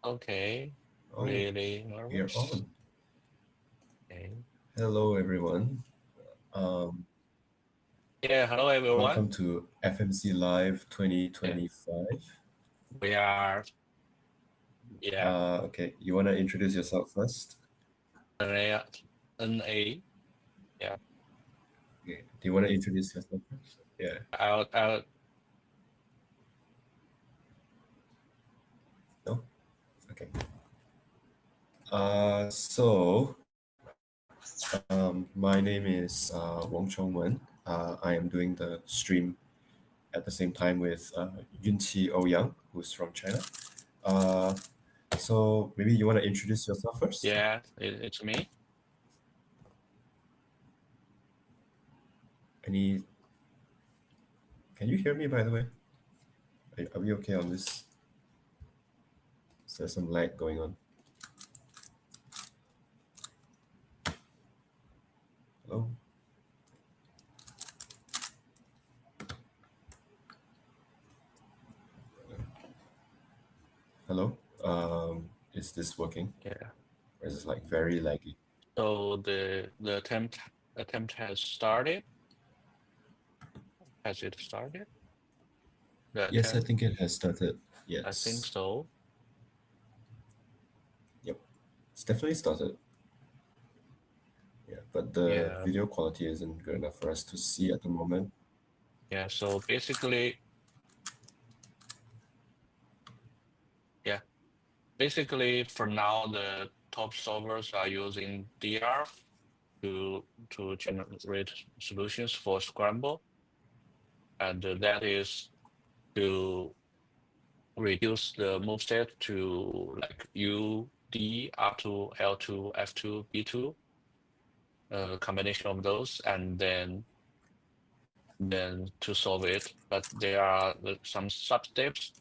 Okay. Oh, Really we are nervous. on. Okay. Hello, everyone. Um, Yeah, hello everyone. Welcome to FMC Live Yeah, 2025. we are, yeah, Okay, you want to introduce yourself first? NA, NA. Yeah, Okay. Do you want to introduce yourself first? Yeah. I'll, No? Okay. My name is Wong Chong Wen. I am doing the stream at the same time with Yunqi Ouyang, who's from China. Uh, so maybe you want to introduce yourself first? yeah, it's me. Any? Can you hear me, by the way? Are we okay on this? Is there some lag going on? Hello? Hello? Is this working? Yeah. Or is it like very laggy? So the attempt has started. Has it started? The Yes, I attempt, think it has started. I think Yes. so. Yep. It's definitely started. Yeah, but the Yeah, video quality isn't good enough for us to see at the moment. yeah. So basically, yeah, basically for now the top solvers are using DR to generate solutions for Scramble, and that is to reduce the move set to like U, D up to L2, F2, B2, combination of those, and then to solve it. But there are some sub steps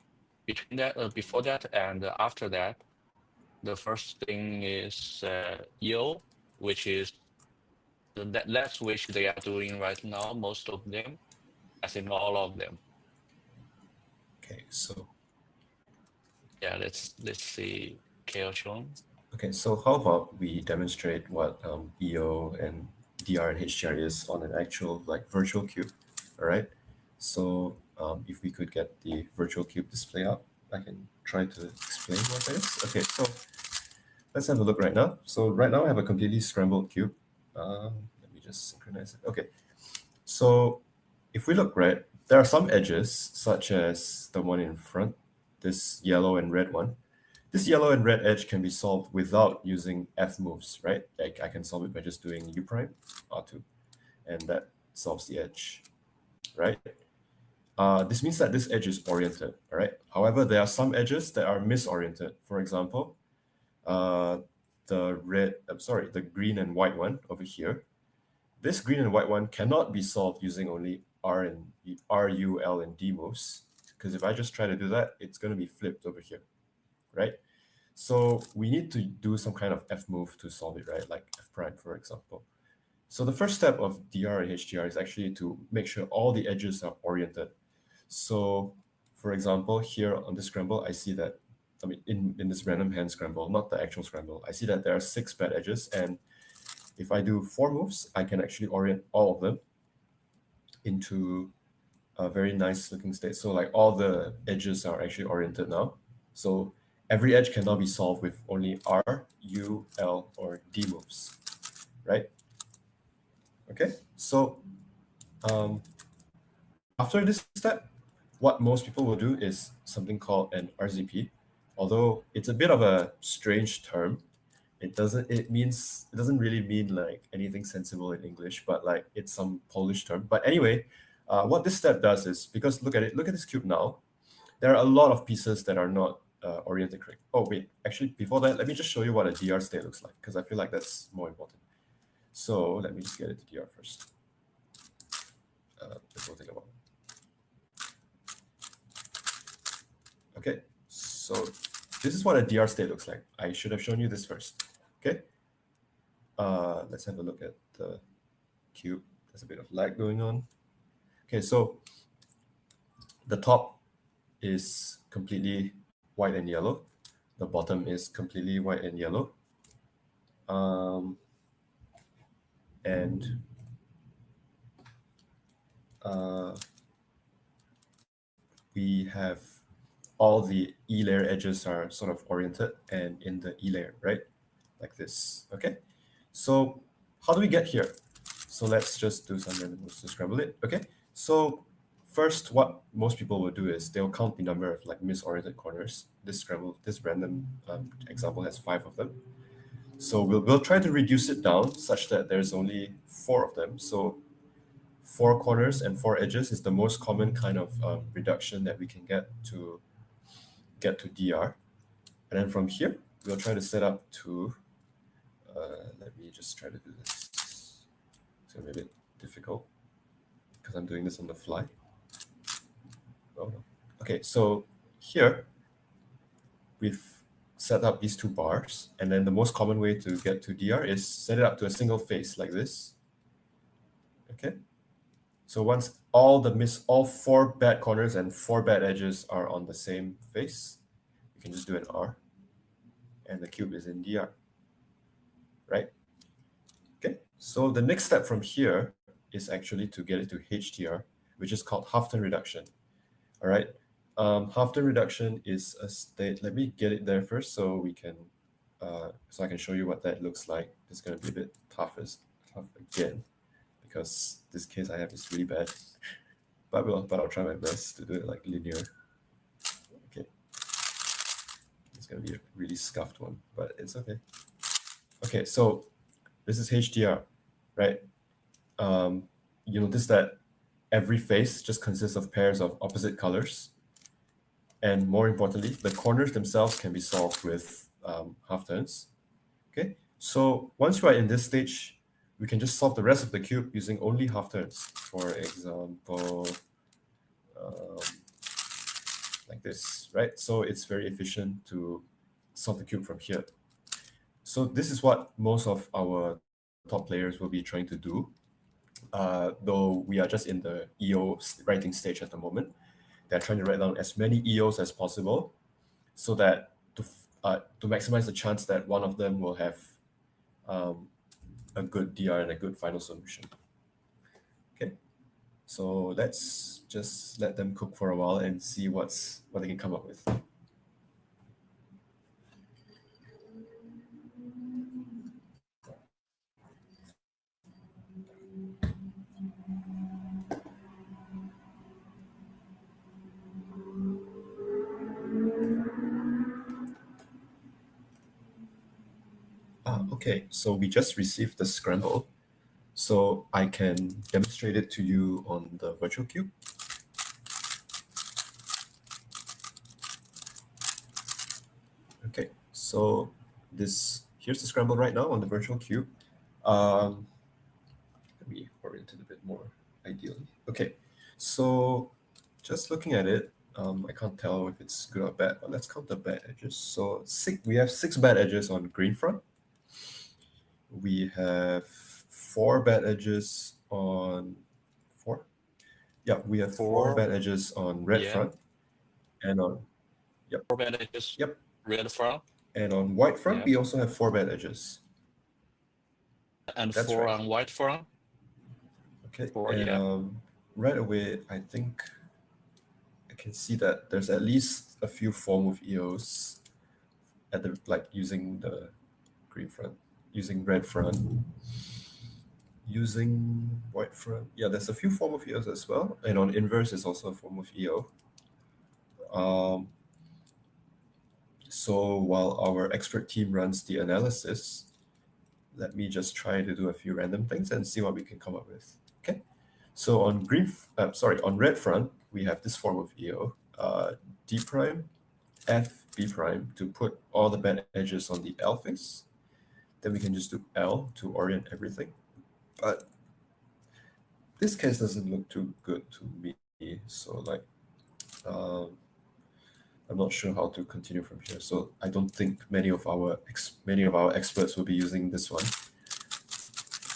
between that, before that, and after that. The first thing is EO, which is that's which they are doing right now. Most of them, I think all of them. Okay, so Yeah, let's see. Keochung. how about we demonstrate what EO and DR and HDR is on an actual like virtual cube. All right. So if we could get the virtual cube display up, I can try to explain what that is. Okay, so let's have a look right now. So right now I have a completely scrambled cube. Let me just synchronize it. Okay, so if we look right, there are some edges, such as the one in front, this yellow and red one. This yellow and red edge can be solved without using F moves, right? Like I can solve it by just doing U prime, R2, and that solves the edge, right? This means that this edge is oriented, all right? However, there are some edges that are misoriented. For example, uh, the green and white one over here. This green and white one cannot be solved using only R, U, L, and D moves, because if I just try to do that, it's going to be flipped over here, right? So we need to do some kind of F move to solve it, right? Like F prime, for example. So the first step of DR and HDR is actually to make sure all the edges are oriented. So for example, here on the scramble, I see that, I mean, in this random hand scramble, not the actual scramble, I see that there are 6 bad edges. And if I do 4 moves, I can actually orient all of them into a very nice looking state. So like all the edges are actually oriented now. So every edge cannot be solved with only R, U, L, or D moves, right? Okay, so um, after this step, what most people will do is something called an RZP. Although it's a bit of a strange term, it doesn't really mean like anything sensible in English, but like it's some Polish term. But anyway, what this step does is, because look at this cube now. There are a lot of pieces that are not oriented correct. Oh wait, actually before that, let me just show you what a DR state looks like, because I feel like that's more important. So let me just get it to DR first. This will take a while. Okay, so this is what a DR state looks like. I should have shown you this first. Okay, let's have a look at the cube. There's a bit of lag going on. Okay, so the top is completely white and yellow. the bottom is completely white and yellow. And we have all the E layer edges are sort of oriented and in the E layer, right? Like this, okay? So how do we get here? So let's just do some random moves to scramble it, okay? So first, what most people will do is they'll count the number of like misoriented corners. This random example has 5 of them. So we'll try to reduce it down such that there's only 4 of them. So 4 corners and 4 edges is the most common kind of reduction that we can get to DR. And then from here, we'll try to set up to, let me just try to do this. It's gonna be a bit difficult because I'm doing this on the fly. Oh no. Okay, so here we've set up these 2 bars, and then the most common way to get to DR is set it up to a single face like this. Okay. So once all 4 bad corners and 4 bad edges are on the same face, you can just do an R, and the cube is in DR, right? Okay, so the next step from here is actually to get it to HDR, which is called half-tone reduction. All right, half-tone reduction is a state. Let me get it there first, so we can, so I can show you what that looks like. It's going to be a bit tough again, because this case I have is really bad. But I'll try my best to do it like linear. Okay, it's going to be a really scuffed one, but it's okay. Okay, so this is HDR, right? You notice that every face just consists of pairs of opposite colors. And more importantly, the corners themselves can be solved with halftones. Okay, so once you are in this stage, we can just solve the rest of the cube using only halftones. For example, like this, right? So it's very efficient to solve the cube from here. So this is what most of our top players will be trying to do. Though we are just in the EO writing stage at the moment. They're trying to write down as many EOs as possible so that to maximize the chance that one of them will have a good DR and a good final solution. Okay, so let's just let them cook for a while and see what they can come up with. Okay, so we just received the Scramble, so I can demonstrate it to you on the virtual cube. Okay, so here's the Scramble right now on the virtual cube. Let me orient it a bit more ideally. Okay, so just looking at it, I can't tell if it's good or bad, but let's count the bad edges. So we have 6 bad edges on green front. We have 4 bad edges on 4. Yeah, we have 4 bad edges on red front, and on 4 bad edges. Yep. Red front. And on white front, we also have 4 bad edges. And that's 4 on white front. Okay. 4, and right away, I think I can see that there's at least a few form of EOs at the using the green front, using red front, using white front. Yeah, there's a few form of EOs as well. And on inverse is also a form of EO. So while our expert team runs the analysis, let me just try to do a few random things and see what we can come up with. Okay. So on on red front, we have this form of EO, D prime, F, B prime to put all the bad edges on the L face. Then we can just do L to orient everything. But this case doesn't look too good to me. So I'm not sure how to continue from here. So I don't think many of our experts will be using this one.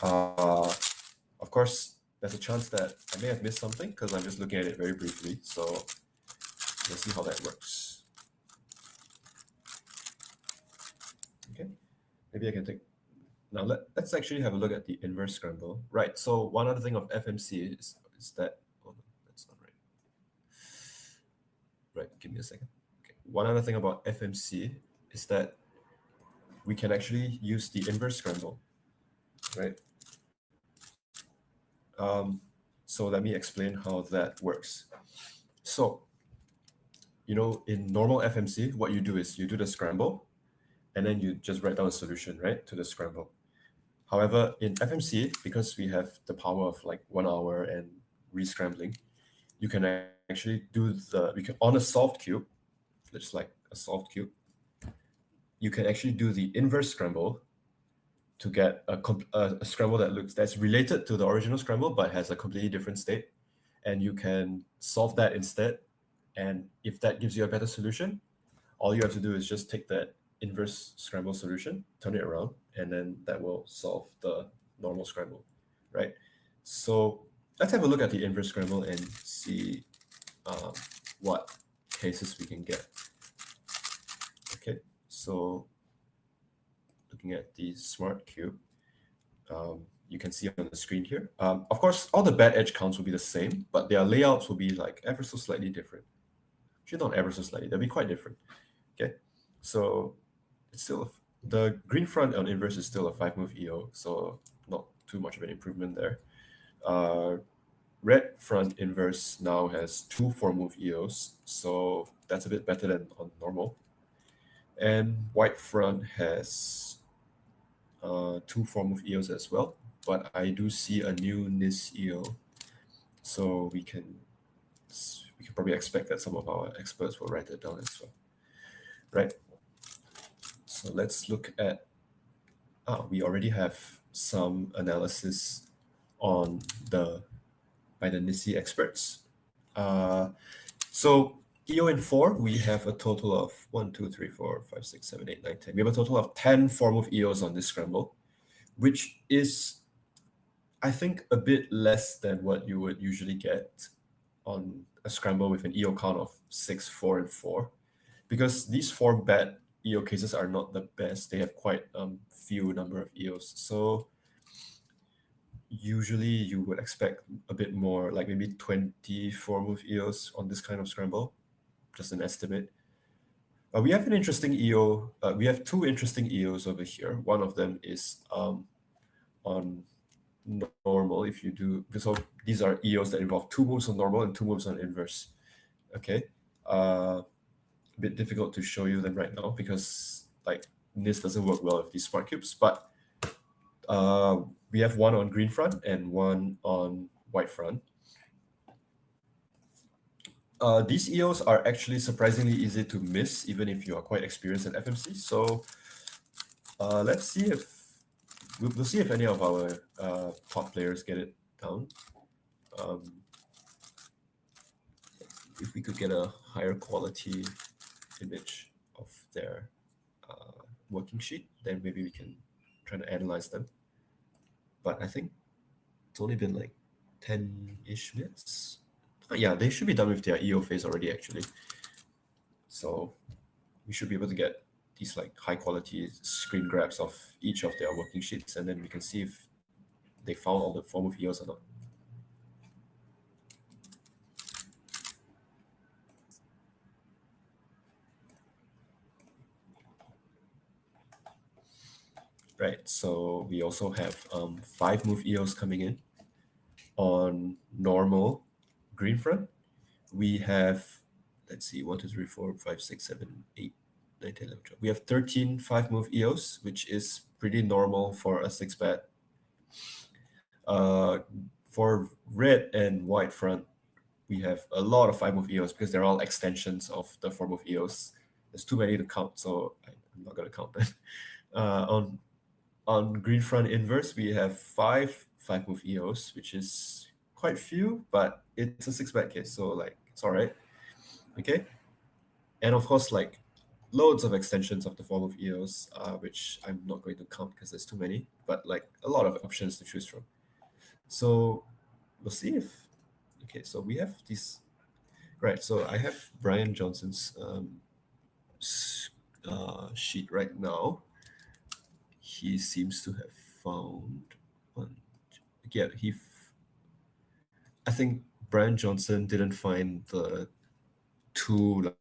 Of course, there's a chance that I may have missed something because I'm just looking at it very briefly. So let's see how that works. maybe I can take, now let's actually have a look at the inverse scramble. Right, so one other thing of FMC is that, oh no, that's not right. Right, give me a second. Okay. One other thing about FMC is that we can actually use the inverse scramble, right? So let me explain how that works. So, in normal FMC, what you do is you do the scramble, and then you just write down a solution, right, to the scramble. However, in FMC, because we have the power of like 1 hour and rescrambling, you can actually on a solved cube, just like a solved cube, you can actually do the inverse scramble to get a scramble that's related to the original scramble but has a completely different state, and you can solve that instead. And if that gives you a better solution, all you have to do is just take that inverse scramble solution, turn it around, and then that will solve the normal scramble, right? So let's have a look at the inverse scramble and see what cases we can get. Okay, so looking at the smart cube, you can see on the screen here. Of course, all the bad edge counts will be the same, but their layouts will be like ever so slightly different. Actually, not ever so slightly, they'll be quite different. Okay, so it's still the green front on inverse is still a 5-move EO, so not too much of an improvement there. Red front inverse now has 2 4-move EOs, so that's a bit better than on normal. And white front has 2 4-move EOs as well, but I do see a new NIS EO, so we can probably expect that some of our experts will write it down as well, right? So let's look at, we already have some analysis by the NISI experts. So EO in 4, we have a total of 1, 2, 3, 4, 5, 6, 7, 8, 9, 10. We have a total of 10 4-move EOs on this scramble, which is, I think, a bit less than what you would usually get on a scramble with an EO count of 6, 4, and 4. Because these 4 bad EO cases are not the best. They have quite few number of EOs. So usually you would expect a bit more, like maybe 20 4-move EOs on this kind of scramble, just an estimate. We have an interesting EO. We have 2 interesting EOs over here. One of them is on normal. If you do, so these are EOs that involve 2 moves on normal and 2 moves on inverse. Okay. A bit difficult to show you them right now because like this doesn't work well with these smart cubes, but we have one on green front and one on white front. These EOs are actually surprisingly easy to miss, even if you are quite experienced in FMC. So let's see if we'll see if any of our top players get it down. If we could get a higher quality image of their working sheet, then maybe we can try to analyze them. But I think it's only been like 10-ish minutes. Yeah, they should be done with their EO phase already, actually. So we should be able to get these like high quality screen grabs of each of their working sheets, and then we can see if they found all the 4-move EOs or not. Right, so we also have 5-move EOs coming in on normal green front. We have, let's see, 1, 2, 3, 4, 5, 6, 7, 8, 9, 10, 11, 12. We have 13 5-move EOs, which is pretty normal for a 6-bet. For red and white front, we have a lot of 5-move EOs because they're all extensions of the 4-move EOs. There's too many to count, so I'm not going to count them. On green front inverse, we have 5 5-move EOs, which is quite few, but it's a 6-bet case, so like it's all right. Okay, and of course, like loads of extensions of the 4-move EOs, which I'm not going to count because there's too many, but like a lot of options to choose from. So we'll see if, okay, so we have these, right? So I have Brian Johnson's sheet right now. he seems to have found one. Yeah, I think Brian Johnson didn't find the two like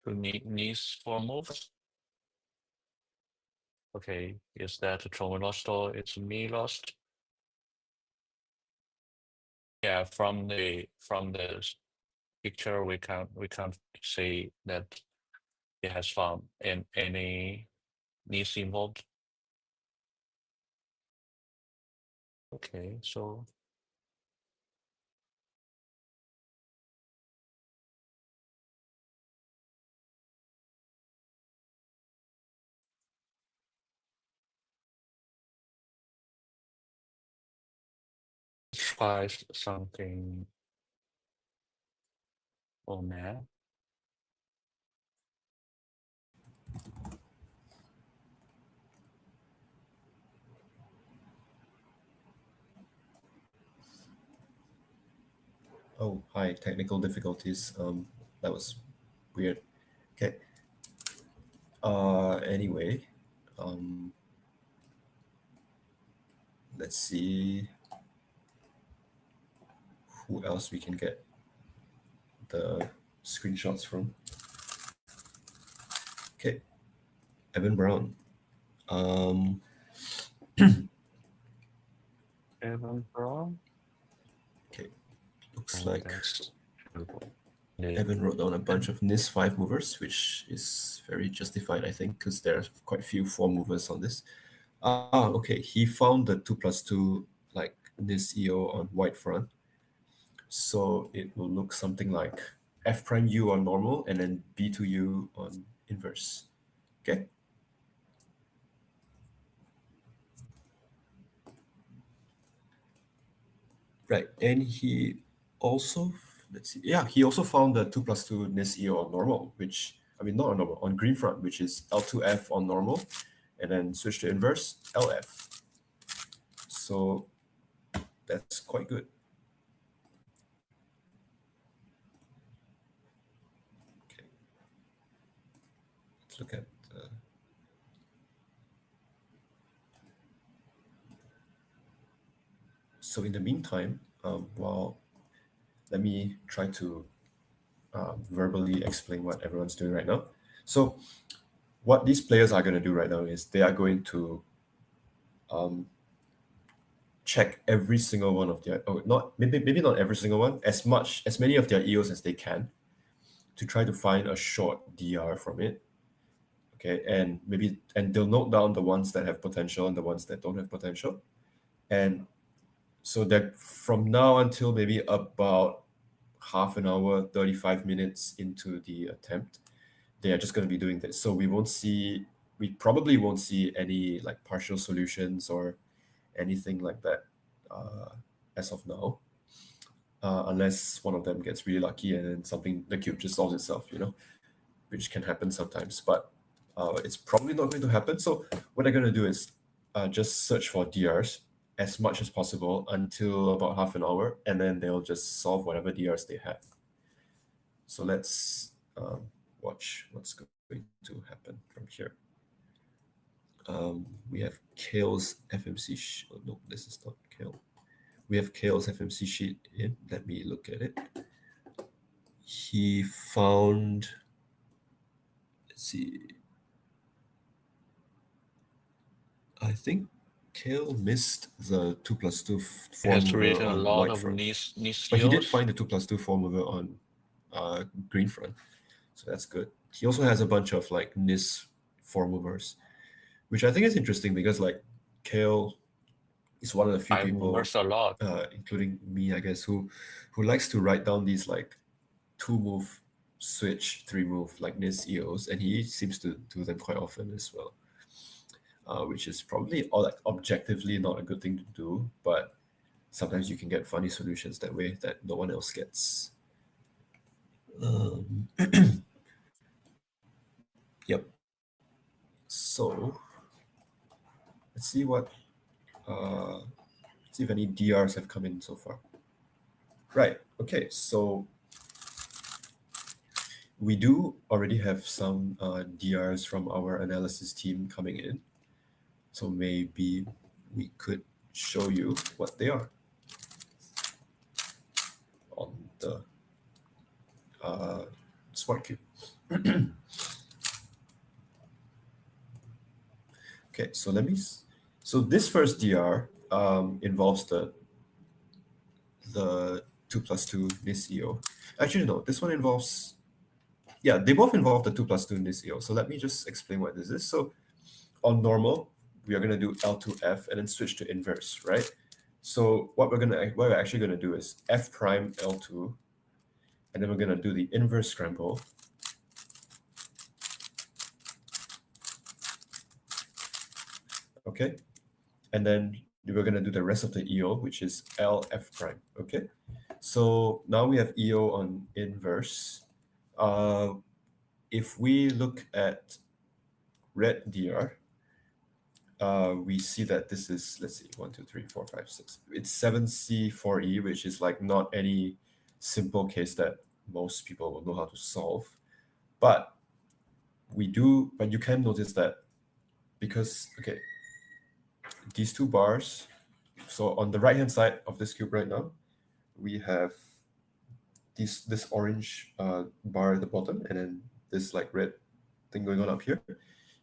To niece four moves. Okay, is that Tron lost or it's me lost? Yeah, from the picture we can't see that he has found any niece involved. Okay, so try something on there. oh hi, technical difficulties. That was weird. Okay. Anyway, um, let's see who else we can get the screenshots from. Okay, Evan Brown. Um, Evan Brown? okay, looks Oh, like that's terrible. Yeah. Evan wrote down a bunch of NIS 5 movers, which is very justified, I think, because there are quite a few 4 movers on this. Okay, he found the 2+2 like NIS EO on white front. So it will look something like F prime U on normal and then B2U on inverse. Okay. Right, and he also, let's see, yeah, he also found the 2+2 NIS EO on normal, which, I mean, not on normal, on green front, which is L2F on normal, and then switch to inverse, LF. So that's quite good. Okay, let's look at so in the meantime, let me try to verbally explain what everyone's doing right now. So what these players are going to do right now is they are going to check every single one of their, oh, not maybe not every single one, as many of their EOs as they can, to try to find a short DR from it. Okay, and they'll note down the ones that have potential and the ones that don't have potential, and so that from now until maybe about half an hour, 35 minutes into the attempt, they are just going to be doing this. So we probably won't see any like partial solutions or anything like that as of now, unless one of them gets really lucky and then the cube just solves itself, which can happen sometimes. But it's probably not going to happen. So what they're going to do is just search for DRs as much as possible until about half an hour, and then they'll just solve whatever DRs they have. So let's watch what's going to happen from here. We have Kale's FMC sheet. Oh, no, this is not Kale. We have Kale's FMC sheet in. Let me look at it. He found, let's see, I think Kale missed the 2+2 He has mover written a on lot white of front. niece But he did EOs. find the 2+2 mover on green front. So that's good. He also has a bunch of like NIS 4 movers, which I think is interesting because like Kale is one of the few 5 people, movers a lot. including me, I guess, who likes to write down these like 2-move switch, 3-move like NIS EOs, and he seems to do them quite often as well, which is probably like objectively not a good thing to do, but sometimes you can get funny solutions that way that no one else gets. Yep. So let's see if any DRs have come in so far. Right. Okay. So We do already have some DRs from our analysis team coming in. So maybe we could show you what they are on the Smart Cube. Okay, so so this first DR involves the 2+2 NIS EO. Actually, no, this one involves, yeah, they both involve the 2+2 NIS EO. So let me just explain what this is. So on normal, we are going to do L2F and then switch to inverse, right? So what we're actually going to do is F prime L2, and then we're going to do the inverse scramble. Okay. And then we're going to do the rest of the EO, which is LF prime. Okay. So now we have EO on inverse. If we look at red DR, we see that this is, let's see, 1, 2, 3, 4, 5, 6. It's 7C4E, which is like not any simple case that most people will know how to solve. But you can notice that because, okay, these two bars, so on the right-hand side of this cube right now, we have this orange bar at the bottom, and then this like red thing going on up here.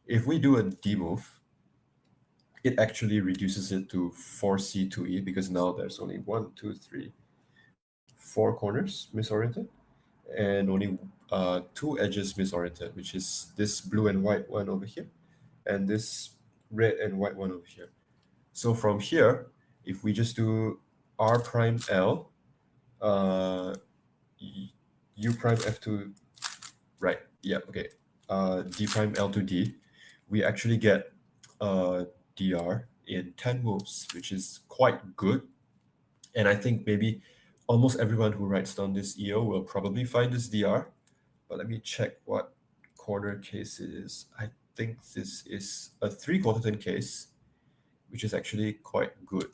If we do a demove, it actually reduces it to 4C2E because now there's only 1, 2, 3, 4 corners misoriented, and only 2 edges misoriented, which is this blue and white one over here, and this red and white one over here. So from here, if we just do R prime L, U prime F2, right? Yeah, okay. D prime L to D, we actually get DR in 10 moves, which is quite good. And I think maybe almost everyone who writes down this EO will probably find this DR. But let me check what corner case it is. I think this is a 3/4 10 case, which is actually quite good.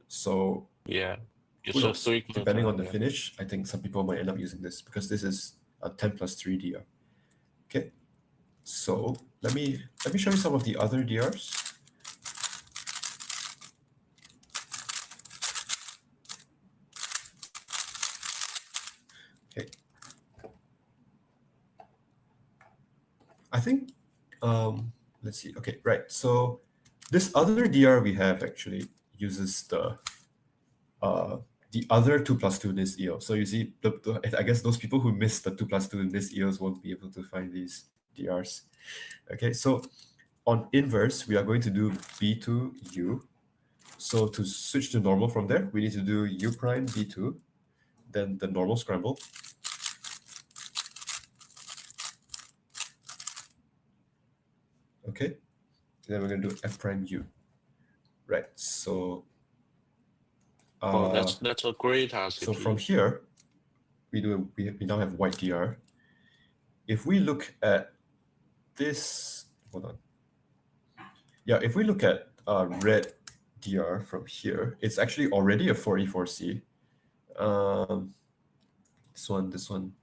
So Yeah. who It's a knows? 3/4 Depending on the yeah. finish, I think some people might end up using this because this is a 10+3 DR. Okay, so let me show you some of the other DRs. Okay, I think let's see. Okay, right. So this other DR we have actually uses the other 2+2 NIS EO. So you see, I guess those people who missed the 2+2 NIS EOs won't be able to find these DRs. Okay, so on inverse, we are going to do B2U. So to switch to normal from there, we need to do U prime B2, then the normal scramble. Okay, then we're going to do F prime U. Right, so that's a great recipe. so from here, we now have white DR. If we look at this, hold on. Yeah, if we look at red DR from here, it's actually already a 4E4C. This one.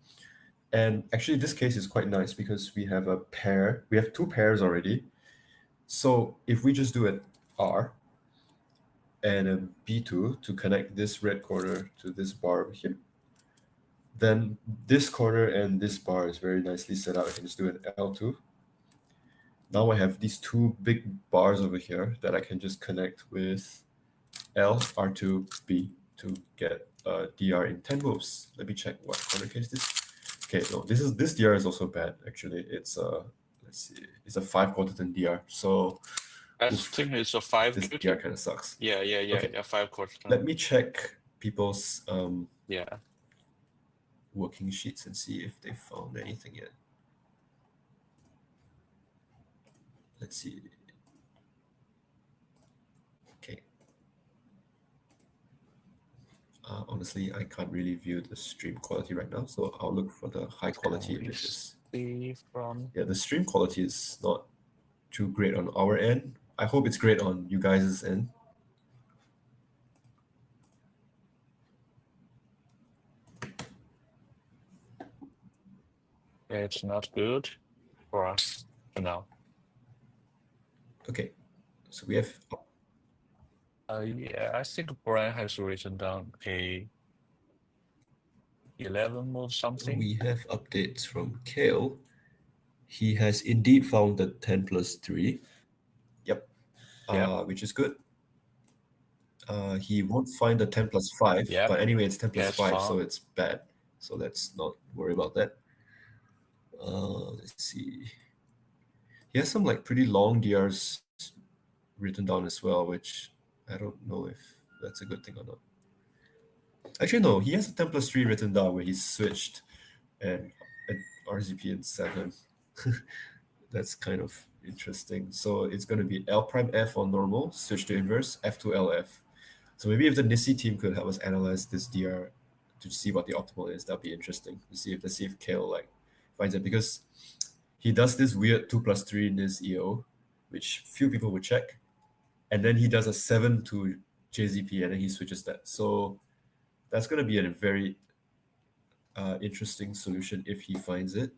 And actually this case is quite nice because we have a pair. We have 2 pairs already. So if we just do an R and a B2 to connect this red corner to this bar over here, then this corner and this bar is very nicely set up. I can just do an L2. Now I have these 2 big bars over here that I can just connect with L, R2, B to get DR in 10 moves. Let me check what corner case this. Okay, no, this DR is also bad actually. It's let's see, it's a 5/4 10 DR. So I think it's a 5 this DR kind of sucks. Yeah, Okay. 5/4 Let me check people's yeah. working sheets and see if they found anything yet. Let's see. Okay. Honestly, I can't really view the stream quality right now, so I'll look for the high quality images. Yeah, the stream quality is not too great on our end. I hope it's great on you guys' end. It's not good for us for now. Okay, so we have Yeah, I think Brian has written down a 11 move something. we have updates from Kale. He has indeed found the 10 plus 3. Yep, Yep, which is good. He won't find the 10 plus 5, yep, but anyway, it's 10 plus yes, 5, so found. it's bad. So let's not worry about that. Let's see. He has some like pretty long DRs written down as well, which I don't know if that's a good thing or not. Actually, no, he has a 10 plus 3 written down where he's switched and RZP in 7. That's kind of interesting. So it's going to be L prime F on normal, switch to inverse, F to LF. So maybe if the Nissi team could help us analyze this DR to see what the optimal is, that'd be interesting to see if Kale like finds it, because he does this weird 2 plus 3 in this EO, which few people would check, and then he does a 7 to JZP and then he switches that. So that's going to be a very interesting solution if he finds it.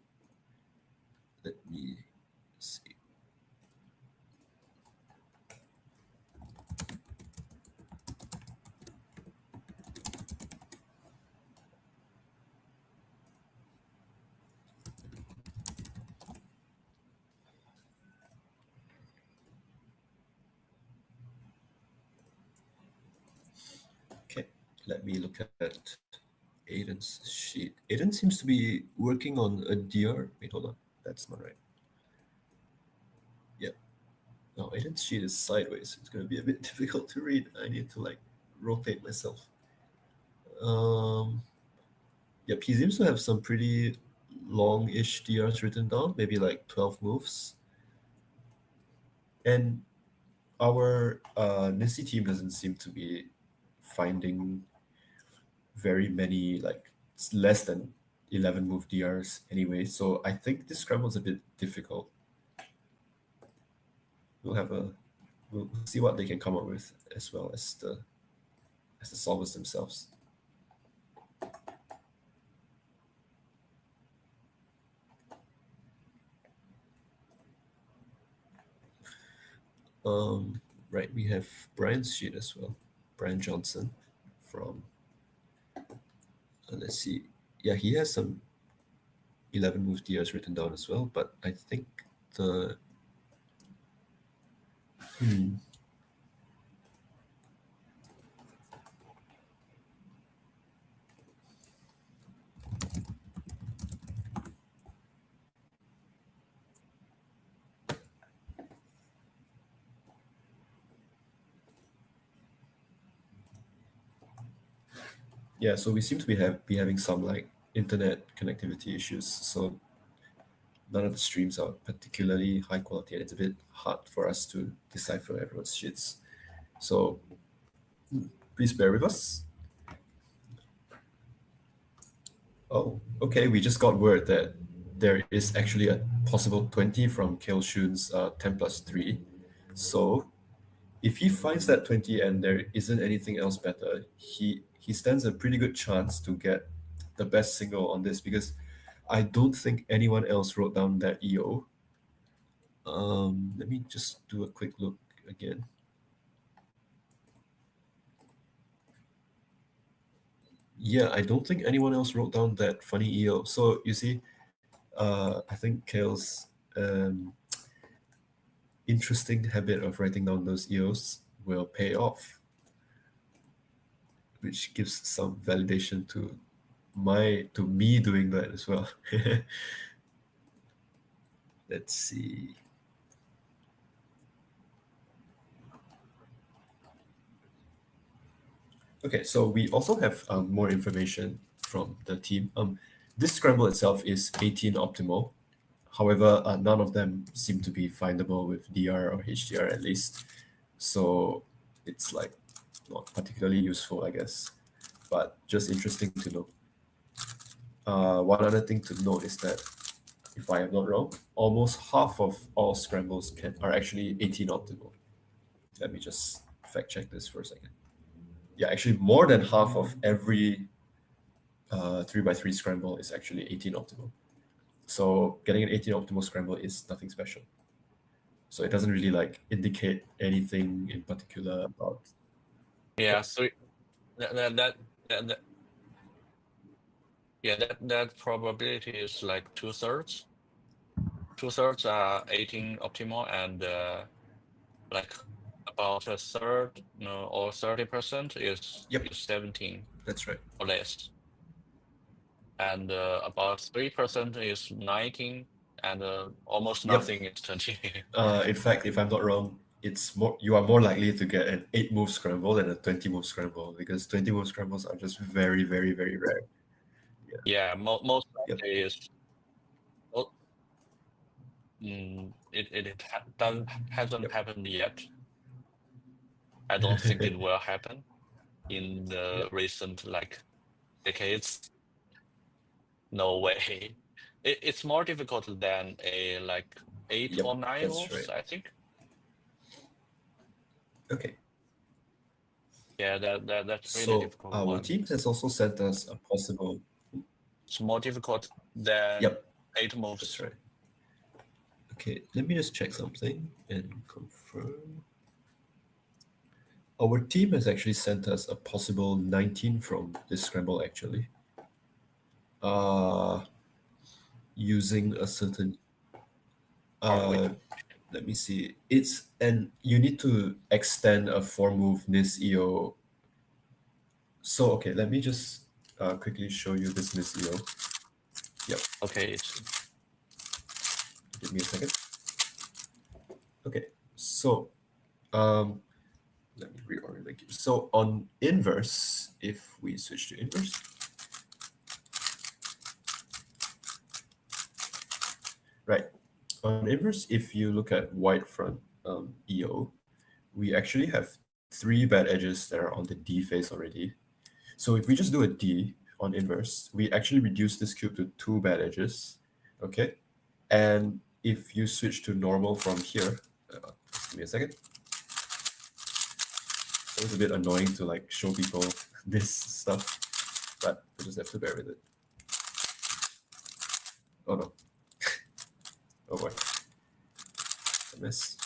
Let me see. Okay, let me look at Aiden's sheet. Aiden seems to be working on a DR. Wait, hold on. That's not right. Yeah. No, Aiden's sheet is sideways. It's going to be a bit difficult to read. I need to like rotate myself. Yep, he seems to have some pretty long-ish DRs written down, maybe like 12 moves. And our Nissi team doesn't seem to be finding very many, like it's less than 11 move DRs anyway. So I think this scramble's a bit difficult. We'll see what they can come up with as well as the solvers themselves. Right, we have Brian's sheet as well. Brian Johnson from let's see. Yeah, he has some 11 move DRs written down as well, but I think the yeah, so we seem to be having some like internet connectivity issues. So none of the streams are particularly high quality, and it's a bit hard for us to decipher everyone's sheets. So please bear with us. Oh, okay. We just got word that there is actually a possible 20 from Kale Shun's 10 plus 3. So if he finds that 20 and there isn't anything else better, he stands a pretty good chance to get the best single on this, because I don't think anyone else wrote down that EO. Let me just do a quick look again. Yeah, I don't think anyone else wrote down that funny EO. So you see, I think Kale's interesting habit of writing down those EOs will pay off, which gives some validation to me doing that as well. Let's see. Okay, so we also have more information from the team. This scramble itself is 18 optimal. However, none of them seem to be findable with DR or HDR at least. So it's like not particularly useful, I guess, but just interesting to know. One other thing to note is that, if I am not wrong, almost half of all scrambles are actually 18 optimal. Let me just fact check this for a second. Yeah, actually more than half of every 3x3 scramble is actually 18 optimal. So getting an 18 optimal scramble is nothing special. So it doesn't really like indicate anything in particular about. Yeah, so that yeah, that probability is like 2/3. 2/3 are 18 optimal, and like about a third, or 30% is Yep, 17 that's right. or less, and about 3% is 19, and almost Yep. nothing is 20. In fact, if I'm not wrong, it's more you are more likely to get an 8-move scramble than a 20-move scramble because 20-move scrambles are just very, very, very rare. Yeah, most Yep. likely is. Well, doesn't hasn't Yep. happened yet. I don't think it will happen in the Yep. recent like decades. No way. It's more difficult than a like 8 Yep. or 9 That's right. moves, I think. Okay. Yeah, that's really So difficult our one. team has also sent us a possible. It's more difficult than Yep. 8 That's moves. right. Okay, let me just check something and confirm. Our team has actually sent us a possible 19 from this scramble actually. Uh using a certain Or wait, let me see. It's and you need to extend a 4-move Nis EO. So okay, let me just quickly show you this Nis EO. Yep, okay, give me a second. Okay, so um let me reorient the cube. So on inverse, if we switch to inverse, right. On inverse, if you look at white front EO, we actually have 3 bad edges that are on the D face already. So if we just do a D on inverse, we actually reduce this cube to 2 bad edges, okay? And if you switch to normal from here, give me a second. It was a bit annoying to like show people this stuff, but we just have to bear with it. Oh no. Oh boy. A mess.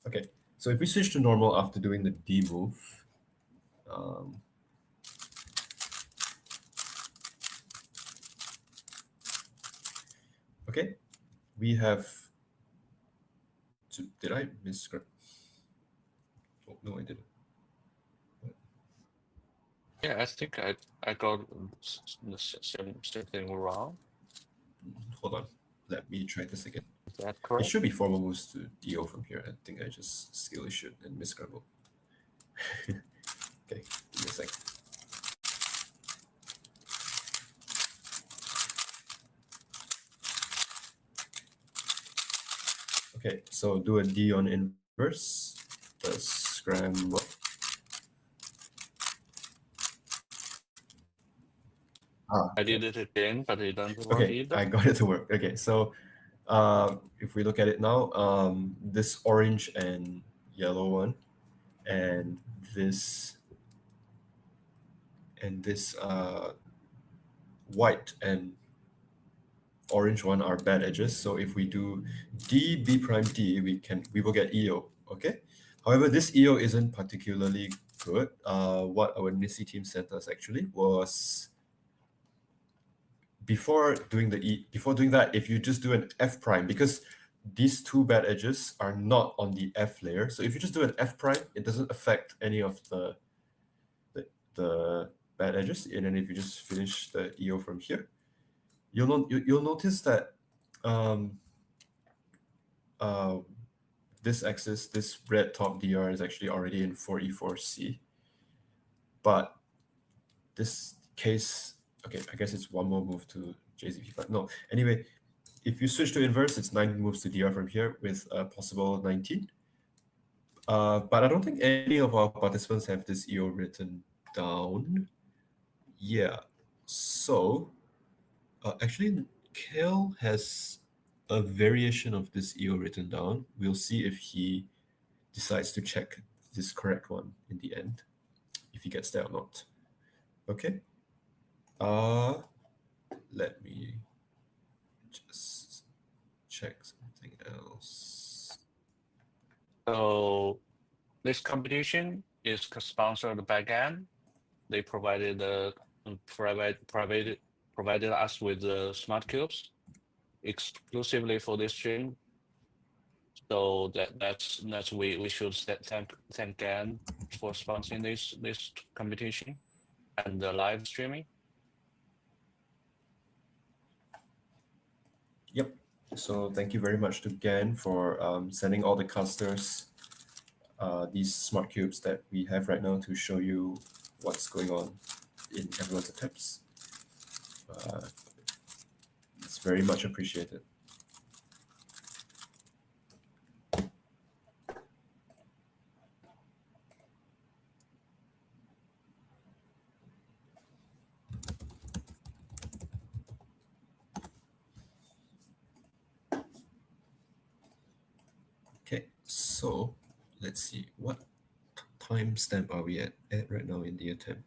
Okay, so if we switch to normal after doing the D move, okay, we have. Did I misscript? Oh no, I didn't. yeah, I think I got the same thing wrong. Hold on. Let me try this again. Is that It correct? should be 4 moves to DO from here. I think I just skill issued and misscrambled. Okay, give me a sec. Okay, so do a D on inverse. The scramble. I Okay. did it again, but it doesn't work Okay, either. I got it to work. Okay, so if we look at it now, this orange and yellow one, and this white and orange one are bad edges. So if we do D B prime D, we will get EO. Okay. However, this EO isn't particularly good. What our Nisi team sent us actually was before doing that, if you just do an F prime, because these 2 bad edges are not on the F layer. So if you just do an F prime, it doesn't affect any of the bad edges. And then if you just finish the EO from here, you'll notice that um, uh, this axis, this red top DR is actually already in 4E4C. But this case, okay, I guess it's 1 more move to JZP, but no. Anyway, if you switch to inverse, it's 9 moves to DR from here with a possible 19. But I don't think any of our participants have this EO written down. Yeah, so actually, Kale has a variation of this EO written down. We'll see if he decides to check this correct one in the end, if he gets there or not. Okay. let me just check something else. So this competition is sponsored by GAN. They provided us with the smart cubes exclusively for this stream. So that's we should thank GAN for sponsoring this competition and the live streaming. Yep. So thank you very much to GAN for sending all the casters these smart cubes that we have right now to show you what's going on in everyone's attempts. It's very much appreciated. Okay, so let's see, what timestamp are we at right now in the attempt?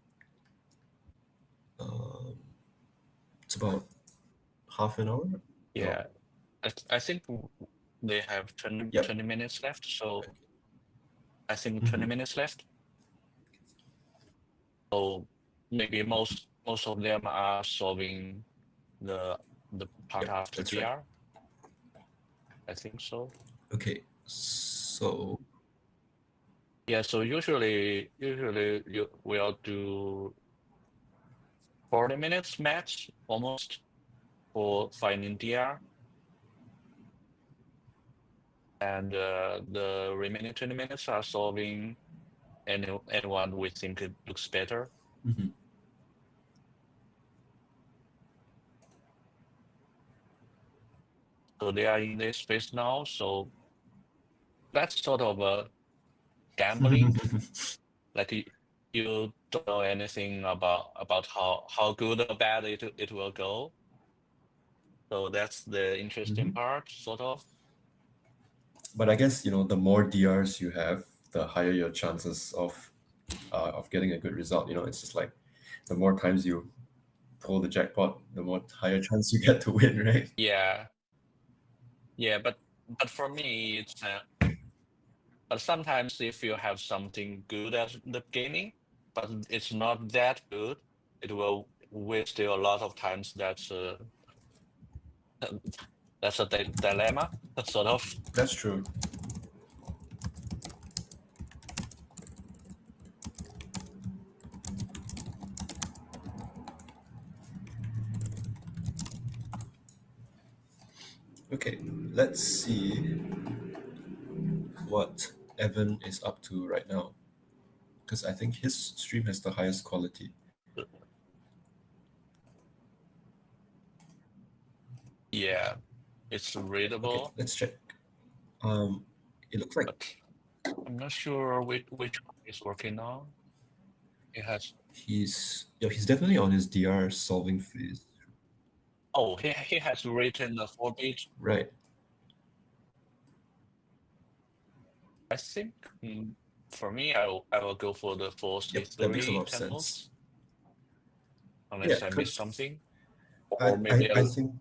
It's about half an hour. Yeah, I think they have 20, Yep. 20 minutes left. So Okay. I think 20 minutes left. So maybe most of them are solving the part Yep, after that's DR. right. I think so. Okay, so Yeah, so usually you will do 40 minutes max almost for finding DR. And the remaining 20 minutes are solving anyone we think it looks better. So they are in this space now. So that's sort of a gambling. Like you don't know anything about how good or bad it will go. So that's the interesting part, sort of. But I guess, the more DRs you have, the higher your chances of getting a good result. It's just like the more times you pull the jackpot, the more higher chance you get to win, right? Yeah. Yeah, but for me it's but sometimes if you have something good at the beginning, but it's not that good, it will waste you a lot of times. That's a dilemma, sort of. That's true. Okay, let's see what Evan is up to right now, because I think his stream has the highest quality. Yeah, it's Okay, readable, let's check. It looks like but I'm not sure which one he's working on. He has he's definitely on his DR solving phase. he has written the 4-bit. Right. I think for me, I will go for the Yep, that makes a 4C3 lot of sense. temples, Yeah, unless I missed because something, I, or I, maybe I think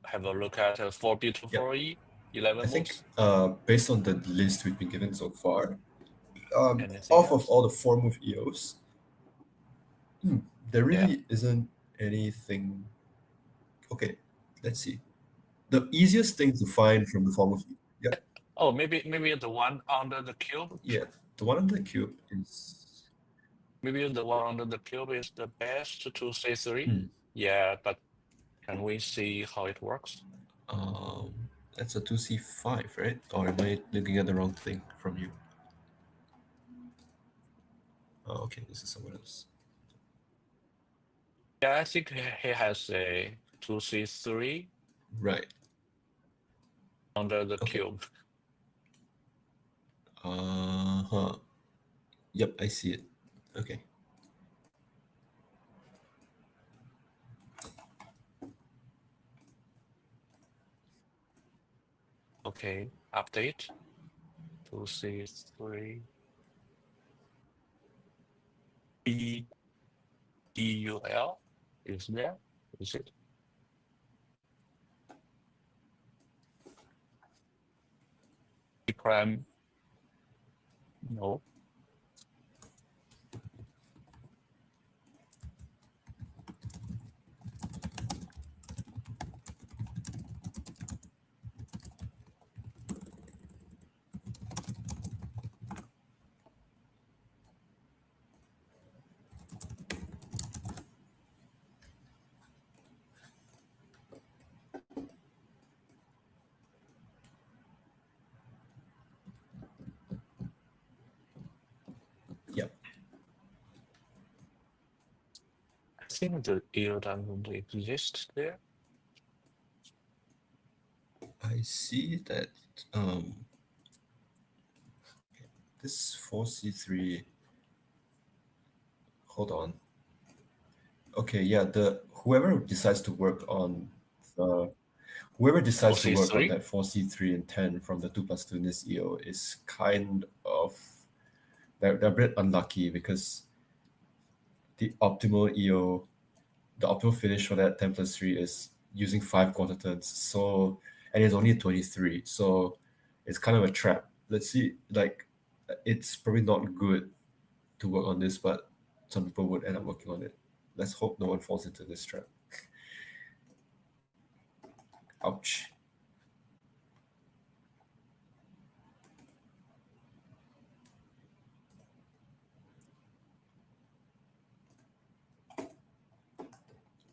have a look at 4B to Yep. 4E 11 I think moves. based on the list we've been given so far, Anything off of else? all the 4-move EOs, there Yeah. really isn't anything. Okay, let's see. The easiest thing to find from the 4-move. Yep. Oh, maybe the one under the cube. Yeah, the one on the cube is. Maybe the one under the cube is the best to C3. Yeah, but can we see how it works? That's a 2C5, right? Or am I looking at the wrong thing from you? Oh, okay, this is someone else. Yeah, I think he has a 2C3 Right. under the Okay. cube. Yep, I see it. Okay. Okay, update 2C3 BDUL. is there? Is it? E prime? No. Yep. I think the EO doesn't exist there. I see that this 4C3, hold on. Okay, yeah, the whoever decides to work on the whoever decides to work on 4C3? that 4C3 and 10 from the 2 plus 2 NIS EO is kind of they're a bit unlucky because the optimal EO, the optimal finish for that 10 plus 3 is using 5 quarter turns. So and it's only 23. So it's kind of a trap. Let's see, like it's probably not good to work on this, but some people would end up working on it. Let's hope no one falls into this trap. Ouch.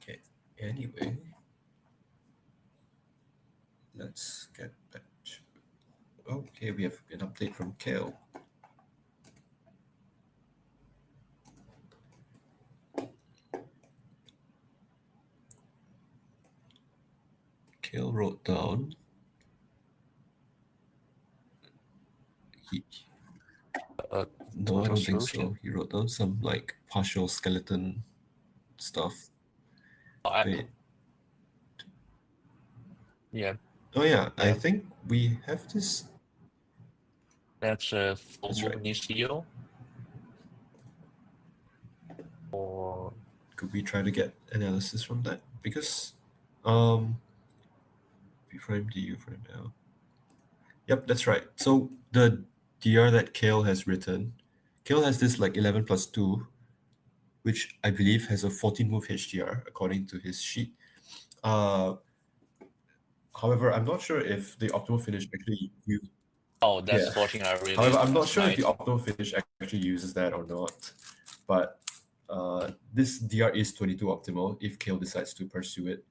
Okay, anyway, let's get back to... Okay, we have an update from Kale. Kale wrote down he Uh, no, I don't think so. solution? He wrote down some like partial skeleton stuff. Oh, Wait. yeah, Oh yeah, I yeah. think we have this. That's a full That's right. move EO. Or Could we try to get analysis from that? Because B prime D, U prime L. Yep, that's right. So the DR that Kale has written, Kale has this like 11 plus 2, which I believe has a 14 move HDR according to his sheet. However, I'm not sure if the optimal finish actually oh, that's yeah. 14 already. However, I'm not That's sure if the nice. optimal finish actually uses that or not. But this DR is 22 optimal if Kale decides to pursue it.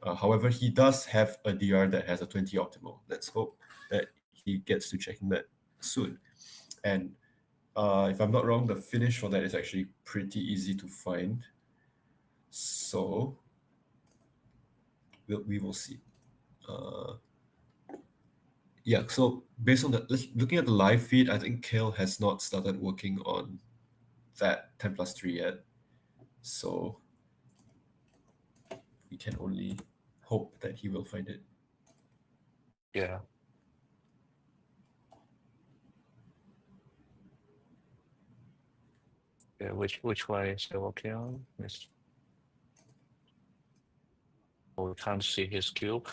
However, he does have a DR that has a 20 optimal. Let's hope that he gets to checking that soon. And if I'm not wrong, the finish for that is actually pretty easy to find. So we will see. Yeah, so based on looking at the live feed, I think Kale has not started working on that 10 plus 3 yet. So we can only hope that he will find it. Yeah. Yeah, which one is he working on? Oh, we can't see his cube.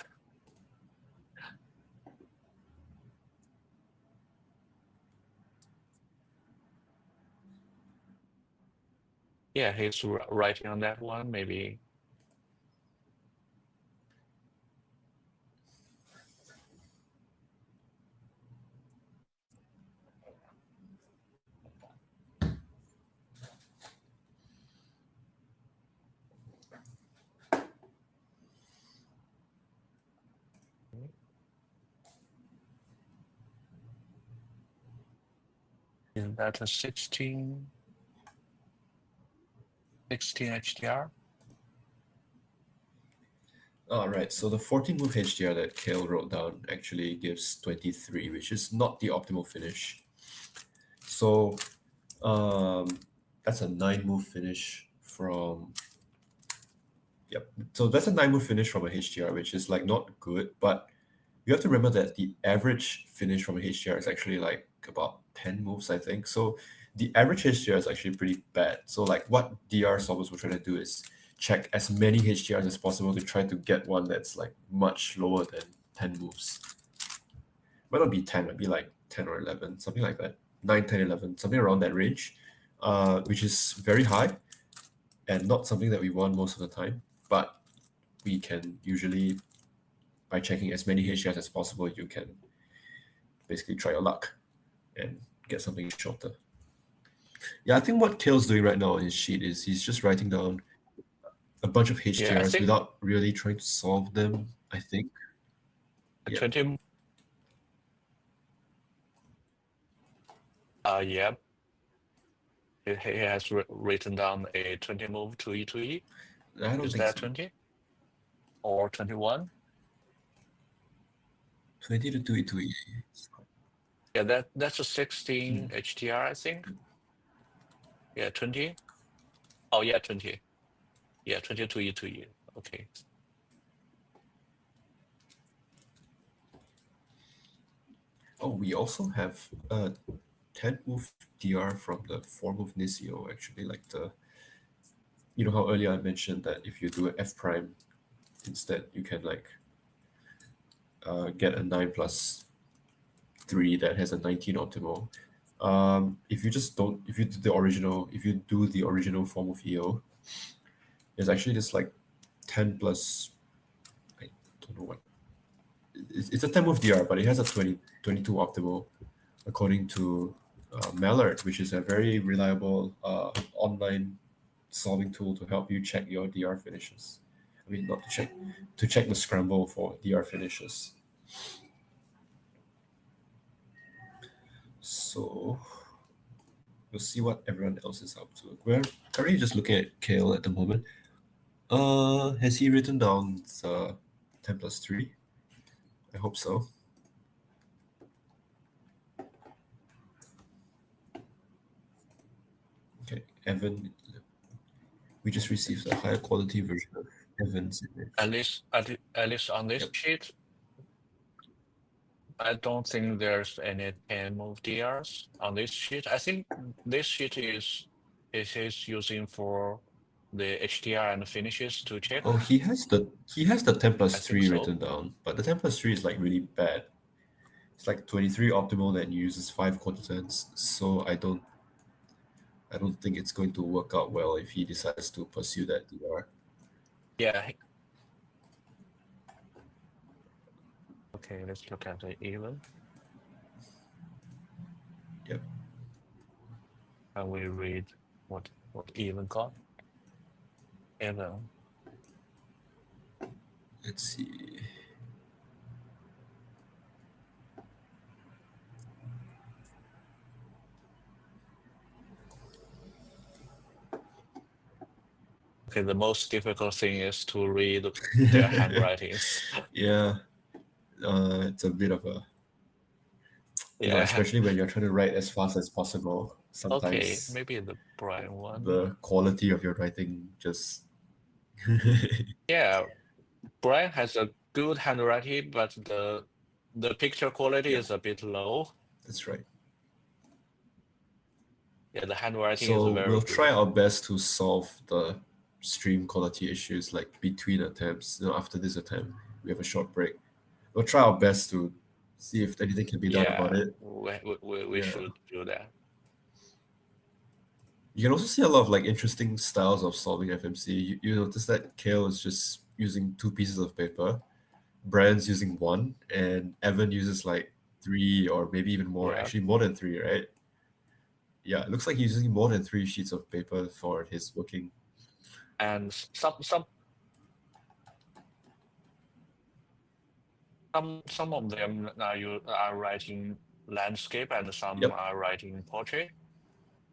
Yeah, he's writing on that one, maybe. Is that a 16 HDR? All right, so the 14 move HDR that Kale wrote down actually gives 23, which is not the optimal finish. So that's a 9 move finish from... Yep, so that's a 9 move finish from a HDR, which is like not good, but you have to remember that the average finish from a HDR is actually like about 10 moves, I think. So the average HDR is actually pretty bad. So like what DR solvers were trying to do is check as many HDRs as possible to try to get one that's like much lower than 10 moves. Might not be 10, might be like 10 or 11, something like that. 9, 10, 11, something around that range, which is very high and not something that we want most of the time. But we can usually, by checking as many HDRs as possible, you can basically try your luck and get something shorter. Yeah, I think what Kale's doing right now on his sheet is he's just writing down a bunch of HDRs think- without really trying to solve them, I think. Yeah. 20. Yeah. He has written down a 20 move to E2E. I don't Is think that so. 20 or 21? 20 to 2 to E. Yeah, that's a 16 HDR, I think. Yeah, 20. Oh yeah, 20. Yeah, 20 to E2E. Okay. Oh, we also have 10 move DR from the 4 move Nisio, actually. Like the, you know how earlier I mentioned that if you do an F prime instead, you can like get a 9 plus 3 that has a 19 optimal. If you just don't, if you do the original form of EO, it's actually just like 10 plus, I don't know what, it's a 10 move DR, but it has a 22 optimal according to Mallard, which is a very reliable online solving tool to help you check your DR finishes. I mean, not to check the Scramble for DR finishes. So we'll see what everyone else is up to. We're currently just looking at Kale at the moment. Has he written down 10 plus 3? I hope so. Okay, Evan. We just received a higher quality version of Evan's image. At least on this sheet, I don't think there's any 10 move DRs on this sheet. I think this sheet is using for the HDR and finishes to check. Oh, he has the 10 plus I think 3 so. written down, but the 10 plus 3 is like really bad. It's like 23 optimal that uses 5 quarter turns, so I don't think it's going to work out well if he decides to pursue that DR. Yeah. Okay, let's look at the even. Yep. And we read what even got. Even. Let's see. Okay, the most difficult thing is to read their handwritings. Yeah, it's a bit of a, you know, Yeah. especially when you're trying to write as fast as possible. Sometimes Okay, maybe the Brian one. the quality of your writing just Yeah, Brian has a good handwriting, but the picture quality Yeah. is a bit low. That's right. Yeah, the handwriting So is very we'll good. try our best to solve the stream quality issues like between attempts. You know, after this attempt, we have a short break. We'll try our best to see if anything can be done about it. We Yeah. should do that. You can also see a lot of like interesting styles of solving FMC. You notice that Kale is just using 2 pieces of paper, Brian's using 1, and Evan uses like 3 or maybe even more. Yeah. Actually, more than 3, right? Yeah, it looks like he's using more than 3 sheets of paper for his working. And some of them are writing landscape and some Yep. are writing portrait.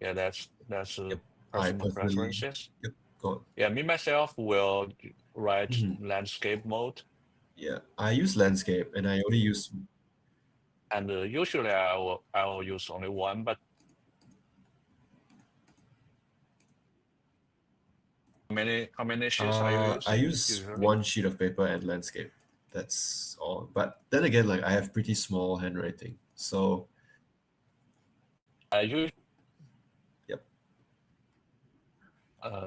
Yeah, that's Yep. I personal personally. preferences. Yep. Go on. Yeah, me myself will write Mhm. landscape mode, Yeah, I use landscape, and I only use. and usually I will use only one. But how many sheets are you using? I use usually? 1 sheet of paper and landscape. That's all. But then again, like I have pretty small handwriting, so I use. Yep.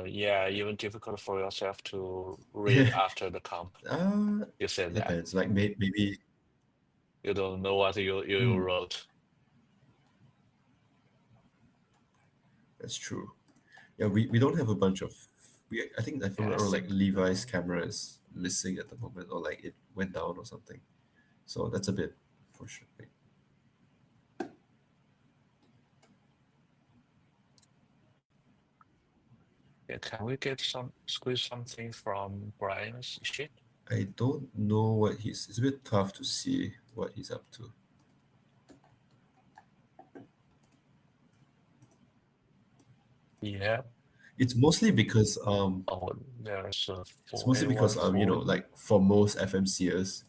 Yeah, even difficult for yourself to read after the comp. You said that. Depends. Like maybe. You don't know what you Hmm, wrote. that's true. Yeah, we don't have a bunch of. I think if I'm Yeah, not I wrong, like think Levi's camera is missing at the moment, or like it went down or something. So that's a bit for sure. Wait. yeah, can we get squeeze something from Brian's sheet? I don't know what he's. It's a bit tough to see what he's up to. Yeah. It's mostly because Oh, there's a it's mostly because 4A140. like for most FMCers,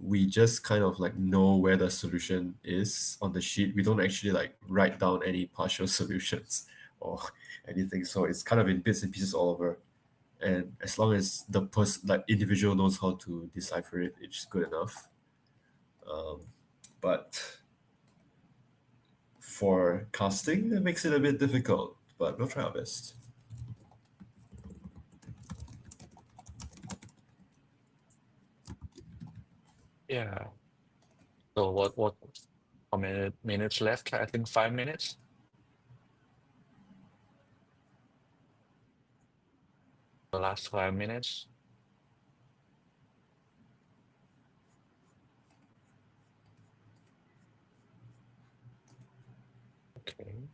we just kind of like know where the solution is on the sheet. We don't actually like write down any partial solutions or anything. So it's kind of in bits and pieces all over. And as long as the person, like individual, knows how to decipher it, it's good enough. Um, but for casting, it makes it a bit difficult. But we'll try our best. Yeah. So how many minutes left? I think 5 minutes. The last 5 minutes. Okay.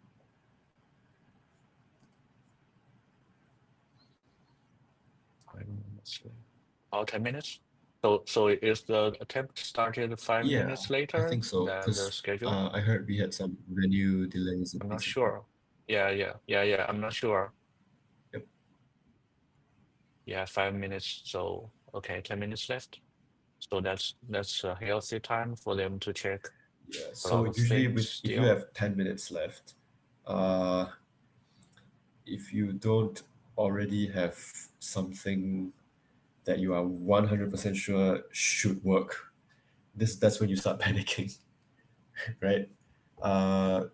5 minutes left. Oh, 10 minutes. So is the attempt started 5 minutes Yeah, I later think so. than the Because schedule? I heard we had some venue delays and I'm not things like that. sure. Yeah. I'm not sure. Yep. Yeah, 5 minutes. So okay, 10 minutes left. So that's a healthy time for them to check Yeah. a So lot of usually, things with if you still. have 10 minutes left, uh, if you don't already have something that you are 100% sure should work, that's when you start panicking, right? Uh,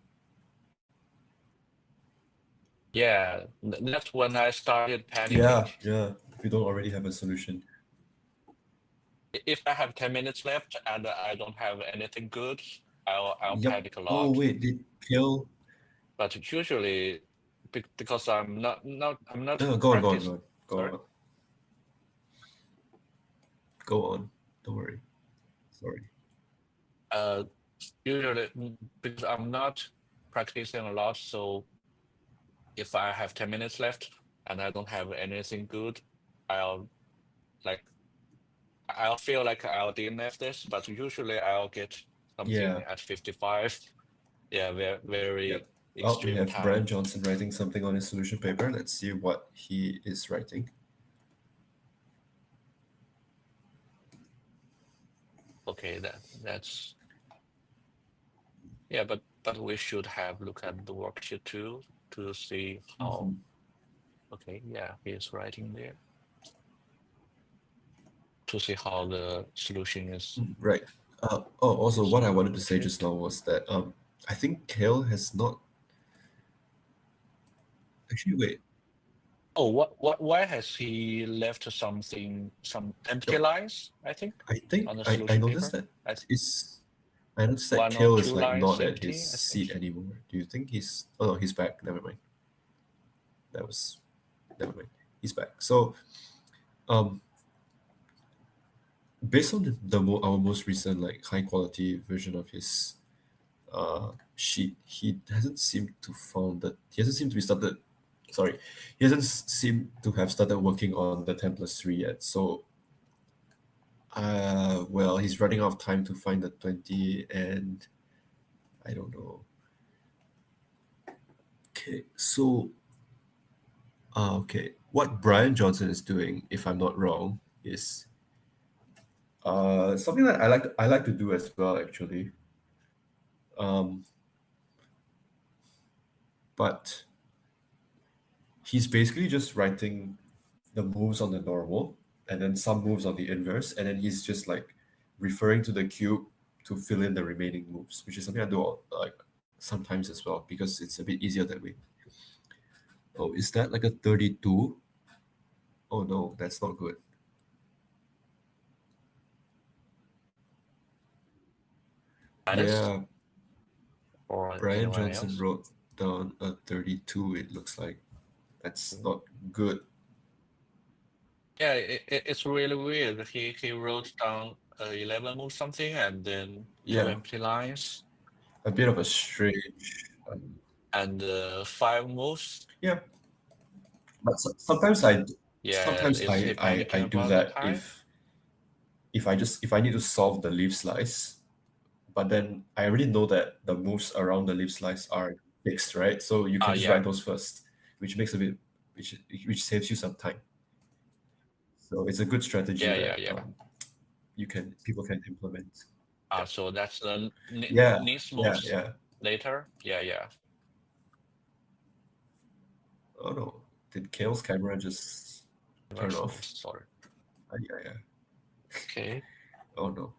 Yeah, that's when I started panicking. yeah. If you don't already have a solution. If I have 10 minutes left and I don't have anything good, I'll Yep. panic a Oh lot. wait, did kill? But usually, because I'm not No, go on, go on, go practice. on, go Sorry. on, go on. Don't worry. Sorry. Uh, Usually because I'm not practicing a lot, so if I have 10 minutes left and I don't have anything good, I'll like I'll feel like I'll DNF this, but usually I'll get something Yeah. at 55. Yeah, very Yep. Oh, we extreme have Brian time. Johnson writing something on his solution paper. Let's see what he is writing. Okay, that's yeah, but we should have look at the worksheet too to see how. Mhm. Okay, yeah, he's writing there to see how the solution is Right. Also, is what I wanted to say just checked. now was that I think Kale has not actually. Wait. Oh, why has he left some empty Yep. lines, I think, I think on the I solution noticed paper? that I think is I noticed that one or Kale is two like lines not at his empty, I think. seat anymore. Do you think he's? Oh no, he's back. Never mind. That was never mind. He's back. So um, based on our most recent like high quality version of his sheet, he hasn't seemed to found that he hasn't seemed to be started. Sorry, he hasn't seemed to have started working on the 10+3 yet. So well, he's running out of time to find the 20, and I don't know. Okay, so okay, what Brian Johnson is doing, if I'm not wrong, is something that I like to do as well, actually. Um, but he's basically just writing the moves on the normal and then some moves on the inverse, and then he's just like referring to the cube to fill in the remaining moves, which is something I do like sometimes as well because it's a bit easier that way. Oh, is that like a 32? Oh no, that's not good. Minus Yeah, or Brian anyone Johnson else? wrote down a 32, it looks like. That's not good. Yeah, it's really weird. He wrote down 11 or something and then two Yeah, empty lines a bit of a strange. and five moves. Yeah, but sometimes I Yeah, sometimes is he I panicking do about the that time? if I need to solve the leaf slice, but then I already know that the moves around the leaf slice are fixed, right? So you can just Yeah, write those first, which makes a bit which saves you some time. So it's a good strategy that yeah. you can people can implement. Yeah, So that's the yeah, needs yeah, moves yeah. later. Yeah. Oh no, did Kale's camera just turn Reverse off? moves, sorry. Yeah, yeah. Okay. Oh no,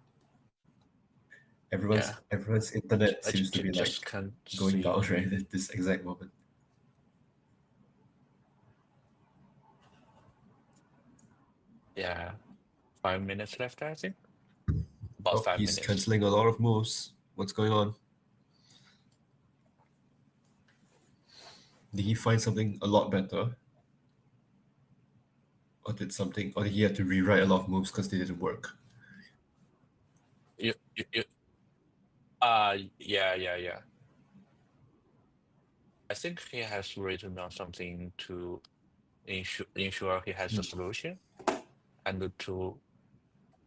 Yeah, everyone's internet I seems to be just like can't going see. down right at this exact moment. Yeah, 5 minutes left, I think. About Oh, five he's minutes. canceling a lot of moves. What's going on? Did he find something a lot better? Or did he have to rewrite a lot of moves because they didn't work? You yeah. I think he has written down something to ensure he has Hmm. the solution and to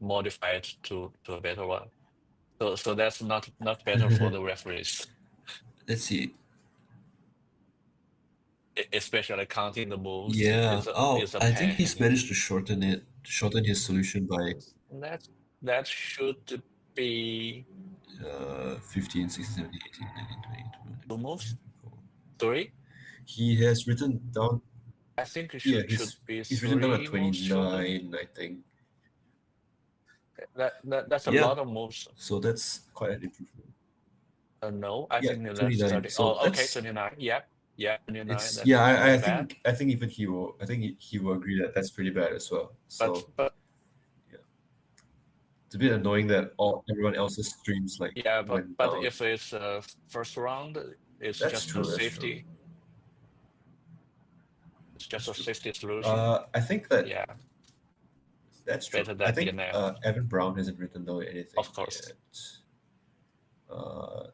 modify it to a better one. So that's not better for the referees, Let's see. especially counting the moves Yeah. is a Oh, is a I think he's pain. managed to shorten his solution by That that should be 15, 16, 17, 18, 19, 20, 21, two moves, 24. three. He has written down, I think it yeah, should be he's written down a three moves shorter. 29, I think. That's a Yeah, lot of moves. so that's quite an improvement. No, I Yeah, think that's 29. 30. So Oh, okay, that's 29. Yeah, 29. it's That's yeah, not I bad. think even he will he will agree that that's pretty bad as well. But So but yeah, it's a bit annoying that all everyone else's streams like yeah, went but down. if it's first round, it's That's just a true. That's true. safety. It's just That's a true. safety solution. I think that Yeah, that's true. better I than think DNF, Evan Brown hasn't written down anything of course. yet. Uh,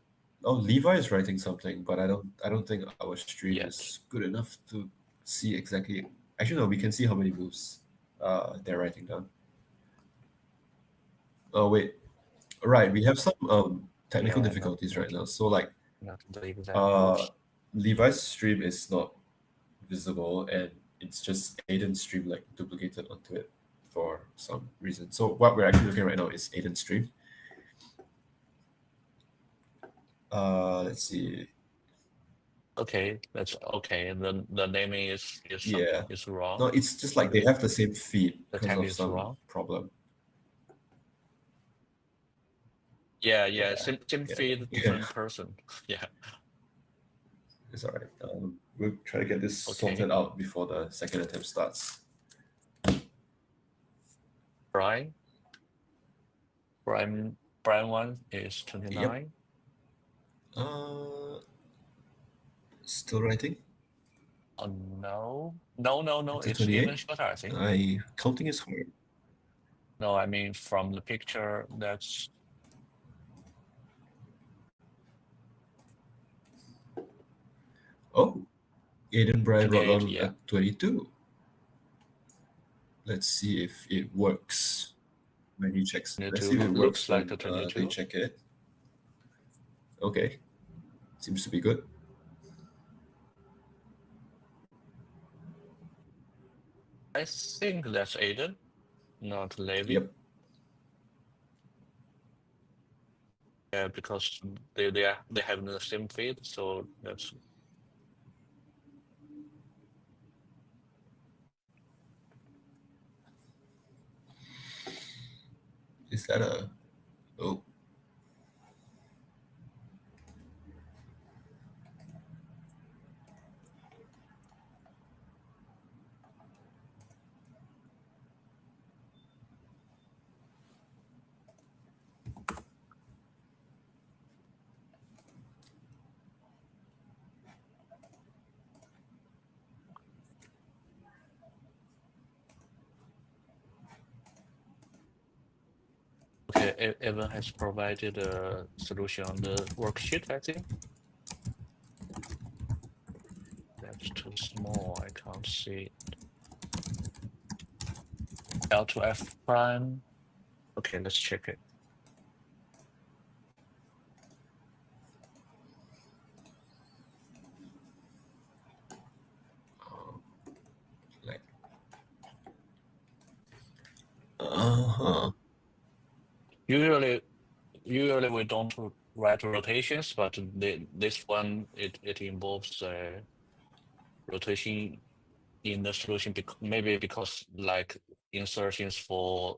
oh, Levi is writing something, but I don't think our stream Yet. is good enough to see exactly. Actually, no, we can see how many moves they're writing down. Oh wait, right, we have some technical Yeah, difficulties right now. So like not the exact uh moves. Levi's stream is not visible and it's just Aiden's stream like duplicated onto it for some reason. So what we're actually looking at right now is Aiden's stream. Let's see. Okay, that's okay. And then the naming Yeah. is wrong. No, it's just like they have the same feed The because tag of is some wrong. problem. Yeah. Yeah. Same Yeah. feed, Yeah. different person. Yeah. It's all right. We'll try to get this Okay. sorted out before the second attempt starts. Brian. Brian one is Yep. 29. Uh, Still writing. Oh no. To It's even 28. shorter, I think. Counting is hard. No, I mean from the picture, that's Oh, Aiden Brian wrote 28. down Yeah. at 22. Let's see if it works when he checks. Let's 22 see if it works looks like when a they 22. check it. Okay, seems to be good. I think that's Aiden, not Levi. Yep. Yeah, because they have the same feed, so that's Is that a? Oh, Evan has provided a solution on the worksheet, I think. That's too small. I can't see it. L to F prime. Okay, let's check it. Like, uh-huh. Usually we don't write rotations, but this one it involves rotation in the solution maybe because like insertions for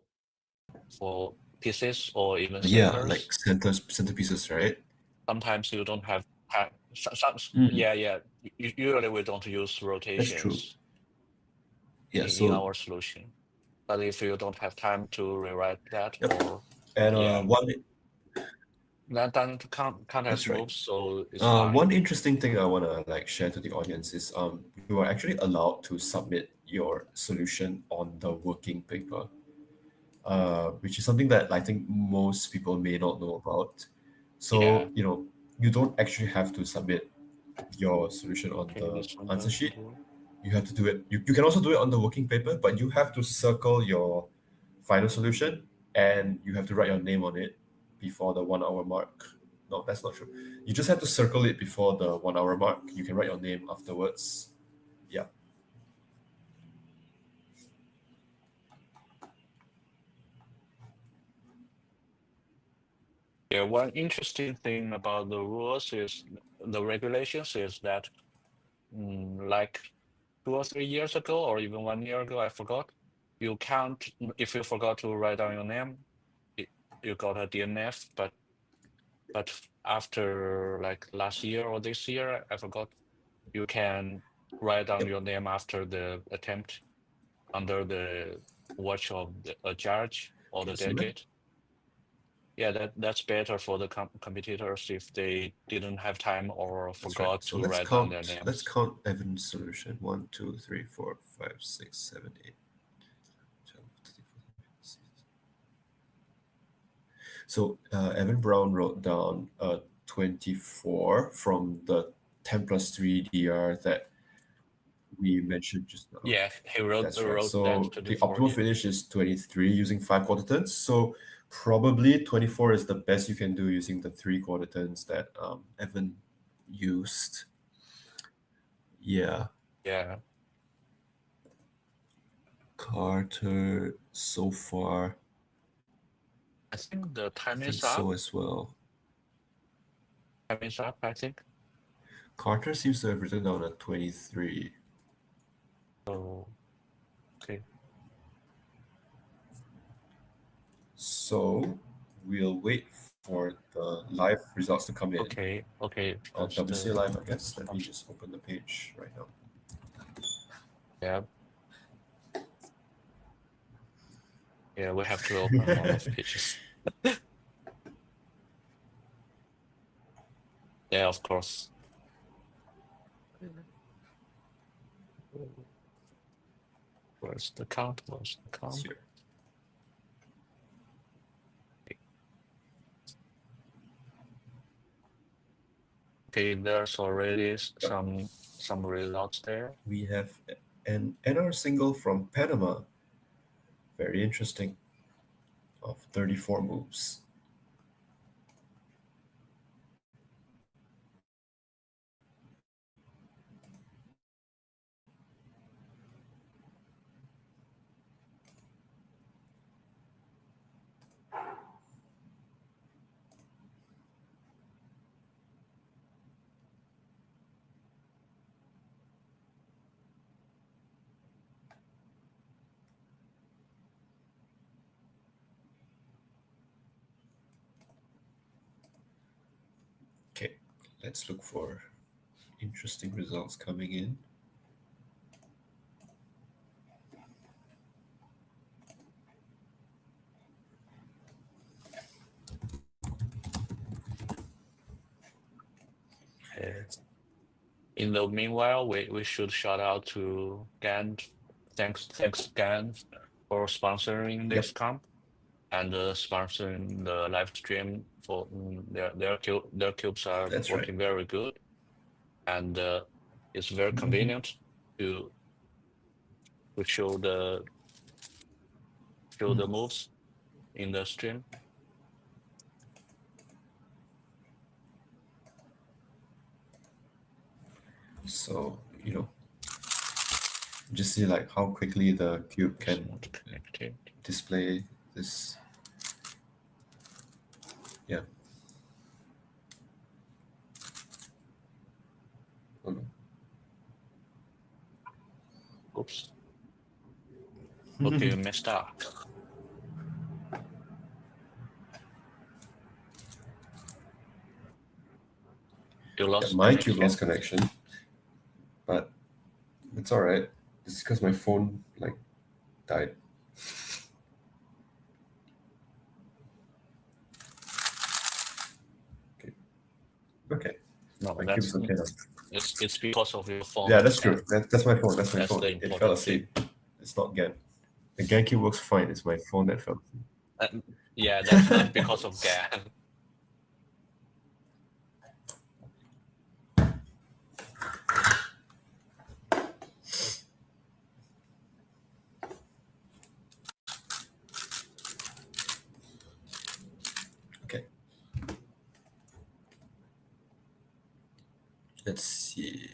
pieces or even Yeah, like centers. centerpieces, right? Sometimes you don't have time. Mm, Yeah. Usually we don't use that's true. rotations Yeah, in so our solution. But if you don't have time to rewrite that, yep. or And yeah, one then can't have that's right. moves, so it's fine. One interesting thing I wanna like share to the audience is you are actually allowed to submit your solution on the working paper, which is something that I think most people may not know about. Yeah. So, you don't actually have to submit your solution on Okay, the this one answer sheet. doesn't work. You have to do it. You can also do it on the working paper, but you have to circle your final solution and you have to write your name on it before the 1 hour mark. No, that's not true. You just have to circle it before the 1 hour mark. You can write your name afterwards. Yeah. Yeah, one interesting thing about the rules is the regulations is that like 2 or 3 years ago, or even 1 year ago, I forgot. You can't if you forgot to write down your name, you got a DNF. But after like last year or this year, I forgot, you can write down Yep. your name after the attempt under the watch of a judge or the Okay, so let delegate. Yeah, that's better for the competitors if they didn't have time or that's right. forgot So to let's write down their count. Let's names. count Evan's solution. 1, 2, 3, 4, 5, 6, 7, 8, 12, 13, 14, 15. So Evan Brown wrote down 24 from the 10 plus 3 DR that we mentioned just now. Yeah, he wrote That's right. that So to the the four. optimal Yeah. finish is 23 using 5 quarter turns. So probably 24 is the best you can do using the 3 quarter turns that Evan used. Yeah. Yeah. Carter so far, I think the I time think is up. so as well. Time is up, I think. Carter seems to have written down a 23. So okay. So we'll wait for the live results to come in. Okay. On That's WC the Live, I guess. Let me just open the page right now. yeah. Yeah, we have to open a lot of pages. Yeah, of course. Where's the count? Where's the It's count? here. Okay, there's already some results there. We have an NR single from Panama. Very interesting. Of 34 moves. Okay, let's look for interesting results coming in. In the meanwhile, we should shout out to GAN. Thanks GAN for sponsoring this Yep. comp. and sponsoring the live stream for their cubes are That's right. working very good, and it's very Mhm. convenient to show the moves in the stream. So, just see like how quickly the cube It's can not connected. display this. Yeah. Oh, no. Oops. Okay, you messed up. You Yeah, lost my cube connection. lost connection, but it's all right. It's because my phone like died. Okay. Okay. No, My cube is okay now. it's because of your phone. Yeah, that's And true. That's my phone. That's my that's phone. the It fell important thing. asleep. It's not GAN. The GAN cube works fine. It's my phone that fell asleep. Yeah, that's not because of GAN. Okay. Let's see.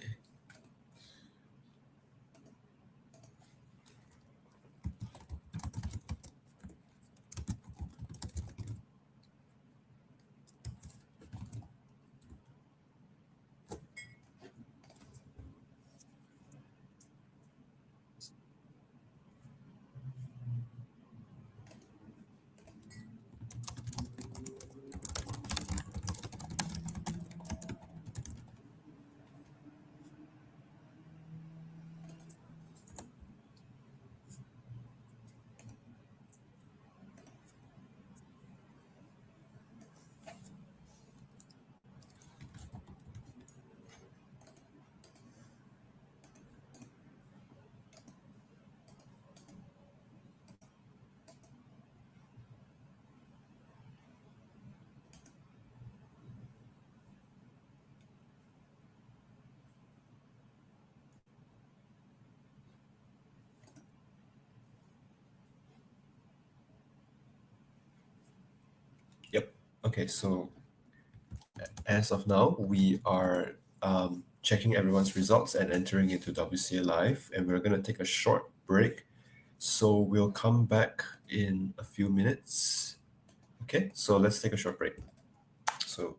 Yep. Okay, so as of now, we are checking everyone's results and entering into WCA Live, and we're going to take a short break. So we'll come back in a few minutes. Okay, so let's take a short break. So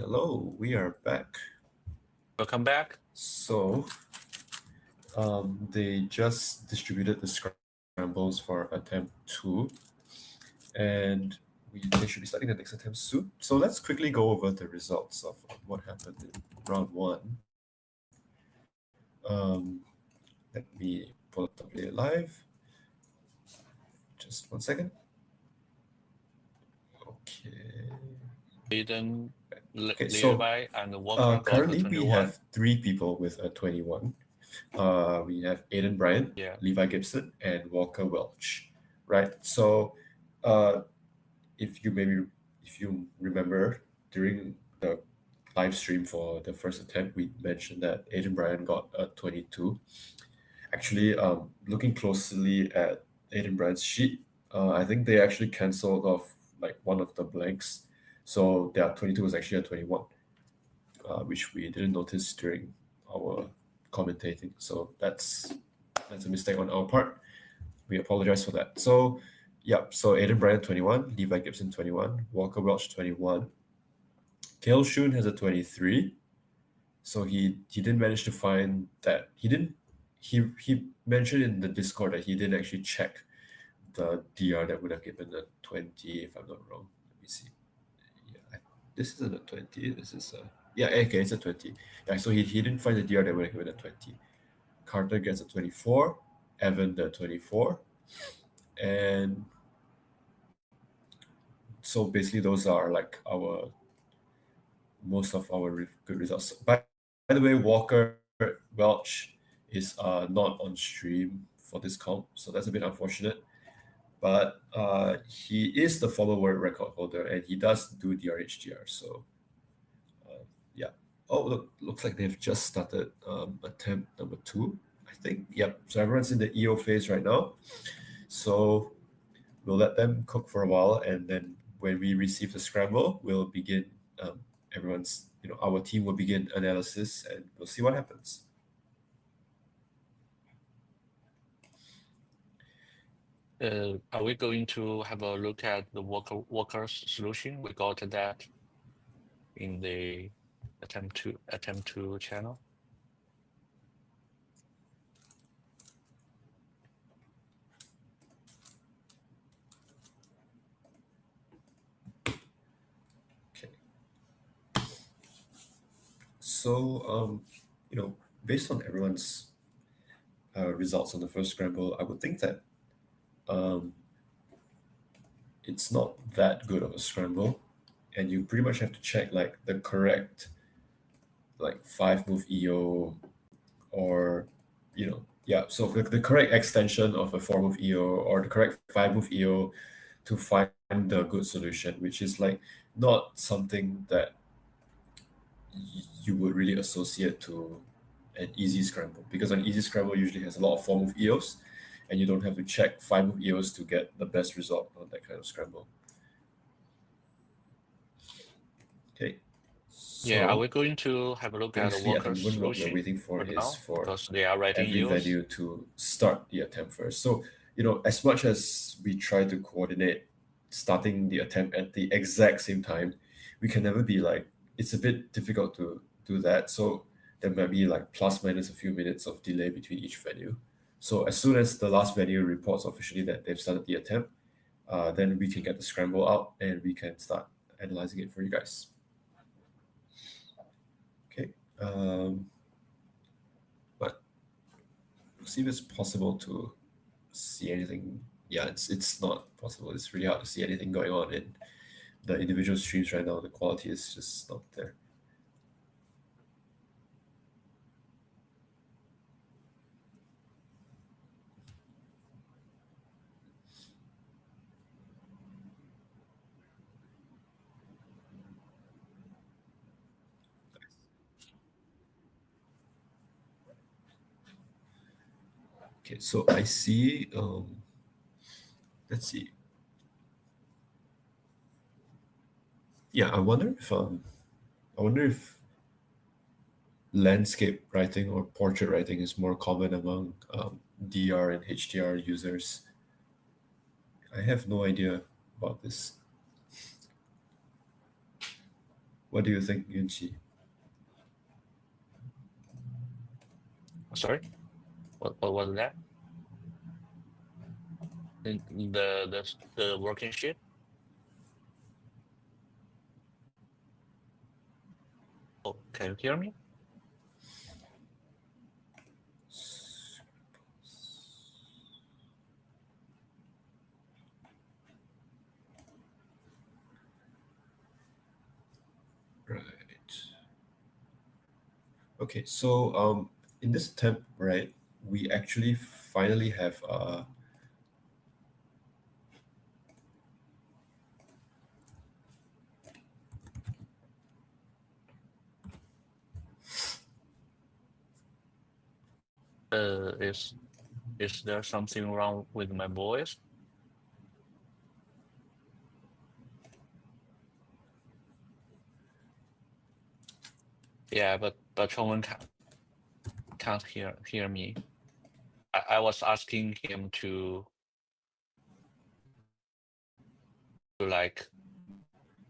Hello, we are back. Welcome back. So, they just distributed the scrambles for attempt 2, and they should be starting the next attempt soon. So let's quickly go over the results of what happened in round 1. Let me pull up the play live. Just 1 second. Okay. Aiden, Okay, so Levi, and Walker got currently we 21. have 3 people with a 21. We have Aiden Bryant, Yeah. Levi Gibson, and Walker Welch, right? So, uh, if you remember during the live stream for the first attempt, we mentioned that Aiden Bryant got a 22. Actually, looking closely at Aiden Bryant's sheet, I think they actually canceled off like one of the blanks, so their 22 was actually a 21, which we didn't notice during our commentating. So that's a mistake on our part. We apologize for that. So yeah, so Aiden Bryant 21, Levi Gibson 21, Walker Welch 21. Kale Shun has a 23. So he didn't manage to find that. He mentioned in the Discord that he didn't actually check the DR that would have given a 20, if I'm not wrong. Let me see. Yeah, this isn't a 20. This is a yeah, okay, it's a 20. Yeah, so he didn't find the DR that would have given a 20. Carter gets a 24, Evan the 24, and so basically those are like our most of our good results. By the way, Walker Welch is not on stream for this comp, so that's a bit unfortunate. But he is the follower record holder, and he does do DRHDR. So yeah. Oh, looks like they've just started attempt number 2. I think. Yep. So everyone's in the EO phase right now. So we'll let them cook for a while, and then when we receive the scramble, we'll begin. Our team will begin analysis, and we'll see what happens. Are we going to have a look at the Walker's solution? We got that in the attempt two channel. Okay. So based on everyone's results on the first scramble, I would think that it's not that good of a scramble, and you pretty much have to check like the correct like 5-move EO, or so the correct extension of a 4-move EO or the correct 5-move EO to find the good solution, which is like not something that you would really associate to an easy scramble, because an easy scramble usually has a lot of 4-move EOs, and you don't have to check 5-move EOs to get the best result on that kind of scramble. Okay. Yeah, are So we going to have a look at the basically at the Walker's moment what we're solution waiting for right is now? for Because they are writing every EOs. venue to start the attempt first. So, as much as we try to coordinate starting the attempt at the exact same time, we can never be like, it's a bit difficult to do that. So there might be like plus minus a few minutes of delay between each venue. So as soon as the last venue reports officially that they've started the attempt, then we can get the scramble out and we can start analyzing it for you guys. Okay. But we'll see if it's possible to see anything. Yeah, it's not possible. It's really hard to see anything going on in the individual streams right now. The quality is just not there. Okay, so I see. Let's see. Yeah, I wonder if landscape writing or portrait writing is more common among DR and HDR users. I have no idea about this. What do you think, Yunqi? Sorry, what was that? The working sheet? Oh, can you hear me? Right. Okay, so in this attempt, right, we actually finally have Is there something wrong with my voice? Yeah, but Chongwen can't hear me. I was asking him to like,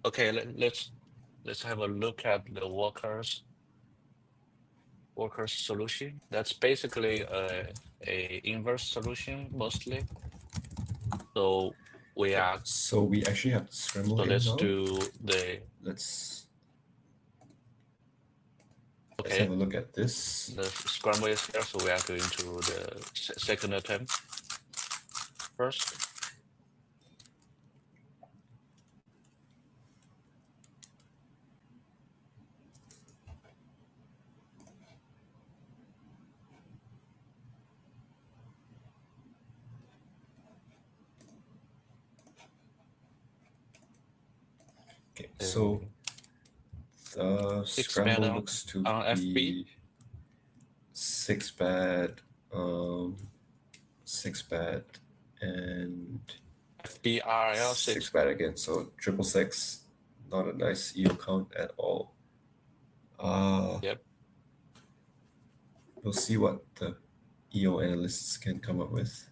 okay, let's have a look at the workers solution. That's basically a inverse solution mostly. So we are so we actually have Scramble so in let's now. do the Let's okay. have a look at this. The Scramble is here, so we are going to the second attempt first. Okay, so the Scramble looks to on FB. be 6-bad, 6-bad, and FBRL 6-bad again. So 666, not a nice EO count at all. Yep. We'll see what the EO analysts can come up with.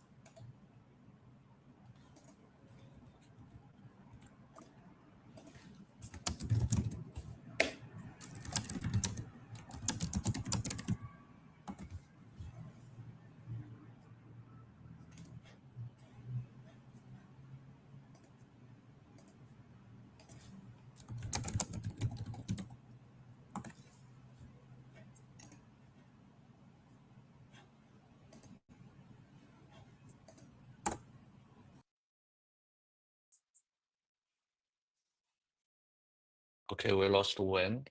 Okay, we lost win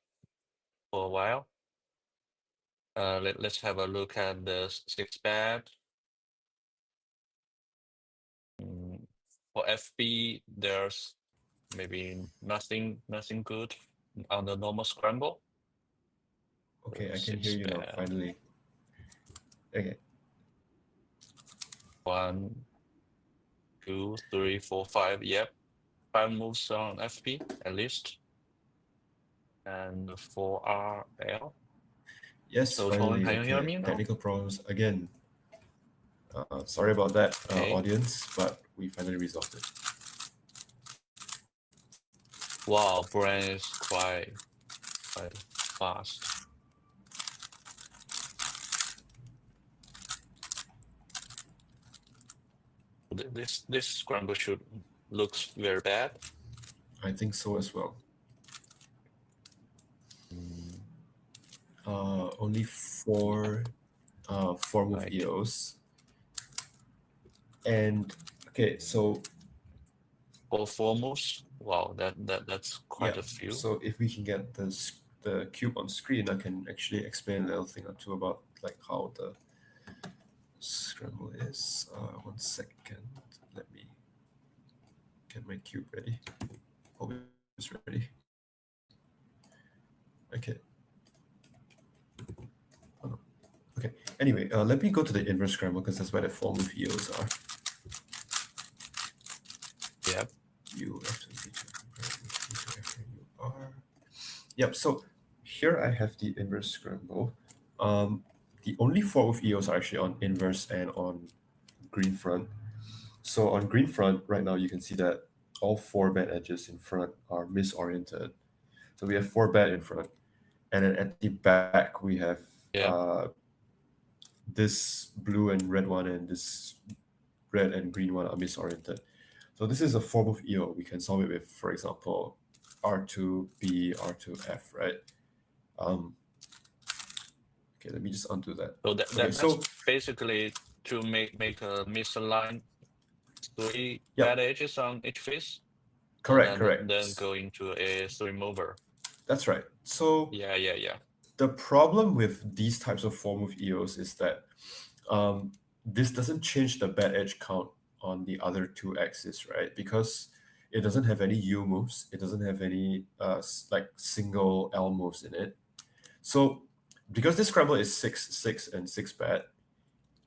for a while. Let's have a look at the 6-bad. For FB, there's maybe nothing good on the normal Scramble. Okay, I can hear you now, finally. Okay. 1, 2, 3, 4, 5. Yep, 5 moves on FB at least, and 4 RL. Yes, So finally. can you hear me now? Technical problems again. Sorry about that, audience, but we finally resolved it. Wow, brain is quite fast. This Scramble shoot looks very bad. I think so as well. Only four move Right. EOs. And okay, so For 4 moves, wow, that's quite a few. So if we can get the cube on screen, I can actually explain a little thing or two about like how the Scramble is. 1 second, let me get my cube ready. Hope it's ready. Okay. Oh, no. Okay. Anyway, let me go to the inverse Scramble because that's where the 4 move EOs are. Yep. Yep. So here I have the inverse Scramble. The only 4 move EOs are actually on inverse and on green front. So on green front, right now you can see that all 4 bad edges in front are misoriented. So we have 4 bad in front. And then at the back, we have this blue and red one, and this red and green one are misoriented. So this is a form of EO. We can solve it with, for example, R2B, R2F, right? Okay, let me just undo that. So that's basically to make a misaligned 3 bad edges on each face. Correct. Then go into a 3 mover. That's right. So yeah. The problem with these types of form of EOs is that this doesn't change the bad edge count on the other 2 axes, right? Because it doesn't have any U moves. It doesn't have any like single L moves in it. So because this scramble is 6, 6, and 6 bad,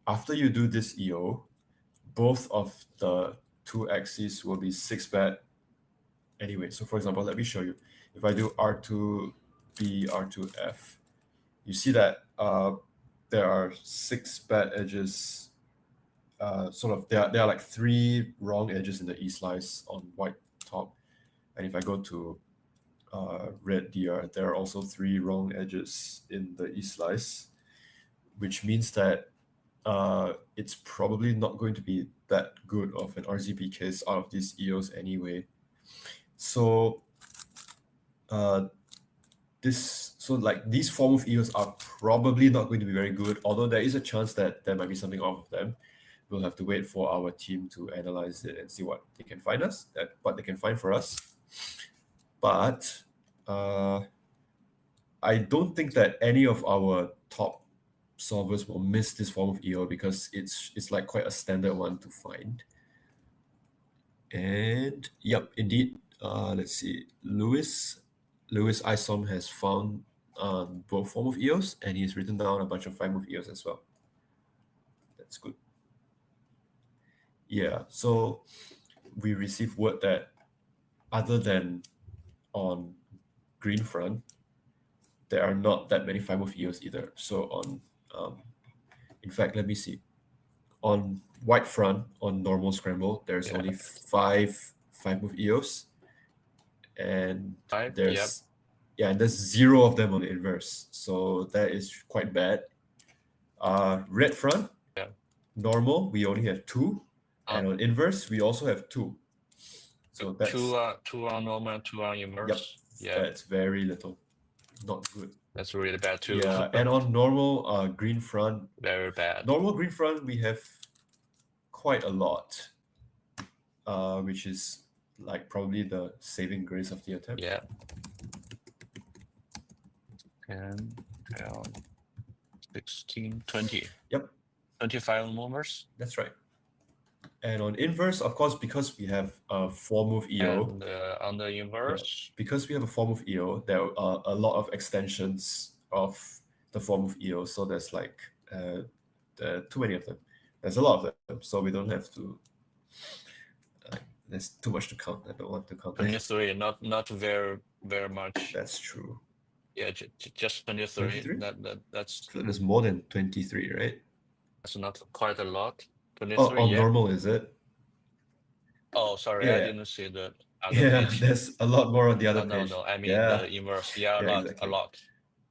after you do this EO, both of the 2 axes will be 6 bad anyway. So for example, let me show you. If I do R2B, R2F, you see that there are 6 bad edges. There are like 3 wrong edges in the E slice on white top, and if I go to red DR, there are also 3 wrong edges in the E slice, which means that it's probably not going to be that good of an RZB case out of these EOs anyway. So these form of EOs are probably not going to be very good, although there is a chance that there might be something off of them. We'll have to wait for our team to analyze it and see what they can find for us. But I don't think that any of our top solvers will miss this form of EO because it's like quite a standard one to find. And yep, indeed. Let's see. Louis Isom has found both form of EOs, and he's written down a bunch of 5 move EOs as well. That's good. Yeah, so we received word that other than on green front, there are not that many 5 move EOs either. So on, in fact, let me see. On white front, on normal scramble, there's only 5 move EOs, and there's and there's 0 of them on the inverse. So that is quite bad. Red front, normal, we only have 2. And on inverse, we also have 2. So that's 2 on normal, 2 on inverse. Yep. That's very little. Not good. That's really bad too. Yeah, and on normal green front, very bad. Normal green front, we have quite a lot, which is like probably the saving grace of the attempt. Yeah. 10, 12, 16, 20. Yep. 25 movers. That's right. And on inverse, of course, because we have a 4 move EO. And on the inverse, because we have a 4 move EO, there are a lot of extensions of the 4 move EO. So there's like too many of them. There's a lot of them, so we don't have to. There's too much to count. I don't want to count. 23, not very much. That's true. Yeah, just 23. 23? That's. So there's more than 23, right? That's not quite a lot. 23, oh, normal, is it? Oh, sorry, I didn't see that. Yeah, there's a lot more on the other page. No, I mean the inverse. Yeah, exactly. a lot.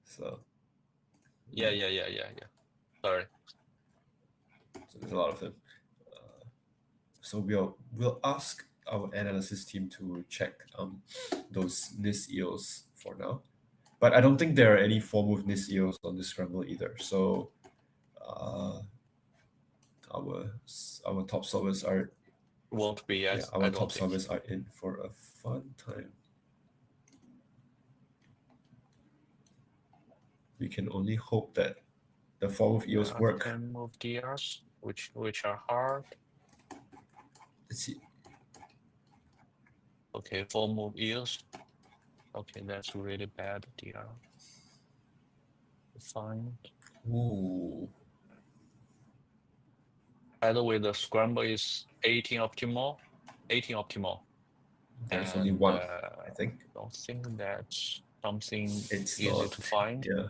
So. Yeah. Sorry. So there's a lot of them. So we'll ask our analysis team to check those NIS EOs for now. But I don't think there are any 4 move NIS EOs on the scramble either. So our top solvers won't be as our top solvers are in for a fun time. We can only hope that the 4 move EOs work. 10 move DRs, which are hard. Let's see. Okay, 4 move EOs. Okay, that's really bad DR. Fine. Ooh. By the way, the scramble is 18 optimal. There's only 1, I think. I don't think that's something easy to find. Yeah.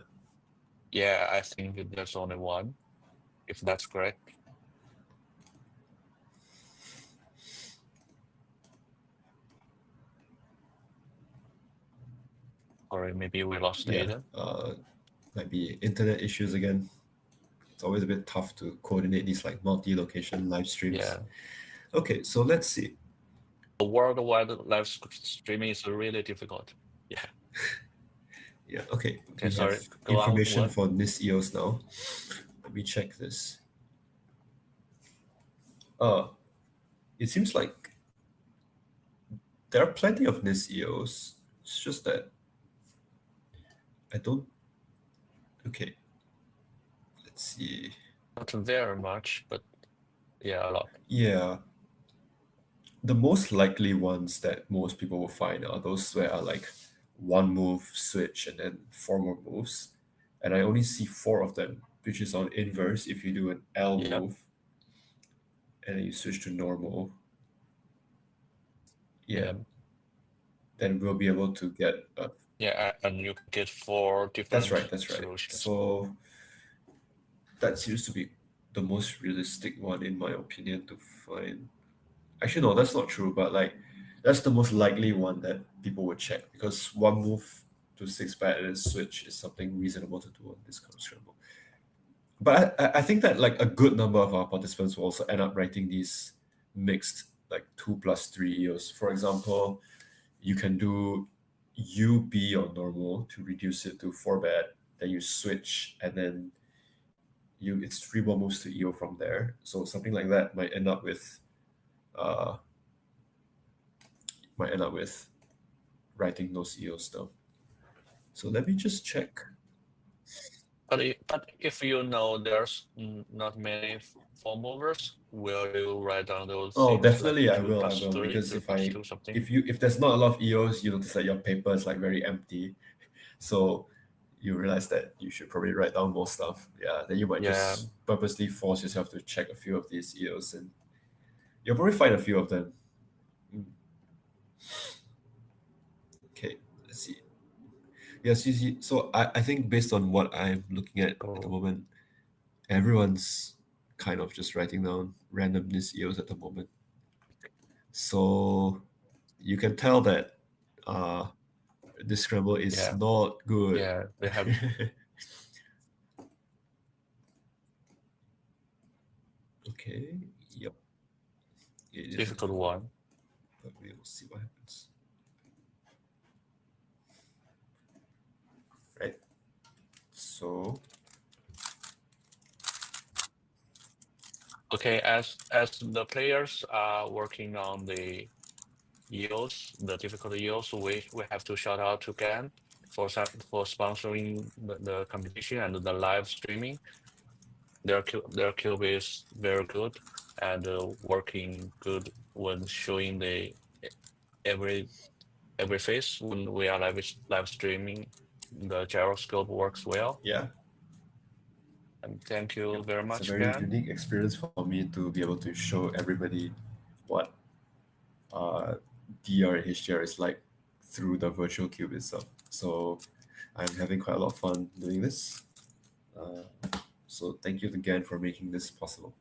Yeah, I think there's only 1, if that's correct. Sorry, maybe we lost Yeah, Aiden. might be internet issues again. It's always a bit tough to coordinate these like multi-location live streams. Yeah. Okay, so let's see. The worldwide live streaming is really difficult. Yeah. Yeah, okay. Okay, We sorry. have Go on. information What? for NIS EOS now. Let me check this. It seems like there are plenty of NIS EOS. It's just that I don't. Okay, let's see. Not very much, but yeah, a lot. Yeah, the most likely ones that most people will find are those where are like one move switch and then four more moves, and I only see four of them, which is on inverse if you do an L Yeah. move and then you switch to normal. Yeah, then we'll be able to get a Yeah, and you get 4 different That's right. solutions. So that seems to be the most realistic one in my opinion to find. Actually, no, that's not true, but like that's the most likely one that people would check because one move to six bet and then switch is something reasonable to do on this kind of scramble. But I think that like a good number of our participants will also end up writing these mixed like 2+3 EOS. For example, you can do UB on normal to reduce it to 4 bet, then you switch and then it's 3 more moves to EO from there. So something like that might end up with writing those EOs down. So let me just check. But if you know there's not many 4 movers, will you write down those Oh, things definitely like I 2 will, plus 3, because 3 if plus 2, something? if there's not a lot of EOs, you notice that your paper is like very empty. So you realize that you should probably write down more stuff. Yeah, then you might Yeah. just purposely force yourself to check a few of these EOs and you'll probably find a few of them. Okay, let's see. Yes, you see, so I think based on what I'm looking at the moment, everyone's kind of just writing down randomness EOs at the moment. So you can tell that this scramble is Yeah. not good. Yeah, they have Okay, yep. It is difficult one. but we will see what happens. Right. So Okay, as the players are working on the EOS, the difficult EOS, we have to shout out to Gan for sponsoring the competition and the live streaming. Their cube is very good and working good when showing the every phase when we are live streaming. The gyroscope works well. yeah, And thank you very it's a much, very Gan. unique experience for me to be able to show everybody what DR and HDR is like through the virtual cube itself. So I'm having quite a lot of fun doing this. So thank you again for making this possible.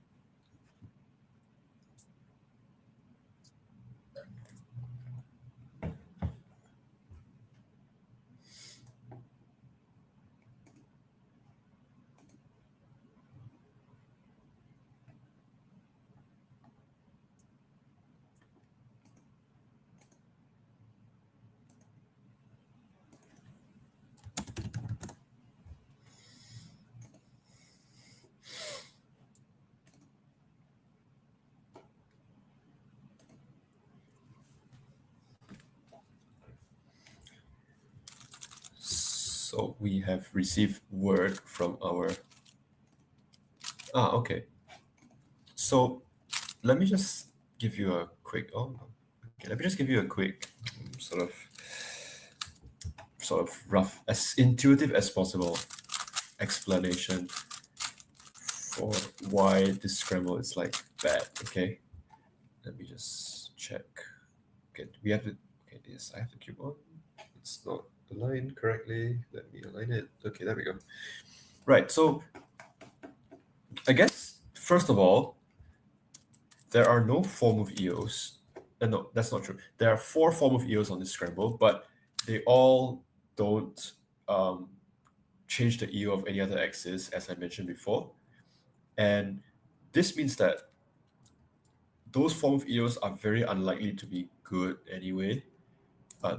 So we have received word from our. Okay. So let me just give you a quick. Okay. Let me just give you a quick sort of rough, as intuitive as possible explanation for why this scramble is like bad. Okay. Let me just check. Okay, we have to. Okay, this I have to keep on. It's not aligned correctly. Let me align it. Okay, there we go. Right. So I guess first of all, there are no form of EOS. No, that's not true. There are 4 form of EOS on this scramble, but they all don't change the EO of any other axis, as I mentioned before. And this means that those form of EOs are very unlikely to be good anyway.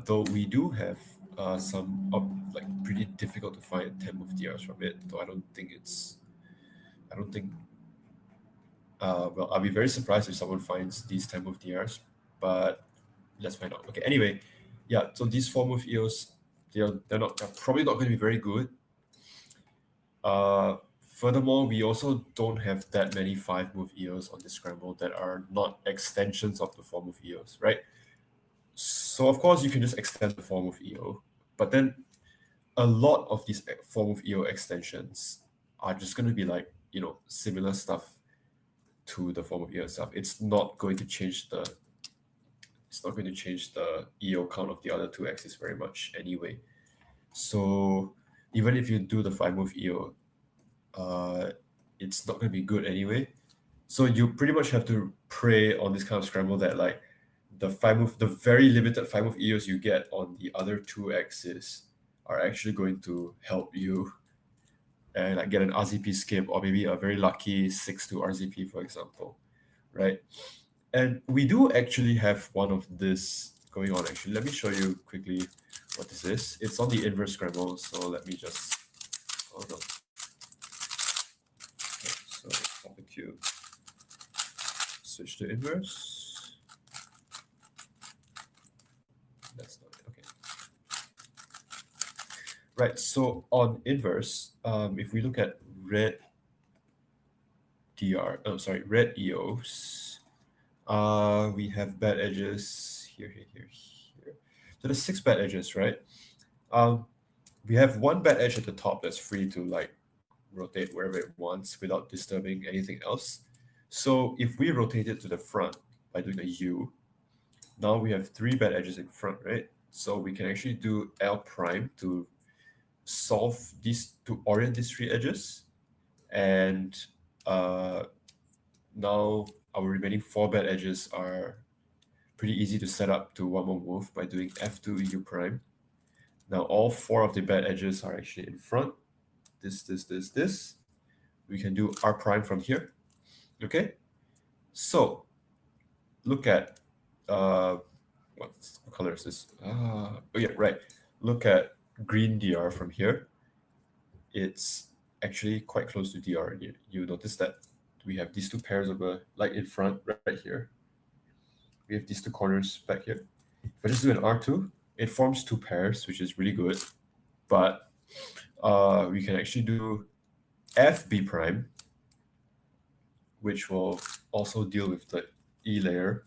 Though we do have some like pretty difficult to find temp of DRs from it. Though I don't think well, I'll be very surprised if someone finds these temp of DRs, but let's find out. Okay, anyway, yeah, so these form of EOs, they're probably not going to be very good. Furthermore, we also don't have that many 5-move EOs on the Scramble that are not extensions of the form of EOs, right? So of course you can just extend the form of EO, but then a lot of these form of EO extensions are just going to be like, similar stuff to the form of EO itself. It's not going to change the EO count of the other two axes very much anyway. So even if you do the 5-move EO, it's not going to be good anyway. So you pretty much have to pray on this kind of Scramble that like the very limited 5-move EOs you get on the other two axes are actually going to help you and like get an RZP skip or maybe a very lucky 6-2 RZP, for example, right? And we do actually have one of this going on. Actually, let me show you quickly what this is. It's on the inverse Scramble, so let me just hold on. Okay, so on the cube, switch to inverse. That's not it. Okay. Right. So on inverse, if we look at red EOs, we have bad edges here. So there's 6 bad edges, right? We have one bad edge at the top that's free to like rotate wherever it wants without disturbing anything else. So if we rotate it to the front by doing a U, now we have 3 bad edges in front, right? So we can actually do L prime to orient these 3 edges, and now our remaining 4 bad edges are pretty easy to set up to one more move by doing F2 U prime. Now all 4 of the bad edges are actually in front. This. We can do R prime from here. Okay, so look at what color is this? Oh yeah, right. Look at green DR from here. It's actually quite close to DR. You notice that we have these 2 pairs of like in front right here. We have these 2 corners back here. If I just do an R2, it forms 2 pairs, which is really good. But we can actually do FB prime, which will also deal with the E layer,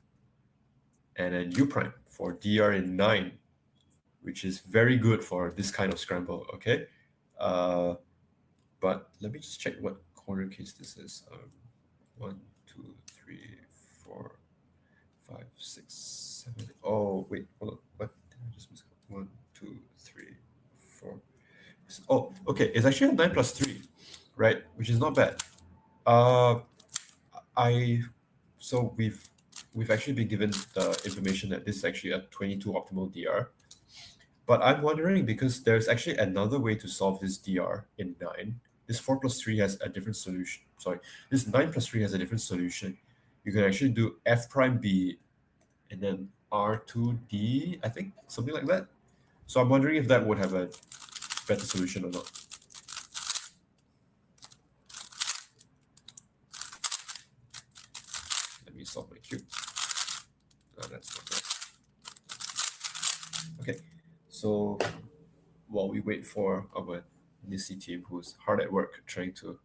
and then U prime for DR in 9, which is very good for this kind of Scramble, okay? But let me just check what corner case this is. 1, 2, 3, 4, 5, 6, 7. Oh, wait, hold on. What did I just miss? 1, 2, 3, 4. Oh, okay. It's actually a 9 plus 3, right? Which is not bad. So we've actually been given the information that this is actually a 22 optimal DR. But I'm wondering, because there's actually another way to solve this DR in 9. This 4 plus 3 has a different solution. Sorry, this 9 plus 3 has a different solution. You can actually do F prime B and then R2D, I think, something like that. So I'm wondering if that would have a better solution or not. Let me solve my cube. No, that's not that. Okay, so while we wait for our Nisi team, who's hard at work trying to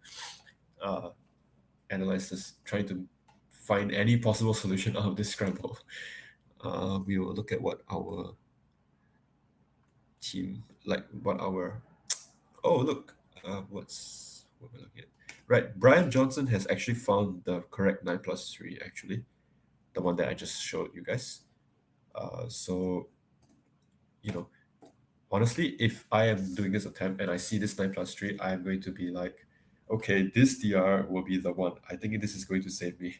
analyze this, trying to find any possible solution out of this Scramble, we will look at what our team, what we're looking at. Right, Brian Johnson has actually found the correct 9 plus 3, actually, the one that I just showed you guys. So, honestly, if I am doing this attempt and I see this 9 plus 3, I am going to be like, okay, this DR will be the one. I think this is going to save me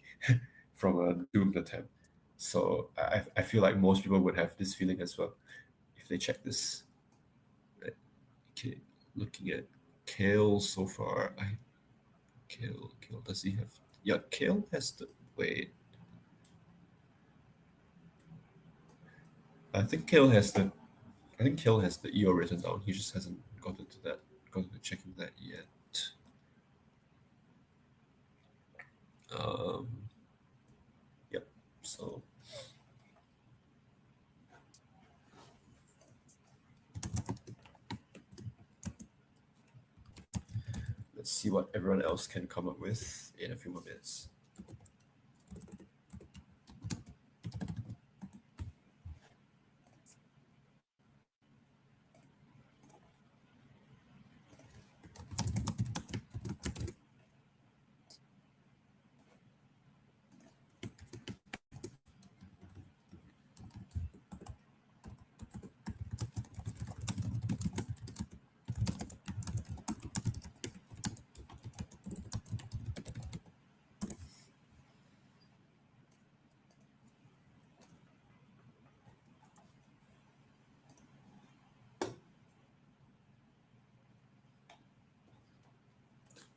from a doomed attempt. So I feel like most people would have this feeling as well if they check this. Okay, looking at Kale so far. Kale, does he have? Yeah, Kale has the. Wait. I think Kale has the. I think Kale has the EO written down. He just hasn't gotten to checking that yet. Um, yep. So let's see what everyone else can come up with in a few more minutes.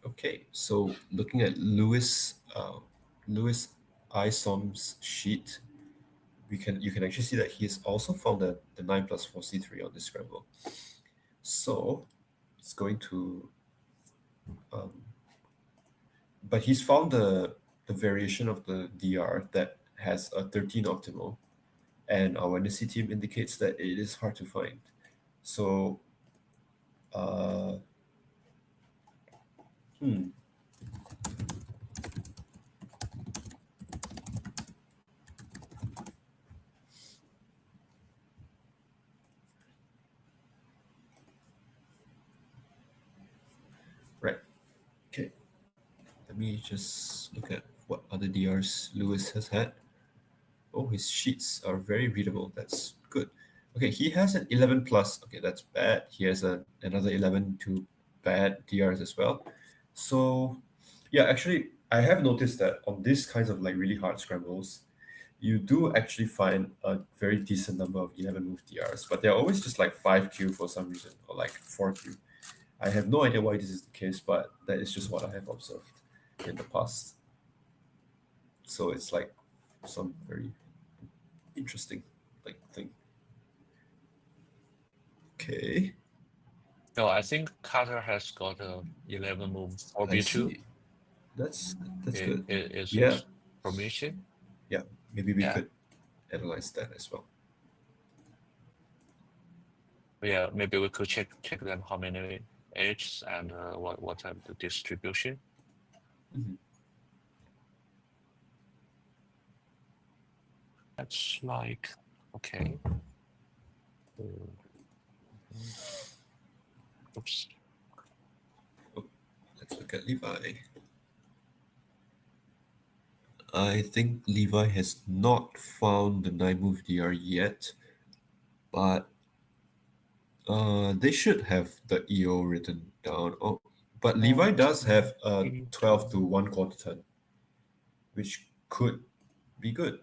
Okay, so looking at Louis Isom's sheet, you can actually see that he's also found the 9+4 C3 on this scramble. So it's going to, um, but he's found the variation of the DR that has a 13 optimal, and our NSC team indicates that it is hard to find. So, uh, hmm. Right. Okay. Let me just look at what other DRs Lewis has had. Oh, his sheets are very readable. That's good. Okay, he has an 11 plus. Okay, that's bad. He has another 11 to bad DRs as well. So, yeah, actually, I have noticed that on these kinds of like really hard scrambles, you do actually find a very decent number of 11 move DRs, but they're always just like 5Q for some reason, or like 4Q. I have no idea why this is the case, but that is just what I have observed in the past. So it's like some very interesting like thing. Okay, No, I think Carter has got a 11 move I 4B2. see. That's good. Is Yeah, it permission? yeah. Maybe we Yeah. could analyze that as well. Yeah, maybe we could check them how many edges and what are the distribution. Mhm. That's like okay. Oops. Oh, let's look at Levi. I think Levi has not found the 9 move DR yet, but they should have the EO written down. Oh, but Levi does have a 12 to 1/4 turn, which could be good.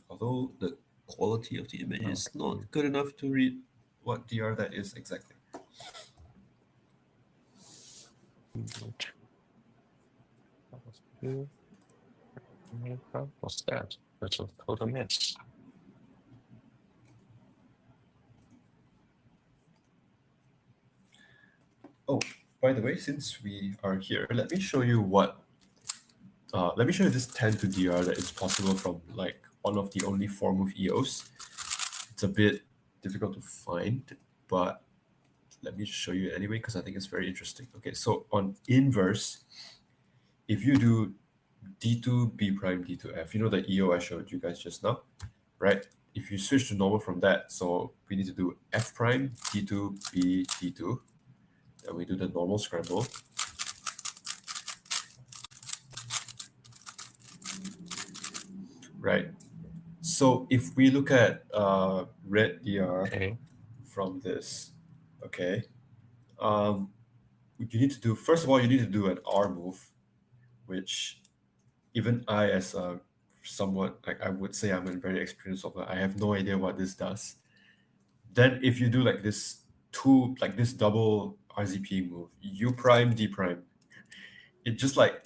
Although the quality of the image is not good enough to read what DR that is exactly. What's that? That's a total miss. Oh, by the way, since we are here, let me show you this 10 to DR that is possible from like one of the only 4 move EOs. It's a bit difficult to find, but let me just show you anyway because I think it's very interesting. Okay, so on inverse, if you do D2 B prime D2 F, you know the EO I showed you guys just now, right? If you switch to normal from that, so we need to do F prime D2 B D2, and we do the normal scramble. Right. So if we look at red DR Okay. from this, okay, you need to do, first of all, you need to do an R move, which even I, as a somewhat, like I would say I'm a very experienced solver, I have no idea what this does. Then if you do like this double RZP move, U prime, D prime. It just like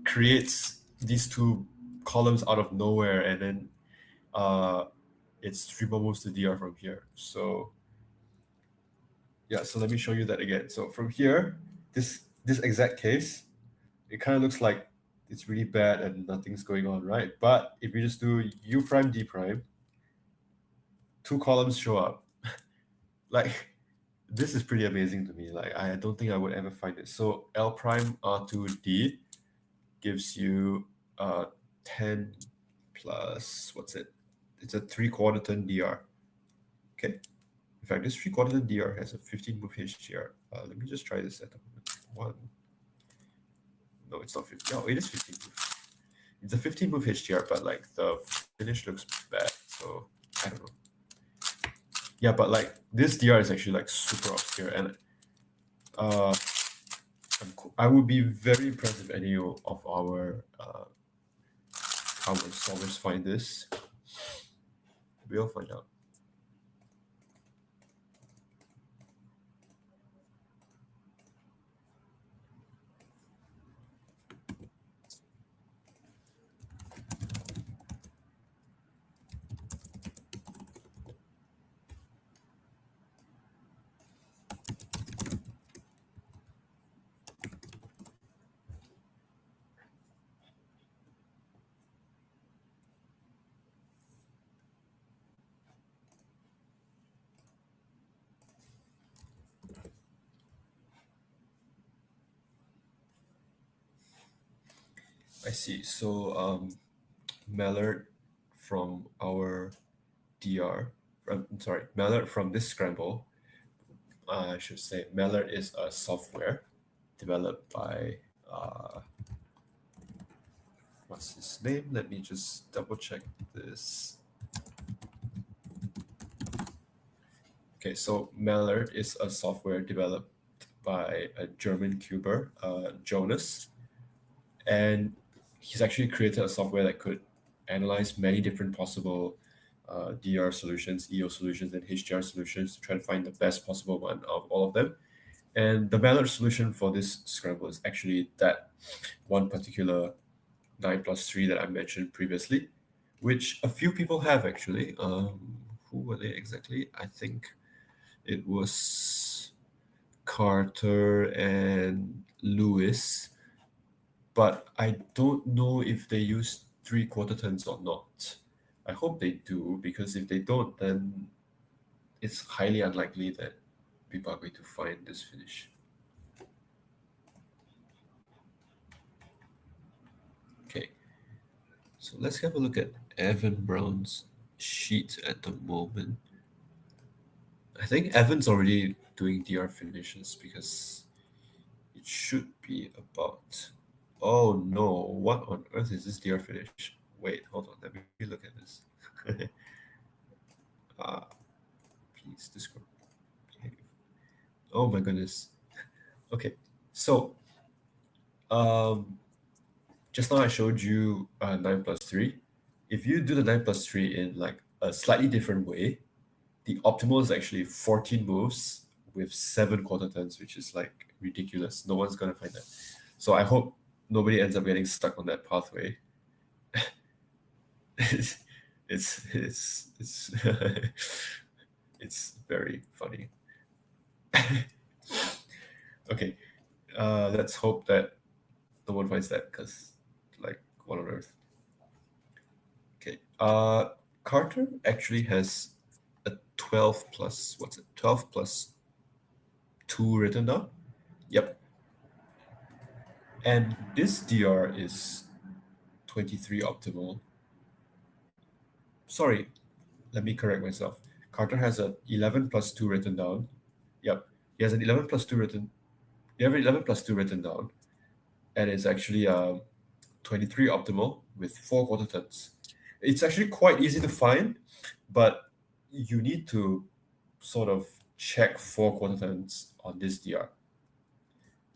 creates these two columns out of nowhere, and then it's 3 more moves to DR from here. So yeah, so let me show you that again. So from here, this exact case, it kind of looks like it's really bad and nothing's going on, right? But if we just do U prime, D prime, 2 columns show up. Like, this is pretty amazing to me. Like, I don't think I would ever find it. So L prime R2D gives you 10 plus, what's it? It's a 3/4 turn DR. Okay. In fact, this 3/4 turn DR has a 15 move HDR. Let me just try this at the moment. 1. No, it's not 15. Oh, it is 15 move. It's a 15 move HDR, but like the finish looks bad. So I don't know. Yeah, but like this DR is actually like super obscure, and I would be very impressed if any of our solvers find this. We'll find out. I see. So Mallard from our DR, Mallard from this Scramble, I should say Mallard is a software developed by, what's his name? Let me just double check this. Okay, so Mallard is a software developed by a German cuber, Jonas, and he's actually created a software that could analyze many different possible DR solutions, EO solutions, and HDR solutions to try to find the best possible one of all of them. And the Mallard solution for this Scramble is actually that one particular 9+3 that I mentioned previously, which a few people have actually. Who were they exactly? I think it was Carter and Lewis, but I don't know if they use 3/4 turns or not. I hope they do, because if they don't, then it's highly unlikely that people are going to find this finish. Okay, so let's have a look at Evan Brown's sheet at the moment. I think Evan's already doing DR finishes because it should be about... Oh no, what on earth is this DR finish? Wait, hold on, let me look at this. Please describe. Oh my goodness. Okay, so just now I showed you 9+3. If you do the 9+3 in like a slightly different way, the optimal is actually 14 moves with 7/4 turns, which is like ridiculous. No one's gonna find that. So I hope nobody ends up getting stuck on that pathway. it's it's very funny. Okay, let's hope that no one finds that, because like, what on earth? Okay, Carter actually has a 12 plus, what's it? 12 plus 2 written down. Yep. And this DR is 23 optimal. Sorry, let me correct myself. Carter has a 11 plus 2 written down. Yep. He has an 11 plus 2 written. You have an 11 plus 2 written down. And it's actually 23 optimal with 4/4 turns. It's actually quite easy to find, but you need to sort of check 4/4 turns on this DR.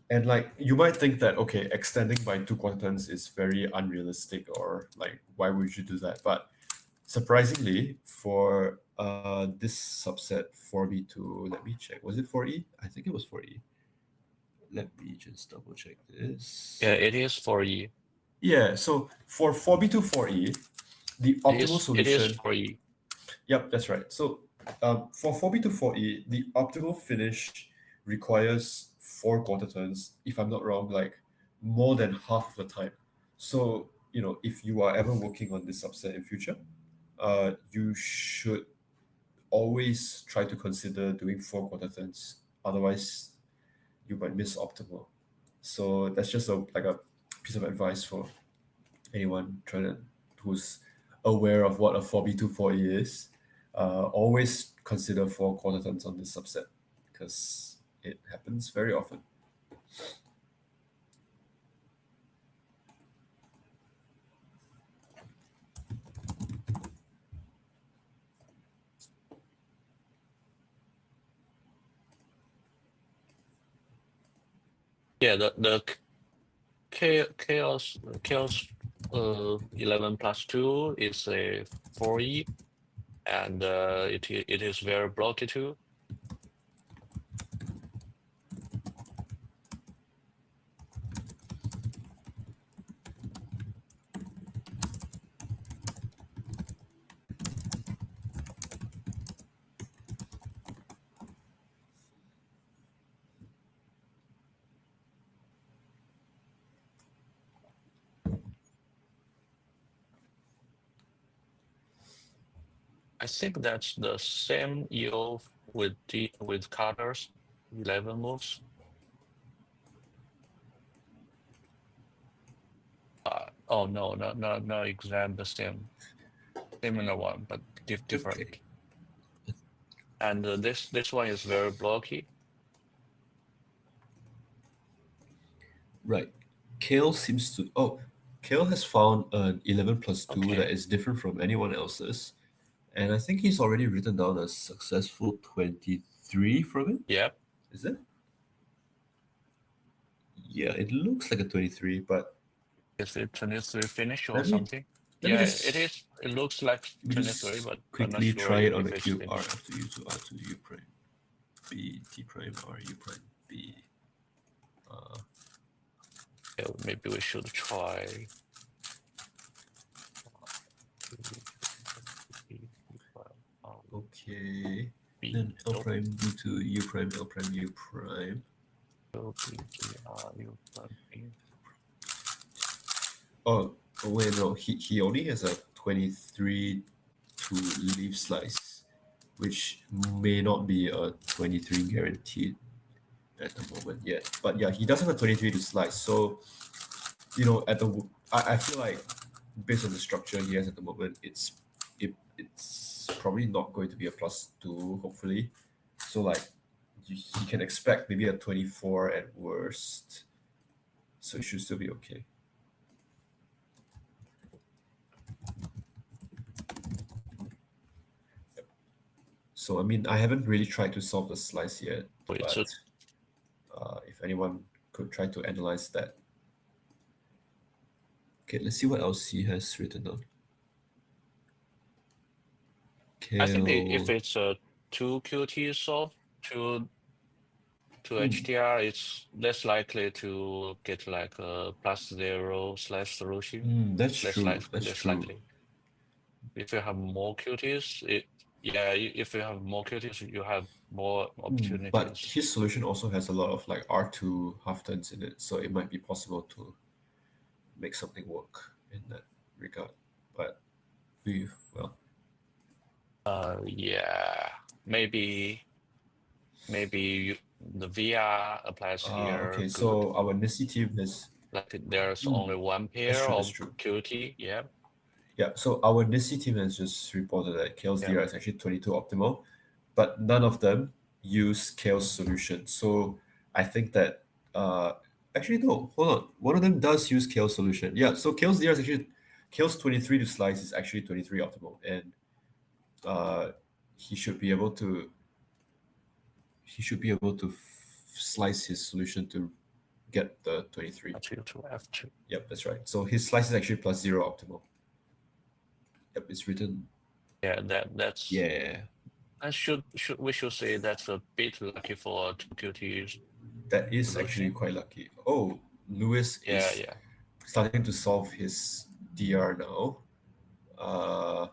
And like, you might think that, okay, extending by 2/4 turns is very unrealistic, or like, why would you do that? But surprisingly, for this subset 4B2, let me check. Was it 4E? I think it was 4E. Let me just double check this. Yeah, it is 4E. Yeah, so for 4B2 4E, the optimal It is solution. 4E. Yep, that's right. So for 4B to 4E, the optimal finish requires 4 quarter turns, if I'm not wrong, like more than half of the time. So, if you are ever working on this subset in future, you should always try to consider doing 4 quarter turns. Otherwise, you might miss optimal. So that's just like a piece of advice for anyone who's aware of what a 4B2 4E is. Always consider 4 quarter turns on this subset because it happens very often. Yeah, the chaos 11 plus 2 is a 4E, and it is very blocky too. I think that's the same EO with Carter's 11 moves. Oh no, not exact the same, similar one, but different. Okay. And this one is very blocky. Right. Kale has found an 11 plus 2 Okay. that is different from anyone else's. And I think he's already written down a successful 23 from it. Yep. Is it? Yeah, it looks like a 23, but Is it 23 finish or Let me- something? let me Yeah, just- it is. It looks like let me 23, just but I'm not quickly sure try it on if a it's cube. R finished. after U to R to U prime. B T prime R U prime B. Yeah, maybe we should try. Okay. B. Then L prime B to U prime L prime U prime. Oh wait, no. He only has a 23 to leaf slice, which may not be a 23 guaranteed at the moment yet. But yeah, he does have a 23 to slice. So, I feel like based on the structure he has at the moment, it's probably not going to be a +2, hopefully. So like he can expect maybe a 24 at worst. So it should still be okay. So I mean, I haven't really tried to solve the slice yet, Wait, but so if anyone could try to analyze that. Okay, let's see what else he has written down. I think if Kale. it's a 2 QT solve to HDR, it's less likely to get like a +0 slash solution. That's Less true. like That's less true. likely. If you have more QTs, if you have more QTs, you have more But opportunities. his solution also has a lot of like R2 half turns in it, so it might be possible to make something work in that regard. But well, Yeah, maybe the VR applies here. okay. Good. So our Nissi team has Like there's only one that's pair true. of That's true. QT. Yeah. Yeah. So our Nissi team has just reported that Kale's Yeah. DR is actually 22 optimal, but none of them use Kale's solution. So I think that actually no, hold on. One of them does use Kale's solution. Yeah. So Kale's DR is actually Kale's 23 to slice is actually 23 optimal, and he should be able to slice his solution to get the 23. F2 to F2. Yep, that's right. So his slice is actually +0 optimal. Yep, it's written Yeah, that's Yeah, I we should say that's a bit lucky for 2QT that is actually solution. quite lucky. Oh, Lewis Yeah, is yeah. starting to solve his DR now. Uh,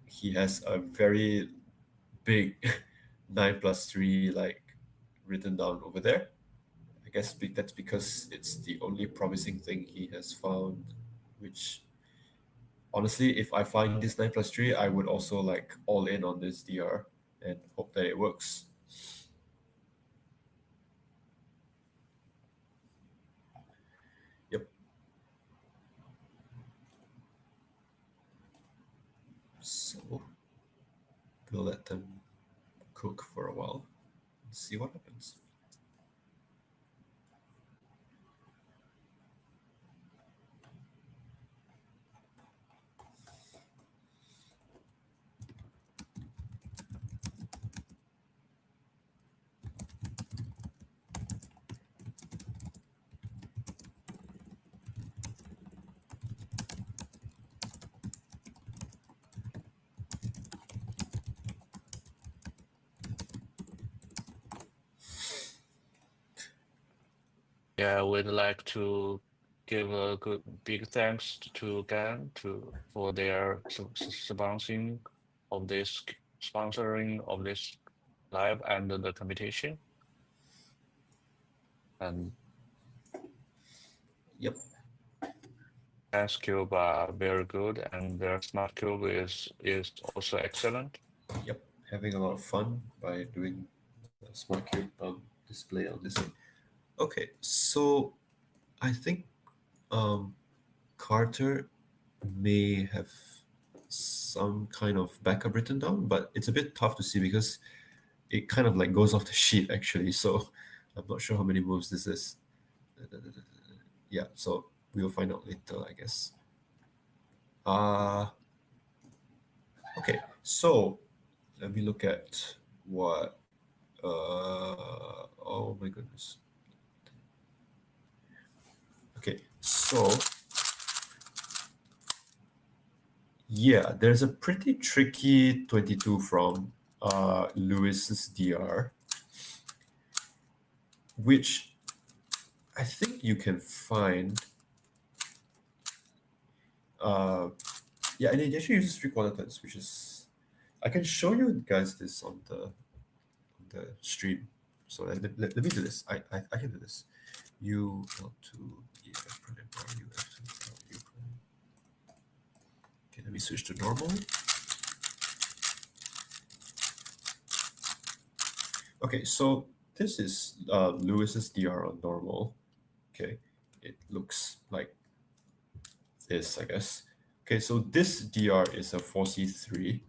he has a very big 9 plus 3 like written down over there. I guess that's because it's the only promising thing he has found, which honestly, if I find this 9 plus 3, I would also like all in on this DR and hope that it works. Yep. So we'll let them cook for a while and see what happens. Yeah, we'd like to give a good big thanks to GAN for their sponsoring sponsoring of this live and the competition. And Yep. Gas Cube are very good, and their Smart Cube is also excellent. Yep. Having a lot of fun by doing the smart cube display on this one. Okay, so I think um, Carter may have some kind of backup written down, but it's a bit tough to see because it kind of like goes off the sheet actually. So I'm not sure how many moves this is. Yeah, so we'll find out later, I guess. Uh okay. So let me look at what oh my goodness. Okay, so yeah, there's a pretty tricky 22 from Lewis's DR, which I think you can find. Uh, yeah, and it actually uses 3/4 turns, which is I can show you guys this on the stream. So let me do this. I can do this. U L2 EF prime R U F2 U prime. Okay, let me switch to normal. Okay, so this is Lewis's DR on normal. Okay, it looks like this, I guess. Okay, so this DR is a 4C3.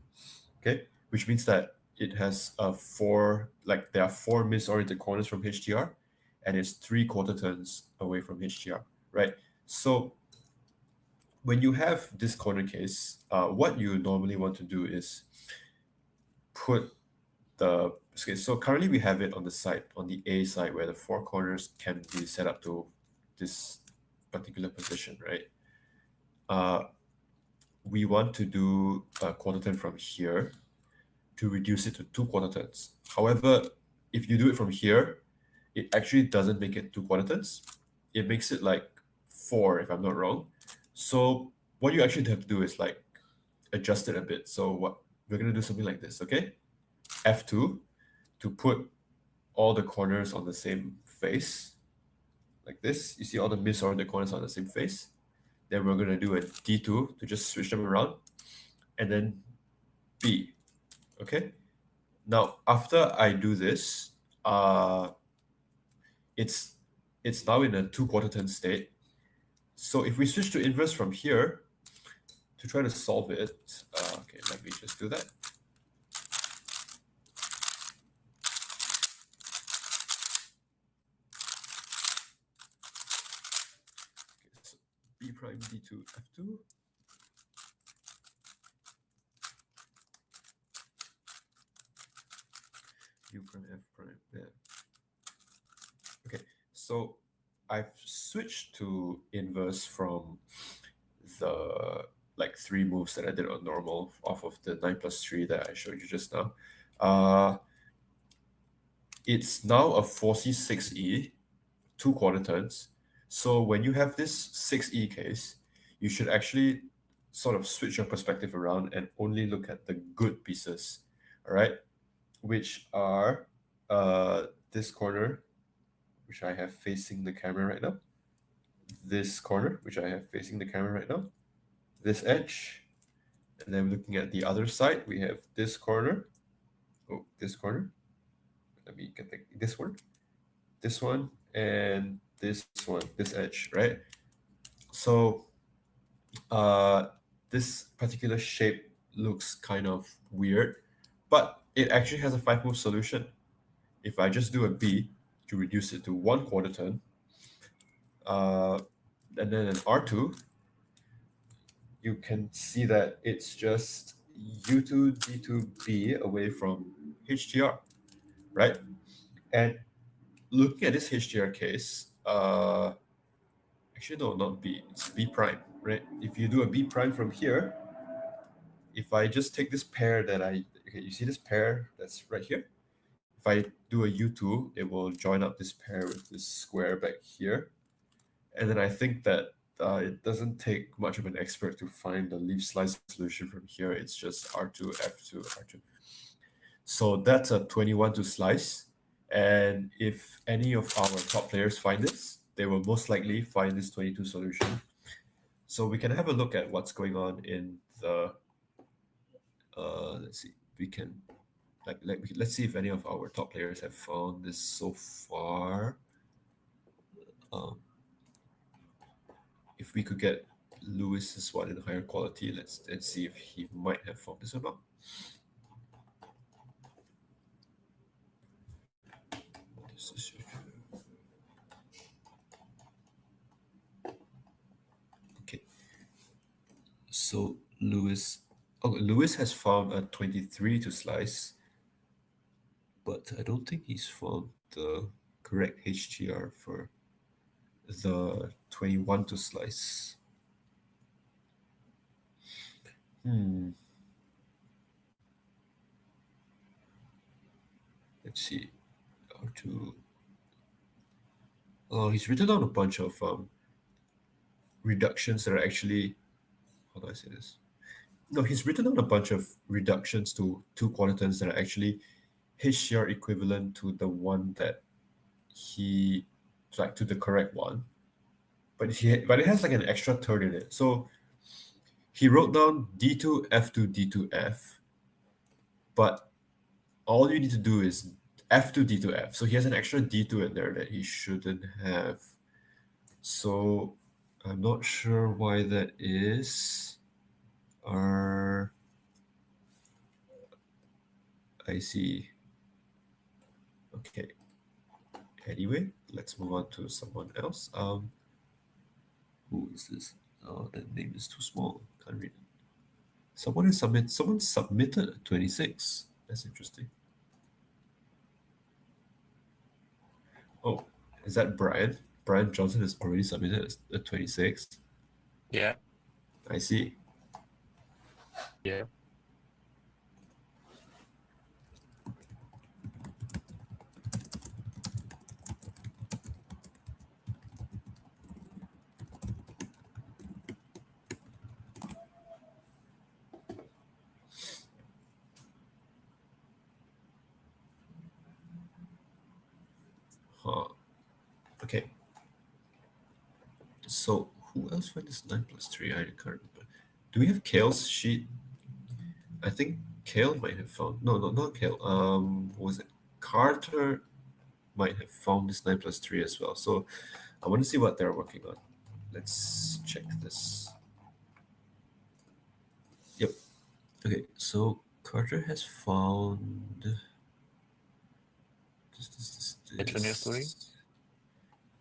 Okay, which means that it has a four, like there are four misoriented corners from HDR, and it's 3/4 turns away from HDR, right? So when you have this corner case, what you normally want to do is put the okay. So currently we have it on the side, on the A side, where the four corners can be set up to this particular position, right? Uh, we want to do a quarter turn from here to reduce it to 2/4 turns. However, if you do it from here, it actually doesn't make it 2/4 turns. It makes it like 4, if I'm not wrong. So what you actually have to do is like adjust it a bit. So what we're gonna do something like this, okay? F2 to put all the corners on the same face, like this. You see all the misoriented corners on the same face. Then we're gonna do a D2 to just switch them around, and then B. Okay. Now after I do this, it's it's now in a 2/4 turn state. So if we switch to inverse from here to try to solve it, okay, let me just do that. Okay, so B prime D2 F2. U prime F prime there. Okay, so I've switched to inverse from the like 3 moves that I did on normal off of the 9+3 that I showed you just now. It's now a 4C6E, 2 quarter turns. So when you have this 6E case, you should actually sort of switch your perspective around and only look at the good pieces, all right? Which are this corner, which I have facing the camera right now, this corner, which I have facing the camera right now, this edge, and then looking at the other side, we have this corner, this corner. Let me get this one, and this one, this edge, right? So this particular shape looks kind of weird, but it actually has a 5-move solution. If I just do a B to reduce it to 1 quarter turn, and then an R2, you can see that it's just U2, D2, B away from HTR, right? And looking at this HTR case, actually no, not B, it's B prime, right? If you do a B prime from here, if I just take this pair that okay, you see this pair that's right here? If I do a U2, it will join up this pair with this square back here. And then I think that it doesn't take much of an expert to find the leaf slice solution from here. It's just R2, F2, R2. So that's a 21 to slice. And if any of our top players find this, they will most likely find this 22 solution. So we can have a look at what's going on in the, let's see, we can, let's see if any of our top players have found this so far. If we could get Lewis's one in higher quality, let's see if he might have found this or not. Okay. So Lewis has found a 23 to slice, but I don't think he's found the correct HTR for the 21 to slice. Let's see. How to. Oh, he's written down a bunch of reductions that are actually. How do I say this? No, he's written down a bunch of reductions to 2 quarter turns that are actually HCR equivalent to the one that he, like, to the correct one. But it has like an extra turn in it. So he wrote down D2, F2, D2, F. But all you need to do is F2, D2, F. So he has an extra D2 in there that he shouldn't have. So I'm not sure why that is. I see. Okay. Anyway, let's move on to someone else. Who is this? Oh, that name is too small. Can't read it. Someone submitted a 26. That's interesting. Oh, is that Brian? Brian Johnson has already submitted a 26. Yeah. I see. Yeah. Huh. Okay. So who else found this 9+3? I can't remember. Do we have Kale's sheet? I think Kale might have found. No, not Kale. What was it? Carter might have found this 9+3 as well. So I want to see what they're working on. Let's check this. Yep. Okay, so Carter has found this. A 23?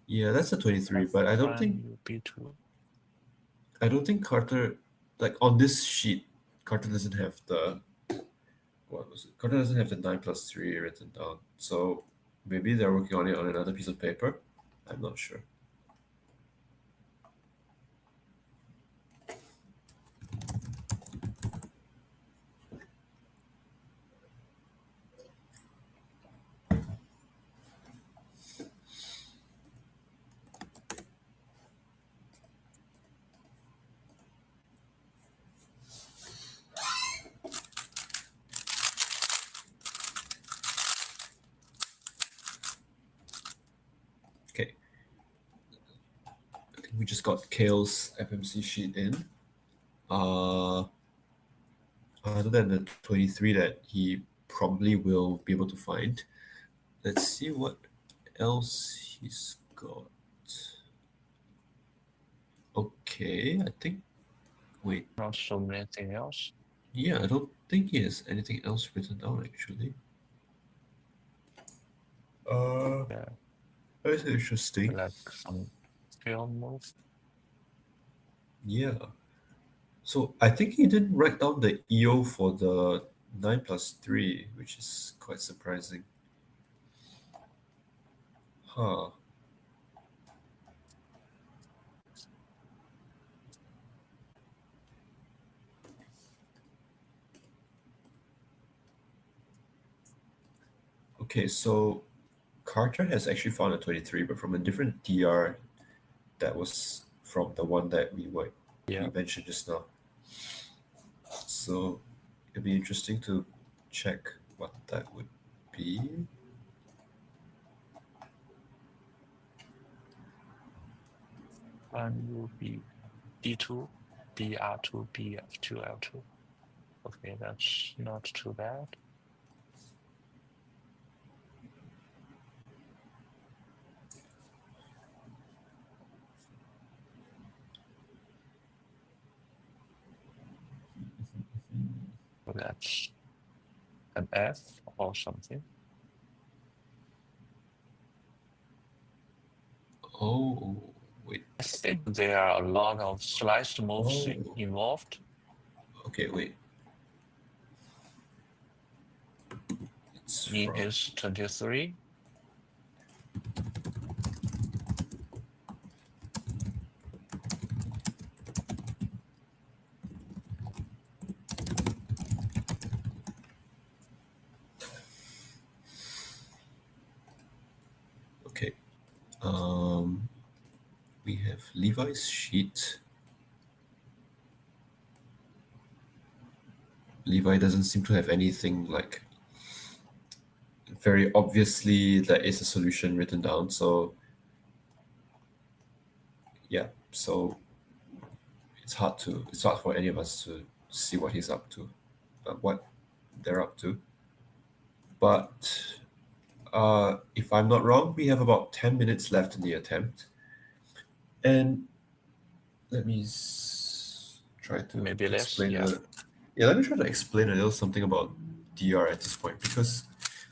Yeah, that's a 23, but I don't think B2. I don't think Carter, like on this sheet, Carter doesn't have the, what was it? Carter doesn't have the 9+3 written down. So maybe they're working on it on another piece of paper. I'm not sure. Okay. I think we just got Kale's FMC sheet in. Other than the 23 that he probably will be able to find, let's see what else he's got. Okay, I think. Wait. Not so anything else. Yeah, I don't think he has anything else written down actually. Yeah, That's interesting. like some film move. Yeah. So I think he didn't write down the EO for the 9+3, which is quite surprising. Huh. Okay, so Carter has actually found a 23, but from a different DR that was from the one that we Yeah, mentioned just now. So it'd be interesting to check what that would be. and will be D2, BR2, BF2, L2. Okay, that's not too bad. So that's an F or something. Oh, wait. I think there are a lot of slice moves Oh, involved. okay, wait. It's In from. his 23. Okay. We have Levi's sheet. Levi doesn't seem to have anything like very obviously there is a solution written down. So yeah, so it's hard for any of us to see what he's up to, what they're up to. But if I'm not wrong, we have about 10 minutes left in the attempt. And let me try to Maybe less, explain yeah. let me try to explain a little something about DR at this point, because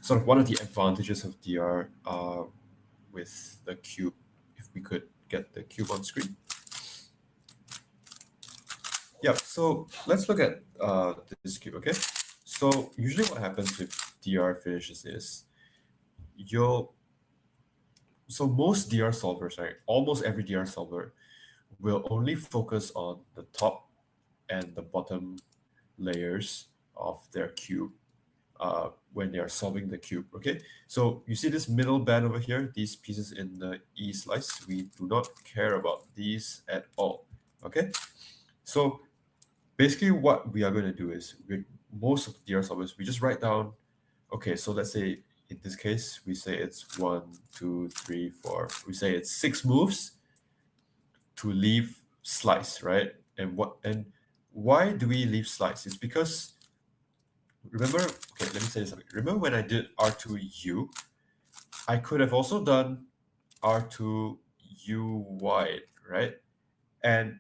sort of one of the advantages of DR with the cube, if we could get the cube on screen. Yeah, so let's look at this cube, okay? So usually what happens with DR finishes is so most DR solvers, right? Almost every DR solver will only focus on the top and the bottom layers of their cube when they are solving the cube, okay? So you see this middle band over here, these pieces in the E slice, we do not care about these at all, okay? So basically what we are going to do is, with most of the DR solvers, we just write down, okay, so let's say in this case, we say it's 1, 2, 3, 4. We say it's 6 moves to leave slice, right? And why do we leave slice? It's because, remember, okay, let me say something. Remember when I did R2U, I could have also done R2U wide, right? And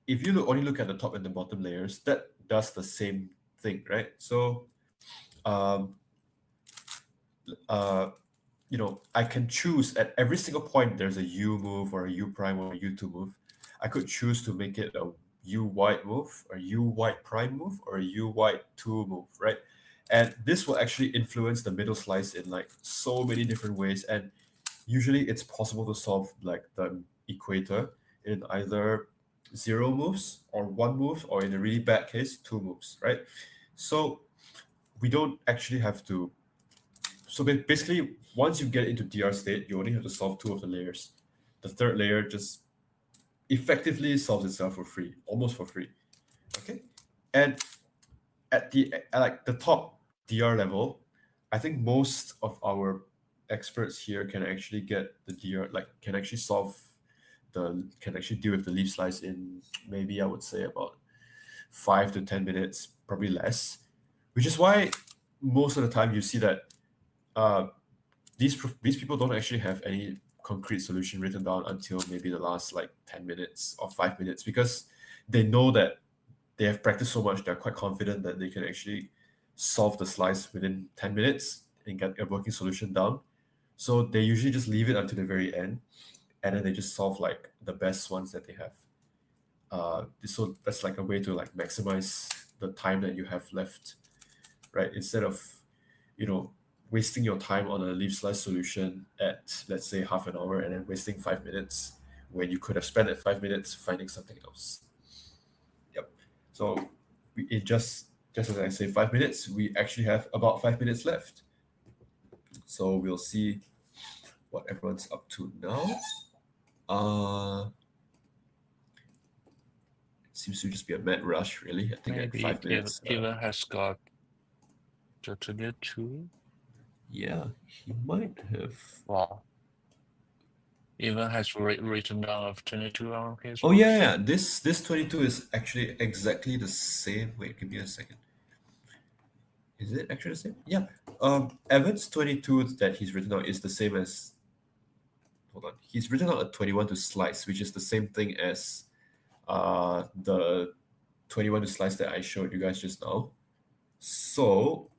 if you only look at the top and the bottom layers, that does the same thing, right? So, um, I can choose at every single point there's a U move or a U prime or a U2 move. I could choose to make it a U wide move, a U wide prime move, or a U wide 2 move, right? And this will actually influence the middle slice in like so many different ways. And usually it's possible to solve like the equator in either zero moves or one move, or in a really bad case, two moves, right? So we don't actually have to. So basically, once you get into DR state, you only have to solve two of the layers. The third layer just effectively solves itself for free, almost for free. Okay, and at like the top DR level, I think most of our experts here can actually get the DR, like can actually can actually deal with the leaf slice in maybe I would say about 5 to 10 minutes, probably less. Which is why most of the time you see that uh, these people don't actually have any concrete solution written down until maybe the last like 10 minutes or 5 minutes, because they know that they have practiced so much, they're quite confident that they can actually solve the slice within 10 minutes and get a working solution down. So they usually just leave it until the very end, and then they just solve like the best ones that they have. So that's like a way to like maximize the time that you have left, right? Instead of, you know, wasting your time on a leaf slice solution at let's say half an hour and then wasting 5 minutes when you could have spent that 5 minutes finding something else. Yep. So it just as I say 5 minutes, we actually have about 5 minutes left. So we'll see what everyone's up to now. It seems to just be a mad rush, really. I think at Maybe 5 minutes. even has got the 22. Yeah, he might have. Wow. Even has written down of 22 on his Oh rules. yeah. This 22 is actually exactly the same. Wait, give me a second. Is it actually the same? Yeah. Evan's 22 that he's written out is the same as. Hold on. He's written out a 21 to slice, which is the same thing as the 21 to slice that I showed you guys just now. So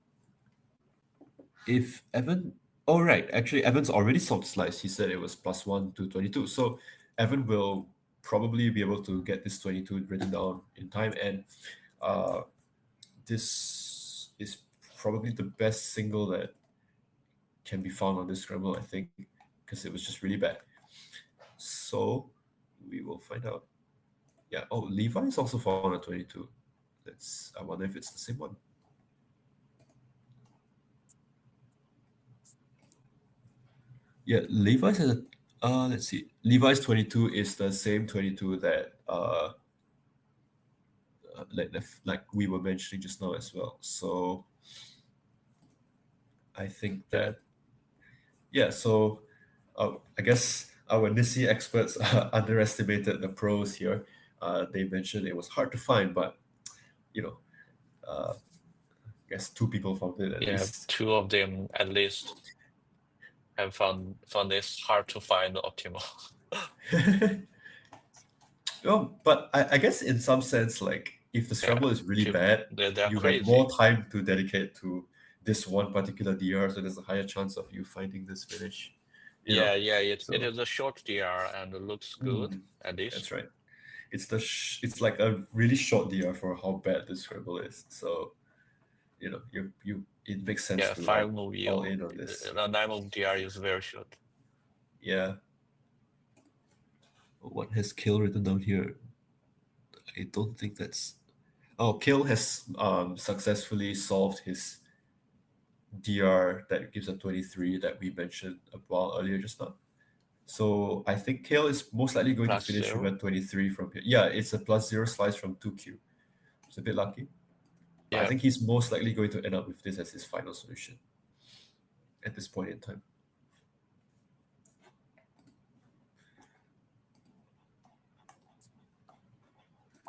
if Evan, oh right, actually Evan's already solved slice. He said it was +1 to 22. So Evan will probably be able to get this 22 written down in time, and uh, this is probably the best single that can be found on this scramble, I think, because it was just really bad. So we will find out. Yeah. Oh, Levi is also found at 22. I wonder if it's the same one. Yeah, Levi's has a let's see. Levi's 22 is the same 22 that like we were mentioning just now as well. So I think that yeah, so I guess our Nissi experts underestimated the pros here. They mentioned it was hard to find, but you know, I guess two people found it at Yeah, least. two of them at least have found this hard to find optimal. Oh, but I guess in some sense, like if the Yeah, scramble is really bad, they're you have more crazy. time to dedicate to this one particular DR, so there's a higher chance of you finding this finish. You know, Yeah, it so is a short DR and it looks good mm, at least. that's right. It's like a really short DR for how bad this scramble is. So you know, you it makes sense Yeah, to like 5 move all yield. in on this. The 9 move DR is very short. Yeah. What has Kill written down here? I don't think that's. Oh, Kill has successfully solved his DR that gives a 23 that we mentioned a while earlier just now. So I think Kale is most likely going to finish with a +0. 23 from here. Yeah, it's a +0 slice from 2Q. It's a bit lucky. But I Yeah. think he's most likely going to end up with this as his final solution at this point in time.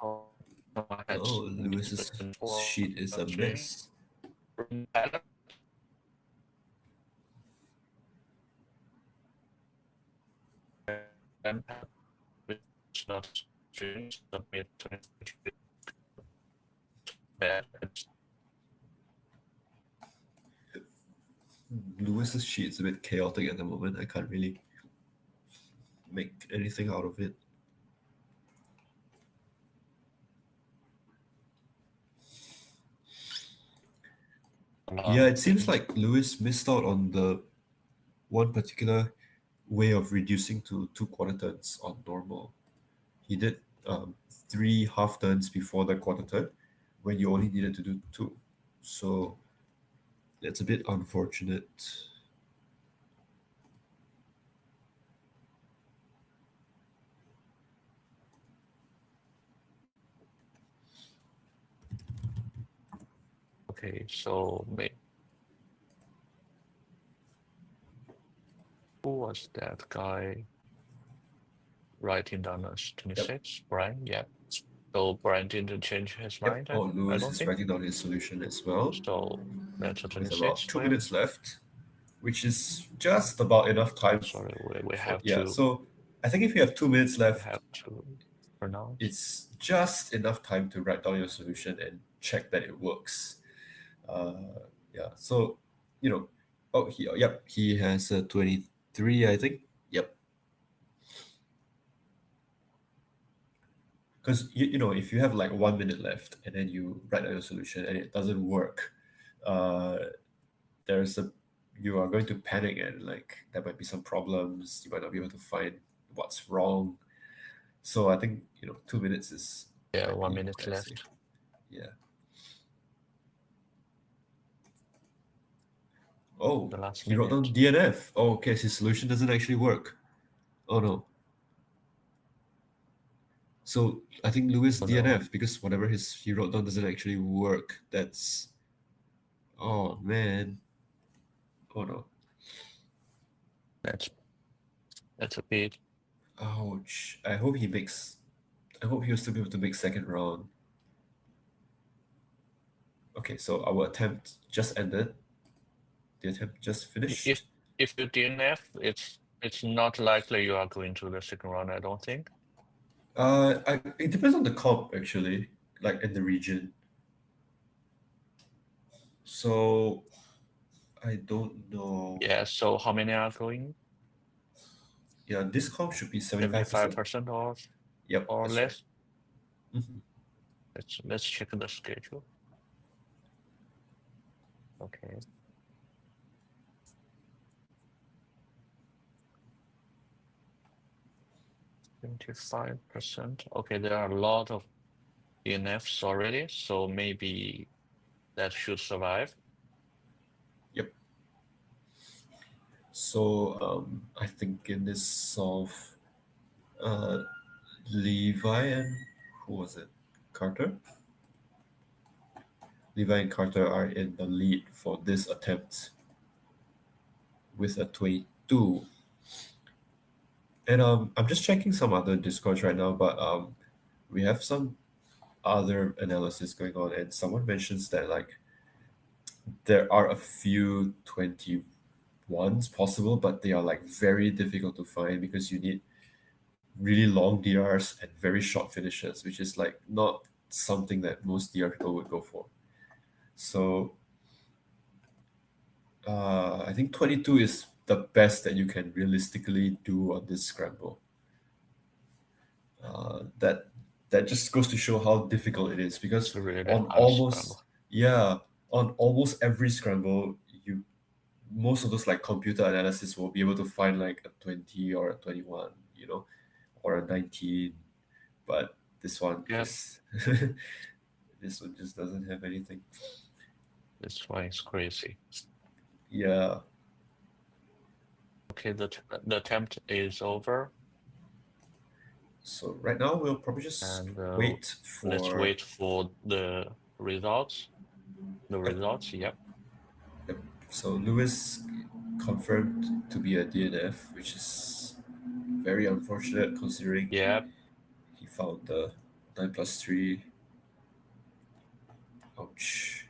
Oh, Lewis's sheet is a mess. Lewis's sheet is a bit chaotic at the moment. I can't really make anything out of it. Yeah, it seems like Lewis missed out on the one particular way of reducing to 2 quarter turns on normal. He did 3 half turns before the quarter turn when you only needed to do 2. So that's a bit unfortunate. Okay, so who was that guy writing down as Yep. 26? Brian? Yeah. So Brian didn't change his Yep. mind, Oh, I Lewis don't is think. writing down his solution as well So that's a with 26 about 2 for him. minutes left, which is just about enough So time sorry, we for, have yeah. to So I think if you have 2 minutes left, pronounce. it's just enough time to write down your solution and check that it works. Uh, yeah. So, you know, oh, he has a 23, I think. Yep. Because if you have like 1 minute left and then you write out your solution and it doesn't work, uh, there's a you are going to panic and like there might be some problems. You might not be able to find what's wrong. So I think 2 minutes is Yeah, might 1 be minute quite safe. left. Yeah. Oh, The last he wrote down minute. DNF. Oh, okay, his solution doesn't actually work. Oh no. So I think Lewis Oh no, DNF because whatever he wrote down doesn't actually work. That's oh man. Oh no. that's a bit. Ouch. I hope he'll still be able to make second round. Okay, so our attempt just ended. The attempt just If finished. if you DNF, it's not likely you are going to the second round, I don't think. It depends on the comp actually, like in the region. So I don't know. Yeah, so how many are going? Yeah, this comp should be 75%. 75% Yep, or that's right. less? Mhm. Let's check the schedule. Okay. 25%. Okay, there are a lot of DNFs already, so maybe that should survive. Yep. So I think in this solve, uh, Levi and who was it? Carter? Levi and Carter are in the lead for this attempt with a 22. And I'm just checking some other discords right now, but we have some other analysis going on, and someone mentions that like there are a few 21s possible, but they are like very difficult to find because you need really long DRs and very short finishes, which is like not something that most DR people would go for. So I think 22 is the best that you can realistically do on this scramble. That just goes to show how difficult it is It's because a really on hard almost scramble. yeah on almost every scramble you most of those like computer analysis will be able to find like a 20 or a 21 or a 19, but this one Yeah, just this one just doesn't have anything. that's why it's crazy. Yeah. Okay, the attempt is over, So right now we'll probably just and wait let's for. wait for the results. The Yep, results, yep. yep. So Lewis confirmed to be a DNF, which is very unfortunate considering Yep, he found the 9 plus 3. Ouch.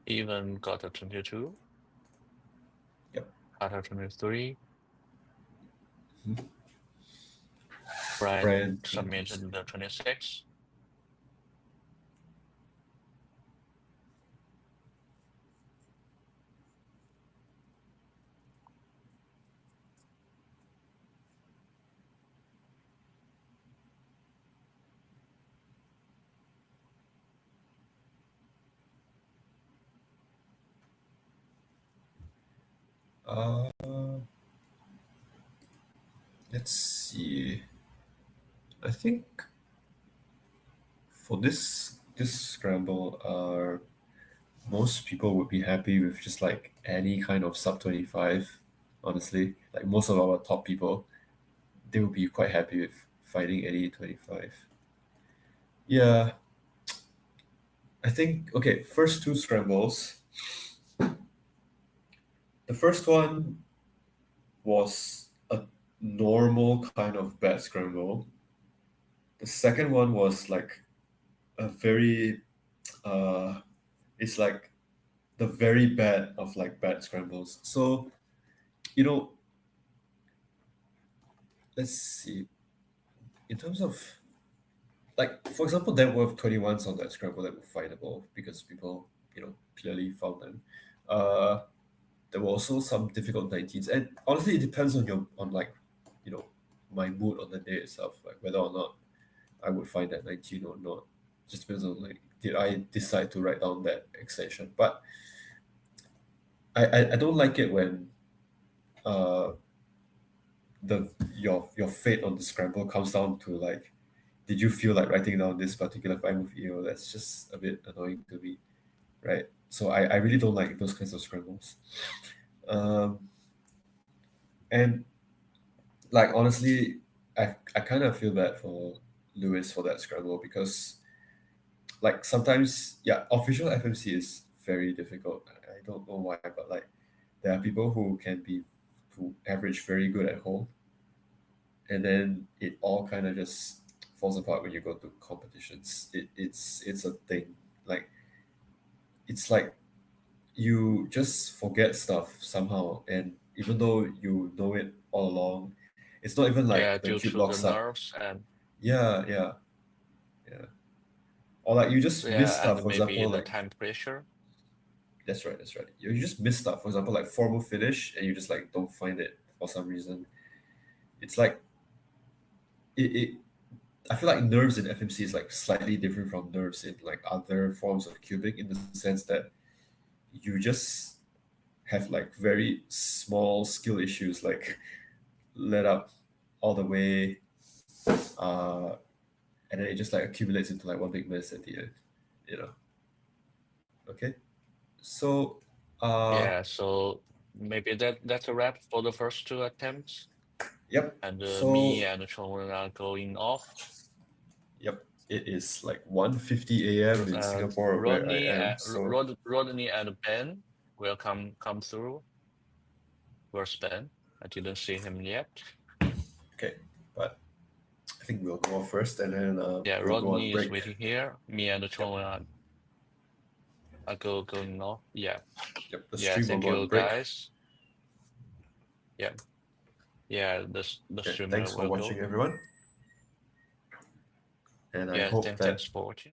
even got a 22, Yep. got a 23. Mhm. Brian Brian 22. submitted the 26. Uh, let's see. I think for this scramble, most people would be happy with just like any kind of sub 25. Honestly, like most of our top people, they would be quite happy with finding any 25. Yeah, I think okay. First two scrambles. The first one was a normal kind of bad scramble. The second one was like a very it's like the very bad of like bad scrambles. So, you know, let's see. In terms of like for example, there were 21s on that scramble that were findable because people, clearly found them. Uh there were also some difficult 19s. And honestly it depends on like, you know, my mood on the day itself, like whether or not I would find that 19 or not. Just depends on like did I decide to write down that extension. But I don't like it when uh your fate on the scramble comes down to like did you feel like writing down this particular fine with EO? That's just a bit annoying to me, right? So I really don't like those kinds of scrambles. Um, and like honestly, I kind of feel bad for Lewis for that scramble because like sometimes yeah, official FMC is very difficult. I don't know why, but like there are people who average very good at home, and then it all kind of just falls apart when you go to competitions. It's a thing. Like it's like you just forget stuff somehow, and even though you know it all along, it's not even like Yeah, the due cube to the locks up. nerves and Yeah, yeah, yeah. Or like you just miss yeah, stuff. and For maybe example, the like time pressure. that's right, that's right. You just miss stuff. For example, like formal finish, and you just like don't find it for some reason. It's like it I feel like nerves in FMC is like slightly different from nerves in like other forms of cubic in the sense that you just have like very small skill issues like let up all the way, uh, and then it just like accumulates into like one big mess at the end, you know. Okay, so Yeah, so maybe that's a wrap for the first two attempts. yep. And me So and Chong are going off. yep, it is like 1:50 a.m. in Singapore where I am. So Rodney and Ben will come through. Where's Ben? I didn't see him yet. okay, but I think we'll go on first, and then Yeah, we'll go on Rodney is break. waiting here. Me and Yep. Chong are going off. Yeah. Yep, the Yeah, stream will thank go on you break. guys. Yeah. Yeah, the Okay, streamer thanks for will watching, go. everyone, and I Yeah, hope that thanks for watching.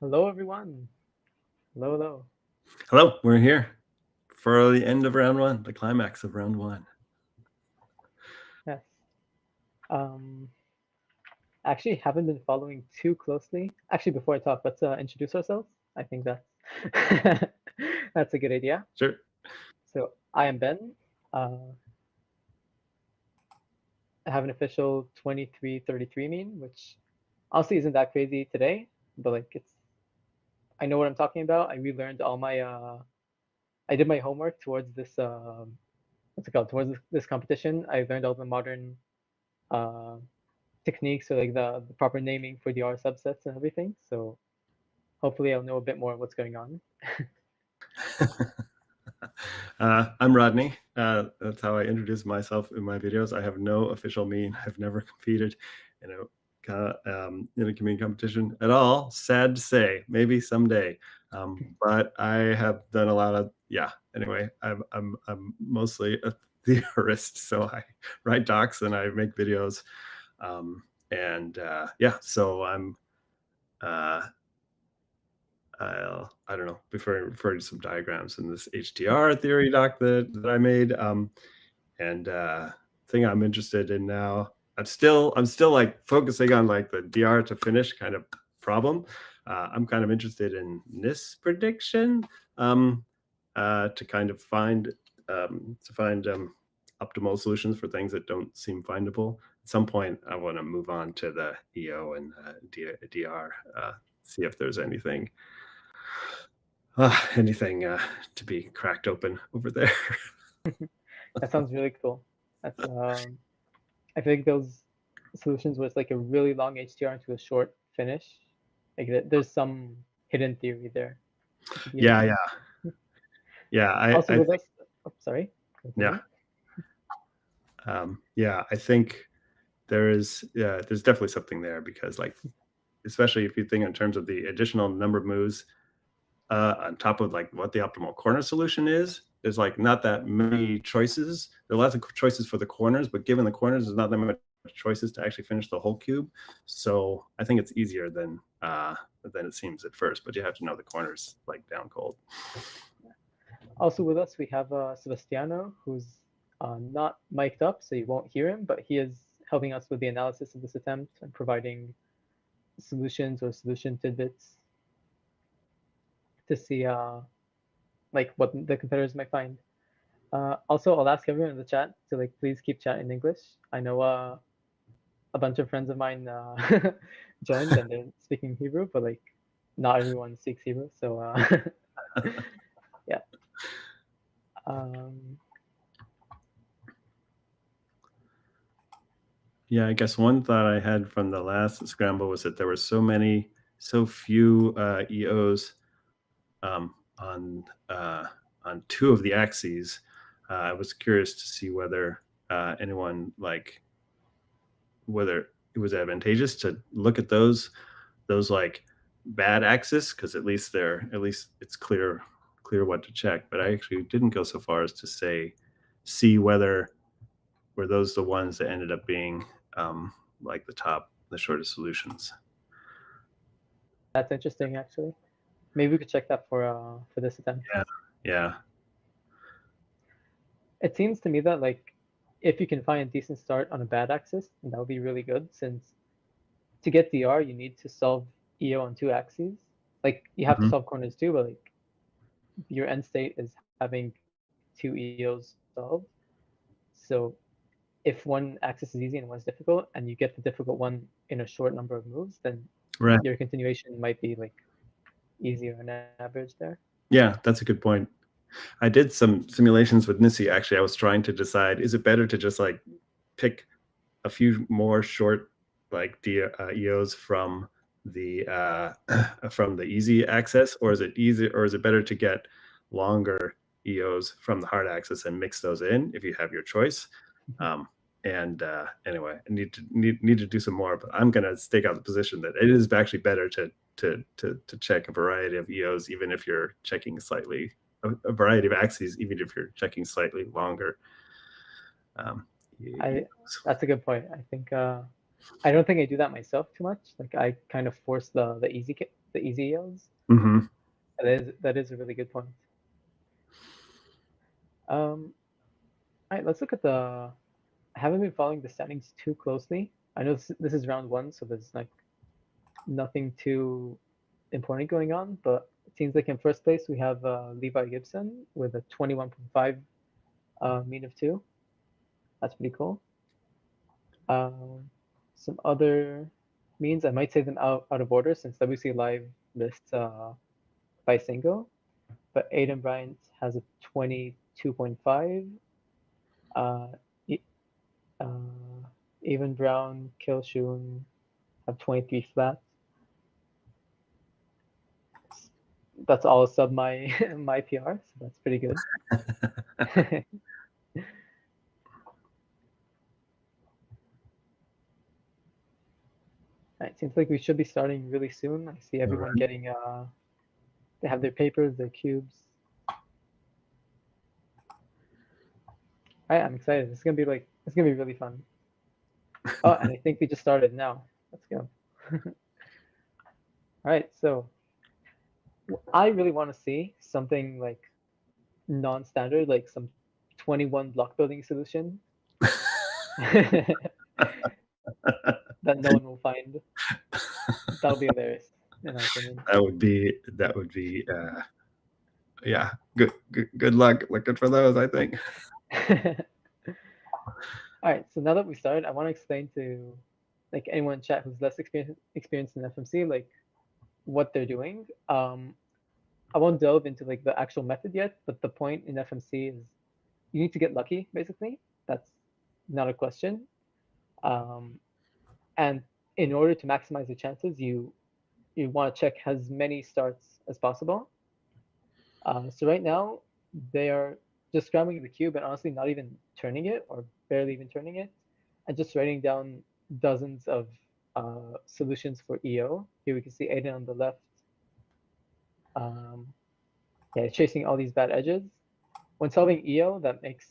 Hello, everyone. Hello, hello. Hello, we're here for the end of round one, the climax of round one. Yes. Actually, haven't been following too closely. Actually, before I talk, let's introduce ourselves. I think that's that's a good idea. Sure. So I am Ben. Uh, I have an official 2333 mean, which honestly isn't that crazy today, but like I know what I'm talking about. I relearned all my I did my homework towards this what's it called? Towards this competition. I learned all the modern uh techniques or like the proper naming for the R subsets and everything. So hopefully I'll know a bit more of what's going on. I'm Rodney. That's how I introduce myself in my videos. I have no official mean. I've never competed in a community competition at all. Sad to say, maybe someday. But I have done a lot of Anyway, I'm mostly a theorist, so I write docs and I make videos. So I'm. I don't know, refer to some diagrams in this HDR theory doc that I made. Thing I'm interested in now, I'm still like focusing on like the DR to finish kind of problem. I'm kind of interested in NIS prediction to kind of find optimal solutions for things that don't seem findable. At some point, I want to move on to the EO and DR, see if there's anything to be cracked open over there. That sounds really cool. That's I feel like those solutions where it's like a really long HDR into a short finish, like there's some hidden theory there. Yeah. Also with us, oh, sorry. Continue. I think there's definitely something there because like, especially if you think in terms of the additional number of moves on top of like what the optimal corner solution is, there's like not that many choices. There are lots of choices for the corners, but given the corners, there's not that much choices to actually finish the whole cube. So I think it's easier than it seems at first, but you have to know the corners like down cold. Also with us, we have Sebastiano, who's not mic'd up, so you won't hear him, but he is helping us with the analysis of this attempt and providing solutions or solution tidbits to see like what the competitors might find. Also, I'll ask everyone in the chat to like please keep chat in English. I know a bunch of friends of mine joined and they're speaking Hebrew, but like not everyone speaks Hebrew, so yeah. Yeah, I guess one thought I had from the last Scramble was that there were so few EOs on two of the axes. I was curious to see whether anyone whether it was advantageous to look at those like bad axes, because at least it's clear what to check. But I actually didn't go so far as to see whether were those the ones that ended up being like the shortest solutions. That's interesting, actually. Maybe we could check that for this attempt. Yeah. It seems to me that like if you can find a decent start on a bad axis, that would be really good, since to get DR you need to solve EO on two axes. Like you have to solve corners too, but like your end state is having two EOs solved. So if one axis is easy and one's difficult, and you get the difficult one in a short number of moves, then your continuation might be like easier on average there. Yeah, that's a good point. I did some simulations with Nissi. Actually, I was trying to decide, is it better to just like pick a few more short like EOs from the easy axis, or is it better to get longer EOs from the hard axis and mix those in if you have your choice? Anyway, I need to do some more, but I'm gonna stake out the position that it is actually better to check a variety of EOs, even if you're checking slightly a variety of axes, even if you're checking slightly longer. That's a good point. I think I don't think I do that myself too much. Like I kind of force the the easy EOs. Mm-hmm. That is a really good point. All right, let's look at the. I haven't been following the standings too closely. I know this is round 1, so there's like nothing too important going on, but it seems like in first place we have Levi Gibson with a 21.5 mean of 2. That's pretty cool. Some other means, I might say them out of order since WC Live lists by single, but Aiden Bryant has a 22.5. Even Brown, Kilshun have 23 flat. That's all sub my my PR, so that's pretty good. It seems like we should be starting really soon. I see everyone getting they have their papers, their cubes. I'm excited. It's gonna be really fun. Oh, and I think we just started now. Let's go. All right, so I really want to see something like non-standard, like some 21 block building solution that no one will find. That'll be hilarious, in my opinion. That would be yeah, good luck looking for those, I think. All right, so now that we started, I want to explain to like anyone in chat who's less experienced in FMC, like what they're doing. I won't delve into like the actual method yet, but the point in FMC is you need to get lucky, basically. That's not a question. And in order to maximize the chances, you want to check as many starts as possible. So right now, they are just scrambling the cube and honestly not even turning it or barely even turning it, and just writing down dozens of solutions for EO. Here we can see Aiden on the left. Yeah, chasing all these bad edges. When solving EO, that makes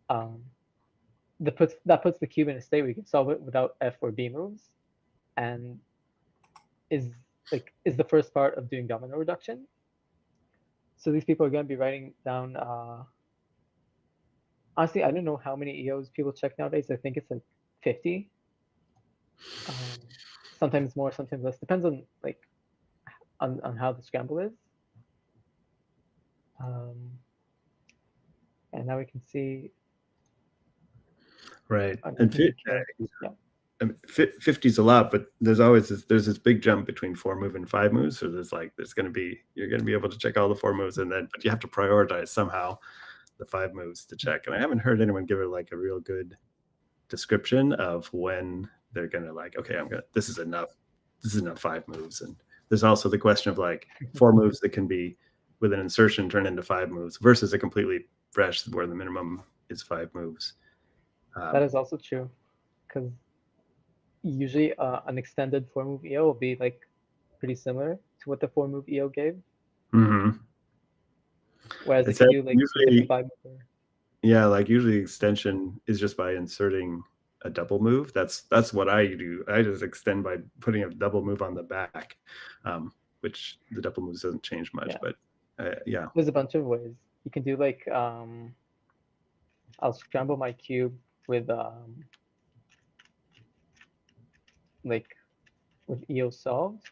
that puts the cube in a state where you can solve it without F or B moves, and is the first part of doing domino reduction. So these people are going to be writing down. Honestly, I don't know how many EOs people check nowadays. I think it's like 50. Sometimes more, sometimes less. Depends on like on how the scramble is. And now we can see. Right. And yeah. I mean, 50 is a lot, but there's this big jump between 4 move and 5 moves. So you're going to be able to check all the 4 moves, but you have to prioritize somehow the 5 moves to check. And I haven't heard anyone give it like a real good description of when they're going to like, okay, this is enough 5 moves. And there's also the question of like 4 moves that can be with an insertion turn into 5 moves versus a completely fresh where the minimum is 5 moves. That is also true, because usually an extended 4 move EO will be like pretty similar to what the 4 move EO gave. Mm-hmm. Whereas if you do like usually, 5 move. Yeah, like usually extension is just by inserting a double move. That's what I do. I just extend by putting a double move on the back, which the double moves doesn't change much. Yeah. But yeah, there's a bunch of ways you can do. Like I'll scramble my cube with EO solved.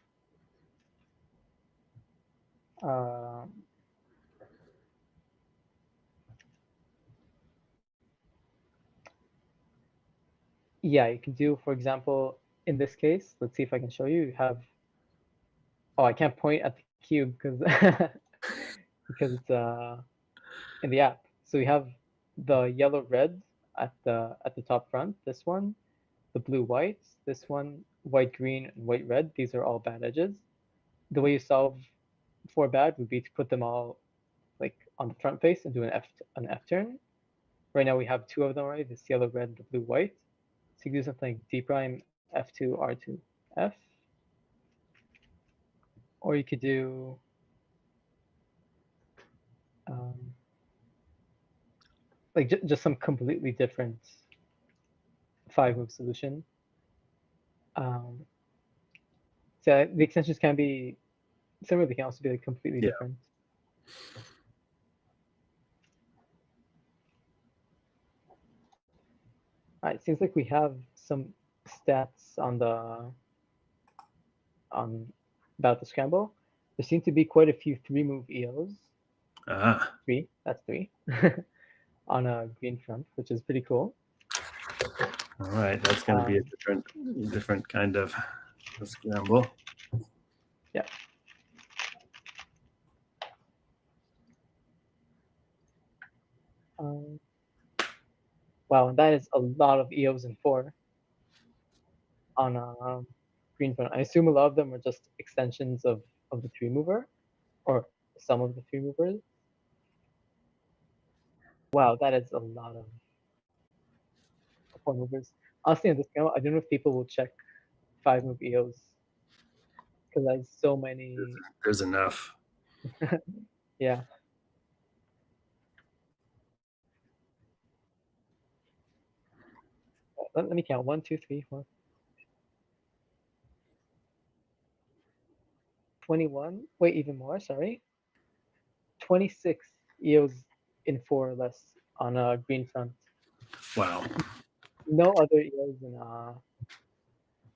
Yeah, you can do, for example, in this case, let's see if I can show you. You have, I can't point at the cube because because it's in the app. So we have the yellow red at the top front. This one, the blue white. This one, white green and white red. These are all bad edges. The way you solve for bad would be to put them all like on the front face and do an F turn. Right now we have 2 of them already, this yellow red, the blue white. So you can do something like D prime F2 R2 F, or you could do like just some completely different 5 move solution. So the extensions can be Some of them can also be like completely Yeah. different. All right, it seems like we have some stats on the about the scramble. There seem to be quite a few 3-move EOs. Ah, That's 3 on a green front, which is pretty cool. all right. That's going to be a different kind of scramble. Yeah. Wow, that is a lot of EOs in 4 on a green front. I assume a lot of them are just extensions of the 3-mover, or some of the 3-movers. Wow, that is a lot of 4-movers. Honestly, on this scale, I don't know if people will check 5-move EOs because I have so many. There's enough. Yeah. Let me count. 1, 2, 3, 4. 21. Wait, even more. Sorry. 26 EOs in 4 or less on a green front. Wow. No other EOs in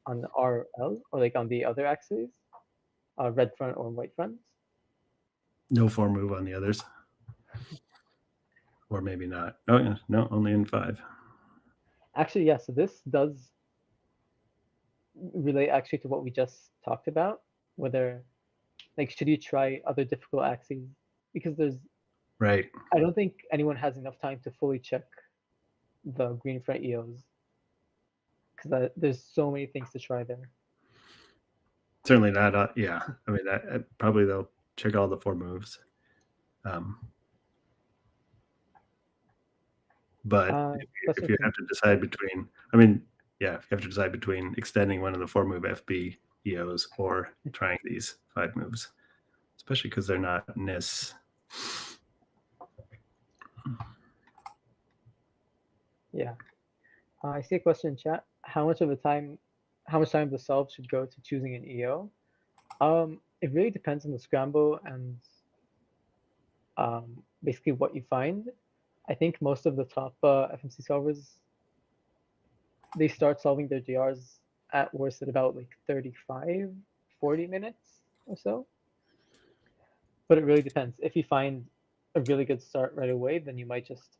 on RL or like on the other axes, red front or white front. No 4-move on the others. Or maybe not. Oh, yeah. No, only in 5. Actually, yeah. So this does relate actually to what we just talked about. Whether like should you try other difficult axes? Because Right. I don't think anyone has enough time to fully check the green front EOs because there's so many things to try there. Certainly not. Yeah. I mean, probably they'll check all the 4 moves. But if you have to decide between, I mean, yeah, if you have to decide between extending one of the 4-move FB EOs or trying these 5 moves, especially because they're not NIS. Yeah. I see a question in chat. How much time the solve should go to choosing an EO? It really depends on the scramble and basically what you find. I think most of the top FMC solvers, they start solving their DRs at worst at about like 35, 40 minutes or so. But it really depends. If you find a really good start right away, then you might just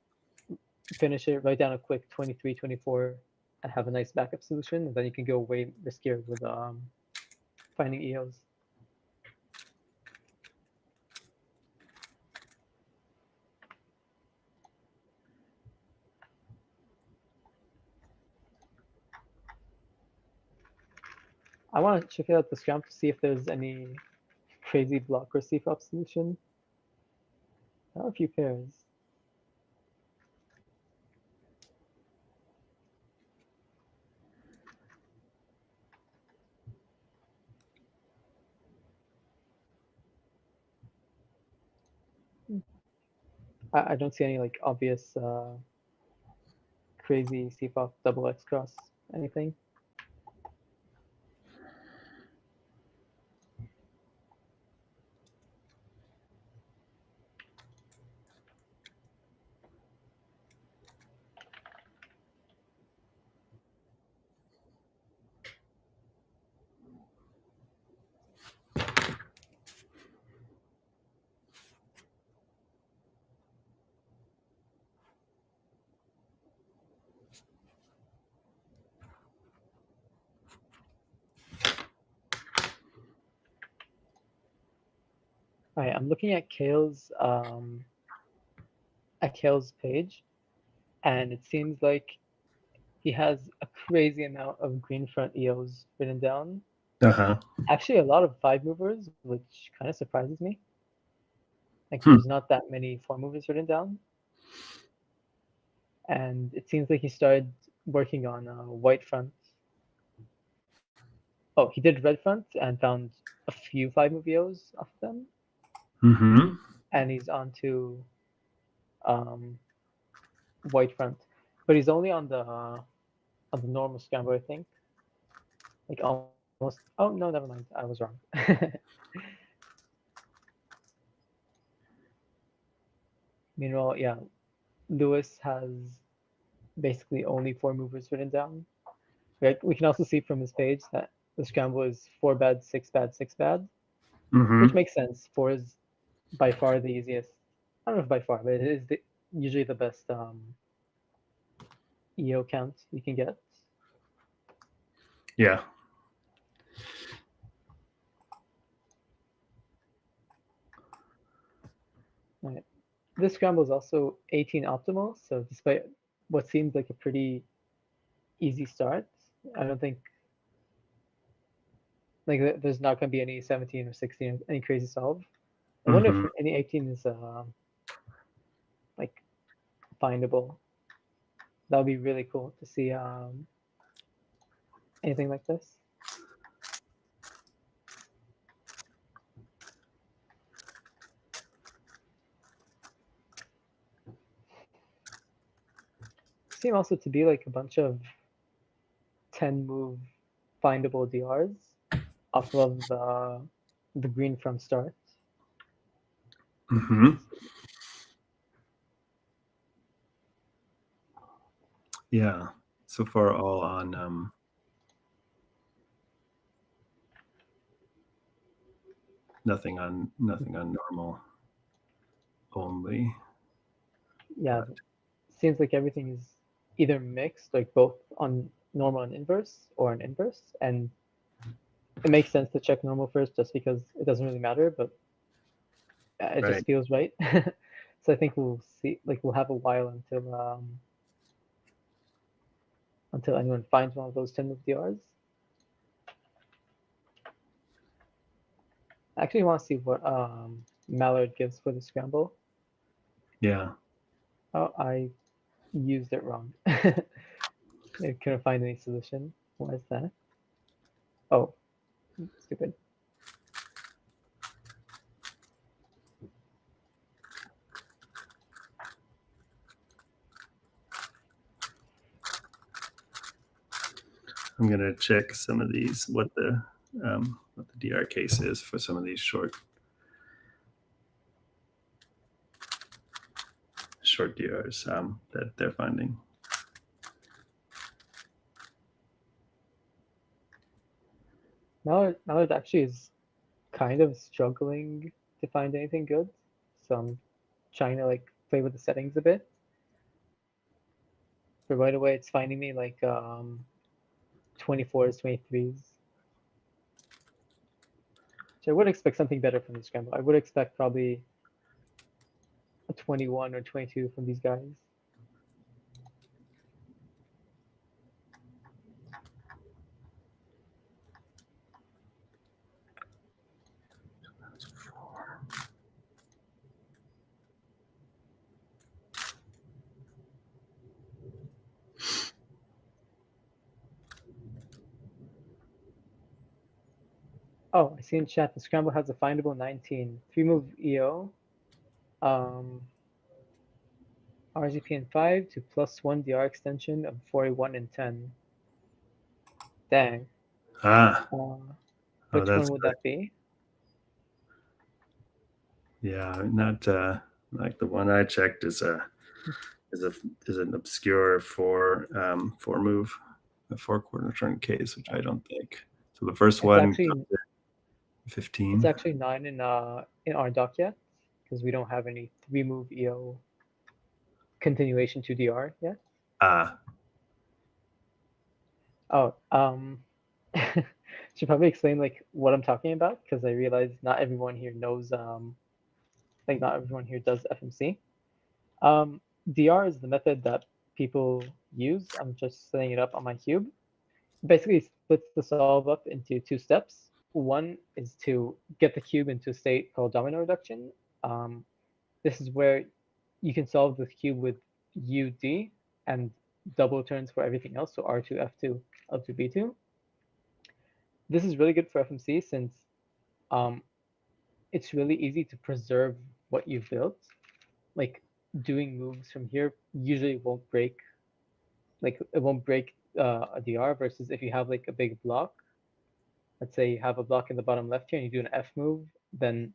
finish it, write down a quick 23, 24, and have a nice backup solution. And then you can go way riskier with finding EOs. I want to check out the Scramble to see if there's any crazy block or CFOP solution. There are a few pairs. I don't see any like obvious crazy CFOP double X cross anything. All right, I'm looking at Kale's page, and it seems like he has a crazy amount of green front EOs written down. Actually, a lot of 5-movers, which kind of surprises me. Like there's not that many 4-movers written down. And it seems like he started working on white front. Oh, he did red front and found a few 5-move EOs off of them. Mm-hmm. And he's on to white front. But he's only on the normal scramble, I think. Like almost. Oh no, never mind. I was wrong. Meanwhile, yeah, Lewis has basically only 4 movers written down. Right? We can also see from his page that the scramble is 4 bad, 6 bad, 6 bad, which makes sense. 4 is by far the easiest. I don't know if by far, but it is usually the best EO count you can get. Yeah. All right. This scramble is also 18 optimal, so despite what seems like a pretty easy start, I don't think like there's not going to be any 17 or 16, any crazy solve. I wonder if any 18 is like findable. That would be really cool to see anything like this. Seem also to be like a bunch of 10 move findable DRs off of the green from start. Yeah. So far, all on nothing on normal only. Yeah, seems like everything is either mixed, like both on normal and inverse, or an inverse, and it makes sense to check normal first just because it doesn't really matter, but it just feels right. So I think we'll see, like we'll have a while until anyone finds one of those 10 move DRs. I actually want to see what Mallard gives for the scramble. Yeah. Oh, I used it wrong. I couldn't find any solution. Why is that? Oh, stupid. I'm gonna check some of these, what the DR case is for some of these short DRs that they're finding. Mallard actually is kind of struggling to find anything good, so I'm trying to like play with the settings a bit. But right away, it's finding me like 24s, 23s. So I would expect something better from the scramble. I would expect probably a 21 or 22 from these guys. Oh, I see in chat the scramble has a findable 19. 3-move EO. RZP and 5 to +1 DR extension of 41 and 10. Dang. Which one would that be? Yeah, not like the one I checked is an obscure 4 move, a 4-quarter turn case, which I don't think. So the first one, actually 15. It's actually not in our doc yet because we don't have any 3-move EO continuation to DR yet. Oh, should probably explain like what I'm talking about because I realize not everyone here knows like not everyone here does FMC. DR is the method that people use. I'm just setting it up on my cube. Basically splits the solve up into 2 steps. One is to get the cube into a state called domino reduction. This is where you can solve the cube with UD and double turns for everything else, so R2, F2, L2, B2. This is really good for FMC since it's really easy to preserve what you've built. Like doing moves from here usually won't break, like it won't break a DR versus if you have like a big block. Let's say you have a block in the bottom left here and you do an F move, then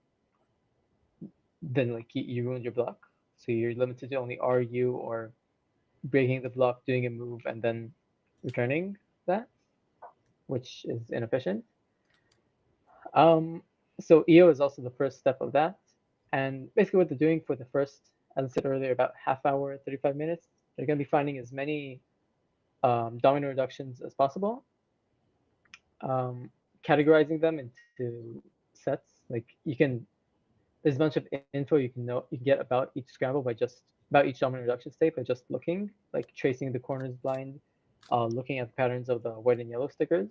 like you ruined your block. So you're limited to only RU or breaking the block, doing a move, and then returning that, which is inefficient. So EO is also the first step of that. And basically what they're doing for the first, as I said earlier, about half hour, 35 minutes, they're going to be finding as many domino reductions as possible, categorizing them into sets. Like there's a bunch of info you can get about each scramble about each domino reduction state by just looking, like tracing the corners blind, looking at the patterns of the white and yellow stickers.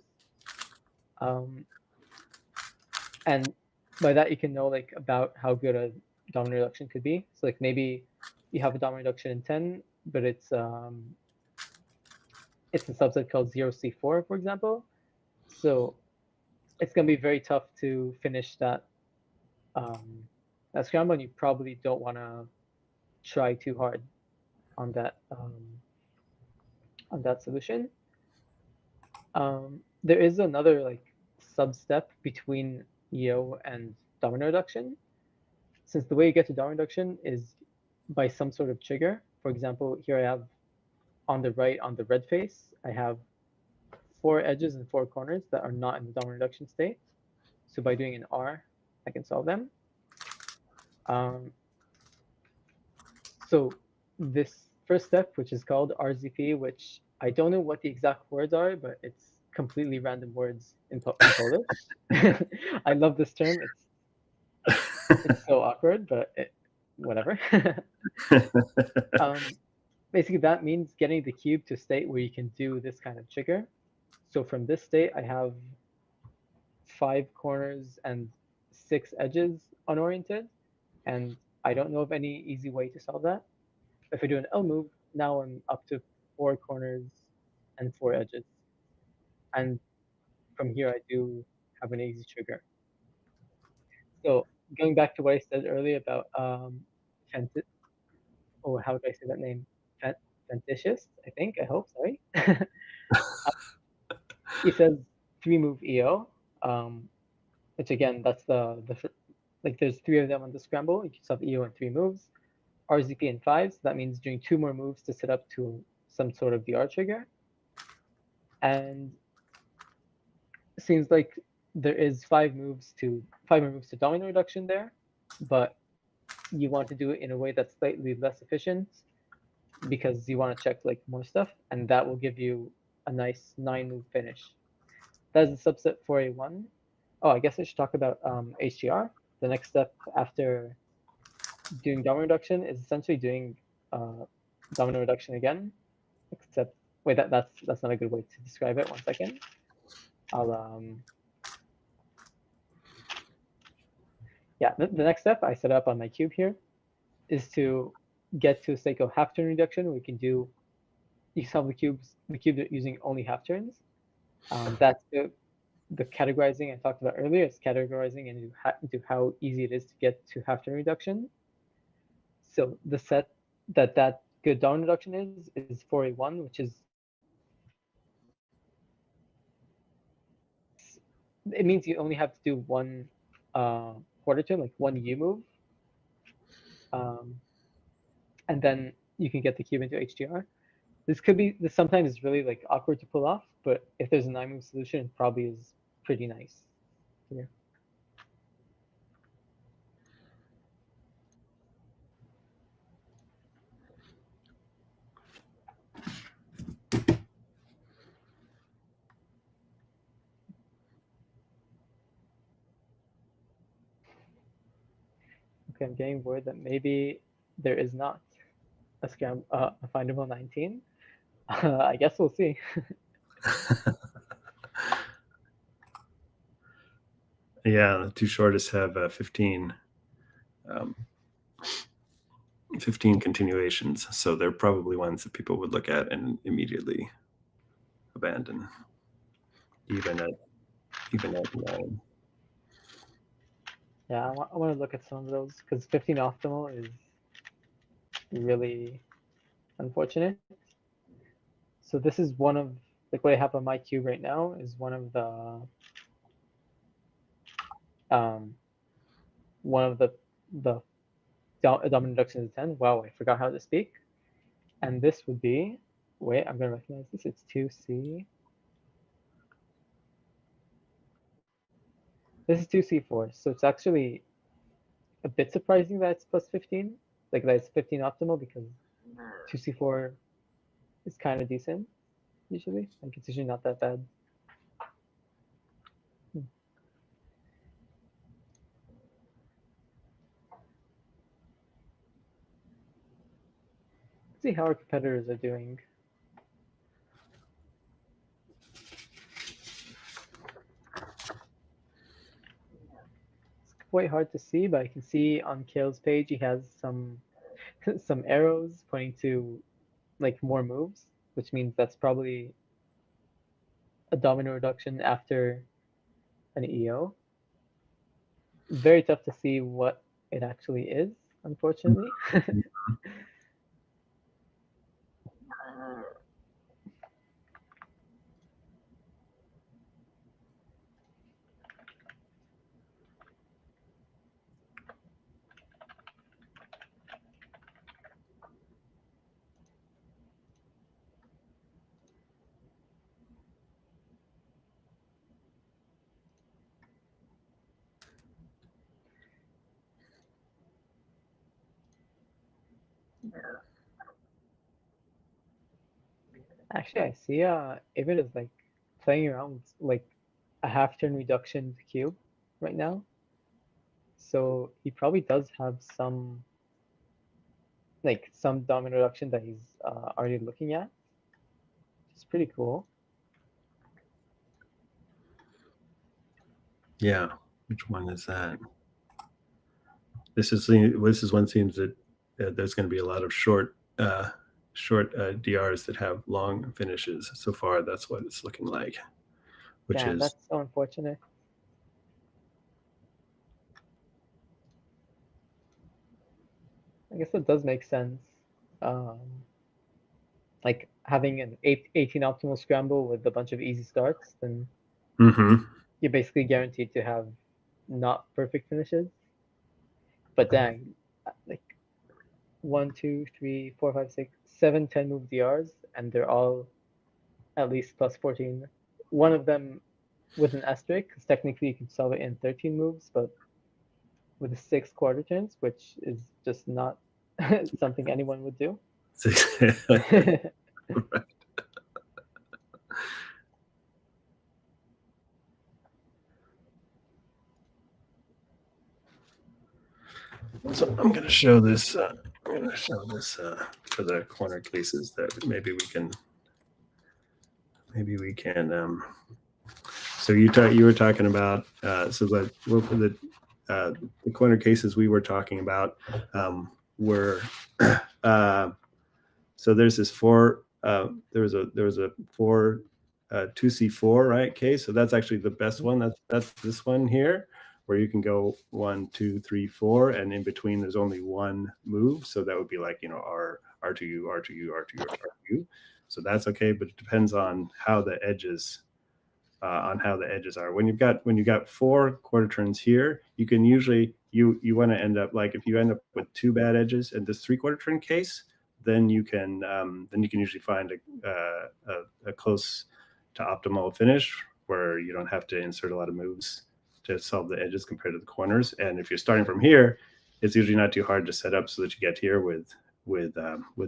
And by that you can know like about how good a domino reduction could be. So like maybe you have a domino reduction in 10, but it's a subset called 0C4, for example. So it's gonna be very tough to finish that scramble, and you probably don't want to try too hard on that solution. There is another like sub-step between EO and domino reduction, since the way you get to domino reduction is by some sort of trigger. For example, here I have on the right, on the red face, I have 4 edges and 4 corners that are not in the domino reduction state. So by doing an R, I can solve them. So this first step, which is called RZP, which I don't know what the exact words are, but it's completely random words in Polish. I love this term. It's so awkward, but whatever. Basically, that means getting the cube to a state where you can do this kind of trigger. So from this state, I have 5 corners and 6 edges unoriented, and I don't know of any easy way to solve that. If I do an L move, now I'm up to 4 corners and 4 edges. And from here, I do have an easy trigger. So going back to what I said earlier about how do I say that name? Fanticious, I think. I hope. Sorry. He says 3 move EO, which again, that's like there's 3 of them on the scramble. You can solve EO in 3 moves. RZP in 5, so that means doing 2 more moves to set up to some sort of DR trigger. And it seems like there is 5 more moves to domino reduction there, but you want to do it in a way that's slightly less efficient because you want to check like more stuff, and that will give you a nice 9 move finish. That is a subset 4A1. Oh, I guess I should talk about HDR. The next step after doing domino reduction is essentially doing domino reduction again, except wait, that's not a good way to describe it. 1 second. Yeah, the next step I set up on my cube here is to get to a state of half turn reduction. You can solve the cube using only half turns. That's the categorizing I talked about earlier. It's categorizing into how easy it is to get to half turn reduction. So the set that good domino reduction is 4A1, which is it means you only have to do 1 quarter turn, like 1 U move, and then you can get the cube into HDR. This sometimes is really like awkward to pull off, but if there's a 9 move solution, it probably is pretty nice. Yeah. Okay, I'm getting word that maybe there is not a findable 19. I guess we'll see. Yeah, the 2 shortest have 15 continuations, so they're probably ones that people would look at and immediately abandon, even at 9. Yeah, I want to look at some of those because 15 optimal is really unfortunate. So this is one of like what I have on my cube right now is one of the the a dominant reduction is 10. Wow, I forgot how to speak. And this would be, wait, I'm going to recognize this. It's 2C. This is 2C4. So it's actually a bit surprising that it's plus 15. Like that it's 15 optimal, because 2C4 is kind of decent usually. Like it's usually not that bad. Let's see how our competitors are doing. It's quite hard to see, but I can see on Kale's page he has some some arrows pointing to like more moves, which means that's probably a domino reduction after an EO. Very tough to see what it actually is, unfortunately. Actually, I see Avid is like playing around with like a half turn reduction to cube right now. So he probably does have some domino reduction that he's already looking at. It's pretty cool. Yeah, which one is that? This is one seems that there's going to be a lot of short DRs that have long finishes. So far, that's what it's looking like. Which Damn, is that's so unfortunate. I guess that does make sense. Like having an 18 optimal scramble with a bunch of easy starts, then you're basically guaranteed to have not perfect finishes. But dang, like 1, 2, 3, 4, 5, 6, 7, 10 move DRs, and they're all at least plus 14. One of them with an asterisk, because technically you can solve it in 13 moves, but with the 6 quarter turns, which is just not something anyone would do. right. So I'm going to show this. For the corner cases that maybe we can. So you were talking about the corner cases we were talking about were so there's this 4 there was a 4 2C4 right case. So that's actually the best one. That's this one here, where you can go 1, 2, 3, 4, and in between there's only one move. So that would be like R2U, R2U, R2U, R2U. So that's okay, but it depends on how the edges are. When you've got 4 quarter turns here, you can usually you want to end up like if you end up with 2 bad edges in this 3 quarter turn case, then you can usually find a close to optimal finish where you don't have to insert a lot of moves to solve the edges compared to the corners. And if you're starting from here, it's usually not too hard to set up so that you get here with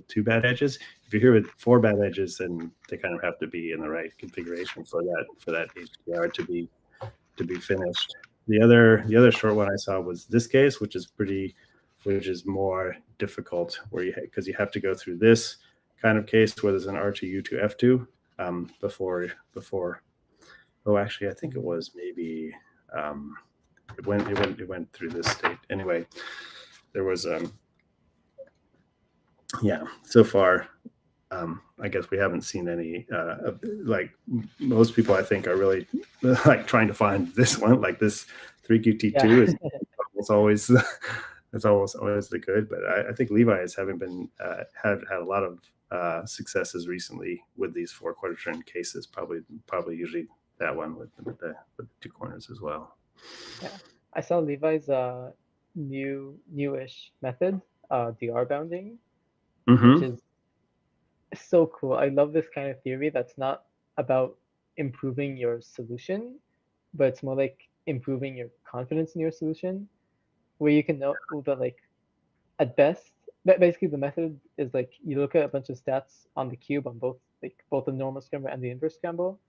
2 bad edges. If you're here with 4 bad edges, then they kind of have to be in the right configuration for that HDR to be finished. The other short one I saw was this case, which is more difficult, because you have to go through this kind of case where there's an R2U to F2 before. Oh, actually, I think it was maybe it went through this state anyway. There was so far, I guess we haven't seen any, like most people I think are really like trying to find this one, like this 3QT2 is almost always the good, but I think Levi's haven't been, had a lot of successes recently with these 4 quarter turn cases, probably usually that one with the 2 corners as well. Yeah, I saw Levi's newish method, DR bounding, Mm-hmm. which is so cool. I love this kind of theory that's not about improving your solution, but it's more like improving your confidence in your solution, where you can know that like at best, basically the method is like you look at a bunch of stats on the cube on both the normal scramble and the inverse scramble,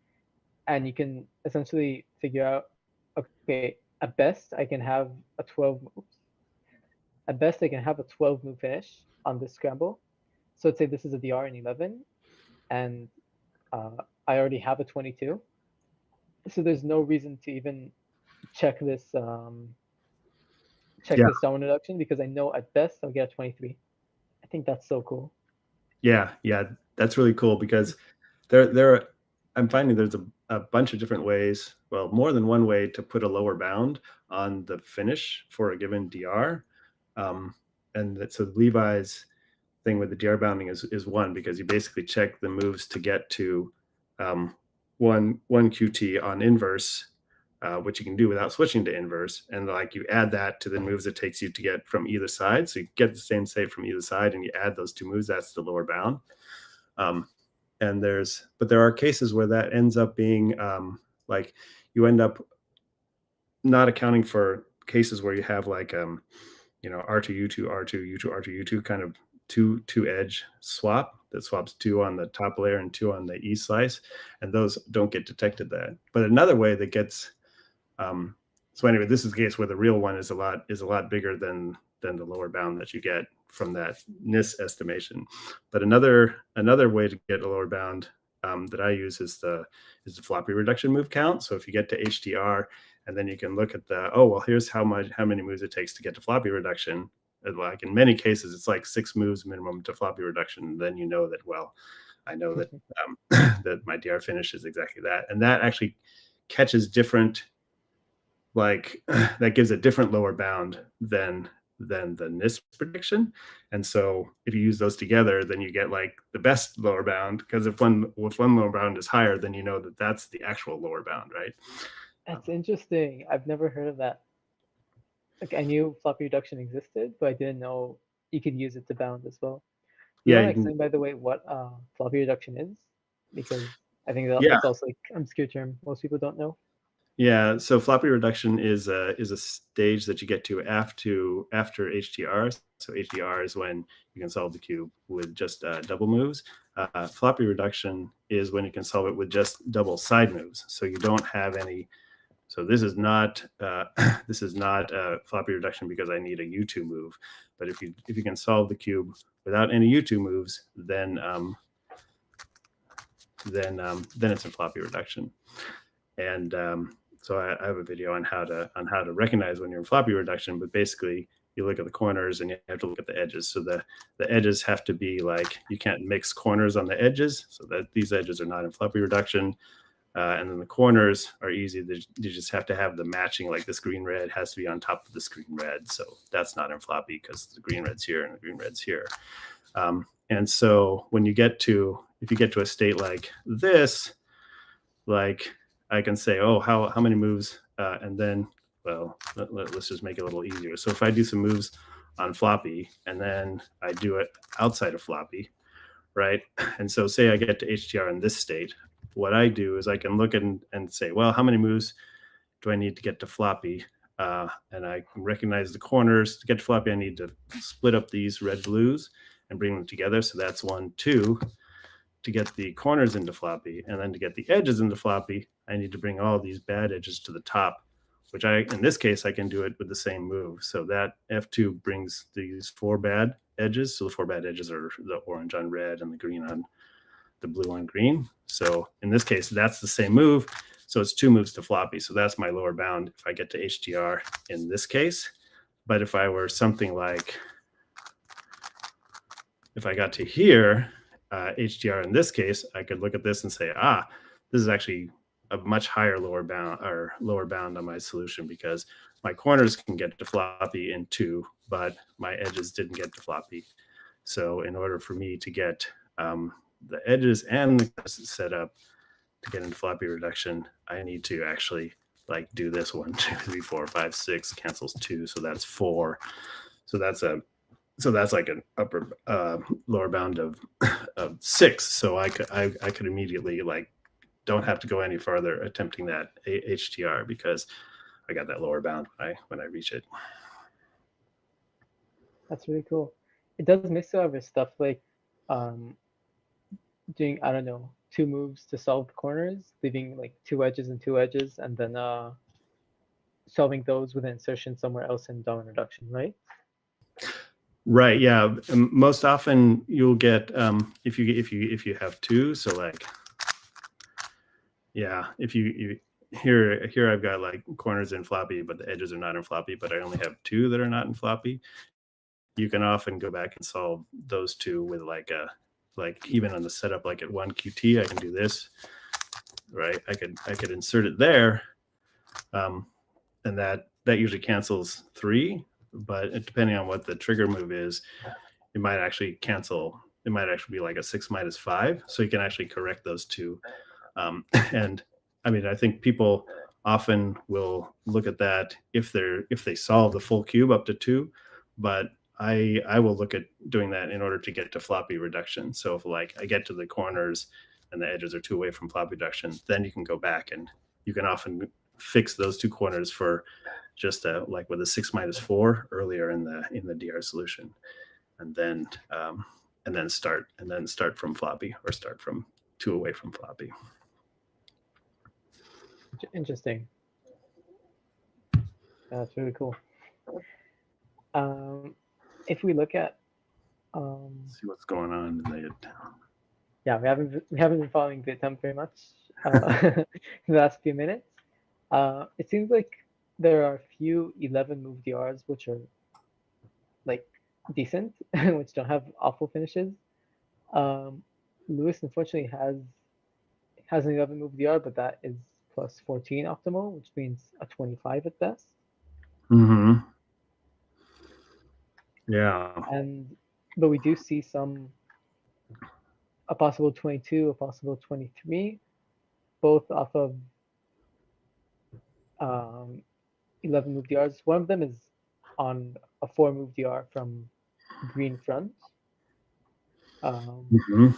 and you can essentially figure out, okay, at best I can have a 12 moves. At best I can have a 12 move finish on this scramble. So let's say this is a DR in 11, and uh, I already have a 22. So there's no reason to even check this Yeah. down reduction because I know at best I'll get a 23. I think that's so cool. Yeah, that's really cool because I'm finding there's a bunch of different ways, well, more than one way to put a lower bound on the finish for a given DR. So Levi's thing with the DR bounding is one, because you basically check the moves to get to one QT on inverse, which you can do without switching to inverse, and like you add that to the moves it takes you to get from either side. So you get the same state from either side, and you add those two moves. That's the lower bound. But there are cases where that ends up being like you end up not accounting for cases where you have like R2 U2 R2 U2 R2 U2 kind of two edge swap that swaps 2 on the top layer and 2 on the E slice, and those don't get detected there. But another way that gets so anyway, this is the case where the real one is a lot bigger than the lower bound that you get from that NIS estimation. But another way to get a lower bound that I use is the floppy reduction move count. So if you get to HDR, and then you can look at here's how many moves it takes to get to floppy reduction. Like in many cases, it's like 6 moves minimum to floppy reduction. Then you know that, well, I know that that my DR finish is exactly that, and that actually catches different, like that gives a different lower bound than the NIS prediction. And so if you use those together, then you get like the best lower bound, because if one lower bound is higher, then you know that that's the actual lower bound, right? That's interesting. I've never heard of that. Like I knew floppy reduction existed, but I didn't know you could use it to bound as well. Do you Yeah, want to you can, explain, by the way, what floppy reduction is? Because I think yeah. it's also like an obscure term most people don't know. Yeah, so floppy reduction is a stage that you get to after HDR. So HDR is when you can solve the cube with just double moves. Floppy reduction is when you can solve it with just double side moves. So you don't have any. So this is not floppy reduction because I need a U2 move. But if you can solve the cube without any U2 moves, then it's a floppy reduction. And so I have a video on how to recognize when you're in floppy reduction, but basically you look at the corners and you have to look at the edges. So the edges have to be like, you can't mix corners on the edges, so that these edges are not in floppy reduction. And then the corners are easy. You just have to have the matching, like this green red has to be on top of this green red. So that's not in floppy because the green red's here and the green red's here. And so when if you get to a state like this, like I can say, oh, how many moves? And then, well, let's just make it a little easier. So if I do some moves on floppy and then I do it outside of floppy, right? And so say I get to HDR in this state, what I do is I can look and say, well, how many moves do I need to get to floppy? And I can recognize the corners. To get to floppy, I need to split up these red blues and bring them together. So that's 1, 2. To get the corners into floppy, and then to get the edges into floppy, I need to bring all these bad edges to the top, which in this case, I can do it with the same move. So that F2 brings these 4 bad edges. So the 4 bad edges are the orange on red and the green on the blue on green. So in this case, that's the same move. So it's 2 moves to floppy. So that's my lower bound if I get to HDR in this case. But if I were something like, if I got to here, HDR in this case, I could look at this and say, this is actually a much higher lower bound on my solution, because my corners can get to floppy in 2, but my edges didn't get to floppy. So in order for me to get the edges and the set up to get into floppy reduction, I need to actually like do this 1, 2, 3, 4, 5, 6 cancels 2, so that's 4. So that's like an upper lower bound of 6. So I could immediately like don't have to go any further attempting that HTR because I got that lower bound when I reach it. That's really cool. It does mix other stuff like doing, I don't know, 2 moves to solve the corners, leaving like 2 edges and 2 edges, and then solving those with an insertion somewhere else in DOM reduction, right? Right. Yeah. Most often you'll get if you have 2. So like, yeah, if you here I've got like corners in floppy, but the edges are not in floppy. But I only have 2 that are not in floppy. You can often go back and solve those 2 with like even on the setup, like at 1 QT, I can do this. Right. I could insert it there, and that usually cancels 3. But depending on what the trigger move is, it might actually cancel. It might actually be like a 6 minus 5. So you can actually correct those 2. And I mean, I think people often will look at that if they solve the full cube up to 2, but I will look at doing that in order to get to floppy reduction. So if like I get to the corners and the edges are 2 away from floppy reduction, then you can go back and you can often fix those 2 corners for just like with a 6 minus 4 earlier in the DR solution, and then start from floppy or start from 2 away from floppy. Interesting. That's really cool. If we look at see what's going on in the yeah, we haven't been following the attempt very much the last few minutes. It seems like there are a few 11 move DRs which are like decent, which don't have awful finishes. Lewis unfortunately has an 11 move DR, but that is plus 14 optimal, which means a 25 at best. Mm-hmm. Yeah. But we do see a possible 22, a possible 23, both off of 11 move DRs. One of them is on a 4 move DR from green front. Mm-hmm.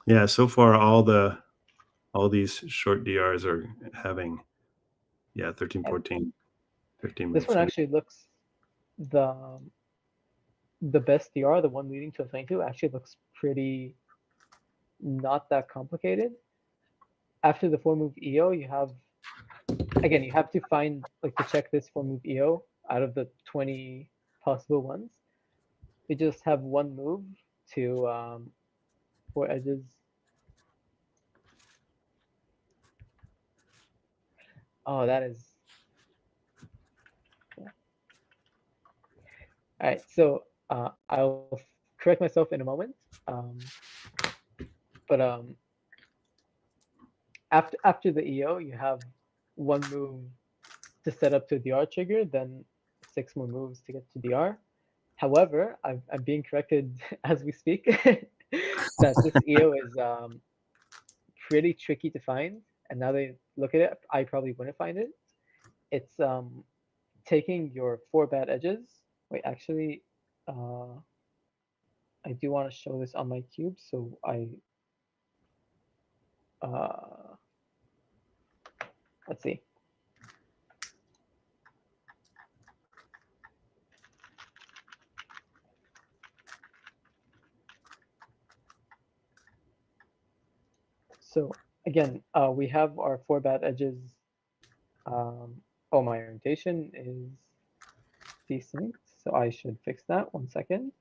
Yeah, so far all these short DRs are having 13, 14, 15 This moves. one actually looks the best DR, the one leading to a 22, actually looks pretty not that complicated. After the 4 move EO, you have to find like to check this 4 move EO out of the 20 possible ones. You just have 1 move to 4 edges. Oh, that is. Yeah. All right, so I'll correct myself in a moment. But after the EO, you have 1 move to set up to DR trigger, then 6 more moves to get to DR. However, I'm being corrected as we speak that this EO is pretty tricky to find. And now they look at it, I probably wouldn't find it. It's taking your 4 bad edges. Wait, actually, I do want to show this on my cube, so let's see. So again, we have our 4 bad edges. Oh, my orientation is desynced, so I should fix that. 1 second.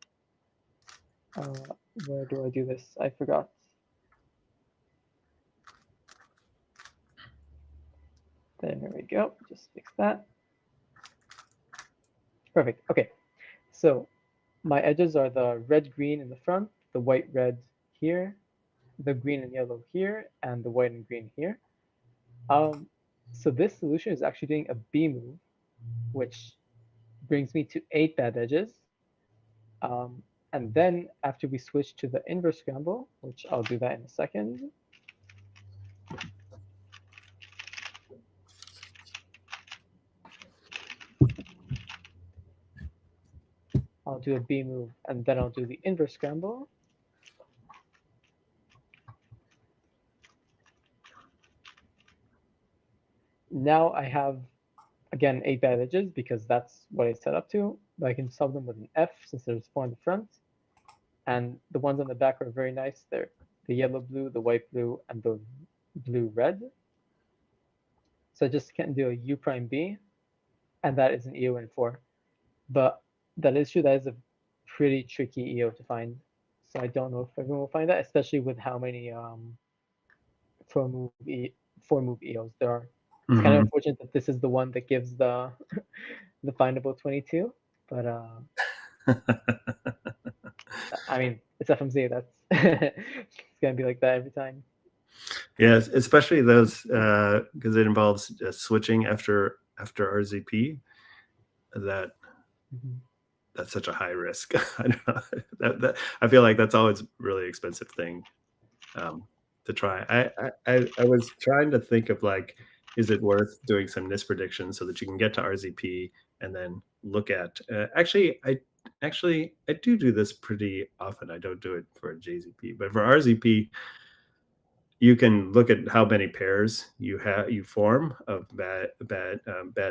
Where do I do this? I forgot. There we go. Just fix that. Perfect. Okay. So my edges are the red, green in the front, the white, red here, the green and yellow here, and the white and green here. So this solution is actually doing a B move, which brings me to 8 bad edges. And then after we switch to the inverse scramble, which I'll do that in a second. I'll do a B move, and then I'll do the inverse scramble. Now I have, again, 8 bad edges because that's what I set up to, but I can solve them with an F since there's 4 in the front. And the ones on the back are very nice. They're the yellow blue, the white blue, and the blue red. So I just can't do a U prime B, and that is an EO in 4. But that is true, that is a pretty tricky EO to find. So I don't know if everyone will find that, especially with how many 4 move EOs there are. It's kind of unfortunate that this is the one that gives the the findable 22, but I mean, it's FMC. That's it's gonna be like that every time. Yes, especially those because it involves switching after RZP. That's such a high risk. I don't know. I feel like that's always a really expensive thing to try. I was trying to think of like, is it worth doing some NIST predictions so that you can get to RZP and then look at actually I do this pretty often. I don't do it for JZP, but for RZP you can look at how many pairs you form of bad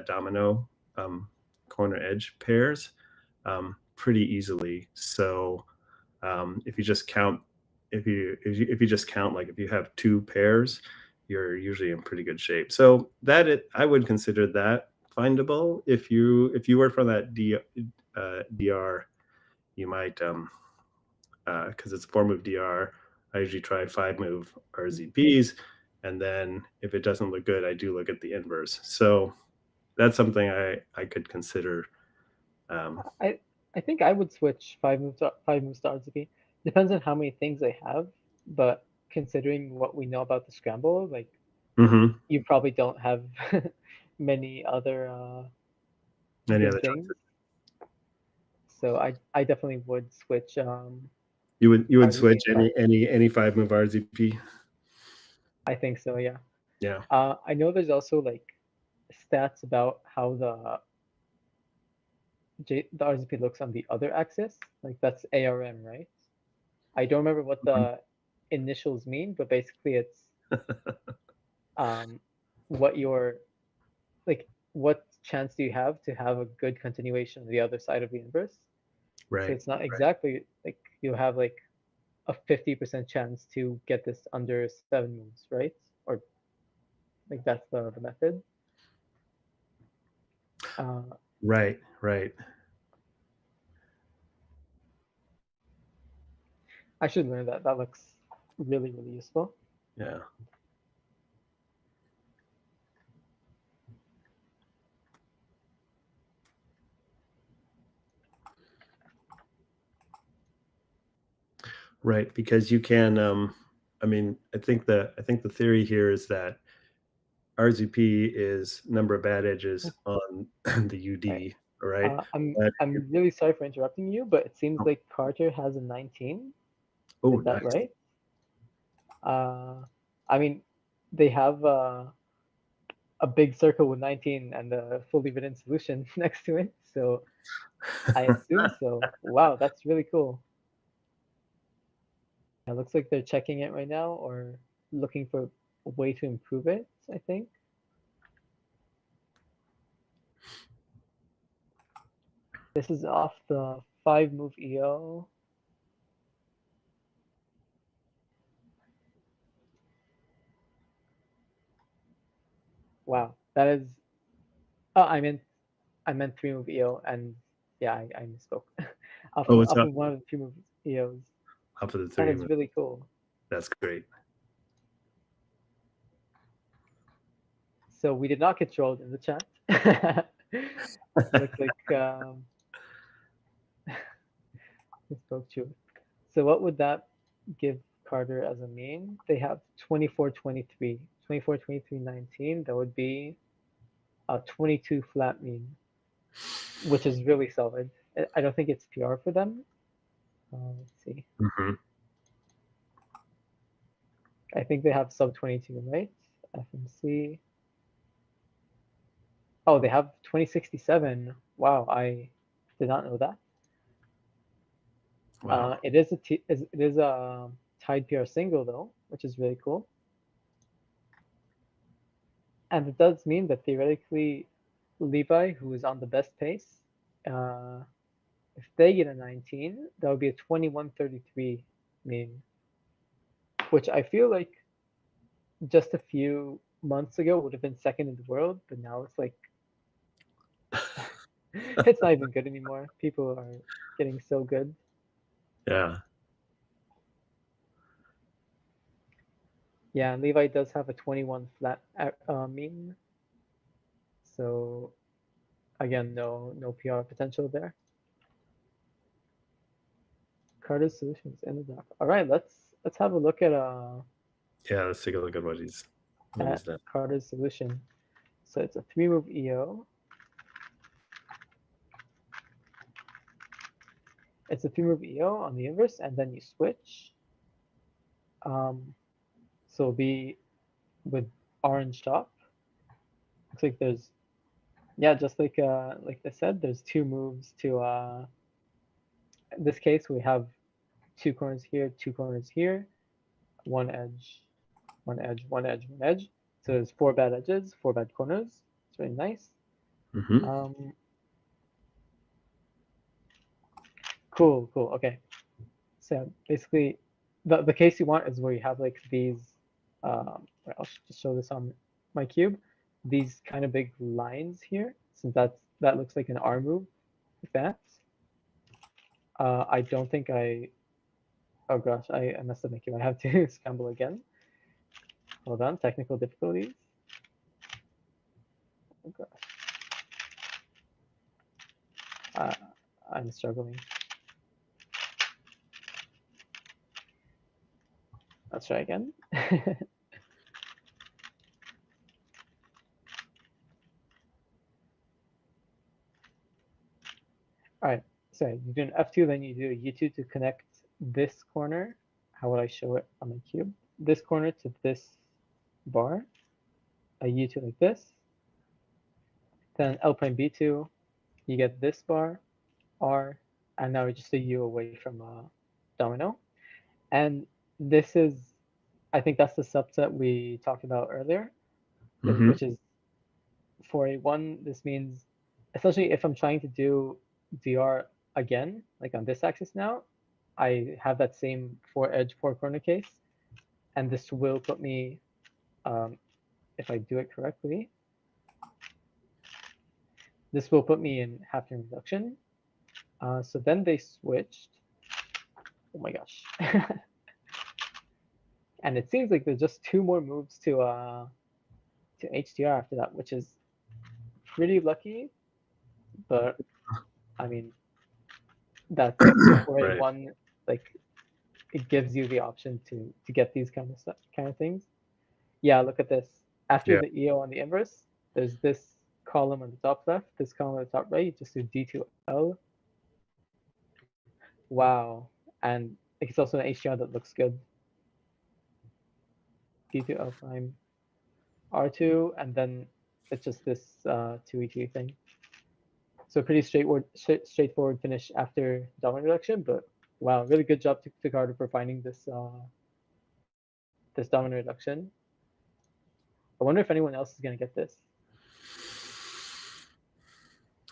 domino corner edge pairs pretty easily. So if you just count, if you just count, like if you have 2 pairs, you're usually in pretty good shape. So I would consider that findable. If you were from that DR, you might because it's a 4 move DR. I usually try 5 move RZPs, and then if it doesn't look good, I do look at the inverse. So that's something I could consider. I think I would switch 5 moves to RZP. Depends on how many things I have, but considering what we know about the scramble, like you probably don't have many other good things. Choices. So I definitely would switch. You would RZP switch any 5 move RZP? I think so, yeah. Yeah. I know there's also like stats about how the RZP looks on the other axis. Like that's ARM, right? I don't remember what the initials mean, but basically it's what your what chance do you have to have a good continuation of the other side of the inverse? Right. So it's not exactly like you have like a 50% chance to get this under 7 moves, right? Or like that's the method. Right. I should learn that. That looks really, really useful. Yeah. Right, because you can I mean, I think the theory here is that RZP is number of bad edges on the UD, right? I'm really sorry for interrupting you, but it seems like Carter has a 19. Oh, is that nice. right? I mean, they have a big circle with 19 and a fully written solution next to it, so I assume so. Wow, that's really cool. It looks like they're checking it right now or looking for a way to improve it, I think. This is off the 5 move EO. Wow, that is. Oh, I meant 3 move EO, and yeah, I misspoke. off of one of the 2 move EOs. Off of the 3. That is really cool. That's great. So we did not get trolled in the chat. Looks like spoke to. So what would that give Carter as a mean? They have 24, 23, 24, 23, 19. That would be a 22 flat mean, which is really solid. I don't think it's PR for them. Let's see. I think they have sub 22, right? FMC. Oh, they have 2067. Wow, I did not know that. Wow. It is a tied PR single though, which is really cool. And it does mean that theoretically, Levi, who is on the best pace, if they get a 19, that would be a 21:33 mean, which I feel like just a few months ago would have been second in the world, but now it's like it's not even good anymore. People are getting so good. Yeah. Yeah, and Levi does have a 21 flat mean, so again, no PR potential there. Carter's solutions in the doc. All right, let's have a look at Yeah, let's take a look at what he's done. Carter's solution. So it's a 3-move EO. It's a 3-move EO on the inverse, and then you switch. So it'll be with orange top. Looks like there's, yeah, just like I said, there's 2 moves to in this case we have 2 corners here, 2 corners here, 1 edge, 1 edge, 1 edge, 1 edge. So there's 4 bad edges, 4 bad corners. It's really nice. Mm-hmm. Cool. Okay. So basically, the case you want is where you have like these. I'll just show this on my cube. These kind of big lines here, since that looks like an R move. That. I don't think I. Oh gosh, I messed up my cube. I have to scramble again. Hold on, technical difficulties. Oh gosh. I'm struggling. Let's try again. All right, so you do an F2, then you do a U2 to connect this corner. How would I show it on my cube? This corner to this bar, a U2 like this. Then L prime B2, you get this bar, R, and now we're just a U away from domino. And this is, I think that's the subset we talked about earlier, Mm-hmm. which is for a 1, this means essentially if I'm trying to do DR again, like on this axis now, I have that same 4 edge, 4 corner case, and this will put me, if I do it correctly, this will put me in half turn reduction. So then they switched. Oh my gosh. And it seems like there's just 2 more moves to HDR after that, which is pretty lucky, but I mean, that's for a Right. 1, like it gives you the option to get these kind of things. Yeah, look at this. After the EO on the inverse, there's this column on the top left, this column on the top right. You just do D2L. Wow, and it's also an HDR that looks good. D2L prime R2, and then it's just this 2E2 thing. So pretty straightforward finish after dominant reduction, but wow, really good job to Carter for finding this this dominant reduction. I wonder if anyone else is gonna get this.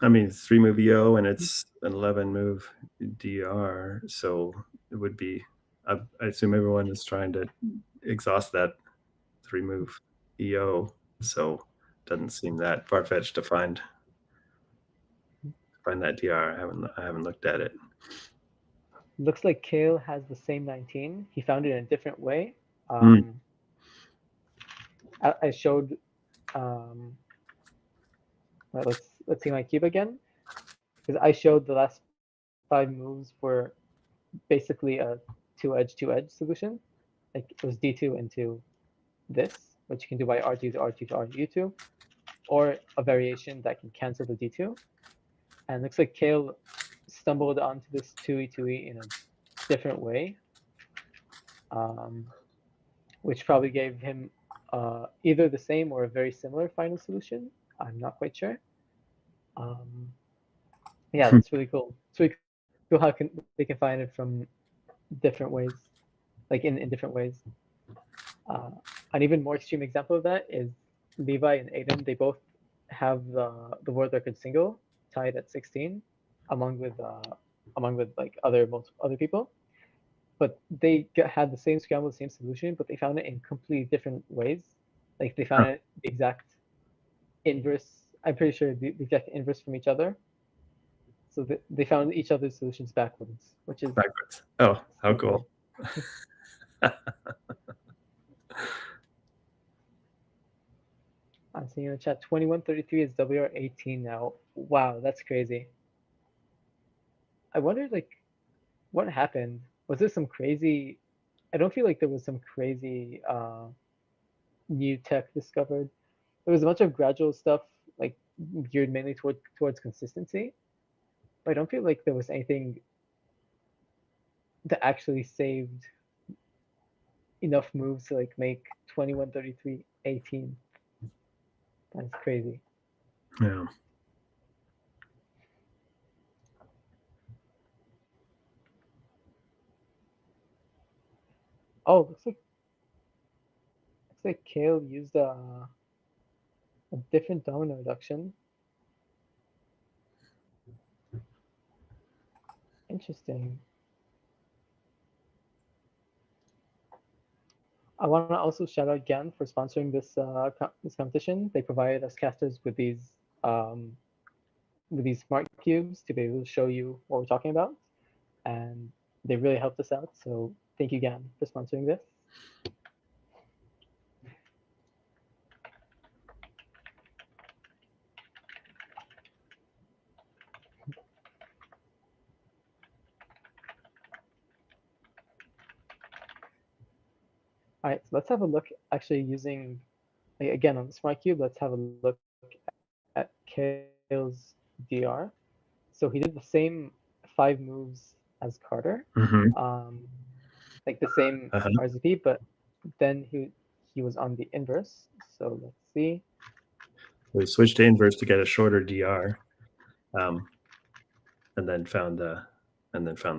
I mean, it's 3-move EO and it's an 11-move DR, so it would be. I assume everyone is trying to exhaust that 3-move EO, so it doesn't seem that far-fetched to find that DR. I haven't looked at it. Looks like Kale has the same 19. He found it in a different way. I showed. Right, let's see my cube again, because I showed the last 5 moves were basically a 2-edge solution. Like it was D2 into this, which you can do by R2 to R2 to RU2, or a variation that can cancel the D2. And it looks like Kale stumbled onto this 2E2E in a different way, which probably gave him either the same or a very similar final solution. I'm not quite sure. Yeah, that's really cool. It's really they can find it from different ways, like in different ways. An even more extreme example of that is Levi and Aiden. They both have the world record single tied at 16, along with like other people. But they had the same scramble, the same solution, but they found it in completely different ways. Like they found it the exact inverse. I'm pretty sure the exact inverse from each other. So they found each other's solutions backwards, which is backwards. Oh, how cool! I'm seeing in the chat 2133 is WR18 now. Wow, that's crazy. I wonder like what happened. Was there some crazy? I don't feel like there was some crazy new tech discovered. There was a bunch of gradual stuff like geared mainly towards consistency. But I don't feel like there was anything that actually saved enough moves to like make 2133 18. That's crazy. Yeah. Oh, looks like Kale used a different domino reduction. Interesting. I want to also shout out GAN for sponsoring this this competition. They provided us casters with these smart cubes to be able to show you what we're talking about, and they really helped us out. So thank you, GAN, for sponsoring this. All right, so let's have a look actually using, again, on the smart cube, let's have a look at Kale's DR. So he did the same 5 moves as Carter, like the same RZP, but then he was on the inverse. So let's see. We switched to inverse to get a shorter DR, and then found the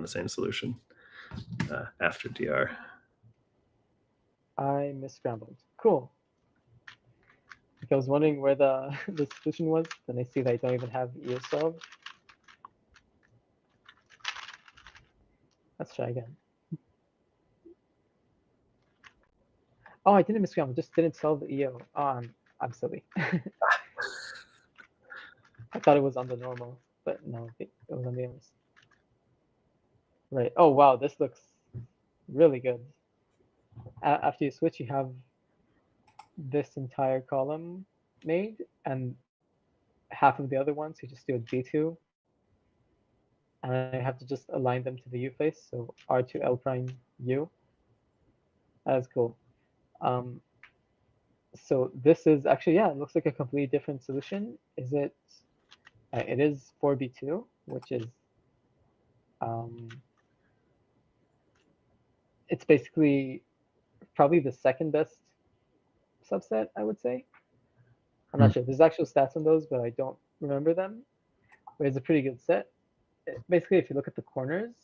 same solution after DR. I misscrambled. Cool. Like I was wondering where the solution was, then I see that I don't even have EO solved. Let's try again. Oh, I didn't misscramble, just didn't solve the EO. Oh, I'm silly. I thought it was on the normal, but no, it was on the inverse. Right. Oh wow, this looks really good. After you switch, you have this entire column made, and half of the other ones, you just do a D2. And I have to just align them to the U face, so R2 L prime U. That's cool. So this is actually, yeah, it looks like a completely different solution. Is it? It is 4B2, which is, it's basically probably the second best subset, I would say. I'm not sure. There's actual stats on those, but I don't remember them. But it's a pretty good set. Basically, if you look at the corners,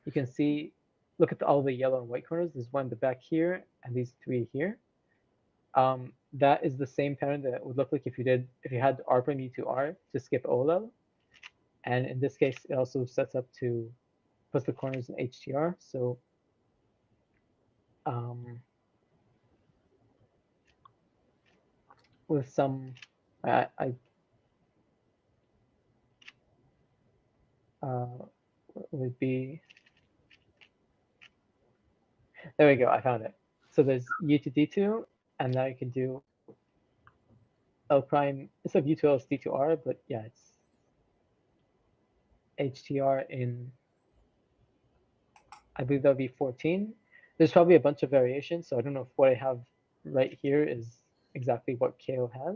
you can see, look at all the yellow and white corners. There's one in the back here, and these 3 here. That is the same pattern that it would look like if you had R prime U2R to skip OLL. And in this case, it also sets up to put the corners in HTR. So with some, would be, there we go, I found it. So there's U to D2, and now you can do L prime, instead of U2L, it's D2R, but yeah, it's HTR in, I believe that would be 14. There's probably a bunch of variations, so I don't know if what I have right here is exactly what KO has.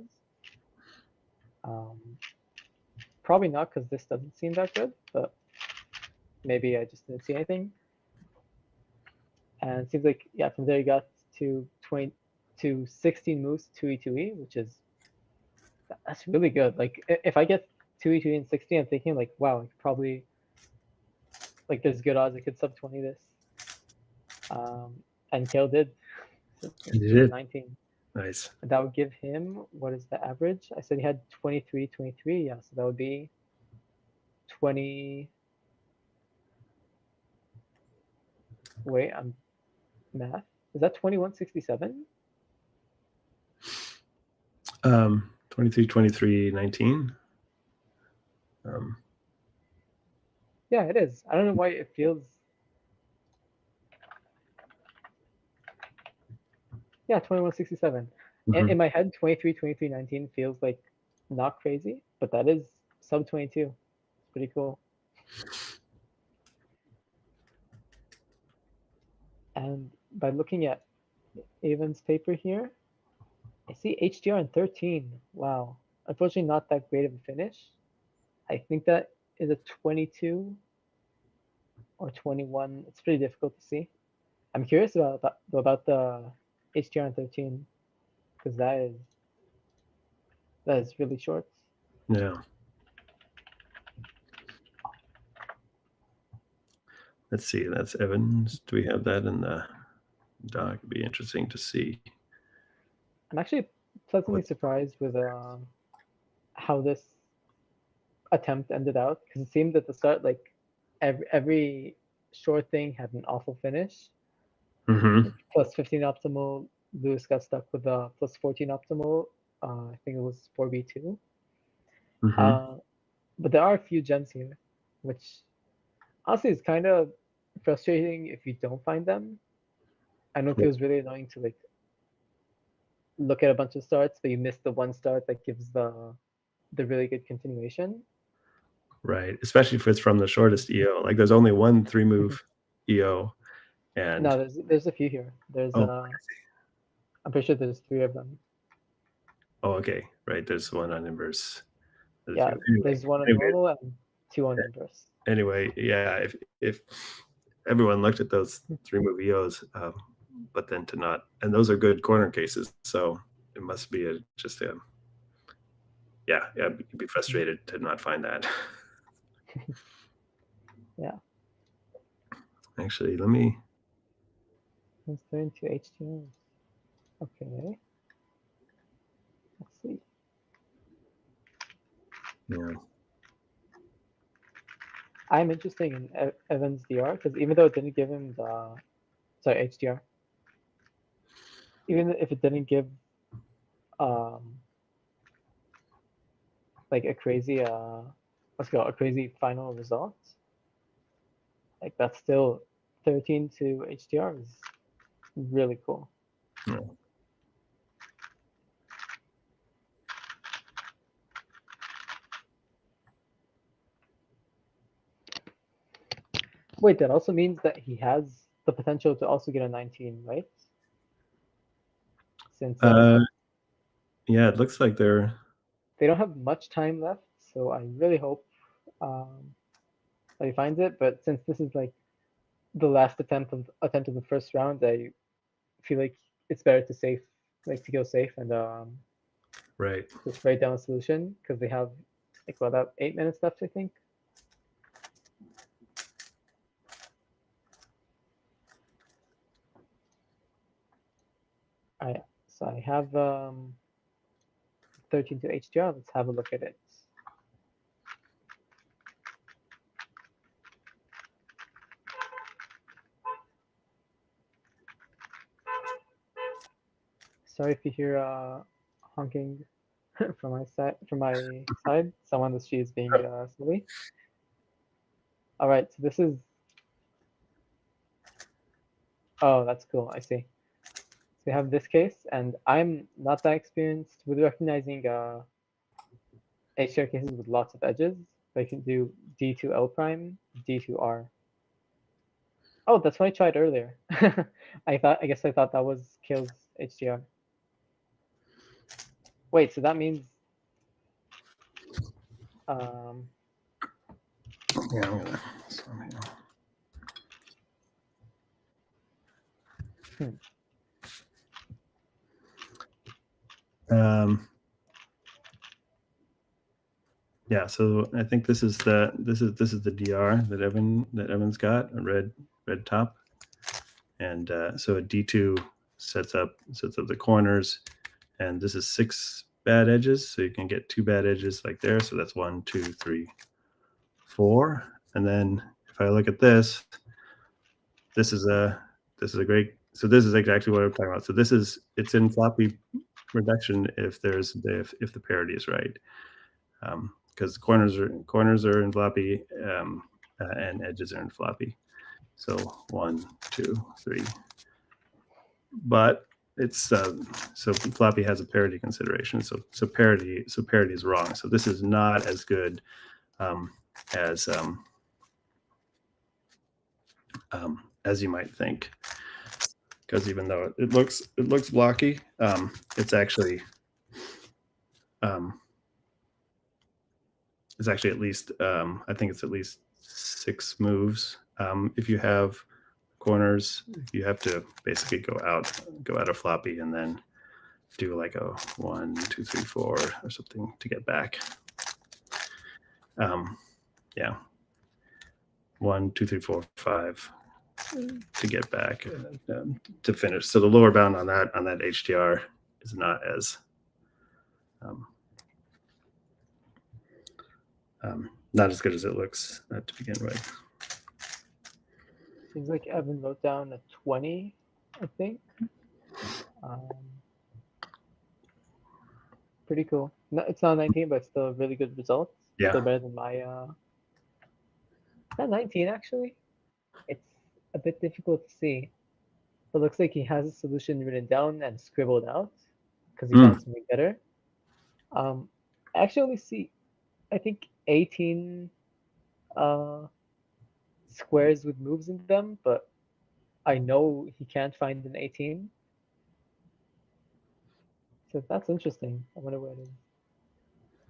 Probably not, because this doesn't seem that good, but maybe I just didn't see anything. And it seems like, yeah, from there you got to 16 moves, 2E2E, which is, that's really good. Like, if I get 2E2E and 16, I'm thinking like, wow, I could probably like there's good odds it could sub 20 this. And Kale did. So He did. 19. Nice. And that would give him, what is the average? I said he had 23, 23. Yeah, so that would be 20. Wait, I'm math. Is that 2167? 23, 23, 19. Yeah, it is. I don't know why it feels. Yeah, 2167. Mhm. In my head, 23, 23, 19 feels like not crazy, but that is sub 22. It's pretty cool. And by looking at Avon's paper here, I see HDR in 13. Wow. Unfortunately, not that great of a finish. I think that is a 22 or 21. It's pretty difficult to see. I'm curious about the HDR in 13 because that is really short. Yeah. Let's see. That's Evans. Do we have that in the doc? It'd be interesting to see. I'm actually pleasantly surprised with how this attempt ended out because it seemed at the start like every short thing had an awful finish. Mm-hmm. Plus 15 optimal, Lewis got stuck with a plus 14 optimal. I think it was 4B2. Mm-hmm. But there are a few gems here, which honestly is kind of frustrating if you don't find them. I know it feels really annoying to like look at a bunch of starts, but you miss the one start that gives the really good continuation. Right. Especially if it's from the shortest EO. Like there's only one 3-move EO. And No, there's a few here. There's I'm pretty sure there's 3 of them. oh, okay. Right. There's one on inverse. Yeah, there's one on normal and 2 on inverse. Anyway, yeah, if everyone looked at those 3-move EOs, but then to not, and those are good corner cases, so it must be yeah, you'd be frustrated to not find that. Yeah. Actually, let me. Let's turn to HTML. Okay. Let's see. Yeah. I'm interested in Evan's DR because even though it didn't give him the HDR, even if it didn't give like a crazy a crazy final result, like that's still 13 to HDR is really cool. Yeah. Wait, that also means that he has the potential to also get a 19, right? Since Yeah, it looks like they're. they don't have much time left, so I really hope that he finds it. But since this is like the last attempt of the first round, I feel like it's better to go safe and Right. just write down a solution because they have like about 8 minutes left, I think. So I have 13 to HDR. Let's have a look at it. Sorry if you hear honking from my side. Someone on the street is being silly. All right, so this is. Oh, that's cool. I see. So we have this case, and I'm not that experienced with recognizing HDR cases with lots of edges. But I can do D to L prime, D to R. Oh, that's what I tried earlier. I guess I thought that was Kale's HDR. Wait, so that means Yeah, I'm gonna. Yeah, so I think this is the DR that Evan's got, a red top, and so a D2 sets up the corners, and this is 6 bad edges, so you can get 2 bad edges like there. So that's 1, 2, 3, 4, and then if I look at this, this is a great. So this is exactly what I'm talking about. So it's in floppy reduction if the parity is right. Because corners are in floppy and edges are in floppy. So 1, 2, 3. But it's so floppy has a parity consideration. So parity is wrong. So this is not as good as you might think. Because even though it looks blocky, it's actually at least I think it's at least 6 moves. If you have corners, you have to basically go out of floppy and then do like a 1, 2, 3, 4 or something to get back. Yeah, 1, 2, 3, 4, 5 to get back to finish. So the lower bound on that HDR is not as not as good as it looks to begin with. Seems like Evan wrote down a 20, I think. Pretty cool. No, it's not 19, but it's still a really good result. Yeah. Still better than my. Not 19 actually. It's a bit difficult to see. But it looks like he has a solution written down and scribbled out because he found something better. I actually only see, I think 18 squares with moves in them, but I know he can't find an 18. So that's interesting. I wonder where it is.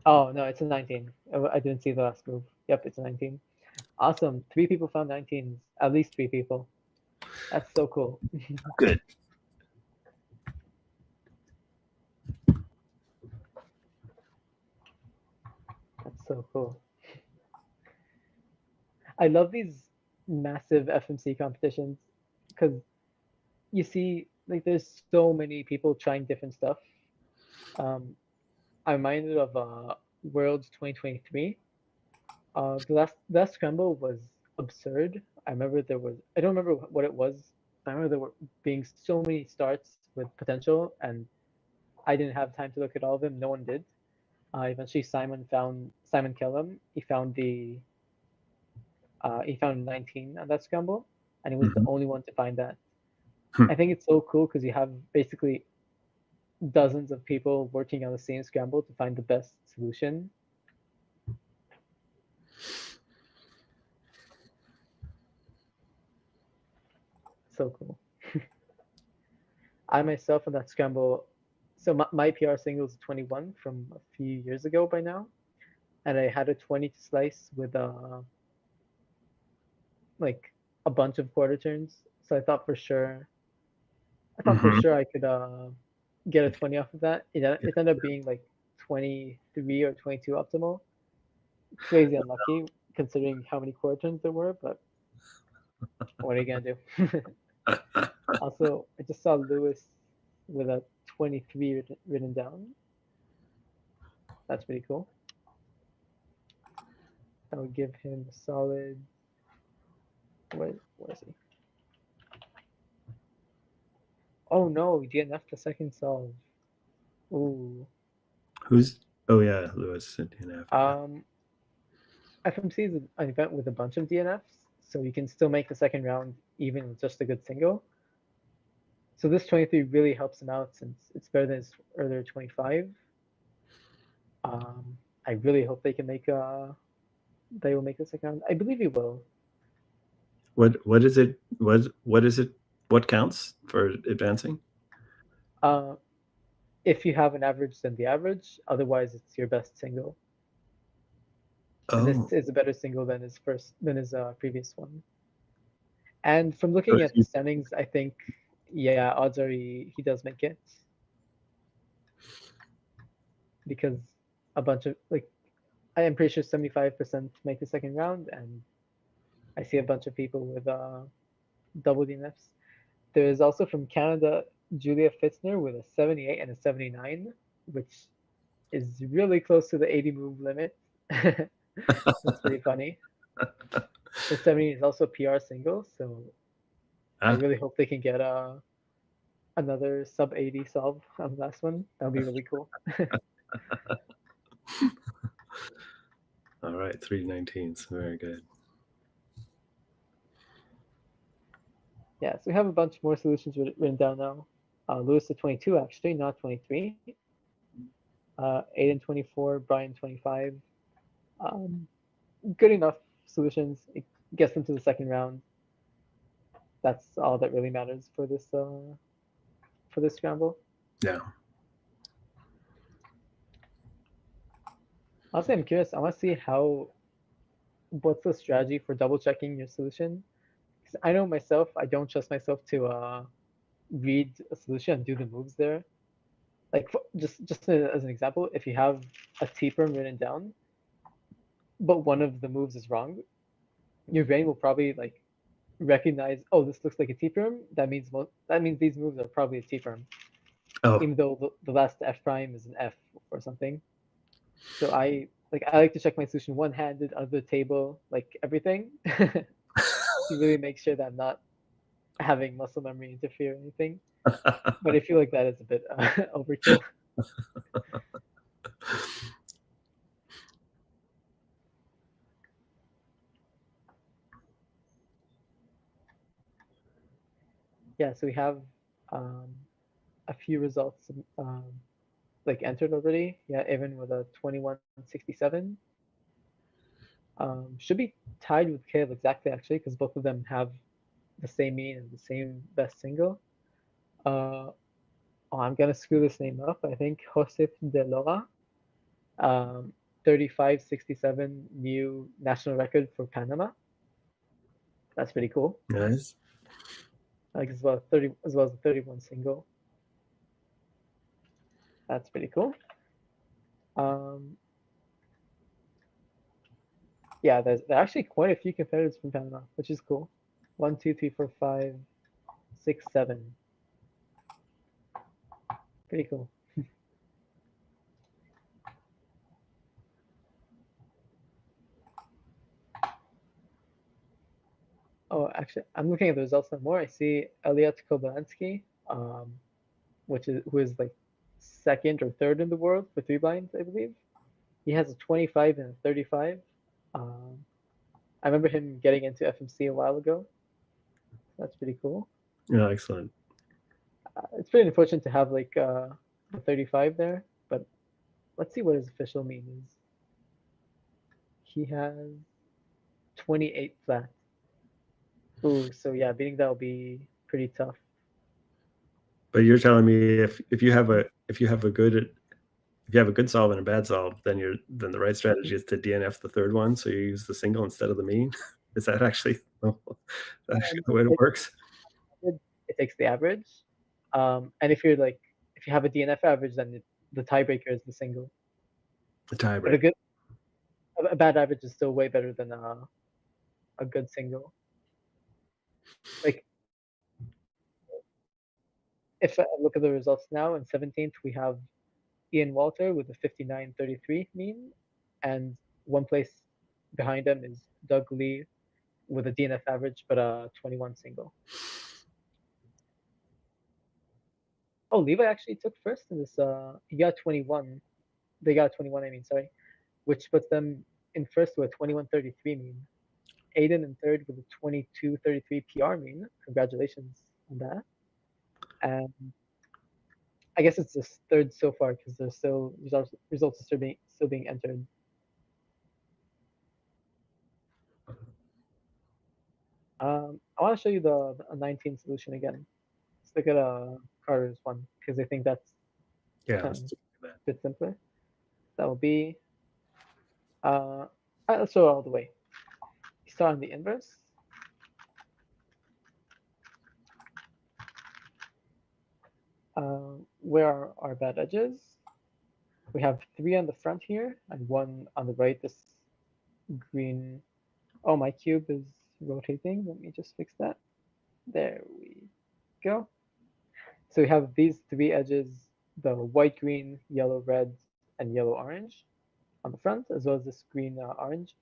Oh, no, it's a 19. I didn't see the last move. Yep, it's a 19. Awesome. 3 people found 19s. At least 3 people. That's so cool. Good. That's so cool. I love these massive FMC competitions because you see, like, there's so many people trying different stuff. I'm reminded of Worlds 2023. The last Scramble was absurd. I remember I don't remember what it was. I remember there were being so many starts with potential, and I didn't have time to look at all of them. No one did. Eventually, Simon Kellum. He found 19 on that Scramble, and he was the only one to find that. I think it's so cool because you have basically dozens of people working on the same Scramble to find the best solution. So cool. I myself on that Scramble, so my PR single is 21 from a few years ago by now, and I had a 20 to slice with like a bunch of quarter turns. So I thought for sure I could get a 20 off of that. It ended up being like 23 or 22 optimal. Crazy unlucky considering how many quarter turns there were, but what are you gonna do? Also, I just saw Lewis with a 23 written down. That's pretty cool. I would give him a solid. Where is he? Oh no, DNF the second solve. Ooh. Who's? Oh yeah, Lewis at DNF. FMC is an event with a bunch of DNFs, so you can still make the second round even with just a good single. So this 23 really helps him out since it's better than his earlier 25. I really hope they will make the second round. I believe he will. What is it? What is it? What counts for advancing? If you have an average, then the average. Otherwise, it's your best single. And this is a better single than his previous one. And from looking at the standings, I think, yeah, odds are he does make it. Because a bunch of, like, I am pretty sure 75% make the second round, and I see a bunch of people with double DNFs. There is also from Canada Julia Fitzner with a 78 and a 79, which is really close to the 80 move limit. That's pretty funny. The 70 is also PR single, so I really hope they can get another sub 80 solve on the last one. That would be really cool. All right, 319s. Very good. Yeah, so we have a bunch more solutions written down now. Lewis at 22, actually, not 23. Aiden 24, Brian 25. Good enough solutions. It gets them to the second round. That's all that really matters for this scramble. Yeah. Honestly, I'm curious. I want to see what's the strategy for double checking your solution. Because I know myself, I don't trust myself to read a solution and do the moves there. Like just as an example, if you have a T-perm written down, but one of the moves is wrong, your brain will probably like recognize, oh, this looks like a T-perm. That means these moves are probably a T-perm, Oh, even though the last F prime is an F or something. So I like to check my solution one-handed under the table, like everything, to really make sure that I'm not having muscle memory interfere or anything. But I feel like that is a bit overkill. Yeah, so we have a few results like entered already. Yeah, Evan with a 2167. Should be tied with Caleb exactly actually, because both of them have the same mean and the same best single. Oh, I'm gonna screw this name up. I think Josef de Lora, 3567 new national record for Panama. That's pretty cool. nice. Like as well as the 31 single. That's pretty cool. Yeah, there are actually quite a few competitors from Panama, which is cool. 1, 2, 3, 4, 5, 6, 7. Pretty cool. Oh, actually, I'm looking at the results now more. I see Elliot Kobalansky, who is like second or third in the world for three blinds, I believe. He has a 25 and a 35. I remember him getting into FMC a while ago. That's pretty cool. Yeah, excellent. It's pretty unfortunate to have like the 35 there, but let's see what his official mean is. He has 28 flat. Ooh, so yeah, beating that will be pretty tough. But you're telling me if you have a good solve and a bad solve, then the right strategy is to DNF the third one, so you use the single instead of the mean. Is that actually the way it works? It takes the average, and if you have a DNF average, then the tiebreaker is the single. The But tiebreak. a bad average is still way better than a good single. Like if I look at the results now, in 17th we have Ian Walter with a 59.33 mean, and one place behind him is Doug Lee with a DNF average but a 21 single. Oh, Levi actually took first in this. He got 21. They got 21. I mean, sorry, which puts them in first with a 21.33 mean. Aiden in third with a 22.33 PR mean. Congratulations on that. And I guess it's just third so far because there's still results are still being entered. I want to show you the 19 solution again. Let's look at Carter's one because I think that's Yeah, a let's do that. bit simpler. That will be let's show it all the way. You start on the inverse. Where are our bad edges? We have 3 on the front here and 1 on the right. This green. Oh, my cube is rotating. Let me just fix that. There we go. So we have these 3 edges, the white, green, yellow, red, and yellow, orange on the front, as well as this green, orange.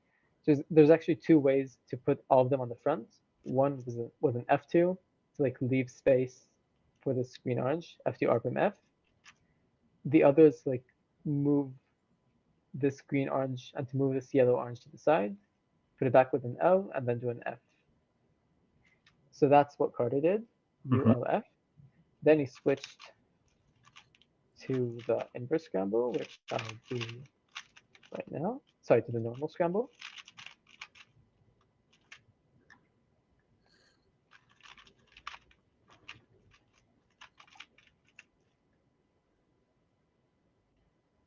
There's actually 2 ways to put all of them on the front. One was an F2 to like leave space for this green, orange, F2 arpim F. The other is like move this green, orange, and to move this yellow, orange to the side, put it back with an L, and then do an F. So that's what Carter did, ULF. Then he switched to the inverse scramble, which I'll do right now. Sorry, to the normal scramble.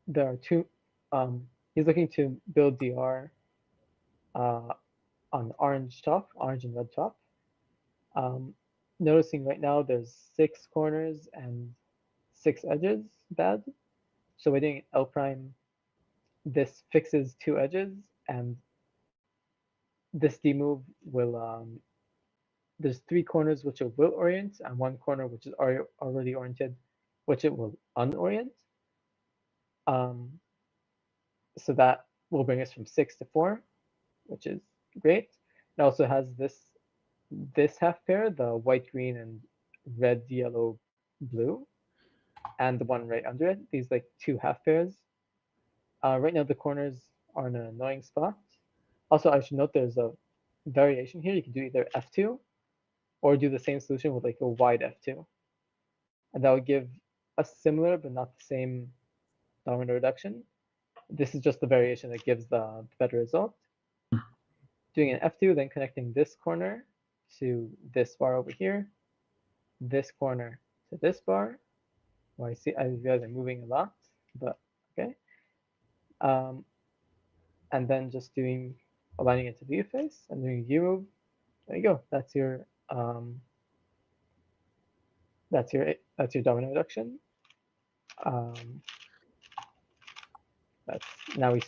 There are 2. He's looking to build DR on orange top, orange and red top. Noticing right now there's 6 corners and 6 edges bad. So we're doing L prime. This fixes 2 edges, and this demove will there's 3 corners which it will orient and 1 corner which is already oriented, which it will unorient. So that will bring us from 6 to 4, which is great. It also has this half pair, the white, green, and red, yellow, blue, and the one right under it. These like 2 half pairs. Right now the corners are in an annoying spot. Also, I should note there's a variation here. You can do either F2 or do the same solution with like a wide F2. And that would give a similar but not the same domino reduction. This is just the variation that gives the better result. Doing an F2, then connecting this corner to this bar over here, this corner to this bar. Well, I realize I'm moving a lot, but okay. And then just aligning it to view face and doing view move. There you go. That's your domino reduction. That's now we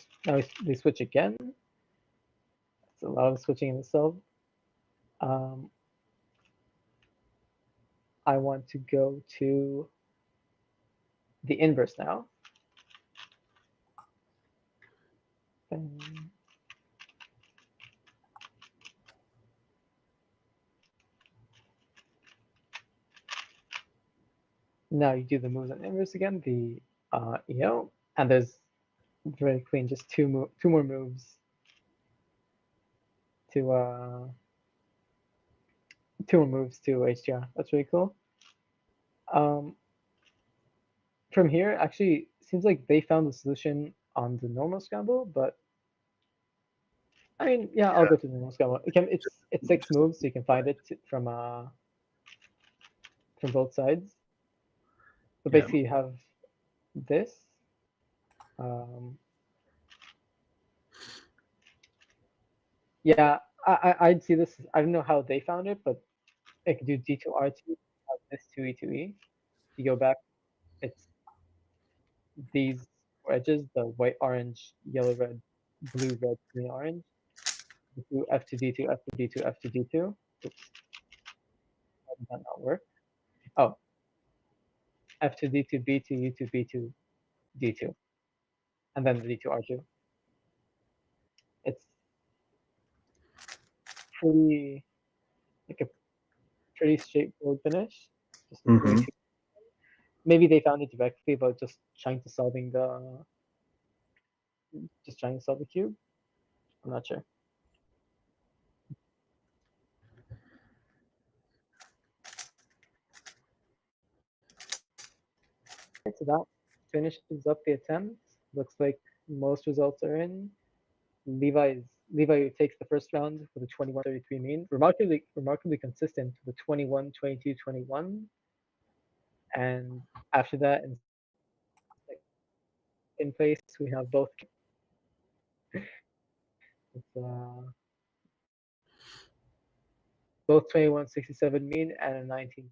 switch again. That's a lot of switching in itself. I want to go to the inverse now. Now you do the moves on inverse again, the EO, and there's very clean just two more moves to HDR. That's really cool. From here, actually, seems like they found the solution on the normal scramble, but I mean, yeah, I'll go to the normal scramble. It's 6 moves, so you can find it from both sides. But basically, you have this. Yeah, I'd see this. I don't know how they found it, but I could do D2R2, have this 2E2E. You go back, it's these edges, the white, orange, yellow, red, blue, red, green, orange. Do F2D2, F2D2, F2D2. Oops. How did that not work? Oh, F2D2, B2, U2, B2, D2. And then the D2R2. It's pretty, like a pretty straightforward finish. Just maybe they found it directly, but just trying to solve the cube. I'm not sure. So that finishes up the attempt. Looks like most results are in. Levi takes the first round with a 21.33 mean, remarkably consistent with a 21, 22, 21. And after that, in place, we have both. It's, both 21.67 mean and a 19.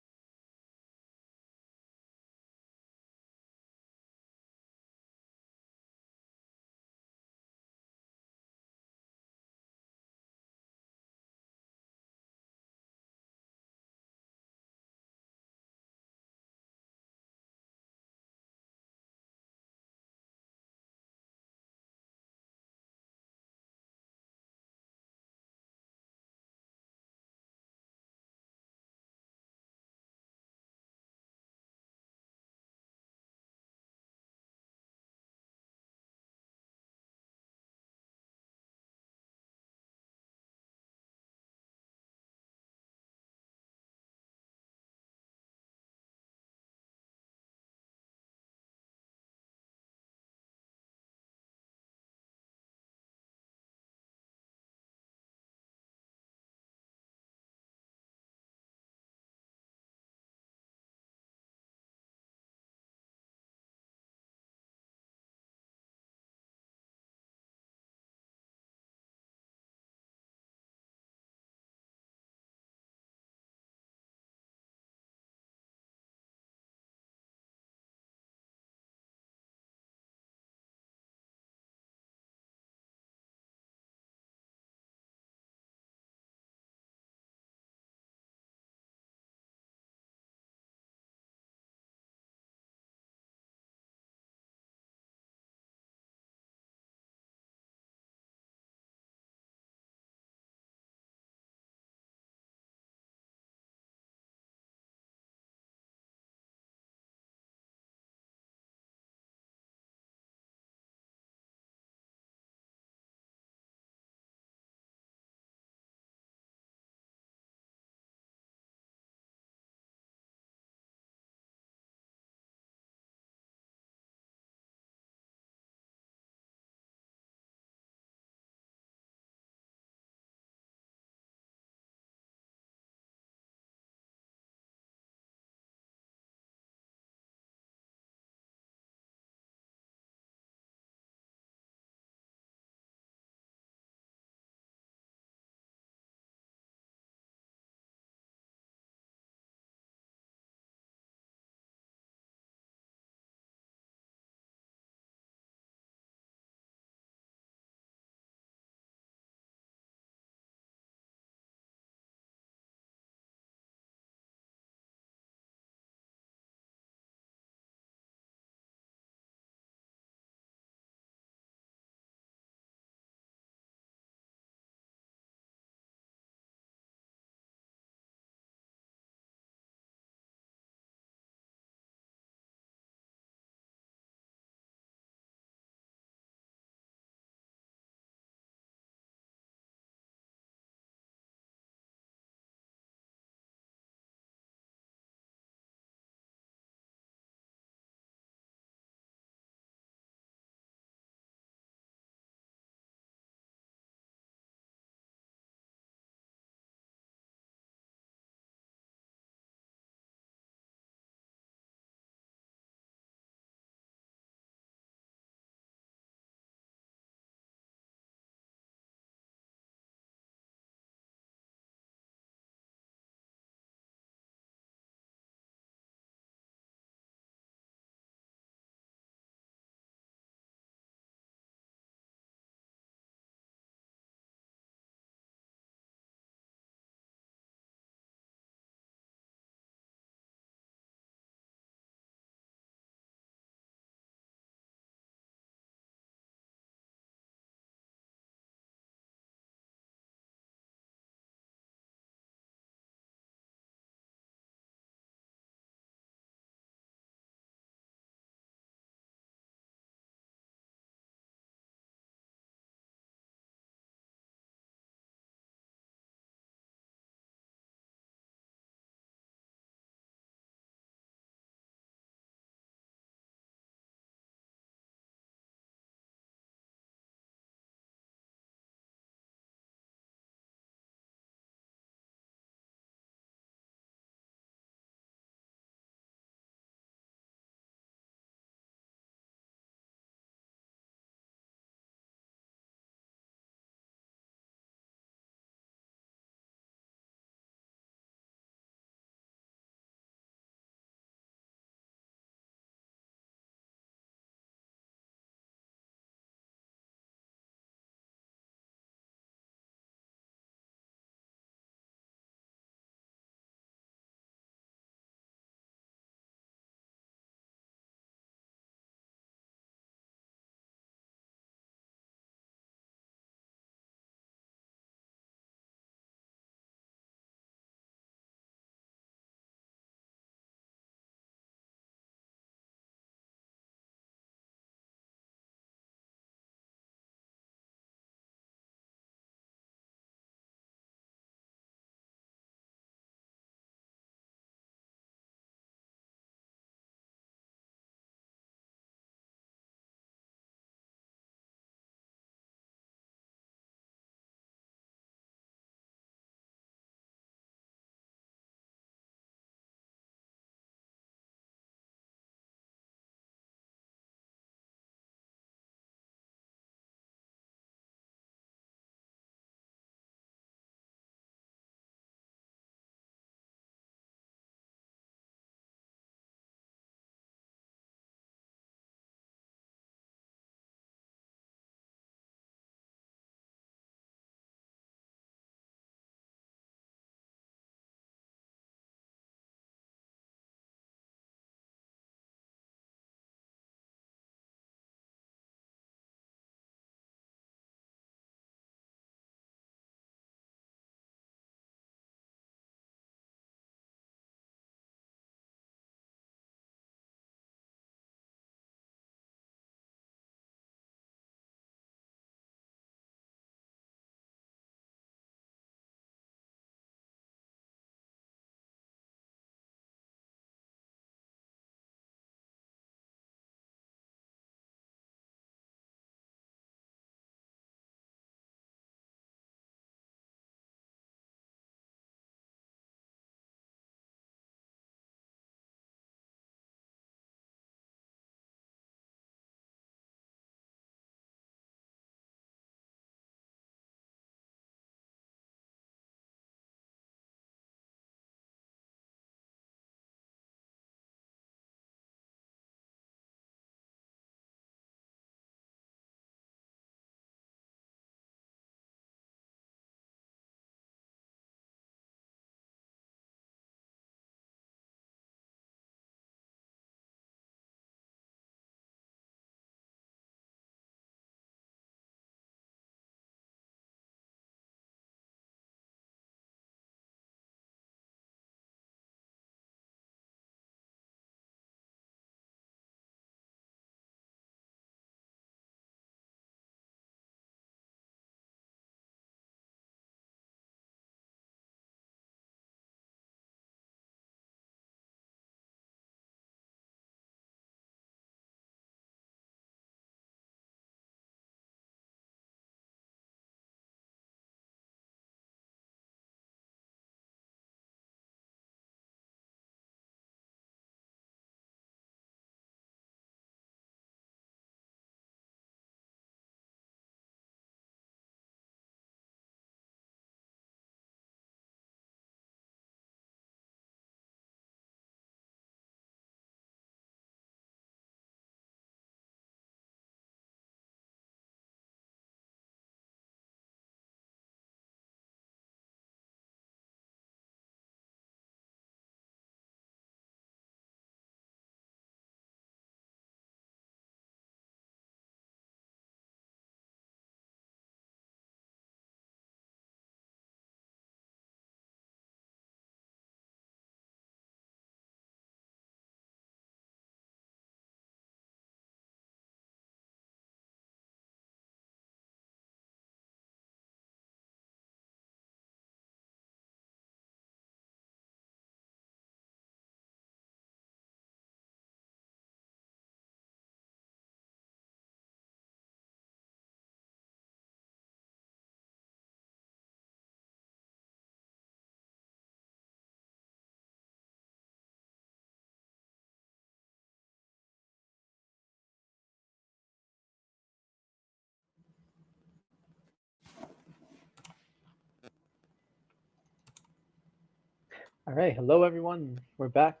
All right, hello everyone. We're back.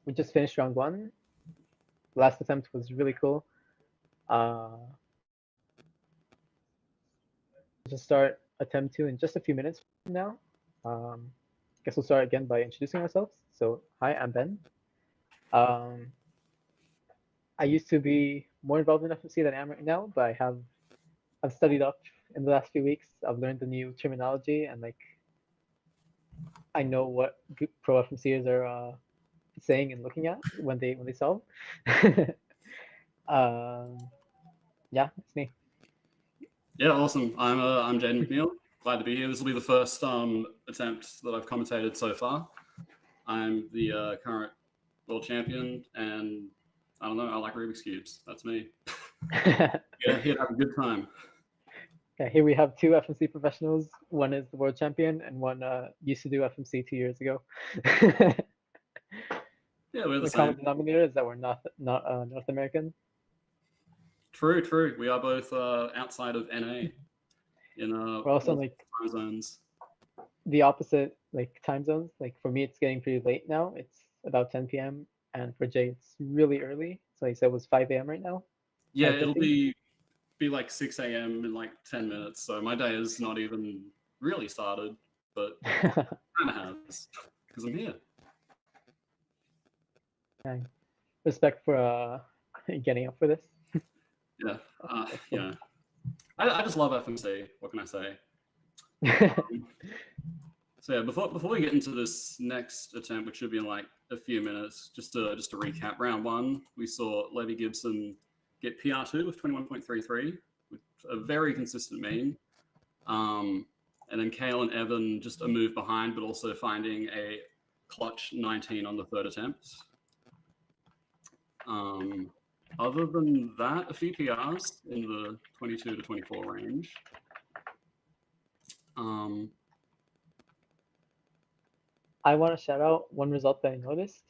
We just finished round one. Last attempt was really cool. We'll just start attempt two in just a few minutes from now. Guess we'll start again by introducing ourselves. So, hi, I'm Ben. I used to be more involved in FMC than I am right now, but I've studied up in the last few weeks. I've learned the new terminology and like I know what pro FMCers are saying and looking at when they solve. Yeah, it's me. Yeah, awesome. I'm Jaden McNeil. Glad to be here. This will be the first attempt that I've commentated so far. I'm the current world champion, and I don't know. I like Rubik's cubes. That's me. Yeah, here to have a good time. Yeah, here we have two FMC professionals. One is the world champion, and one used to do FMC 2 years ago. Yeah, we're the common same. denominator is that we're not North American. True, true. We are both outside of NA in We're also like time zones. the opposite like time zones. Like for me, it's getting pretty late now. It's about 10 p.m. and for Jay, it's really early. So he said it was 5 a.m. right now. Yeah, 5:50? it'll be like 6 a.m. in like 10 minutes. So my day is not even really started, but kind of has because I'm here. Respect for getting up for this. Yeah, yeah. I just love FMC. What can I say? So yeah, before we get into this next attempt, which should be in like a few minutes, just to recap, round one, we saw Levy Gibson get PR2 with 21.33, with a very consistent mean. And then Kale and Evan just a move behind, but also finding a clutch 19 on the third attempt. Other than that, a few PRs in the 22 to 24 range. I want to shout out one result that I noticed.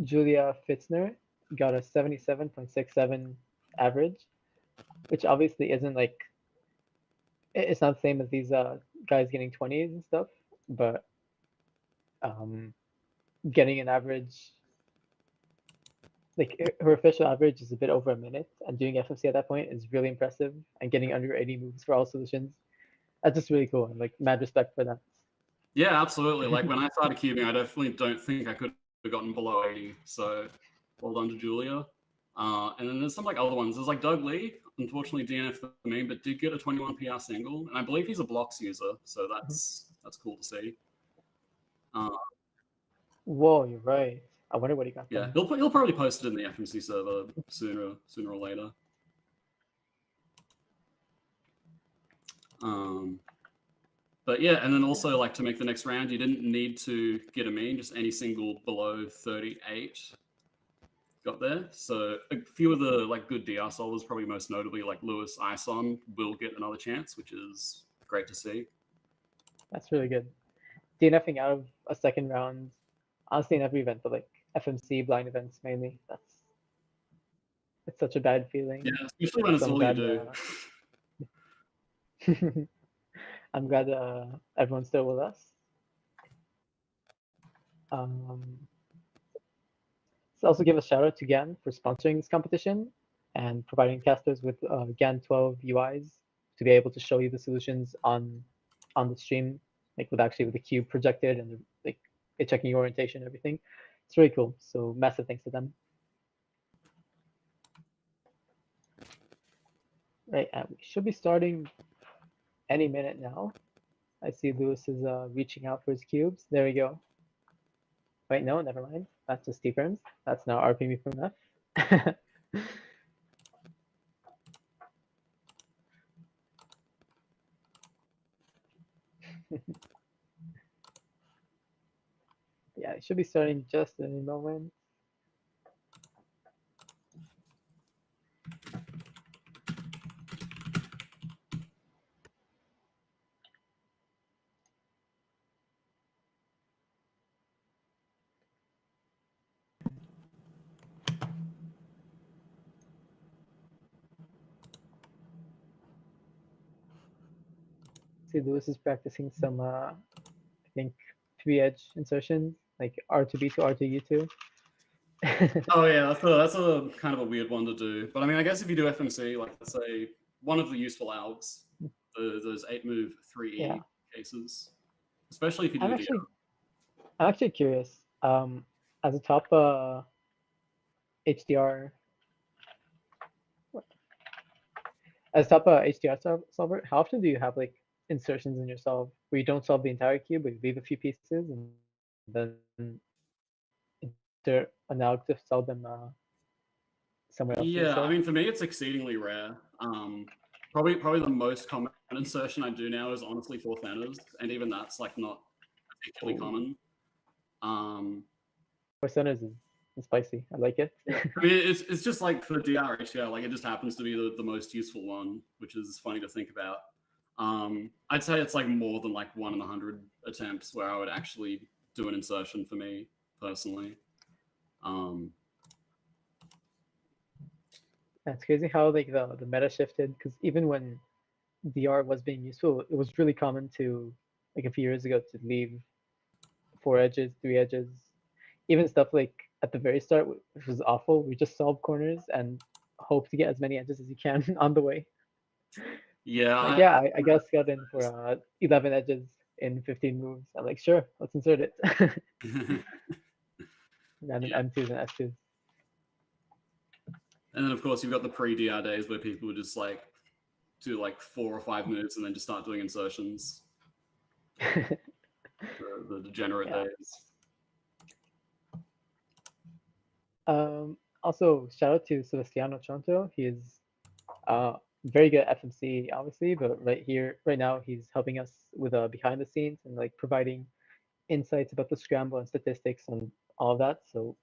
Julia Fitzner got a 77.67 average, which obviously isn't like, it's not the same as these guys getting 20s and stuff, but getting an average, like her official average is a bit over a minute, and doing FMC at that point is really impressive, and getting under 80 moves for all solutions, that's just really cool, and like mad respect for that. Yeah, absolutely. Like when I started cubing, I definitely don't think I could have gotten below 80. So well done to Julia. And then there's some like other ones. There's like Doug Lee, unfortunately DNF the mean, but did get a 21 PR single, and I believe he's a blocks user, so that's cool to see. Whoa, you're right. I wonder what he got. Yeah, he'll probably post it in the FMC server sooner or later. But yeah, and then also like to make the next round, you didn't need to get a mean, just any single below 38 got there. So a few of the like good DR solvers, probably most notably like Lewis Ison, will get another chance, which is great to see. That's really good. DNFing out of a second round, honestly in every event, but like FMC blind events mainly, it's such a bad feeling. Yeah, especially when it's all you do. I'm glad everyone's still with us. Let's also give a shout out to GAN for sponsoring this competition and providing casters with GAN 12 UIs to be able to show you the solutions on the stream, like with the cube projected and like it checking your orientation and everything. It's really cool. So massive thanks to them. Right, and we should be starting any minute now. I see Lewis is reaching out for his cubes. There we go. Wait, no, never mind. That's just T-firms. That's now RPM from F. Yeah, it should be starting just in a moment. See, Lewis is practicing some, I think, 3-edge insertions, like R2B to R2U2. Oh yeah, that's a kind of a weird one to do. But I mean, I guess if you do FMC, like let's say one of the useful algs, those 8-move 3E Yeah. cases, especially if you do I'm the actually curious. As a top HDR, solver, how often do you have like insertions in your solve where you don't solve the entire cube, but you leave a few pieces and then insert an alg to solve them somewhere else? Yeah, I mean, for me, it's exceedingly rare. Probably the most common insertion I do now is honestly 4 centers, and even that's like not particularly common. 4 centers is spicy. I like it. I mean, it's just like for DR HDR, like it just happens to be the most useful one, which is funny to think about. I'd say it's like more than like 1 in 100 attempts where I would actually do an insertion for me personally. That's crazy how like the meta shifted, because even when DR was being useful, it was really common to, like a few years ago, to leave 4 edges, 3 edges, even stuff like at the very start, which was awful. We just solve corners and hope to get as many edges as you can on the way. Yeah, Like, I guess got in for 11 edges in 15 moves. I'm like, sure, let's insert it. And then M2s and S2s. And then of course you've got the pre-DR days where people would just like do like 4 or 5 moves and then just start doing insertions. The degenerate days. Also, shout out to Sebastiano Chonto. He is very good at FMC, obviously, but right now, he's helping us with behind the scenes and like providing insights about the scramble and statistics and all of that. So,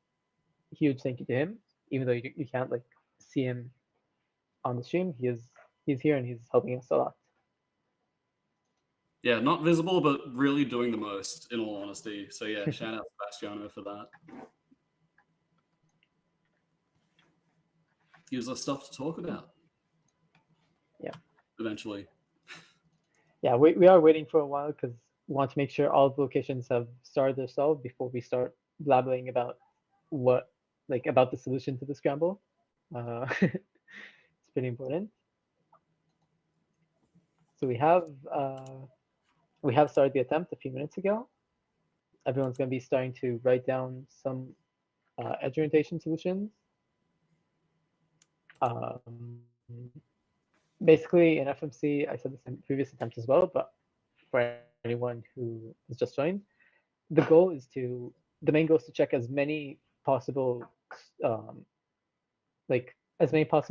huge thank you to him. Even though you can't like see him on the stream, he's here and he's helping us a lot. Yeah, not visible, but really doing the most, in all honesty. So yeah, shout out Sebastiano for that. Gives us stuff to talk about. Yeah. Eventually. Yeah, we are waiting for a while because we want to make sure all the locations have started their solve before we start blabbering about about the solution to the scramble. It's pretty important. So we have started the attempt a few minutes ago. Everyone's going to be starting to write down some edge orientation solutions. Basically, in FMC, I said this in previous attempts as well, but for anyone who has just joined, the main goal is to check as many possible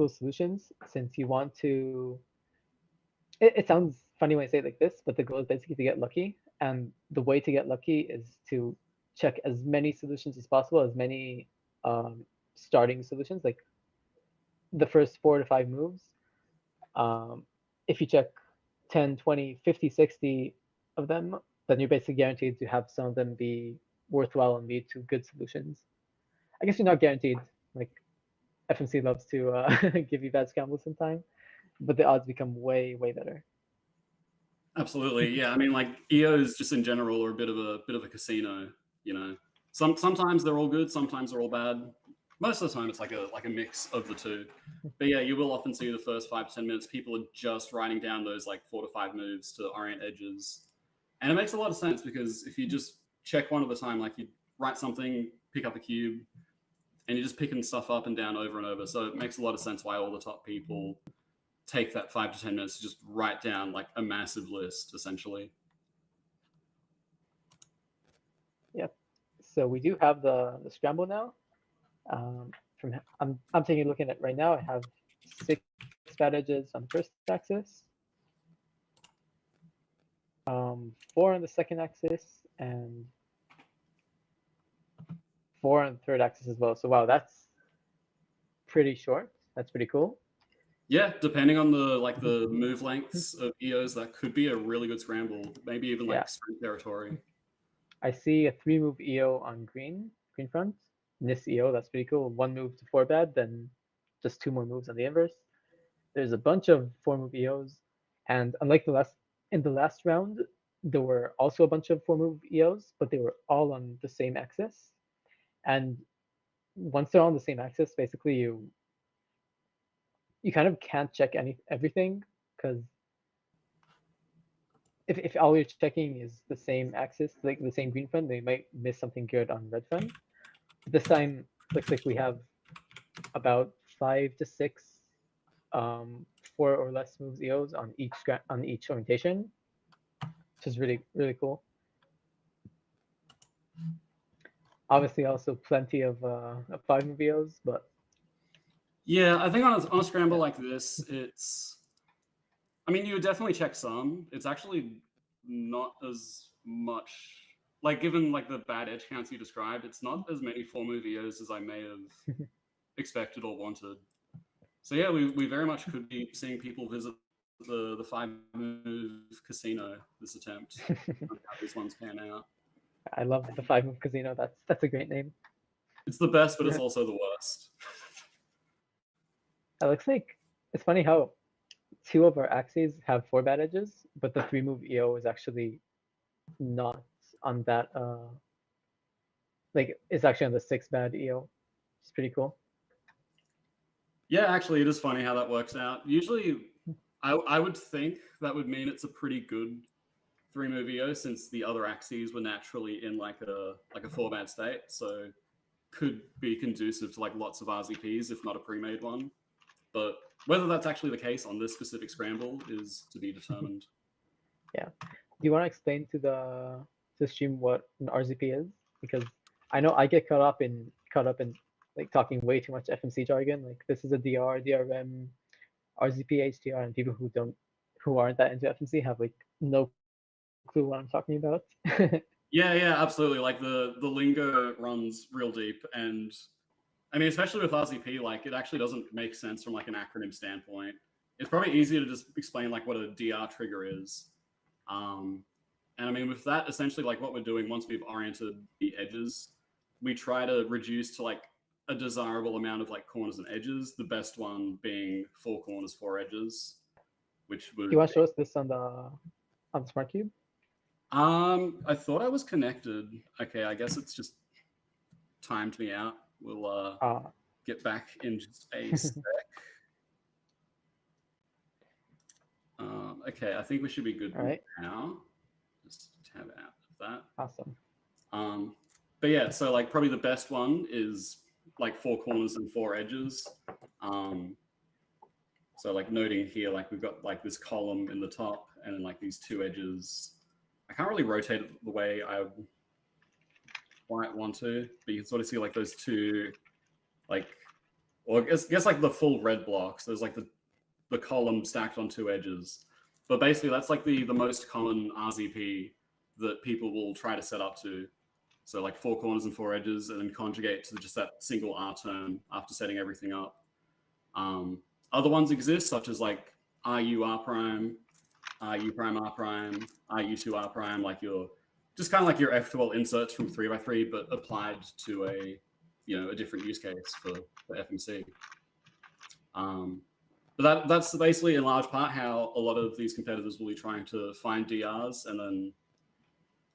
solutions, since you want to. It sounds funny when I say it like this, but the goal is basically to get lucky, and the way to get lucky is to check as many solutions as possible, as many starting solutions, like the first 4 to 5 moves. If you check 10, 20, 50, 60 of them, then you're basically guaranteed to have some of them be worthwhile and lead to good solutions. I guess you're not guaranteed. Like FMC loves to give you bad scrambles sometimes, but the odds become way, way better. Absolutely, yeah. I mean, like EOs just in general are a bit of a casino. You know, sometimes they're all good, sometimes they're all bad. Most of the time, it's like a mix of the two. But yeah, you will often see the first 5 to 10 minutes, people are just writing down those like 4 to 5 moves to orient edges, and it makes a lot of sense because if you just check one at a time, like you write something, pick up a cube, and you're just picking stuff up and down over and over. So it makes a lot of sense why all the top people take that 5 to 10 minutes to just write down like a massive list, essentially. Yep. So we do have the scramble now. I'm taking a look at it right now. I have 6 bad edges on the first axis, 4 on the second axis, and 4 on the third axis as well. So wow, that's pretty short. That's pretty cool. Yeah, depending on the move lengths of EOs, that could be a really good scramble. Maybe even like sprint territory. I see a 3-move EO on green front. This EO, that's pretty cool. 1 move to 4 bad, then just 2 more moves on the inverse. There's a bunch of 4-move EOs, and unlike the in the last round, there were also a bunch of 4-move EOs, but they were all on the same axis. And once they're on the same axis, basically you kind of can't check everything, because if all you're checking is the same axis, like the same green front, they might miss something good on red front. This time looks like we have about 5 to 6 4 or less moves EOs on each orientation, which is really, really cool. Obviously, also plenty of 5-move EOs, but yeah, I think on a scramble like this, it's. I mean, you would definitely check some. It's actually not as much. Like, given like the bad edge counts you described, it's not as many 4-move EOs as I may have expected or wanted. So yeah, we very much could be seeing people visit the 5-move casino this attempt. How these ones pan out. I love the 5-move casino. That's a great name. It's the best, but it's also the worst. It looks like it's funny how 2 of our axes have 4 bad edges, but the 3-move EO is actually not on that. Like it's actually on the 6 bad EO. It's pretty cool. Yeah, actually, it is funny how that works out. Usually, I would think that would mean it's a pretty good 3-move EO, since the other axes were naturally in like a 4 bad state, so could be conducive to like lots of RZPs, if not a pre-made one. But whether that's actually the case on this specific scramble is to be determined. Yeah. Do you want to explain to the stream what an RZP is? Because I know I get caught up in like talking way too much FMC jargon. Like this is a DR, DRM, RZP, HDR, and people who aren't that into FMC have like no clue what I'm talking about. Yeah, absolutely. Like the lingo runs real deep, and I mean, especially with RZP, like it actually doesn't make sense from like an acronym standpoint. It's probably easier to just explain like what a DR trigger is. And I mean, with that, essentially like what we're doing once we've oriented the edges, we try to reduce to like a desirable amount of like corners and edges, the best one being 4 corners, 4 edges, which would. Do you want to show us this on the Smart Cube? I thought I was connected. Okay, I guess it's just timed me out. We'll get back in just a sec. Okay, I think we should be good now. Just tab out of that. Awesome. But yeah, so like probably the best one is like 4 corners and 4 edges. So like noting here, like we've got like this column in the top and then like these 2 edges. I can't really rotate it the way I might want to, but you can sort of see like those 2, like, or I guess like the full red blocks. There's like the column stacked on 2 edges. But basically that's like the most common RZP that people will try to set up to. So like 4 corners and 4 edges, and then conjugate to just that single R term after setting everything up. Other ones exist, such as like RU R prime, RU prime R prime, RU2 R prime, like your just kind of like your F12 inserts from 3x3, but applied to a different use case for FMC. But that's basically in large part how a lot of these competitors will be trying to find DRs and then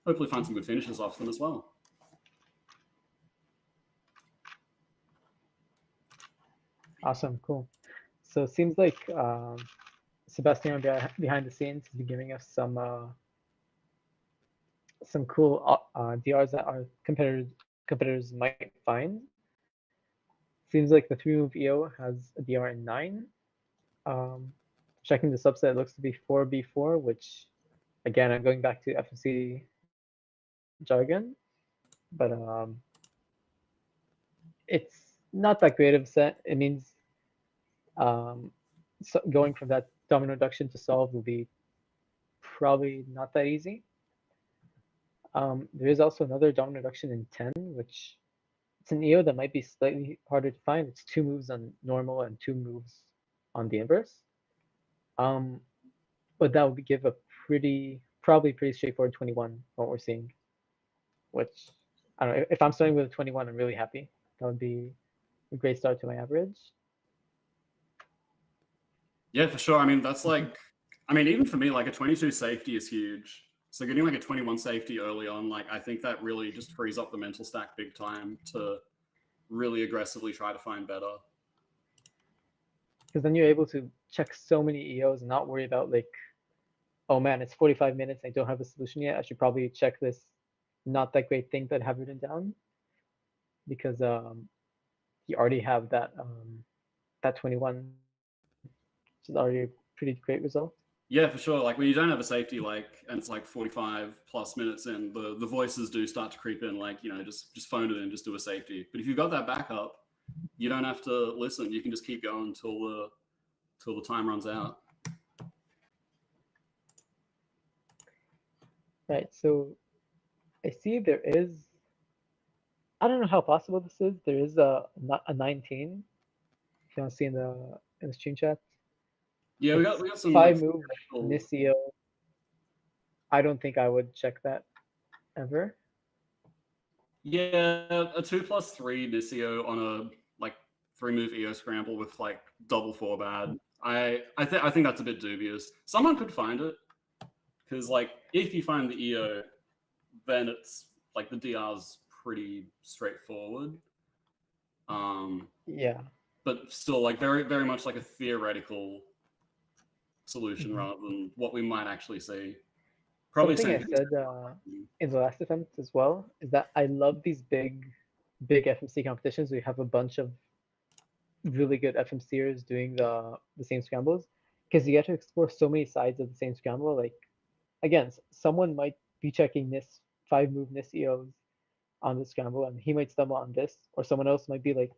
hopefully find some good finishes off them as well. Awesome, cool. So it seems like Sebastian behind the scenes has been giving us some cool DRs that our competitors might find. Seems like the 3-move EO has a DR in 9. Checking the subset, it looks to be 4B4, which again, I'm going back to FMC jargon, but it's not that great of a set. It means so going from that domino reduction to solve will be probably not that easy. There is also another domino reduction in 10, which it's an EO that might be slightly harder to find. It's 2 moves on normal and 2 moves on the inverse. But that would give a probably pretty straightforward 21, what we're seeing. Which, I don't know, if I'm starting with a 21, I'm really happy. That would be a great start to my average. Yeah, for sure. I mean, that's like, I mean, even for me, like a 22 safety is huge. So getting like a 21 safety early on, like I think that really just frees up the mental stack big time to really aggressively try to find better. Because then you're able to check so many EOs and not worry about like, oh man, it's 45 minutes. I don't have a solution yet. I should probably check this not that great thing that I have written down, because you already have that 21, which is already a pretty great result. Yeah, for sure. Like when you don't have a safety, like, and it's like 45 plus minutes in, the voices do start to creep in, like, you know, just phone it in, just do a safety. But if you've got that backup, you don't have to listen. You can just keep going till the time runs out. Right. So I see there is, I don't know how possible this is. There is a 19. If you want to see in the stream chat. Yeah, It's we got some 5-move special- Nisio. I don't think I would check that ever. Yeah, a 2+3 Nisio on a like 3-move EO scramble with like double 4 bad. I think that's a bit dubious. Someone could find it, because like if you find the EO, then it's like the DR's pretty straightforward. Yeah. But still, like very very much like a theoretical solution rather than what we might actually see. Probably Something I same said in the last attempt as well is that I love these big FMC competitions where you have a bunch of really good FMCers doing the same scrambles, because you get to explore so many sides of the same scramble. Like again, someone might be checking this 5-move Nis EOs on the scramble and he might stumble on this, or someone else might be like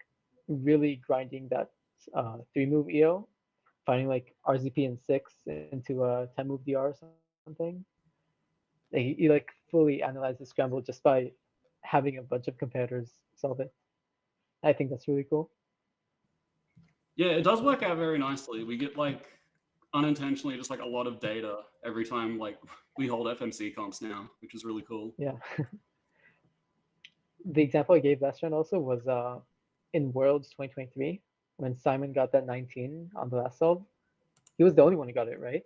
really grinding that 3-move EO, finding like RZP and 6 into a 10-move DR or something. You like fully analyze the scramble just by having a bunch of competitors solve it. I think that's really cool. Yeah, it does work out very nicely. We get like unintentionally just like a lot of data every time like we hold FMC comps now, which is really cool. Yeah. The example I gave last round also was in Worlds 2023 when Simon got that 19 on the last solve. He was the only one who got it, right?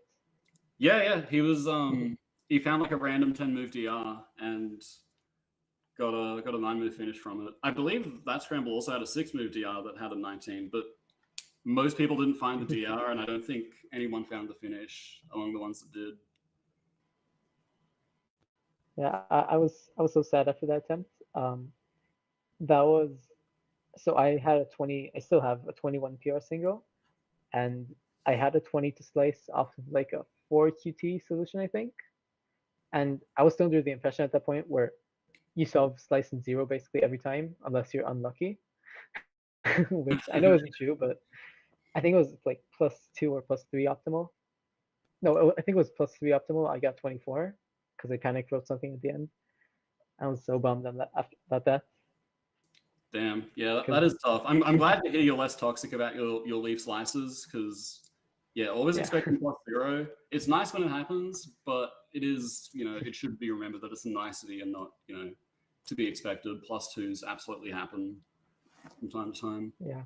Yeah, he was he found like a random 10-move DR and got a 9-move finish from it. I believe that scramble also had a 6-move DR that had a 19, but most people didn't find the DR, and I don't think anyone found the finish among the ones that did. Yeah, I was so sad after that attempt. That was, so I had a 20. I still have a 21 PR single, and I had a 20 to slice off of like a 4 QT solution, I think. And I was still under the impression at that point where you solve slice and 0 basically every time unless you're unlucky, which I know isn't true, but I think it was like +2 or +3 optimal. No, I think it was +3 optimal. I got 24 because I panic wrote something at the end. I was so bummed on that about that. Damn, yeah, that is tough. I'm glad to hear you're less toxic about your leaf slices, because yeah, always expecting +0. It's nice when it happens, but it is, you know, it should be remembered that it's a nicety and not, you know, to be expected. +2s absolutely happen from time to time. Yeah.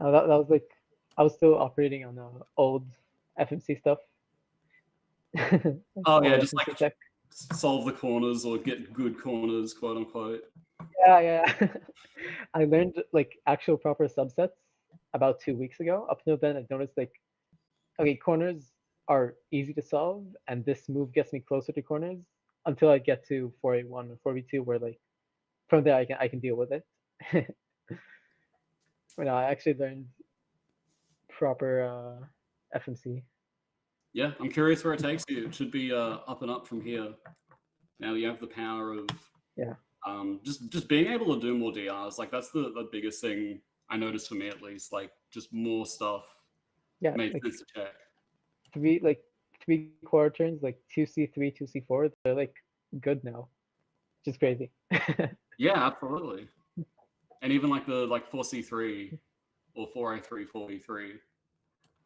That was like, I was still operating on old FMC stuff. Oh yeah, Old just FMC like tech. solve the corners or get good corners, quote unquote. Yeah. I learned like actual proper subsets about 2 weeks ago. Up until then, I noticed like, okay, corners are easy to solve, and this move gets me closer to corners until I get to 4A1 or 4B2, where like from there I can deal with it. But no, I actually learned proper FMC. Yeah, I'm curious where it takes you. It should be up and up from here. Now you have the power of just being able to do more DRs. Like that's the biggest thing I noticed for me, at least. Like just more stuff made Like sense to check. three quarter turns, like 2C3, 2C4, they're like good now, which is crazy. Yeah, absolutely. And even like the 4C3 or 4A3, 4B3.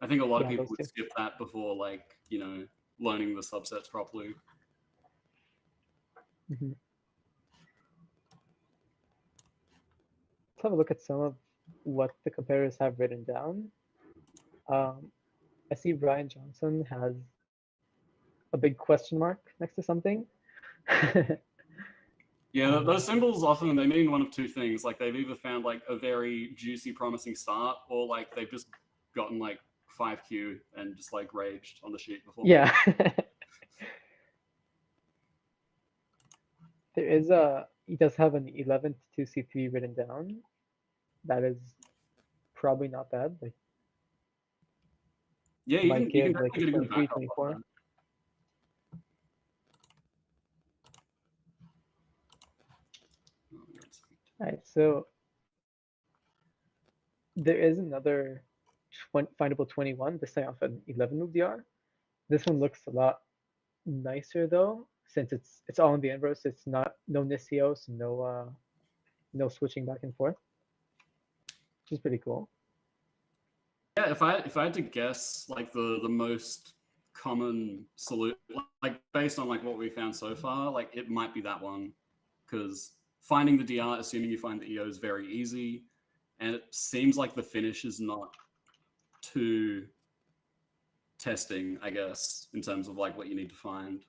I think a lot of people would skip that before, like, you know, learning the subsets properly. Mm-hmm. Let's have a look at some of what the competitors have written down. I see Brian Johnson has a big question mark next to something. Yeah, those symbols often, they mean one of two things. Like they've either found like a very juicy, promising start, or like they've just gotten like 5Q and just like raged on the sheet before. Yeah. There is he does have an 11 to 2 C3 written down. That is probably not bad. Like, Yeah, you might can give like definitely a get a good 23, backup on 24. that. Oh, that's sweet. All right, so there is another findable 21, this time off an 11 move DR. This one looks a lot nicer though, since it's all in the inverse. It's not no Nisio, so no switching back and forth, which is pretty cool. Yeah, if I had to guess, like the most common solution, like based on like what we found so far, like it might be that one, because finding the DR, assuming you find the EO, is very easy, and it seems like the finish is not too testing, I guess, in terms of like what you need to find.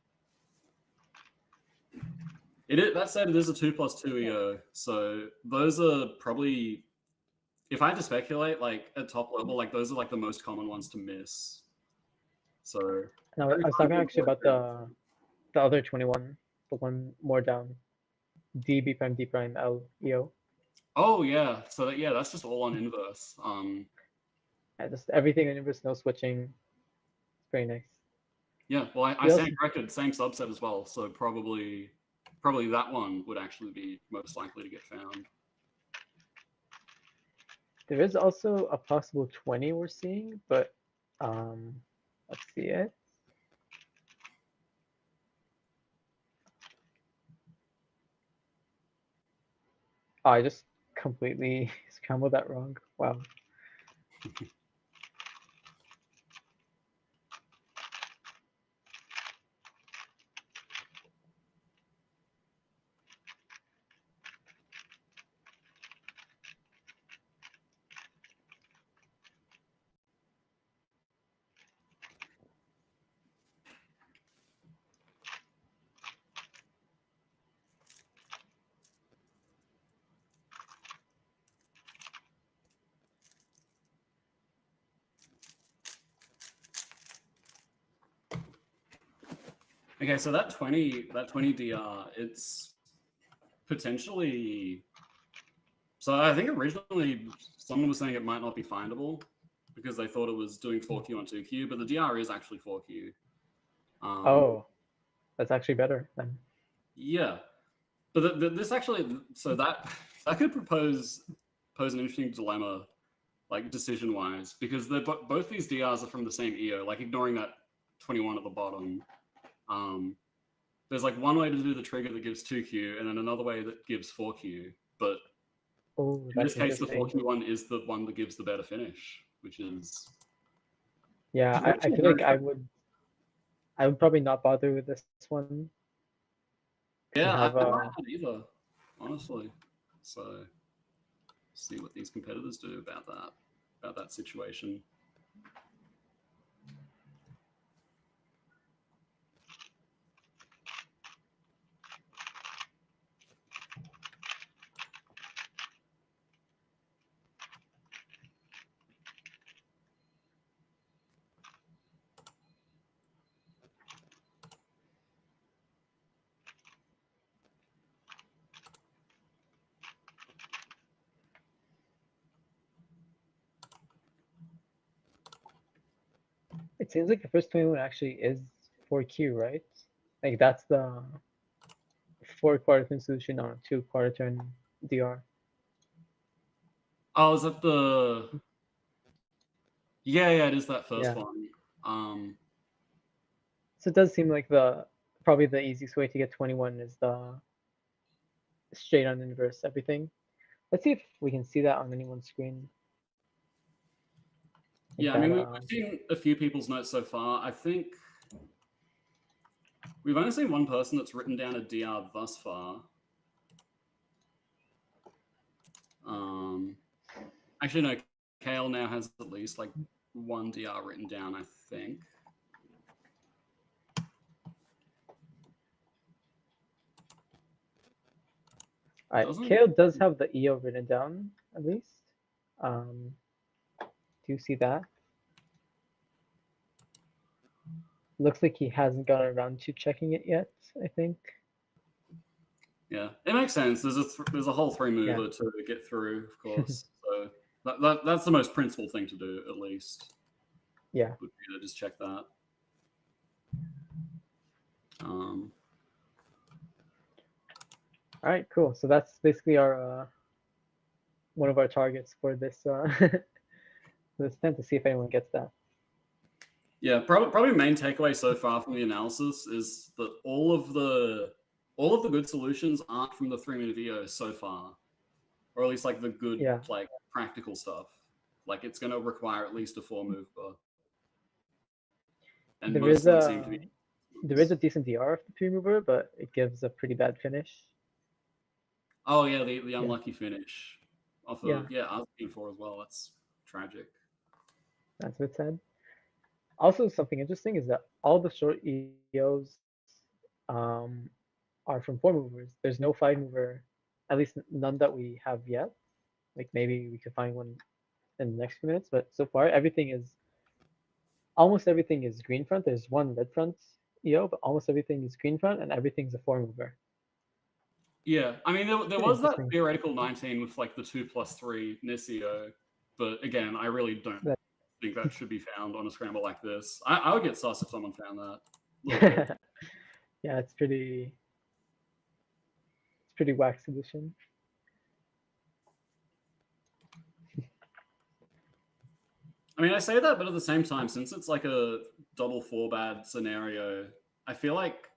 That said, it is a 2+2 EO, so those are probably, if I had to speculate, like at top level, like those are like the most common ones to miss. So Now, I was talking actually about the other 21, the one more down, D B prime D prime L EO. oh yeah, so that, yeah, that's just all on inverse. Yeah, just everything in inverse, no switching. It's very nice. Yeah, well, I We also- stand corrected, same subset as well, so probably that one would actually be most likely to get found. There is also a possible 20 we're seeing, but let's see it. Oh, I just completely scrambled that wrong. Wow. Okay, so that 20 DR, it's potentially, so I think originally someone was saying it might not be findable because they thought it was doing 4Q on 2Q, but the DR is actually 4Q. Oh, that's actually better then. Yeah, but this actually, so that could pose an interesting dilemma, like decision wise, because both these DRs are from the same EO. Like ignoring that 21 at the bottom, there's like one way to do the trigger that gives 2Q, and then another way that gives 4Q. But Oh, in this that's case, the interesting. 4Q one is the one that gives the better finish, which is Yeah, I feel like I would probably not bother with this one. yeah, have, I might not either, honestly. So see what these competitors do about that situation. It seems like the first 21 actually is 4Q, right? Like that's the 4 quarter turn solution on a 2 quarter turn DR. Oh, is that the? Yeah, it is that first Yeah. one. So it does seem like probably the easiest way to get 21 is the straight on inverse everything. Let's see if we can see that on anyone's screen. Yeah, Like I mean, that, we've seen a few people's notes so far. I think we've only seen one person that's written down a DR thus far. Actually, no, Kale now has at least like one DR written down, I think. All right, Doesn't- Kale does have the EO written down, at least. Do you see that? Looks like he hasn't gotten around to checking it yet, I think. Yeah, it makes sense. There's a whole 3 mover to get through, of course. So that's the most principal thing to do, at least. Yeah. Would be to just check that. All right, cool. So that's basically our one of our targets for this this attempt, to see if anyone gets that. Yeah, probably main takeaway so far from the analysis is that all of the good solutions aren't from the 3-minute videos so far, or at least like the good like practical stuff. Like it's going to require at least a 4 mover, and There is most of them seem to be. There is a decent DR of the 3 mover, but it gives a pretty bad finish. Oh yeah, the unlucky finish off of I was looking for as well. That's tragic. That's what it said. Also, something interesting is that all the short EOs are from 4 movers. There's no 5 mover, at least none that we have yet. Like maybe we could find one in the next few minutes, but so far almost everything is green front. There's one red front EO, but almost everything is green front, and everything's a 4 mover. Yeah, I mean there was that theoretical 19 with like the 2+3 Nisio, but again, I really don't think that should be found on a scramble like this. I would get sus if someone found that. Yeah, it's pretty whack solution. I mean, I say that, but at the same time, since it's like a double 4-bad scenario, I feel like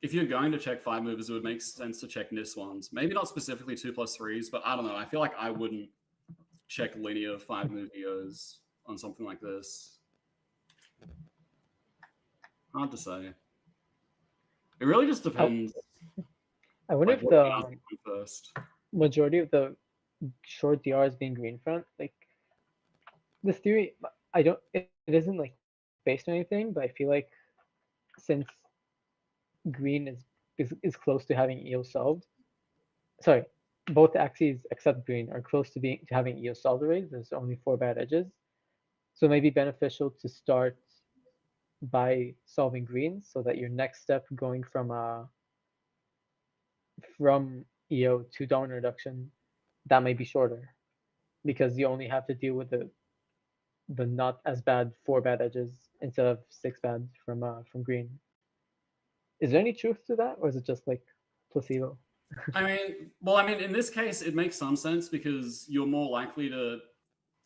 if you're going to check 5 movers, it would make sense to check NIS ones. Maybe not specifically 2+3s, but I don't know. I feel like I wouldn't check linear 5 move EOs on something like this. Hard to say. It really just depends. I wonder if the majority of the short DRs being green front, like this theory, it isn't like based on anything, but I feel like since green is close to having EO solved, sorry, both axes except green are close to having EO solved already. There's only 4 bad edges, so it may be beneficial to start by solving green, so that your next step going from EO to dominant reduction, that may be shorter, because you only have to deal with the not as bad 4 bad edges instead of 6 bad from green. Is there any truth to that, or is it just like placebo? I mean, in this case, it makes some sense because you're more likely to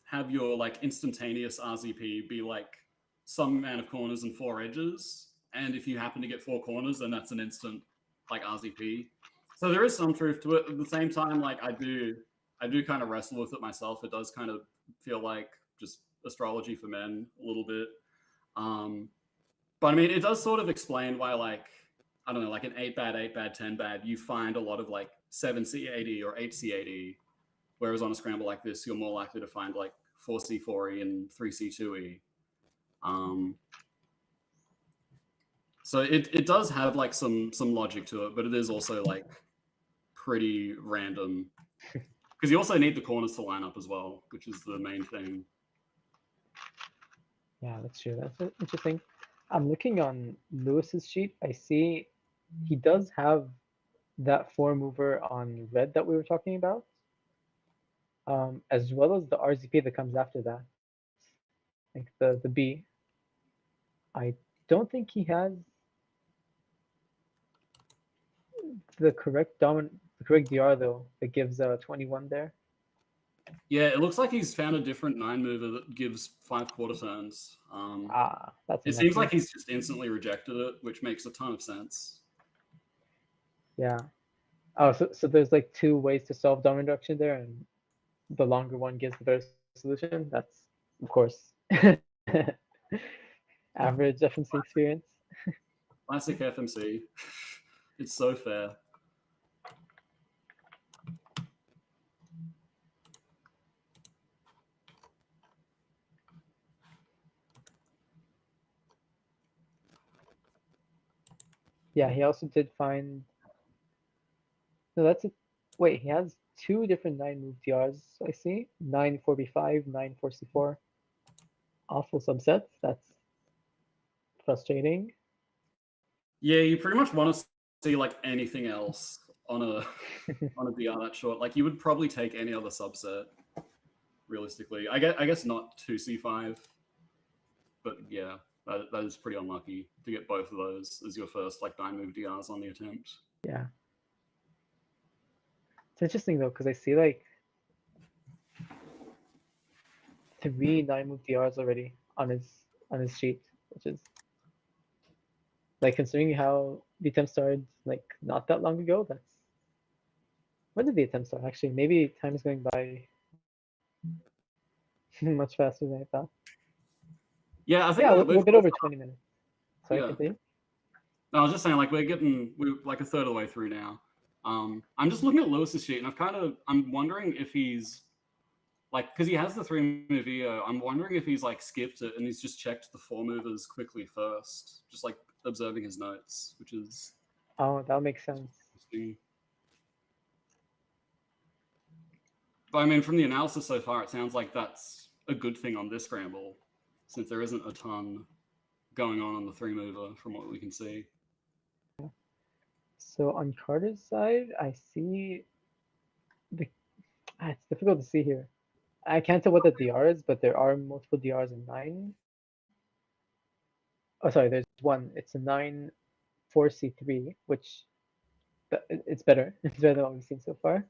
have your like instantaneous RZP be like some amount of corners and 4 edges, and if you happen to get 4 corners, then that's an instant like RZP. So there is some truth to it. At the same time, like I do kind of wrestle with it myself. It does kind of feel like just astrology for men a little bit. But I mean, it does sort of explain why, like, I don't know, like an 8 bad, 10 bad, you find a lot of like 7C80 or 8C80, whereas on a scramble like this, you're more likely to find like 4C4E and 3C2E. So it does have like some logic to it, but it is also like pretty random because you also need the corners to line up as well, which is the main thing. Yeah, that's true. That's interesting. I'm looking on Lewis's sheet. I see he does have that 4 mover on red that we were talking about, as well as the RZP that comes after that, like the B. I don't think he has the correct DR though that gives 21 there. Yeah, it looks like he's found a different 9 mover that gives 5 quarter turns. That's it seems like he's just instantly rejected it, which makes a ton of sense. Yeah. Oh, so there's like 2 ways to solve dominant reduction there, and the longer one gives the better solution. That's, of course, average FMC experience. Classic FMC. It's so fair. Yeah, he also did find. No, that's a. Wait, he has two different 9-move DRs. I see 9 4b5, 9 4c4. Awful subsets. That's frustrating. Yeah, you pretty much want to see like anything else on a on a DR that short. Like you would probably take any other subset. Realistically, I guess not 2c5, but yeah, that is pretty unlucky to get both of those as your first like 9-move DRs on the attempt. Yeah. It's interesting though, because I see like 3 9-move DRs already on his sheet, which is like considering how the attempt started like not that long ago. That's when did the attempt start? Actually, maybe time is going by much faster than I thought. Yeah, I think Yeah, we're a we've bit over 20 minutes. Sorry, Yeah. continue. No, I was just saying, like we're like a third of the way through now. I'm just looking at Lewis's sheet, and I'm wondering if he's like, because he has the 3-move EO. I'm wondering if he's like skipped it and he's just checked the 4 movers quickly first, just like observing his notes, which is Oh, that makes sense. interesting. But I mean, from the analysis so far, it sounds like that's a good thing on this scramble, since there isn't a ton going on the 3-mover from what we can see. So on Carter's side, I see the. It's difficult to see here. I can't tell what the DR is, but there are multiple DRs in 9. Oh, sorry, there's one. It's a 9 4c3, which it's better. It's better than what we've seen so far.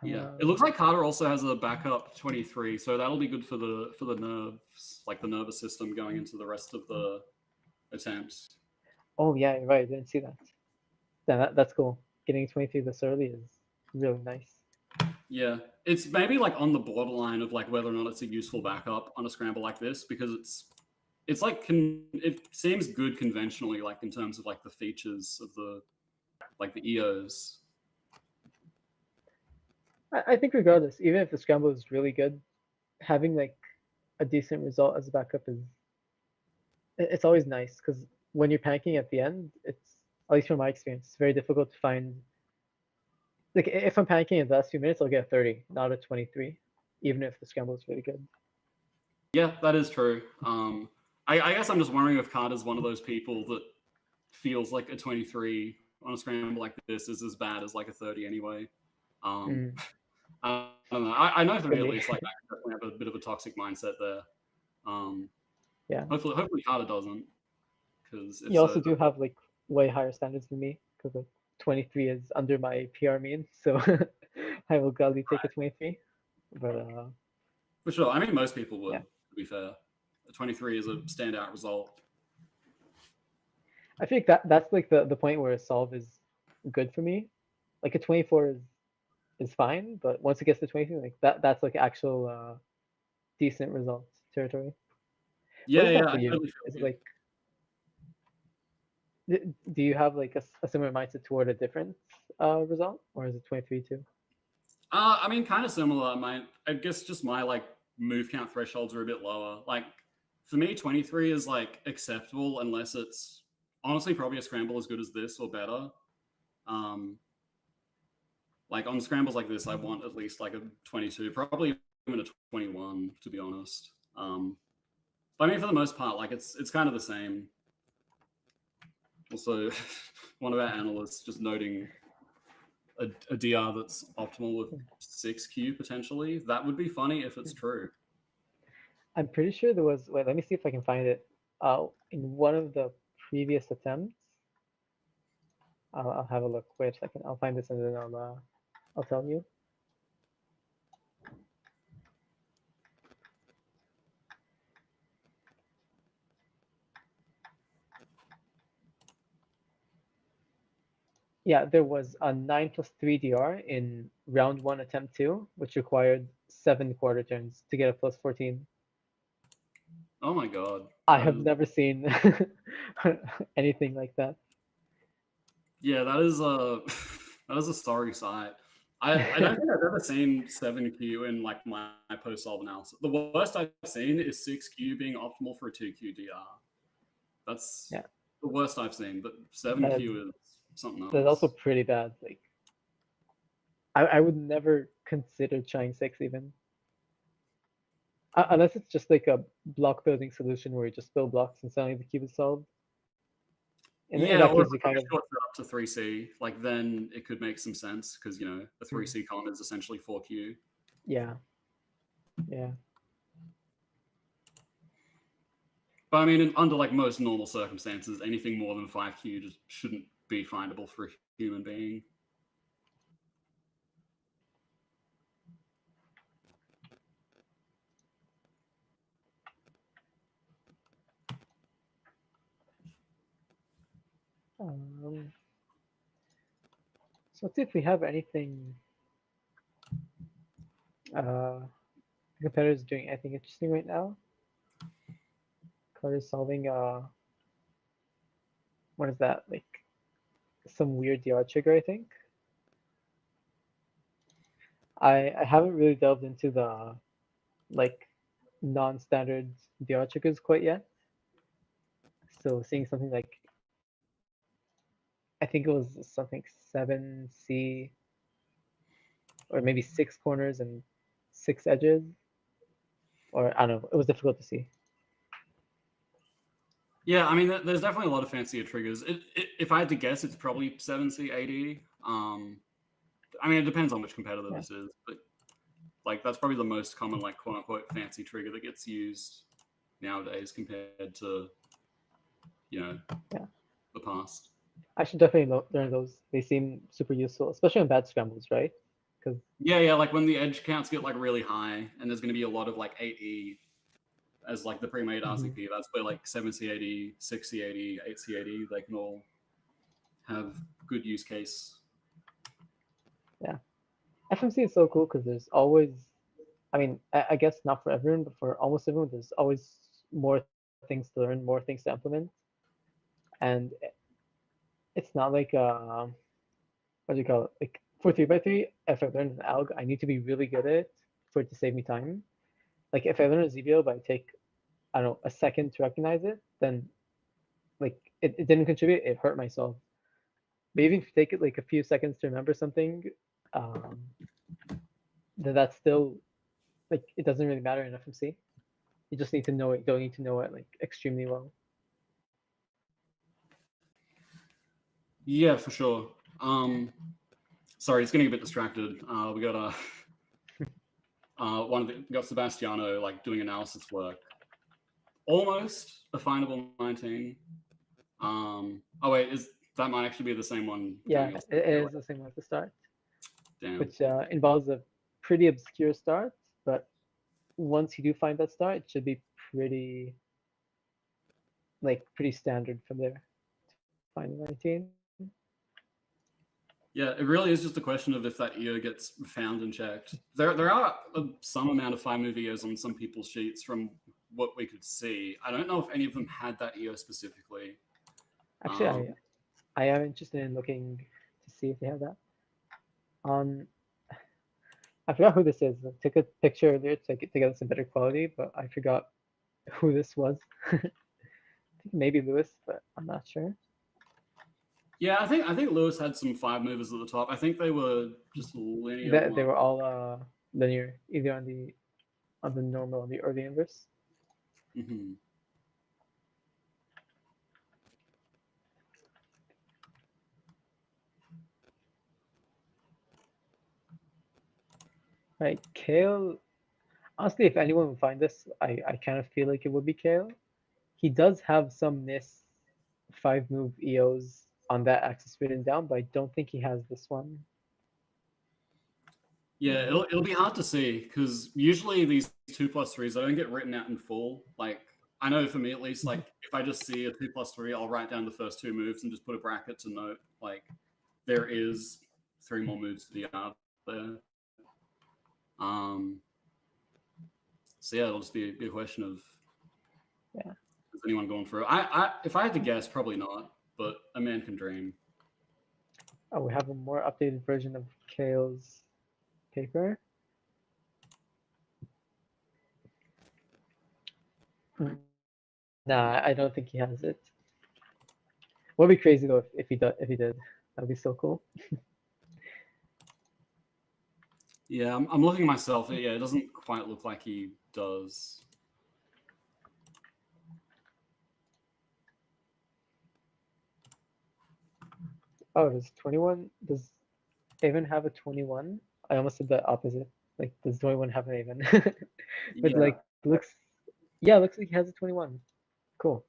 Yeah, it looks like Carter also has a backup 23, so that'll be good for the nerves, like the nervous system going into the rest of the attempt. Oh yeah, you're right. I didn't see that. Yeah, that's cool. Getting 23 this early is really nice. Yeah, it's maybe like on the borderline of like whether or not it's a useful backup on a scramble like this, because it's like it seems good conventionally, like in terms of like the features of the like the EOs. I think regardless, even if the scramble is really good, having like a decent result as a backup it's always nice because when you're panicking at the end, it's at least from my experience, it's very difficult to find. Like if I'm panicking in the last few minutes, I'll get a 30, not a 23, even if the scramble is really good. Yeah, that is true. I guess I'm just wondering if Carter's one of those people that feels like a 23 on a scramble like this is as bad as like a 30 anyway. I don't know. I know for me at least, like I definitely have a bit of a toxic mindset there. Yeah. Hopefully Carter doesn't, because you also do have like way higher standards than me because like 23 is under my PR mean, so I will gladly take a 23. But for sure, I mean most people would. Yeah. To be fair, a 23 is a standout result. I think that's like the point where a solve is good for me. Like a 24 is fine, but once it gets to 23, like that's like actual decent results territory. Yeah, What is that yeah. for you? Totally Is it like do you have like a similar mindset toward a different result, or is it 23 too? I mean, kind of similar. I guess just my like move count thresholds are a bit lower. Like for me, 23 is like acceptable unless it's honestly probably a scramble as good as this or better. Like on scrambles like this, I want at least like a 22, probably even a 21, to be honest. But I mean, for the most part, like it's kind of the same. Also, one of our analysts just noting a DR that's optimal with 6Q potentially. That would be funny if it's true. I'm pretty sure there was. Wait, let me see if I can find it. In one of the previous attempts, I'll have a look. Wait a second. I'll find this and then I'll tell you. Yeah, there was a 9 + 3 DR in round 1, attempt 2, which required 7 quarter turns to get a +14. Oh my god. I have never seen anything like that. Yeah, that is a sorry sight. I don't think I've ever seen 7Q in like my post-solve analysis. The worst I've seen is 6Q being optimal for a 2Q DR. That's the worst I've seen, but 7Q is something else. That's also pretty bad. Like, I would never consider trying 6 even. Unless it's just like a block building solution where you just build blocks and suddenly the cube is solved. And yeah, that or gives if you it's kind of, short up to 3C, like then it could make some sense because you know a 3C con is essentially 4Q. yeah. But I mean, under like most normal circumstances, anything more than 5Q just shouldn't be findable for a human being. So let's see if we have anything. The competitor's doing anything interesting right now. Card is solving what is that, like some weird DR trigger, I think. I haven't really delved into the like non-standard DR triggers quite yet. So seeing something like, I think it was something 7C or maybe 6 corners and 6 edges, or I don't know, it was difficult to see. Yeah, I mean, there's definitely a lot of fancier triggers. If I had to guess, it's probably 7C80. I mean, it depends on which competitor this is, but like that's probably the most common, like quote unquote fancy trigger that gets used nowadays compared to, you know, the past. I should definitely learn those. They seem super useful, especially on bad scrambles, right? Because yeah, like when the edge counts get like really high, and there's going to be a lot of like 8E as like the pre-made RCP. That's where like 7C80, 6C80, 8C80, they can all have good use case. yeah, FMC is so cool because there's always, I mean, I guess not for everyone, but for almost everyone, there's always more things to learn, more things to implement, and it's not like what do you call it? Like for 3x3, if I learn an alg, I need to be really good at it for it to save me time. Like if I learn a ZBO, but I take, I don't know, a second to recognize it, then like it didn't contribute, it hurt myself. But even if you take it like a few seconds to remember something, then that's still like it doesn't really matter in FMC. You just need to know it. You don't need to know it like extremely well. Yeah, for sure. Sorry, it's getting a bit distracted. We got got Sebastiano like doing analysis work. Almost a findable 19. Oh wait, that might actually be the same one? Yeah, it is the same one at the start. Damn. Which involves a pretty obscure start, but once you do find that start, it should be pretty standard from there to find 19. Yeah, it really is just a question of if that EO gets found and checked. There are some amount of 5-move EOs on some people's sheets from what we could see. I don't know if any of them had that EO specifically. Actually, I am interested in looking to see if they have that. I forgot who this is. I took a picture earlier to get some better quality, but I forgot who this was. I think maybe Lewis, but I'm not sure. Yeah, I think Lewis had some 5 movers at the top. I think they were just linear. They were all linear, either on the normal or the early inverse. Mm-hmm. Right, Kale. Honestly, if anyone would find this, I kind of feel like it would be Kale. He does have some NIS 5-move EOs on that axis written down, but I don't think he has this one. Yeah, it'll be hard to see because usually these 2+3s, they don't get written out in full. Like I know for me at least, like if I just see a 2+3, I'll write down the first 2 moves and just put a bracket to note like there is 3 more moves to the yard there. So yeah, it'll just be a question of is anyone going for it? If I had to guess, probably not, but a man can dream. Oh, we have a more updated version of Kale's paper. Nah, I don't think he has it. Would be crazy though if he did. That'd be so cool. Yeah, I'm looking myself. Yeah, it doesn't quite look like he does. Oh, does 21? Does Avon have a 21? I almost said the opposite. Like, does 21 have an Avon? But Yeah. like, looks like he has a 21. Cool.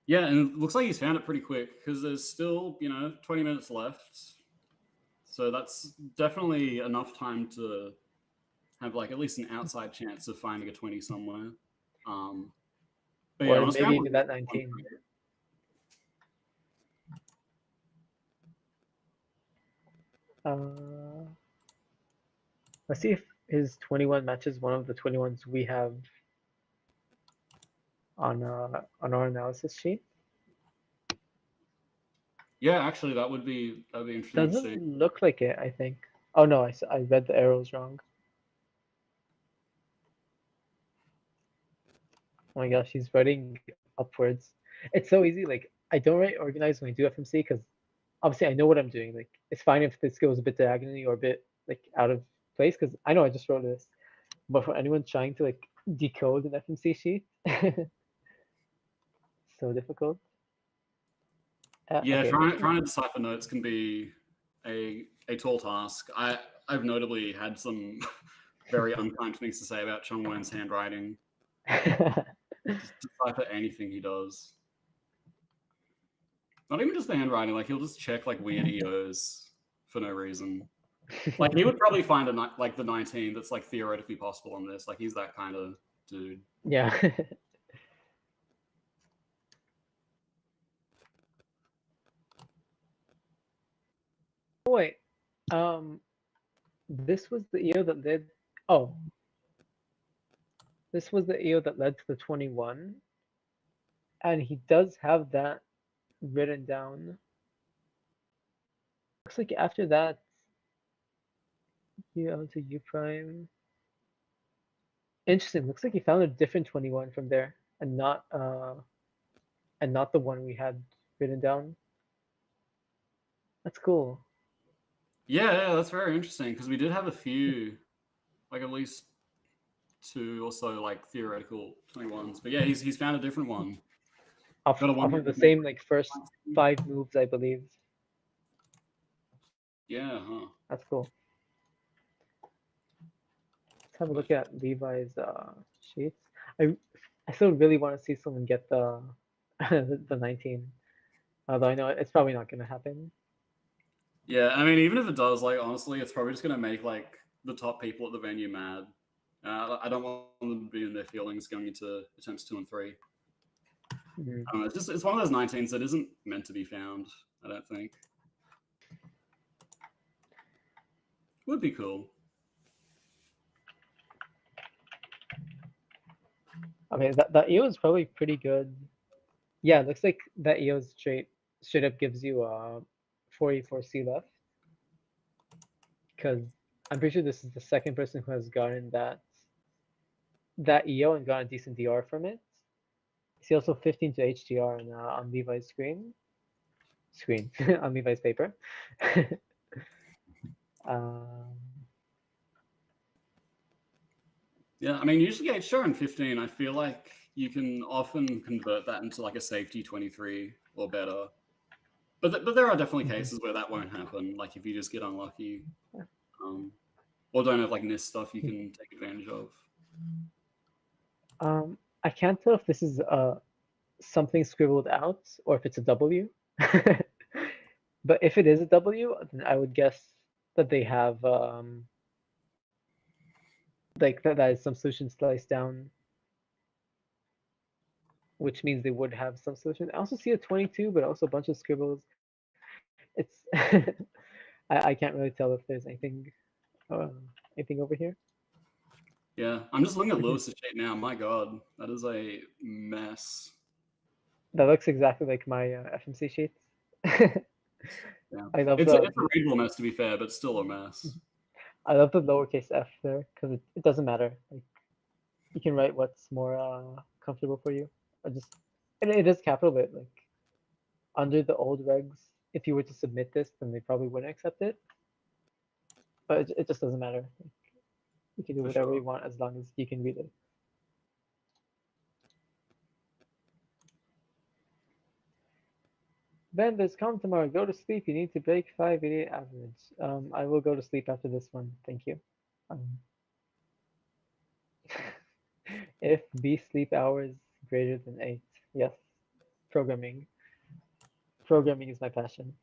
Yeah, and it looks like he's found it pretty quick because there's still, 20 minutes left. So that's definitely enough time to have like at least an outside chance of finding a 20 somewhere. But yeah, Or on a maybe Scramble, even that 19. Let's see if his 21 matches one of the 21s we have on our analysis sheet. Yeah, actually, that'd be interesting to see. Doesn't look like it, I think. Oh no, I read the arrows wrong. Oh my gosh, he's writing upwards. It's so easy. Like, I don't write organized when I do FMC because obviously I know what I'm doing. Like, it's fine if this goes a bit diagonally or a bit like out of place because I know I just wrote this. But for anyone trying to like decode an FMC sheet, so difficult. Yeah, Okay, trying to decipher notes can be a tall task. I've notably had some very unkind things to say about Chongwen's handwriting. Just decipher anything he does. Not even just the handwriting, like he'll just check like weird EOs for no reason. Like he would probably find like the 19 that's like theoretically possible on this. Like he's that kind of dude. Yeah. Oh, wait. This was the EO that led. Oh. This was the EO that led to the 21. And he does have that written down. Looks like after that, U to U prime. Interesting. Looks like he found a different 21 from there, and not the one we had written down. That's cool. Yeah, that's very interesting because we did have a few, like at least 2 or so like theoretical 21s. But yeah, he's found a different one. Off Got a of one the same like first 5 moves, I believe. Yeah, huh. That's cool. Let's have a look at Levi's sheets. I still really want to see someone get the the 19. Although I know it's probably not going to happen. Yeah, I mean, even if it does, like honestly, it's probably just gonna make like the top people at the venue mad. I don't want them to be in their feelings going into attempts 2 and 3. Mhm. I don't know, it's one of those 19s that isn't meant to be found. I don't think. Would be cool. Okay, that EO is probably pretty good. Yeah, it looks like that EO straight up gives you 44C left. Because I'm pretty sure this is the second person who has gotten that EO and got a decent DR from it. You see also 15 to HDR on Levi's screen on Levi's paper. Yeah, I mean, usually HDR in 15, I feel like you can often convert that into like a safety 23 or better. But there are definitely cases where that won't happen. Like if you just get unlucky, or don't have like NIST stuff you can take advantage of. I can't tell if this is something scribbled out or if it's a W. But if it is a W, then I would guess that they have like that is some solution sliced down, which means they would have some solution. I also see a 22, but also a bunch of scribbles. It's I can't really tell if there's anything over here. Yeah, I'm just looking at Lewis's sheet now. My God, that is a mess. That looks exactly like my FMC sheets. Yeah, I love it's a readable mess to be fair, but still a mess. I love the lowercase f there because it doesn't matter. Like you can write what's more comfortable for you. Or just and it is capital, but like under the old regs, if you were to submit this, then they probably wouldn't accept it. But it just doesn't matter. Like, you can do For whatever sure. you want as long as you can read it. Ben, there's come tomorrow. Go to sleep. You need to break 588 average. I will go to sleep after this one. Thank you. If the sleep hours greater than 8, yes. Programming. Programming is my passion.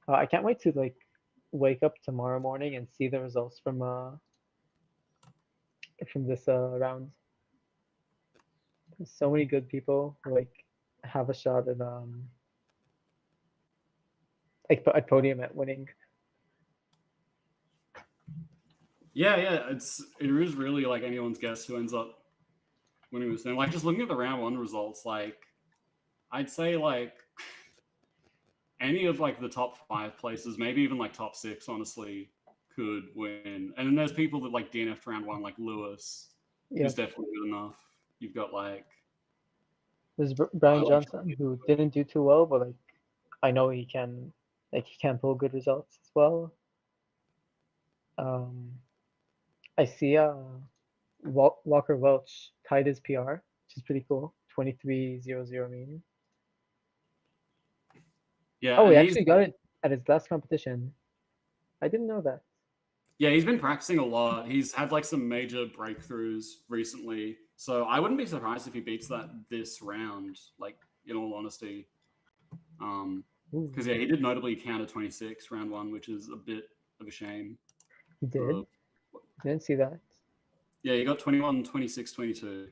I can't wait to like wake up tomorrow morning and see the results from this round. There's so many good people who like have a shot at like at podium at winning. Yeah, it is really like anyone's guess who ends up winning this thing. Like just looking at the round 1 results, like I'd say like any of like the top 5 places, maybe even like top 6, honestly, could win. And then there's people that like DNF'd round 1, like Lewis, Yeah, who's definitely good enough. You've got like there's Brian like, Johnson who didn't do too well, but like I know he can pull good results as well. I see Walker Welch tied his PR, which is pretty cool. 23.00 mean. yeah. Oh, and he he's- actually got it at his last competition. I didn't know that. Yeah, he's been practicing a lot. He's had like some major breakthroughs recently. So I wouldn't be surprised if he beats that this round, like in all honesty. Because yeah, he did notably counter 26 round 1, which is a bit of a shame. He did. Didn't see that. Yeah, he got 21, 26, 22.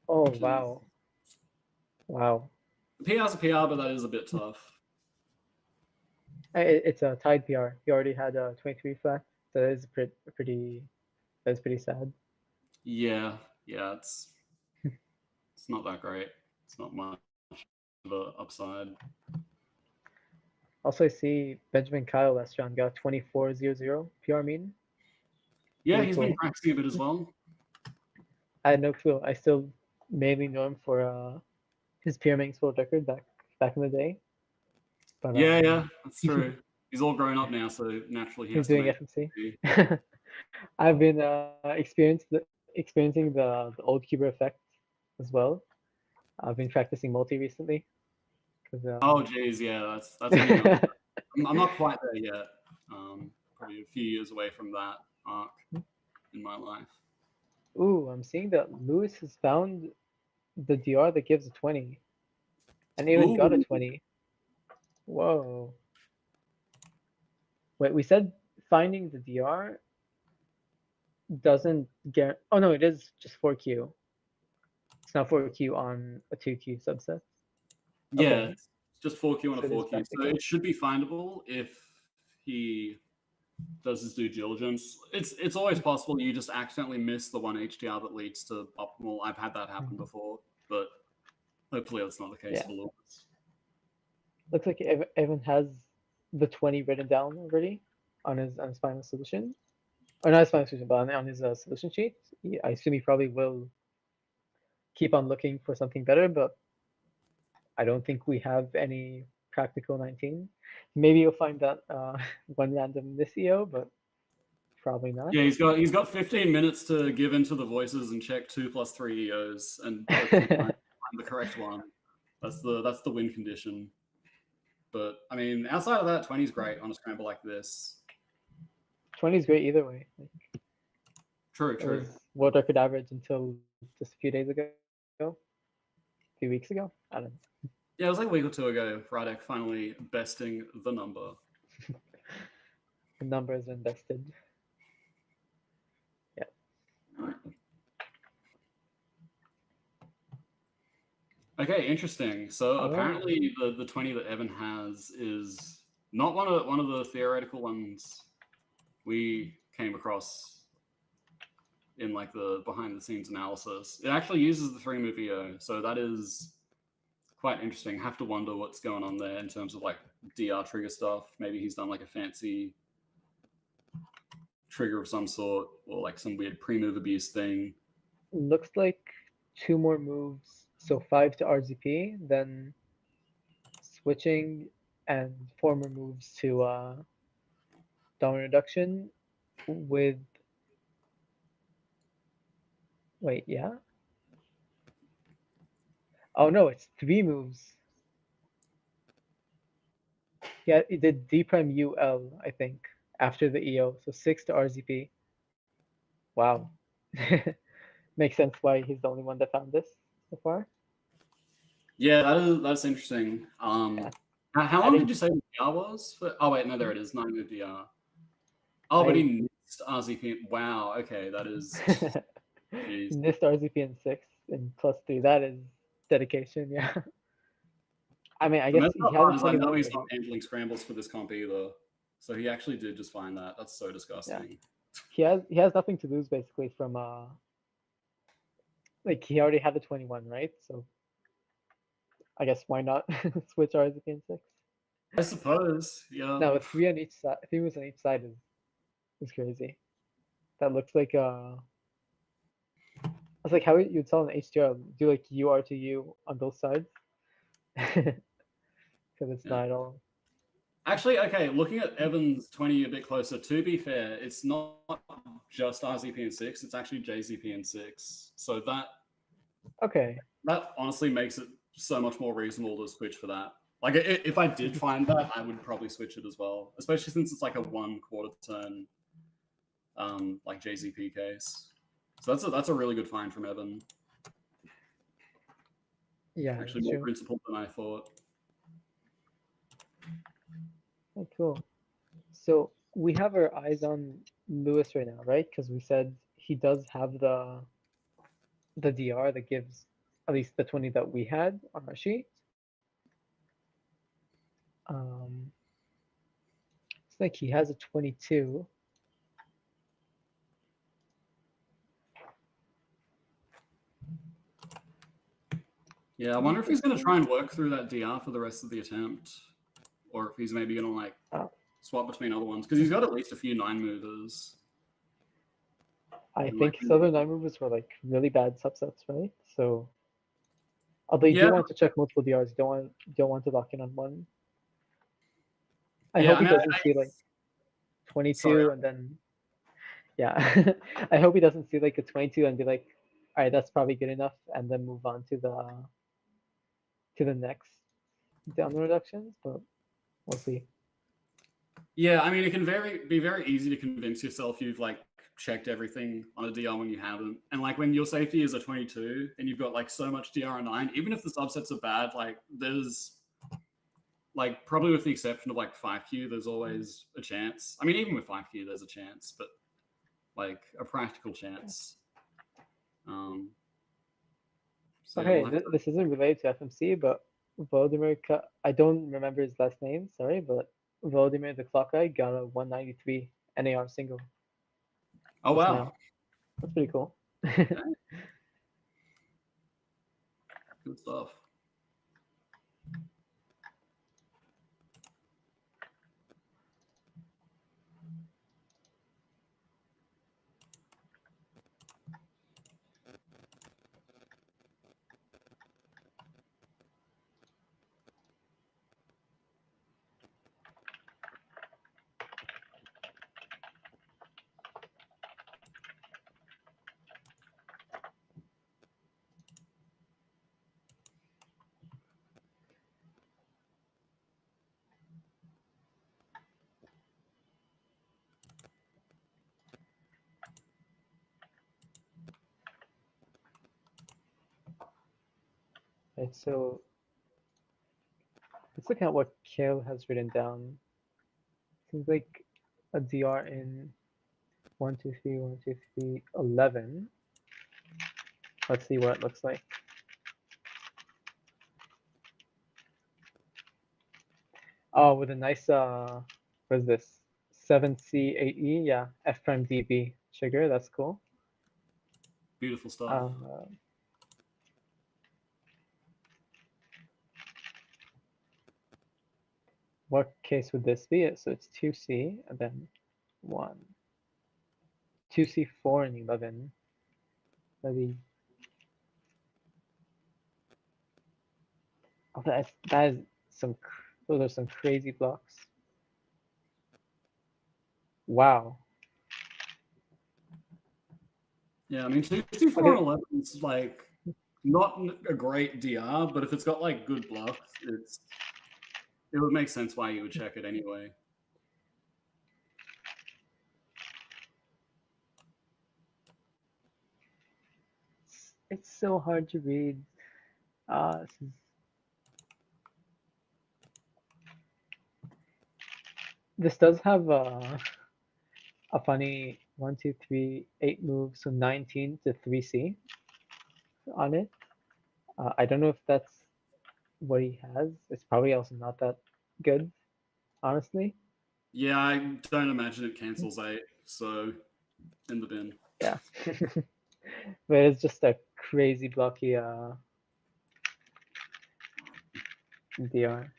Oh, Which wow. Wow. PR's a PR, but that is a bit tough. It's a tied PR. He already had a 23 flat. So that is pretty sad. Yeah, it's not that great. It's not much of an upside. Also, I see Benjamin Kyle last round got 24.00 PR mean. Yeah, Pretty he's cool. been practicing a bit as well. I had no clue. I still mainly know him for his PR Manx world record back in the day. But Yeah, that's true. He's all grown up now, so naturally he he's has to doing make FMC. I've been experiencing the old Cuber effect as well. I've been practicing multi recently. Oh, geez, yeah, that's getting up. I'm not quite there yet. Probably a few years away from that arc in my life. Ooh, I'm seeing that Lewis has found the DR that gives a 20. And even got a Ooh. 20. Whoa. Wait, we said finding the DR doesn't get. Oh no, it is just 4Q. It's not 4Q on a 2Q subset. Yeah, Okay. it's just 4Q on a So it is 4Q. So practical. it should be findable if he does his due diligence. It's always possible you just accidentally miss the one HDR that leads to optimal. I've had that happen before, but hopefully that's not the case Yeah. for Lewis. Looks like Evan has the 20 written down already on his final solution. Or not his final solution, but on his solution sheet. I assume he probably will keep on looking for something better, but I don't think we have any practical 19. Maybe you'll find that one random this EO, but probably not. Yeah, he's got 15 minutes to give into the voices and check 2 + 3 EOs and hopefully find the correct one. That's the win condition. But I mean, outside of that, 20 is great on a scramble like this. 20 is great either way. Like, True. it was world record average until just a few days ago, a few weeks ago. I don't know. Yeah, it was like a week or two ago. Radek finally besting the number. The number is invested. Yeah. Okay, interesting. So Oh. apparently the 20 that Evan has is not one of the theoretical ones we came across in like the behind the scenes analysis. It actually uses the 3-move EO, so that is quite interesting. Have to wonder what's going on there in terms of like DR trigger stuff. Maybe he's done like a fancy trigger of some sort, or like some weird pre-move abuse thing. Looks like 2 more moves, so 5 to RZP, then switching, and 4 more moves to down reduction with. Wait, yeah. Oh no, it's 3 moves. Yeah, it did D prime UL, I think, after the EO, so 6 to RZP. Wow. Makes sense why he's the only one that found this so far. Yeah, that's interesting. Yeah. How long did you say the DR was? Oh wait, no, there it is. 9 move DR. Oh, but he missed RZP. Wow. Okay, that is. He Jeez. missed RZP in 6 and +3. That is dedication, yeah. I mean, I The guess messed he up has part a is I know 21. he's not handling scrambles for this comp either. So he actually did just find that. That's so disgusting. He has nothing to lose basically from like he already had the 21, right? So I guess why not switch RZP in 6? I suppose. Yeah. No, 3 on each side. 3 moves on each side is crazy. That looks like it's like how you'd tell an HDR do like UR to U on both sides. Because it's Yeah. not at all. Actually, okay, looking at Evan's 20 a bit closer, to be fair, it's not just RZP in 6, it's actually JZP in 6. So Okay. that honestly makes it so much more reasonable to switch for that. Like, if I did find that, I would probably switch it as well, especially since it's like a 1/4 turn, like JZP case. So that's a really good find from Evan. Yeah, Actually, that's more true. principled than I thought. Oh, cool. So we have our eyes on Lewis right now, right? Because we said he does have the DR that gives at least the 20 that we had on our sheet. It's like he has a 22. Yeah, I wonder if he's going to try and work through that DR for the rest of the attempt, or if he's maybe going to like swap between other ones, because he's got at least a few 9 movers. I think his other 9 movers were like really bad subsets, right? So, although you do want to check multiple DRs, you don't want to lock in on one. I hope he doesn't see like 22 and then, yeah. I hope he doesn't see like a 22 and be like, all right, that's probably good enough, and then move on to the next down reductions, but we'll see. Yeah, I mean, it can be very easy to convince yourself you've like checked everything on a DR when you haven't. And like when your safety is a 22 and you've got like so much DR on 9, even if the subsets are bad, like there's like probably with the exception of like 5Q, there's always a chance. I mean, even with 5Q, there's a chance, but like a practical chance. So okay, yeah, this isn't related to FMC, but Volodymyr, I don't remember his last name, sorry, but Volodymyr the clock guy got a 193 NAR single. oh wow, now. That's pretty cool. Good stuff. Right, so let's look at what Kale has written down. Seems like a DR in 1, 2, 3, 1, 2, 3, 11. Let's see what it looks like. Oh, with a nice what is this? 7C8E, yeah, F prime DB trigger, that's cool. Beautiful stuff. what case would this be? So it's 2c and then 1. 2c4 and 11. Maybe. Oh, that is some. Those are some crazy blocks. Wow. Yeah, I mean, 2c4 and 11 is like not a great DR, but if it's got like good blocks, it would make sense why you would check it anyway. It's so hard to read. This does have a funny 1, 2, 3, 8 moves, so 19 to 3c on it. I don't know if that's what he has. It's probably also not that good, honestly. Yeah, I don't imagine it cancels 8, so in the bin. Yeah. But it's just a crazy blocky DR.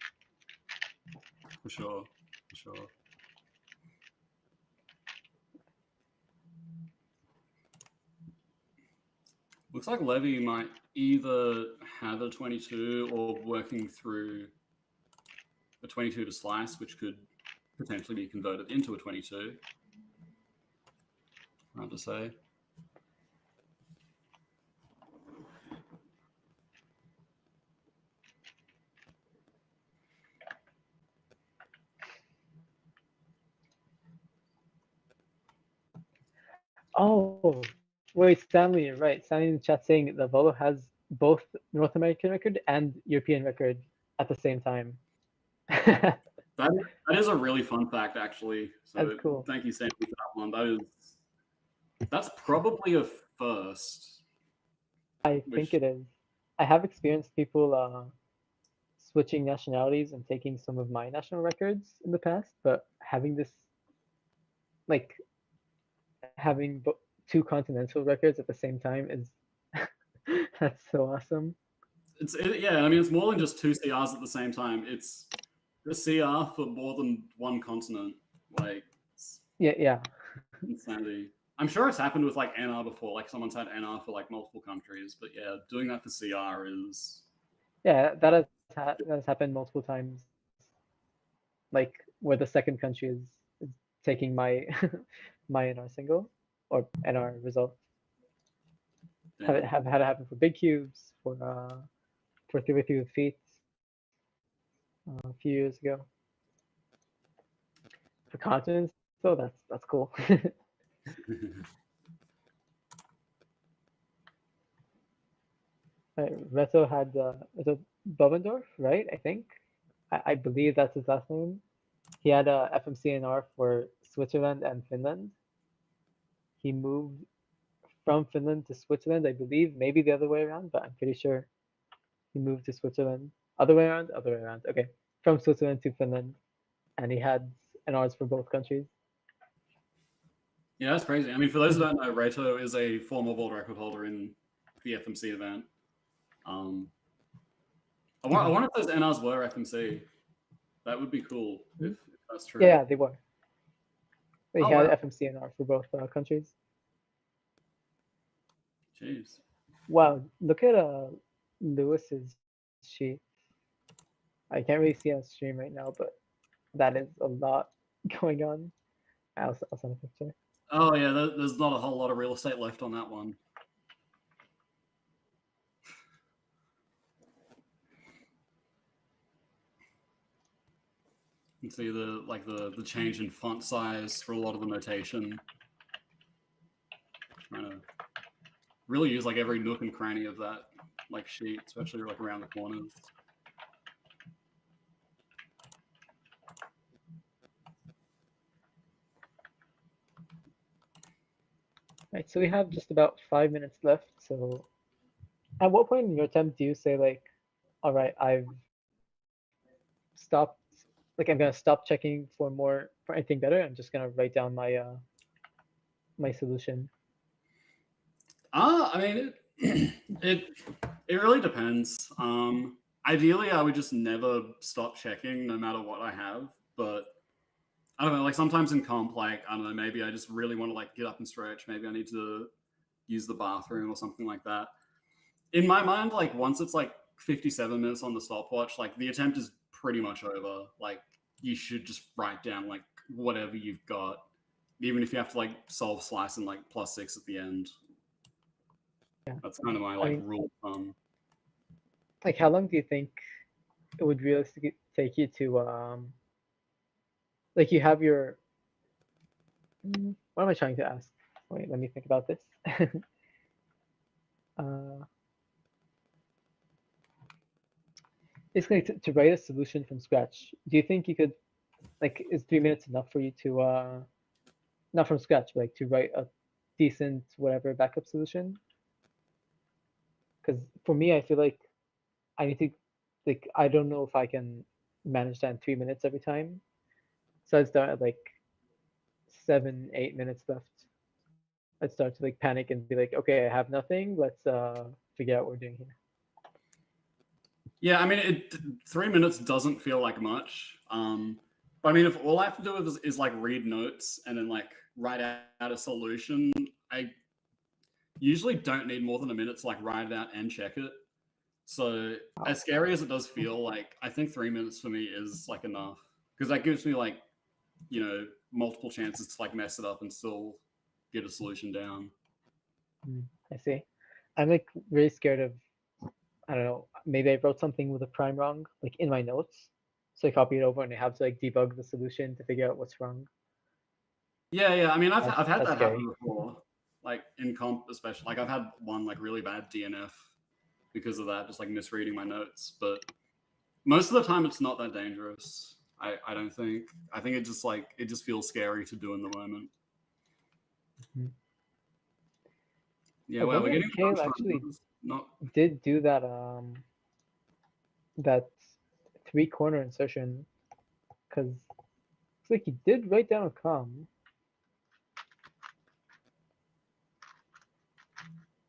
For sure. For sure. Looks like Levy might either have a 22 or working through a 22 to slice, which could potentially be converted into a 22. Hard to say. Oh, wait, Stanley, you're right. Stanley in the chat saying the Volo has both North American record and European record at the same time. That is a really fun fact, actually. So That's cool. Thank you, Sandy, for that one. That's probably a first. I think it is. I have experienced people switching nationalities and taking some of my national records in the past, but having this, like, having 2 continental records at the same time is that's so awesome. Yeah, I mean, it's more than just 2 CRs at the same time. It's a CR for more than one continent. Like, Yeah. insanity. I'm sure it's happened with like NR before. Like, someone's had NR for like multiple countries, but yeah, doing that for CR is. Yeah, that has happened multiple times. Like where the second country is taking my my NR single or NR result. Have had it happen for big cubes, for 3 with feet a few years ago. For continents, so that's cool. Reto had Bobendorf, right? I think. I believe that's his last name. He had a FMCNR for Switzerland and Finland. He moved from Finland to Switzerland, I believe, maybe the other way around, but I'm pretty sure he moved to Switzerland. Other way around? Other way around. Okay. From Switzerland to Finland. And he had NRs for both countries. Yeah, that's crazy. I mean, for those who don't know, Reto is a former world record holder in the FMC event. I wonder if those NRs were FMC. That would be cool if that's true. Yeah, they were. He had FMC NR for both countries. Jeez. Wow, look at Lewis's sheet. I can't really see on stream right now, but that is a lot going on. I'll send a picture. Oh yeah, there's not a whole lot of real estate left on that one. You can see the change in font size for a lot of the notation. Trying to really use like every nook and cranny of that like sheet, especially like around the corners. Right, so we have just about 5 minutes left. So at what point in your attempt do you say like, all right, I've stopped, like I'm gonna stop checking for anything better. I'm just gonna write down my my solution. I mean, it really depends. ideally, I would just never stop checking no matter what I have. But I don't know, like sometimes in comp, like, I don't know, maybe I just really want to like get up and stretch. Maybe I need to use the bathroom or something like that. In my mind, like once it's like 57 minutes on the stopwatch, like the attempt is pretty much over. Like you should just write down like whatever you've got, even if you have to like solve slice and like +6 at the end. Yeah. That's kind of my I like mean, rule of thumb. Like, how long do you think it would realistically take you to like you have your what am I trying to ask? Wait, let me think about this. uh, Basically, to write a solution from scratch, do you think you could, like, is 3 minutes enough for you to not from scratch, but like to write a decent whatever backup solution? Because for me, I feel like I need to, like, I don't know if I can manage that in 3 minutes every time. So I'd start at like 7, 8 minutes left. I'd start to like panic and be like, okay, I have nothing. Let's figure out what we're doing here. Yeah, I mean, 3 minutes doesn't feel like much. But I mean, if all I have to do is like read notes and then like write out a solution, I usually don't need more than a minute to like write it out and check it. So as scary as it does feel, like I think 3 minutes for me is like enough because that gives me like, you know, multiple chances to like mess it up and still get a solution down. I see. I'm like really scared of, I don't know, maybe I wrote something with a prime wrong, like in my notes. So I copy it over and I have to like debug the solution to figure out what's wrong. Yeah. I mean, I've had That's that scary. happen before, like in comp especially. Like I've had one like really bad DNF because of that, just like misreading my notes. But most of the time, it's not that dangerous. I don't think. I think it just feels scary to do in the moment. Mhm. Yeah, I well, we're wonder getting if Kale close. actually Not. did do that that 3-corner insertion, because it's like he did write down a com.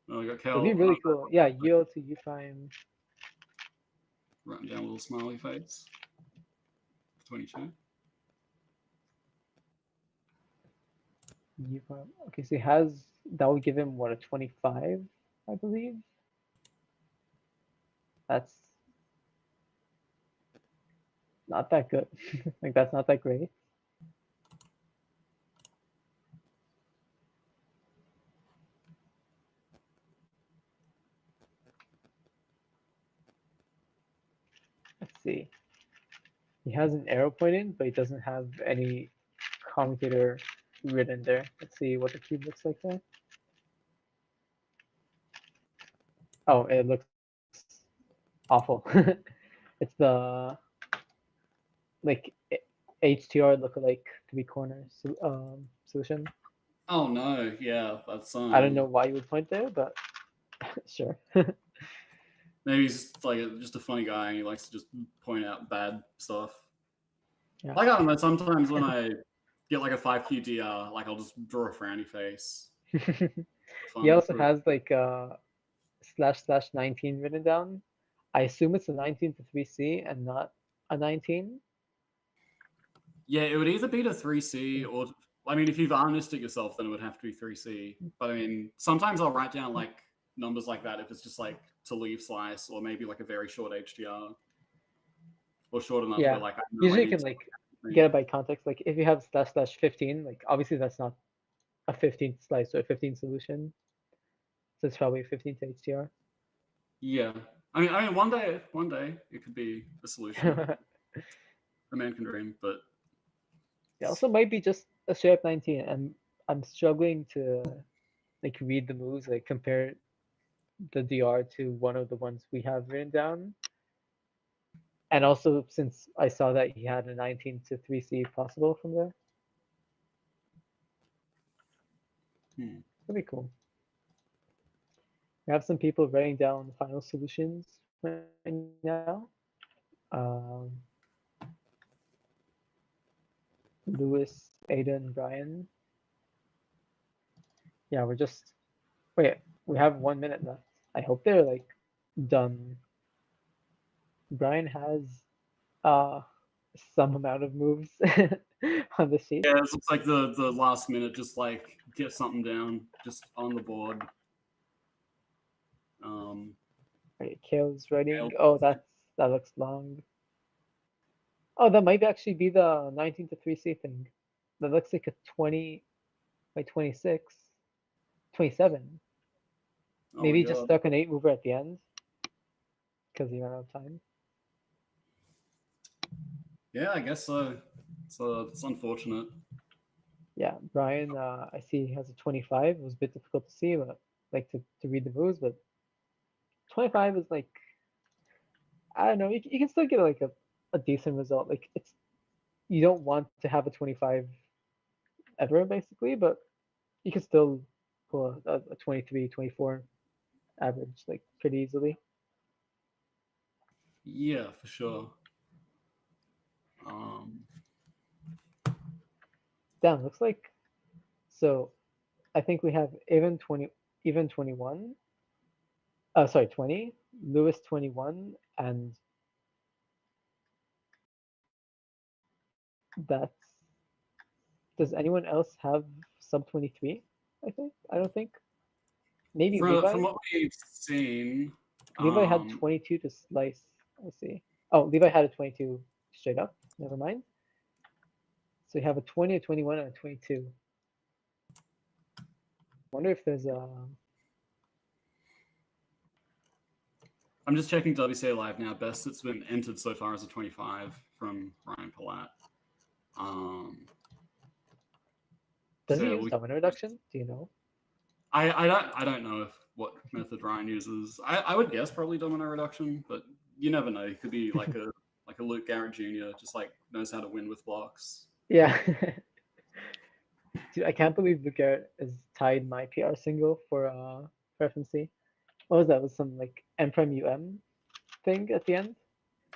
Oh, we got It'd Kel be really cool. Yeah, yield to U prime. writing down a little smiley face. 22. U prime. Okay, so he has, that would give him what, a 25, I believe. That's not that good. Like that's not that great. Let's see. He has an arrow pointing, but he doesn't have any commutator written there. Let's see what the cube looks like there. Oh, it looks awful. It's the like HTR lookalike 3-corner solution. Oh no, yeah, that's I don't know why you would point there, but sure. maybe he's just like just a funny guy and he likes to just point out bad stuff. Yeah. Like I don't know, sometimes when I get like a 5Q DR, like I'll just draw a frowny face. He also has like //19 written down. I assume it's a 19 to 3C and not a 19. Yeah, it would either be to 3C or I mean, if you've harnessed it yourself, then it would have to be 3C. But I mean, sometimes I'll write down like numbers like that if it's just like to leave slice or maybe like a very short HDR or short enough Yeah. where like I know Usually I you need can like to- get it by context. Like if you have //15, like obviously that's not a 15 slice or a 15 solution. So it's probably a 15 to HDR. Yeah. I mean, one day it could be a solution. A man can dream, but It also might be just a straight up 19, and I'm struggling to like read the moves, like compare the DR to one of the ones we have written down. And also since I saw that he had a 19 to 3C possible from there. That'd be cool. We have some people writing down final solutions right now. Lewis, Aiden, Brian. Yeah, we're just wait. We have 1 minute left. I hope they're like done Brian has some amount of moves on the sheet. Yeah, it looks like the last minute just like get something down just on the board. Right, Kale's writing. Kale. Oh, that looks long. Oh, that might actually be the 19 to 3C thing. That looks like a 20 by 26, 27. Oh Maybe my he just God. stuck an 8 mover at the end because he ran out of time. Yeah, I guess so. So it's unfortunate. Yeah, Brian, I see he has a 25. It was a bit difficult to see, but like to read the moves, but 25 is like, I don't know, you can still get like a decent result. Like you don't want to have a 25 ever basically, but you can still pull a 23, 24 average like pretty easily. Yeah, for sure. Damn, looks like, so I think we have even 21. Oh, sorry, 20, Lewis 21, and that's, does anyone else have sub 23? I don't think. Maybe Levi? From what we've seen, Levi had 22 to slice. I see. Oh, Levi had a 22 straight up. Never mind. So you have a 20, a 21, and a 22. Wonder if there's a. I'm just checking WCA Live now. Best that's been entered so far is a 25 from Ryan Palat. Does so he yeah, use domino reduction? Do you know? I don't know what method Ryan uses. I would guess probably domino reduction, but you never know. He could be like a Luke Garrett Jr. just like knows how to win with blocks. Yeah. Dude, I can't believe the Garrett is tied my PR single for FMC. What was that? It was some like M prime UM thing at the end?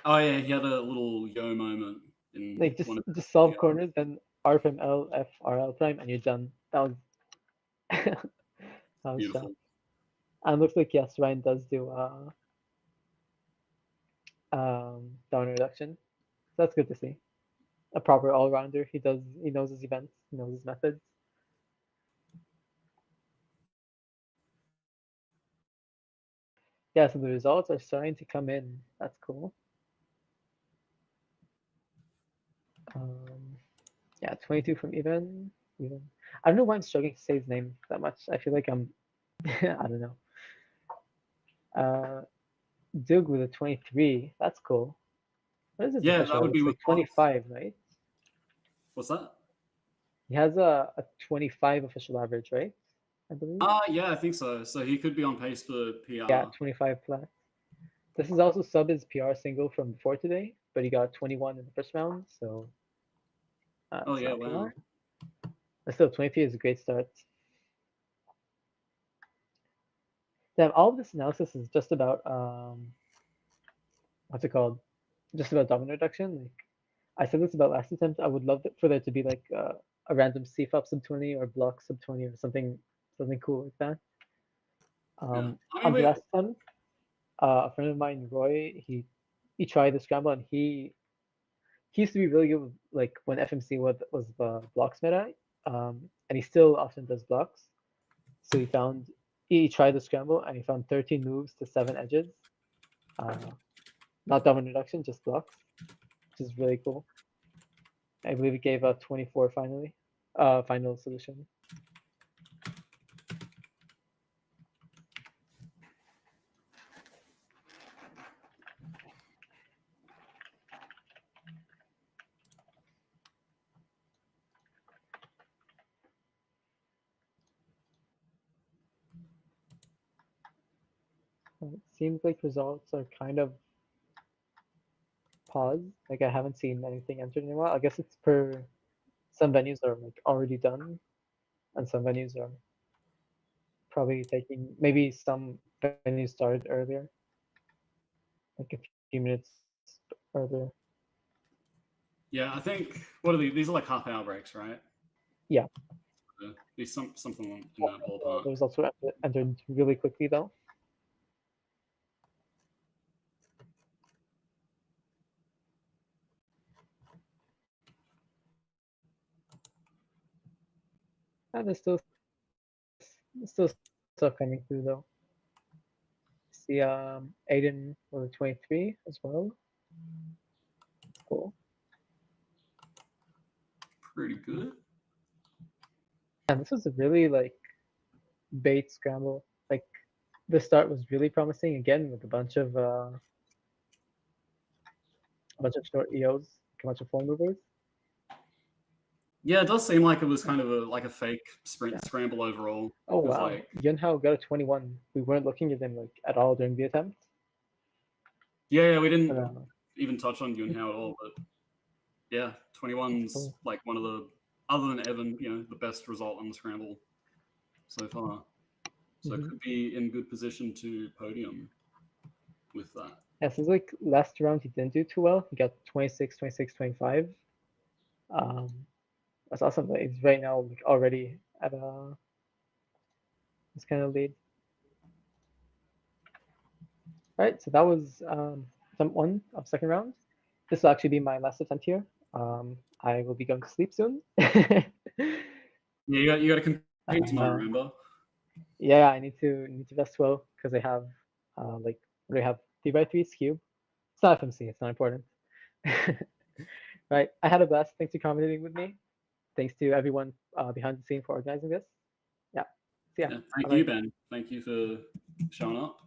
Oh yeah, he had a little yo moment in Like one of just his solve PRs. corners, then R prime L F R L prime, and you're done. That was that was Beautiful. shot. And looks like yes, Ryan does do down reduction. So that's good to see. A proper all rounder. He knows his events, he knows his methods. Yeah, so the results are starting to come in. That's cool. Yeah, 22 from even. I don't know why I'm struggling to say his name that much. I feel like I'm I don't know. Doug with a 23. That's cool. What is his Yeah, official that would average? be Like 25, right? what's that? He has a 25 official average, right? I believe. Yeah, I think so. So he could be on pace for PR. Yeah, 25 flat. This is also sub his PR single from before today, but he got 21 in the first round, so Oh it's yeah, not wow. PR. But still, 23 is a great start. Damn, all of this analysis is just about what's it called? Just about domino reduction. Like I said this about last attempt. I would love for there to be like a random CFOP sub 20 or block sub 20 or something cool like that. Yeah. I On mean, the last attempt, a friend of mine, Roy, he tried the scramble and he used to be really good with, like when FMC was the blocks meta, and he still often does blocks. So he tried the scramble and he found 13 moves to 7 edges. Not domino reduction, just blocks, which is really cool. I believe it gave a 24 finally, final solution. It seems like results are kind of paused. Like I haven't seen anything entered in a while. I guess it's per some venues are like already done, and some venues are probably taking maybe some venues started earlier, like a few minutes earlier. yeah, I think what are these? These are like half-hour breaks, right? Yeah. These something in that ballpark. The results were entered really quickly though. There's still stuff coming through though. See, Aiden with 23 as well. Cool. Pretty good. And this was a really like bait scramble. Like the start was really promising again with a bunch of short EOs, a bunch of full movers. Yeah, it does seem like it was kind of a fake sprint Yeah. scramble overall. Oh 'cause, wow, like, Yunhao got a 21. We weren't looking at him like at all during the attempt. yeah, we didn't But, even touch on Yunhao at all, but yeah, 21's cool. like one of the, other than Evan, the best result on the scramble so far. So it could be in good position to podium with that. Yeah, so like last round he didn't do too well. He got 26, 26, 25. That's awesome. But he's right now like already at this kind of lead. All right, so that was attempt 1 of second round. This will actually be my last attempt here. I will be going to sleep soon. Yeah, you got to compete tomorrow, remember? Yeah, I need to rest well because I have like what do I have? 3x3 cube. It's not FMC. It's not important. Right. I had a blast. Thanks for commentating with me. Thanks to everyone behind the scene for organizing this. Yeah. So yeah. Thank bye-bye. you, Ben. Thank you for showing up.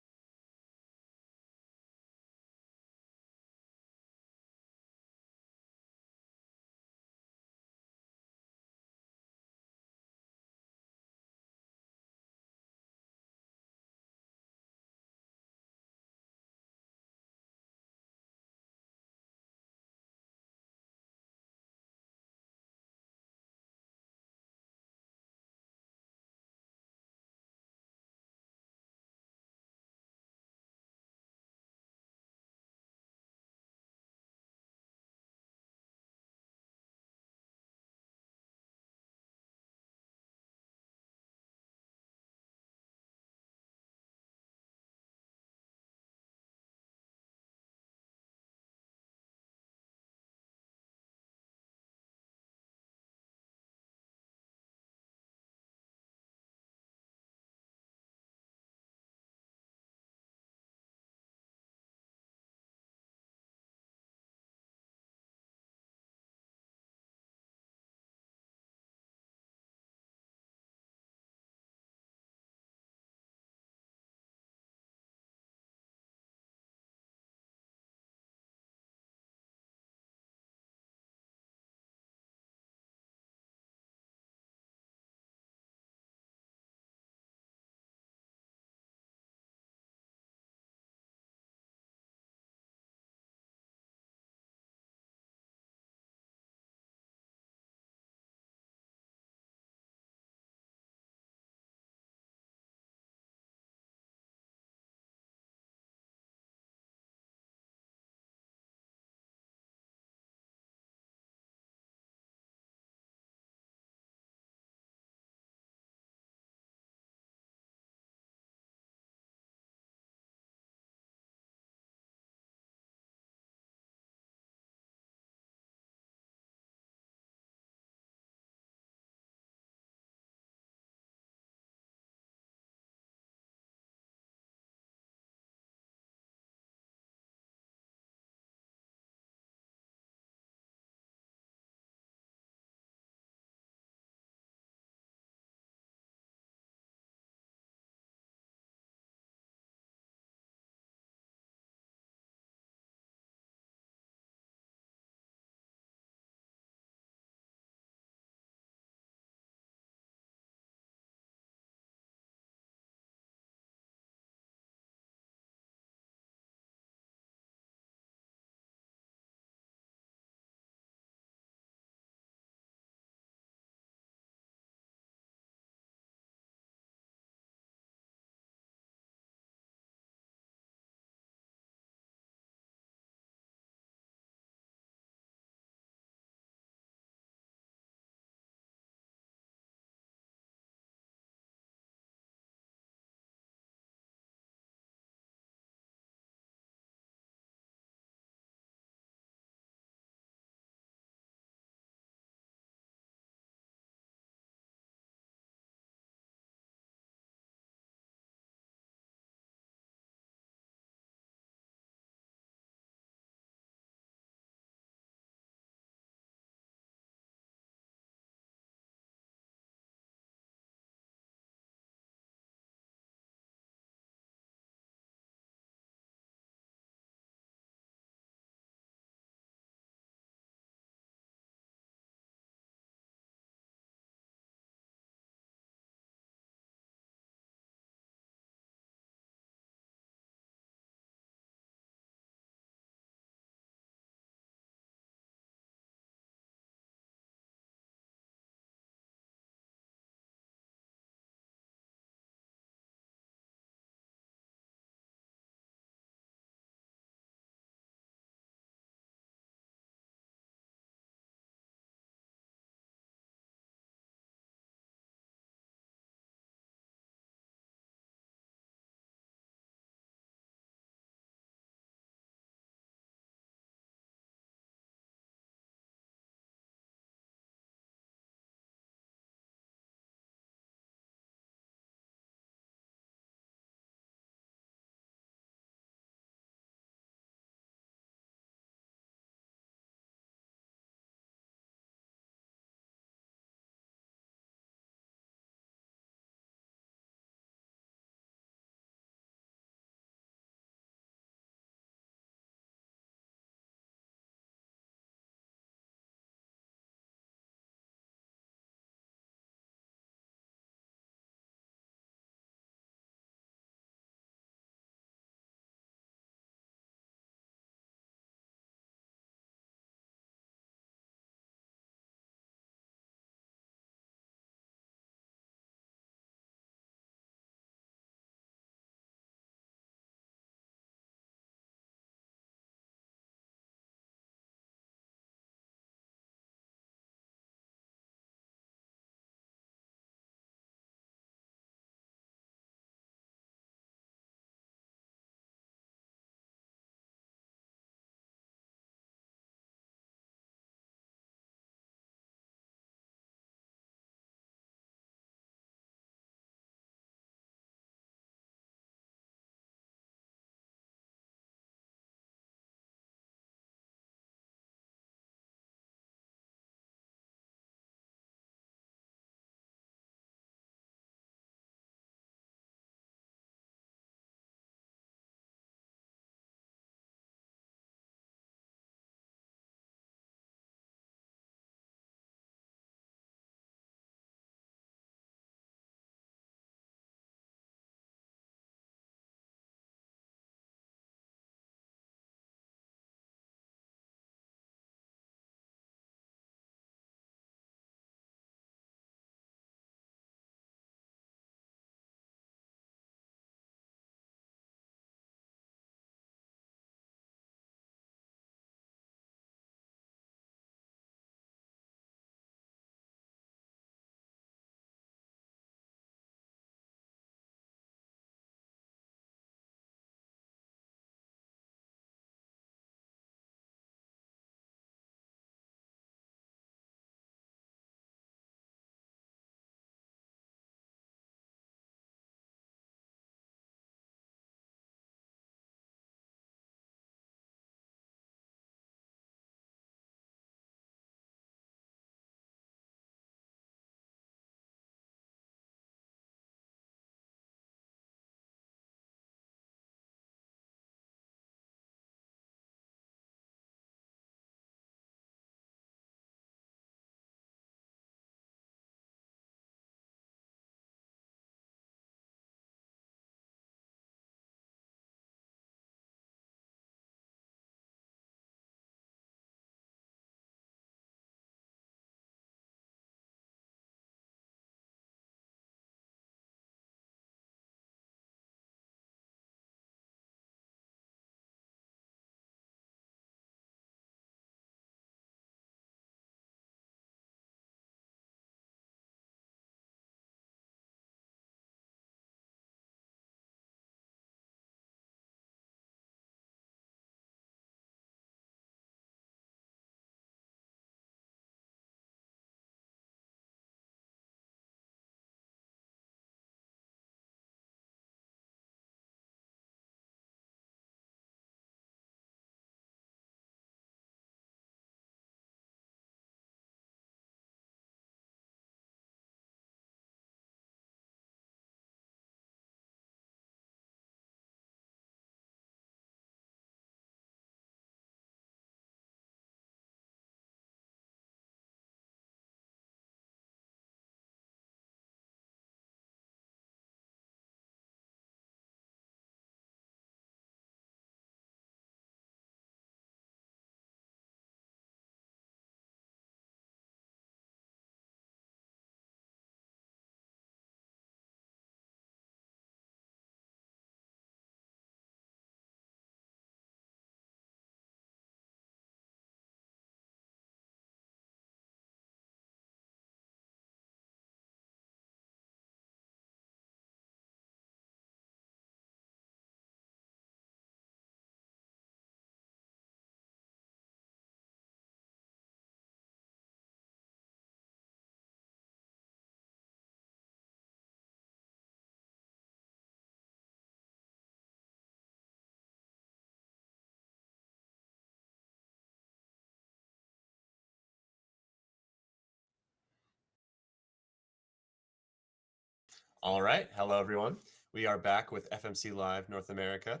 All right. Hello, everyone. We are back with FMC Live North America,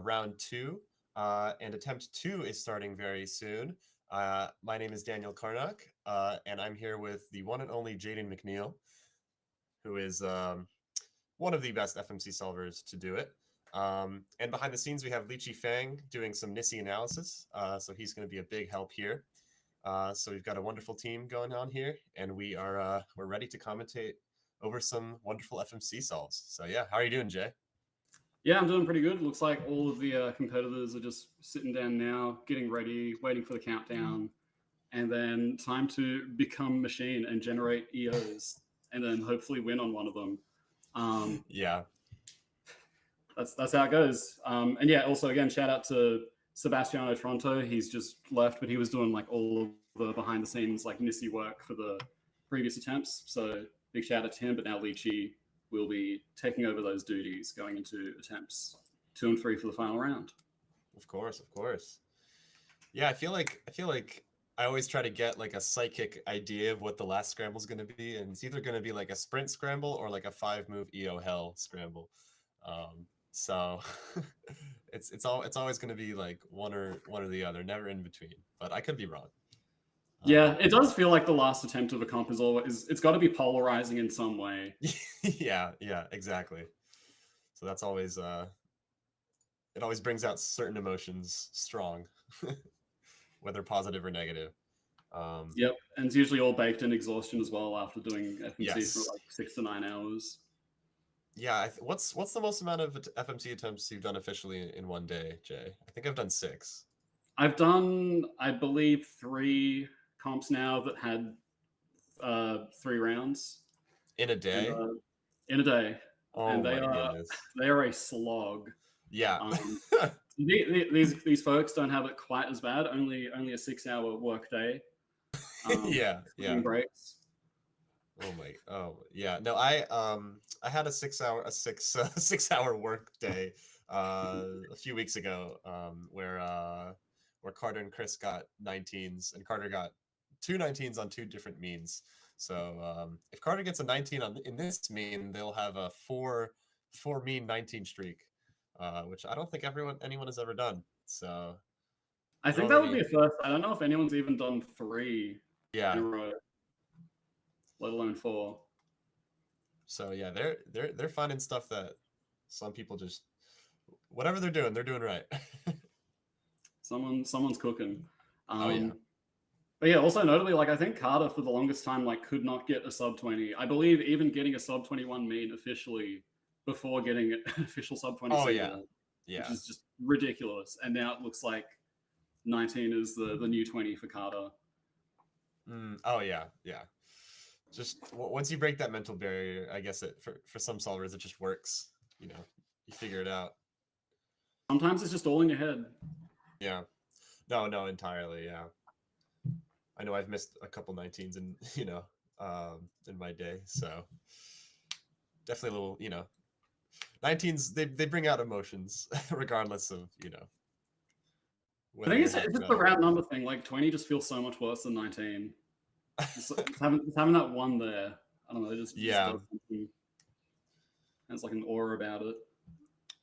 round 2, and attempt 2 is starting very soon. My name is Daniel Karnak, and I'm here with the one and only Jaden McNeil, who is one of the best FMC solvers to do it. And behind the scenes, we have Lichi Fang doing some NISI analysis, so he's going to be a big help here. So we've got a wonderful team going on here, and we're ready to commentate over some wonderful FMC solves. So yeah, how are you doing, Jay? Yeah, I'm doing pretty good. Looks like all of the competitors are just sitting down now, getting ready, waiting for the countdown, and then time to become machine and generate EOs, and then hopefully win on one of them. Yeah, that's how it goes. And yeah, also again, shout out to Sebastiano Toronto. He's just left, but he was doing like all of the behind the scenes like NISI work for the previous attempts. So big shout out to him. But now Lichi will be taking over those duties going into attempts 2 and 3 for the final round. of course. Yeah, I feel like I always try to get like a psychic idea of what the last scramble is going to be, and it's either going to be like a sprint scramble or like a 5-move EO hell scramble. So it's always going to be like one or the other, never in between. But I could be wrong. Yeah, it does feel like the last attempt of a comp is always, it's got to be polarizing in some way. Yeah, exactly. So that's always it always brings out certain emotions strong, whether positive or negative. Yep, and it's usually all baked in exhaustion as well after doing FMC Yes. for like 6 to 9 hours. Yeah, what's the most amount of FMC attempts you've done officially in one day, Jay? I think I've done 6. I've done, I believe, 3 comps now that had 3 rounds In a day? and, in a day. Oh and my goodness. They are a slog. Yeah. These folks don't have it quite as bad. Only a 6-hour work day. Yeah. Breaks. Oh yeah. No, I had a 6-hour work day a few weeks ago, where Carter and Chris got 19s, and Carter got 2 19s on 2 different means. So if Carter gets a 19 in this mean, they'll have a 4 mean 19 streak, which I don't think anyone has ever done. So I think that would be a first. I don't know if anyone's even done 3 in a row, let alone 4. So yeah, they're finding stuff that some people just, whatever they're doing right. Someone's cooking. Oh yeah. But yeah, also notably, like I think Carter for the longest time like could not get a sub 20. I believe even getting a sub 21 mean officially before getting an official sub 20 single, which is just ridiculous. And now it looks like 19 is the new 20 for Carter. Oh yeah. Just once you break that mental barrier, I guess for some solvers it just works. You figure it out. Sometimes it's just all in your head. Yeah. No, entirely. Yeah. I know I've missed a couple 19s in my day, so definitely a little, 19s, they bring out emotions regardless of, I think it's just the round number thing. Like 20 just feels so much worse than 19. It's having that one there. I don't know. It just does something. Has like an aura about it.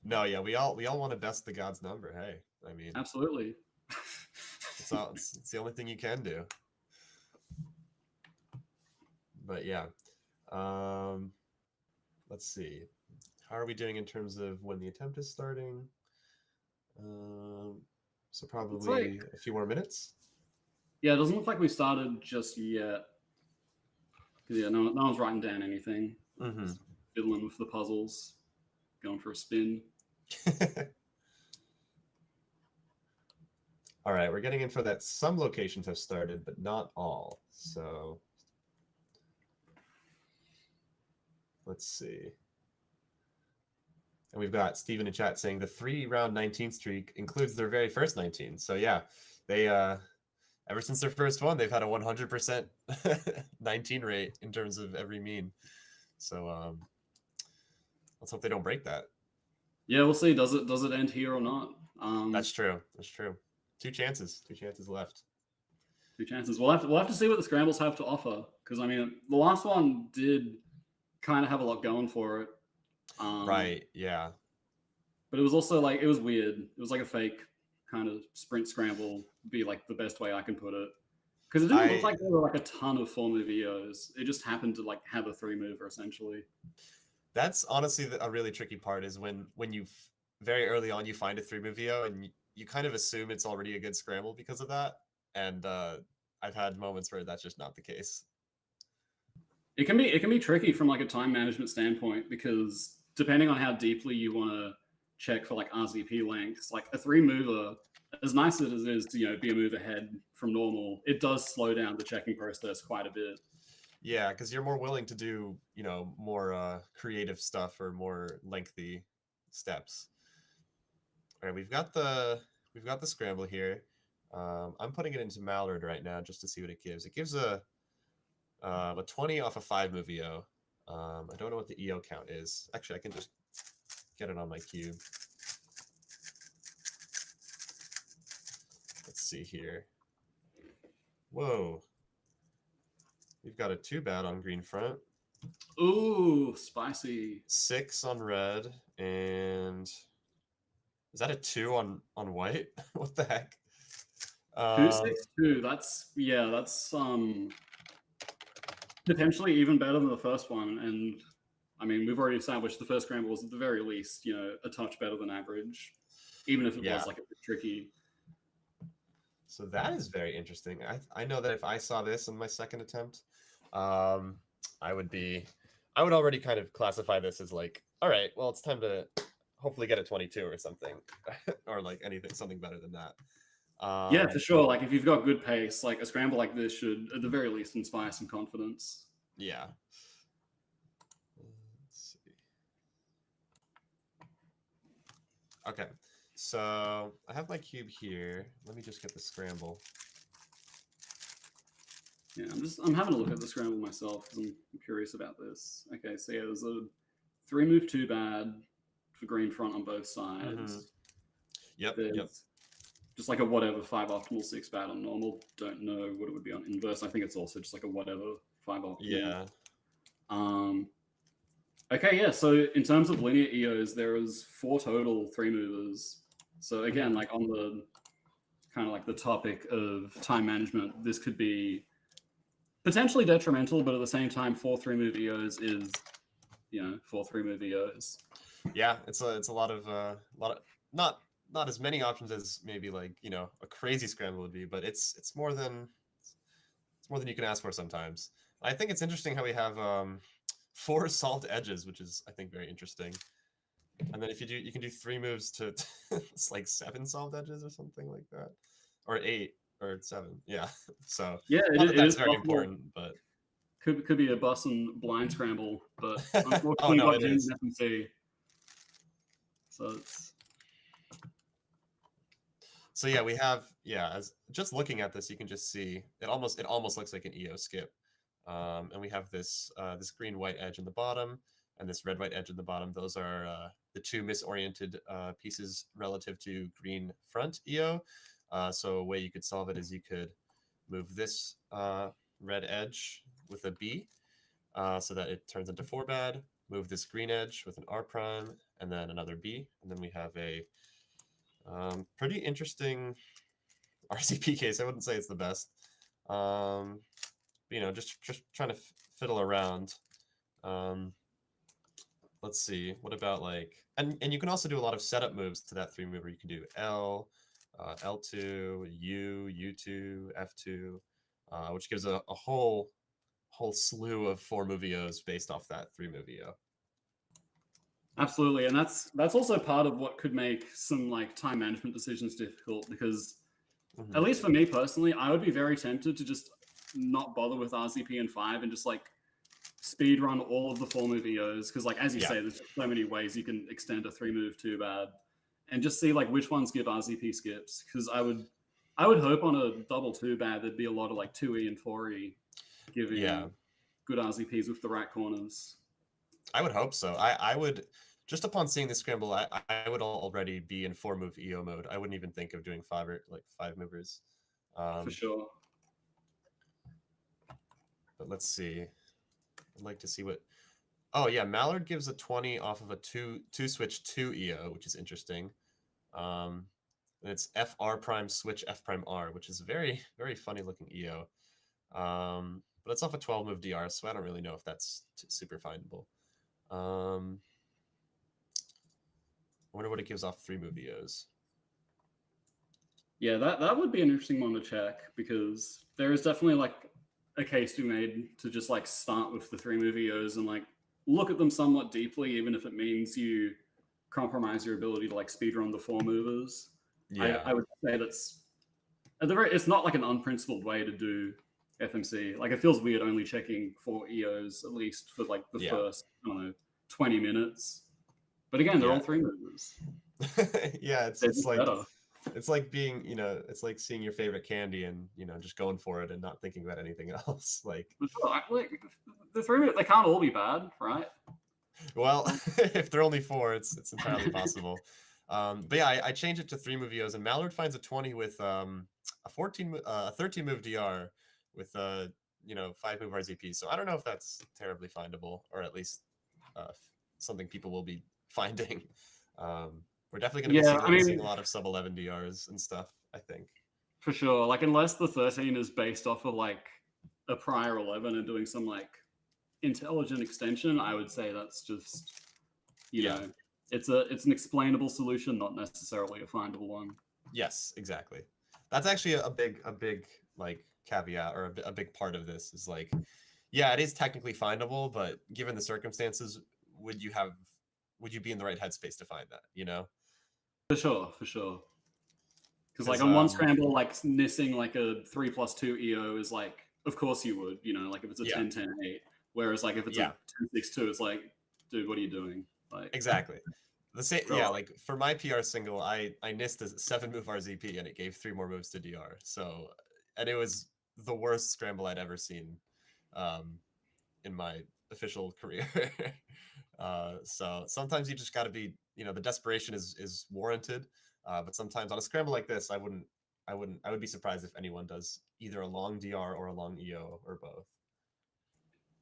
No, yeah, we all want to best the God's number. Hey, I mean, absolutely. It's the only thing you can do. But yeah, let's see. How are we doing in terms of when the attempt is starting? So probably a few more minutes. Yeah, it doesn't look like we started just yet. Yeah, no one's writing down anything. Just fiddling with the puzzles, going for a spin. All right, we're getting info that some locations have started, but not all. So let's see. And we've got Steven in chat saying the 3-round 19 streak includes their very first 19. So yeah, they ever since their first one, they've had a 100% 19 rate in terms of every mean. So let's hope they don't break that. Yeah, we'll see. Does it end here or not? That's true. 2 chances left. 2 chances. We'll have to see what the scrambles have to offer, because I mean the last one did kind of have a lot going for it. Right. Yeah. But it was also like, it was weird. It was like a fake kind of sprint scramble, be like the best way I can put it. Because it didn't look like there were like a ton of 4-move EOs. It just happened to like have a 3-mover essentially. That's honestly a really tricky part, is when you very early on you find a 3-move EO and you kind of assume it's already a good scramble because of that. And I've had moments where that's just not the case. It can be tricky from like a time management standpoint, because depending on how deeply you want to check for like RZP lengths, like a 3-mover, as nice as it is to be a move ahead from normal, it does slow down the checking process quite a bit. Yeah, because you're more willing to do more creative stuff or more lengthy steps. All right, we've got the scramble here. I'm putting it into Mallard right now just to see what it gives. It gives a 20 off a 5-move EO. I don't know what the EO count is. Actually, I can just get it on my cube. Let's see here. Whoa. We've got a 2-bad on green front. Ooh, spicy. 6 on red, and is that a 2 on white? What the heck? 2-6-2. That's potentially even better than the first one. And I mean, we've already established the first scramble was at the very least, a touch better than average, even if it was like a bit tricky. So that is very interesting. I know that if I saw this in my second attempt, I would already kind of classify this as like, all right, well, it's time to hopefully get a 22 or something, or like something better than that. Yeah, for sure. Like if you've got good pace, like a scramble like this should, at the very least, inspire some confidence. Yeah. Let's see. Okay, so I have my cube here. Let me just get the scramble. Yeah, I'm having a look at the scramble myself because I'm curious about this. Okay, so yeah, there's a 3-move 2-bad for green front on both sides. Mm-hmm. Yep. Just like a whatever 5 optimal 6-bad on normal. Don't know what it would be on inverse. I think it's also just like a whatever 5 optimal. Yeah. Okay, yeah. So in terms of linear EOs, there is 4 total 3-movers. So again, like on the kind of like the topic of time management, this could be potentially detrimental, but at the same time, 4 3-move EOs is 4 3-move EOs. Yeah, it's a lot of not as many options as maybe like a crazy scramble would be, but it's more than you can ask for sometimes. I think it's interesting how we have 4 solved edges, which is I think very interesting. And then if you can do 3 moves to it's like 7 solved edges or something like that, or 8 or 7. Yeah. So yeah, that's is very possible. important, but could be a bus and blind scramble, but unfortunately, oh no, it is. FMC. So it's. So yeah, we have as just looking at this, you can just see it almost looks like an EO skip, and we have this this green white edge in the bottom and this red white edge in the bottom. Those are the 2 misoriented pieces relative to green front EO. So a way you could solve it is you could move this red edge with a B, so that it turns into 4-bad. Move this green edge with an R prime, and then another B, and then we have a pretty interesting RCP case. I wouldn't say it's the best. Just trying to fiddle around. Let's see. What about like, and you can also do a lot of setup moves to that 3-mover. You can do L, L2, U, U2, F2, which gives a whole slew of 4-move EOs based off that 3-move EO. Absolutely, and that's also part of what could make some like time management decisions difficult, because at least for me personally, I would be very tempted to just not bother with RZP and 5 and just like speed run all of the 4-move EOs, because like as you say, there's so many ways you can extend a 3-move 2-bad, and just see like which ones give RZP skips. Because I would hope on a double 2-bad there'd be a lot of like 2E and 4E giving good RZPs with the right corners. I would hope so. I would, just upon seeing the scramble, I would already be in 4-move EO mode. I wouldn't even think of doing 5 movers. For sure. But let's see. I'd like to see what Oh yeah, Mallard gives a 20 off of a two switch 2 EO, which is interesting. And it's FR prime switch F prime R, which is a very, very funny looking EO. But it's off a 12 move DR, so I don't really know if that's super findable. I wonder what it gives off 3 move EOs. Yeah, that would be an interesting one to check, because there is definitely like a case to be made to just like start with the 3 move EOs and like look at them somewhat deeply, even if it means you compromise your ability to like speedrun the 4 movers. Yeah. I would say that's at the very, it's not like an unprincipled way to do FMC. Like it feels weird only checking 4 EOs at least for like the first, I don't know, 20 minutes. But again, they're all 3 movers. Yeah, it's like better. It's like being, you know, it's like seeing your favorite candy and, you know, just going for it and not thinking about anything else. Like the 3 movers, they can't all be bad, right? Well, if they're only 4, it's entirely possible. But yeah, I changed it to 3 move EOs, and Mallard finds a 20 with a 13 move DR with you know, 5 move RZP. So I don't know if that's terribly findable, or at least something people will be finding. We're definitely going to be seeing a lot of sub 11 DRs and stuff, I think. For sure. Like unless the 13 is based off of like a prior 11 and doing some like intelligent extension, I would say that's just, you know, it's an explainable solution, not necessarily a findable one. Yes, exactly. That's actually a big like caveat, or a big part of this is like, yeah, it is technically findable, but given the circumstances, would you be in the right headspace to find that, you know? For sure. Because like on one scramble, like missing like a 3+2 EO is like, of course you would, you know, like if it's a 10-10-8. Whereas like if it's a 10-6-2, it's like, dude, what are you doing? Like exactly. The same, yeah. Like for my PR single, I nissed a 7 move RZP and it gave 3 more moves to DR. So, and it was the worst scramble I'd ever seen, in my official career. So sometimes you just got to be, you know, the desperation is warranted. But sometimes on a scramble like this, I would be surprised if anyone does either a long DR or a long EO or both.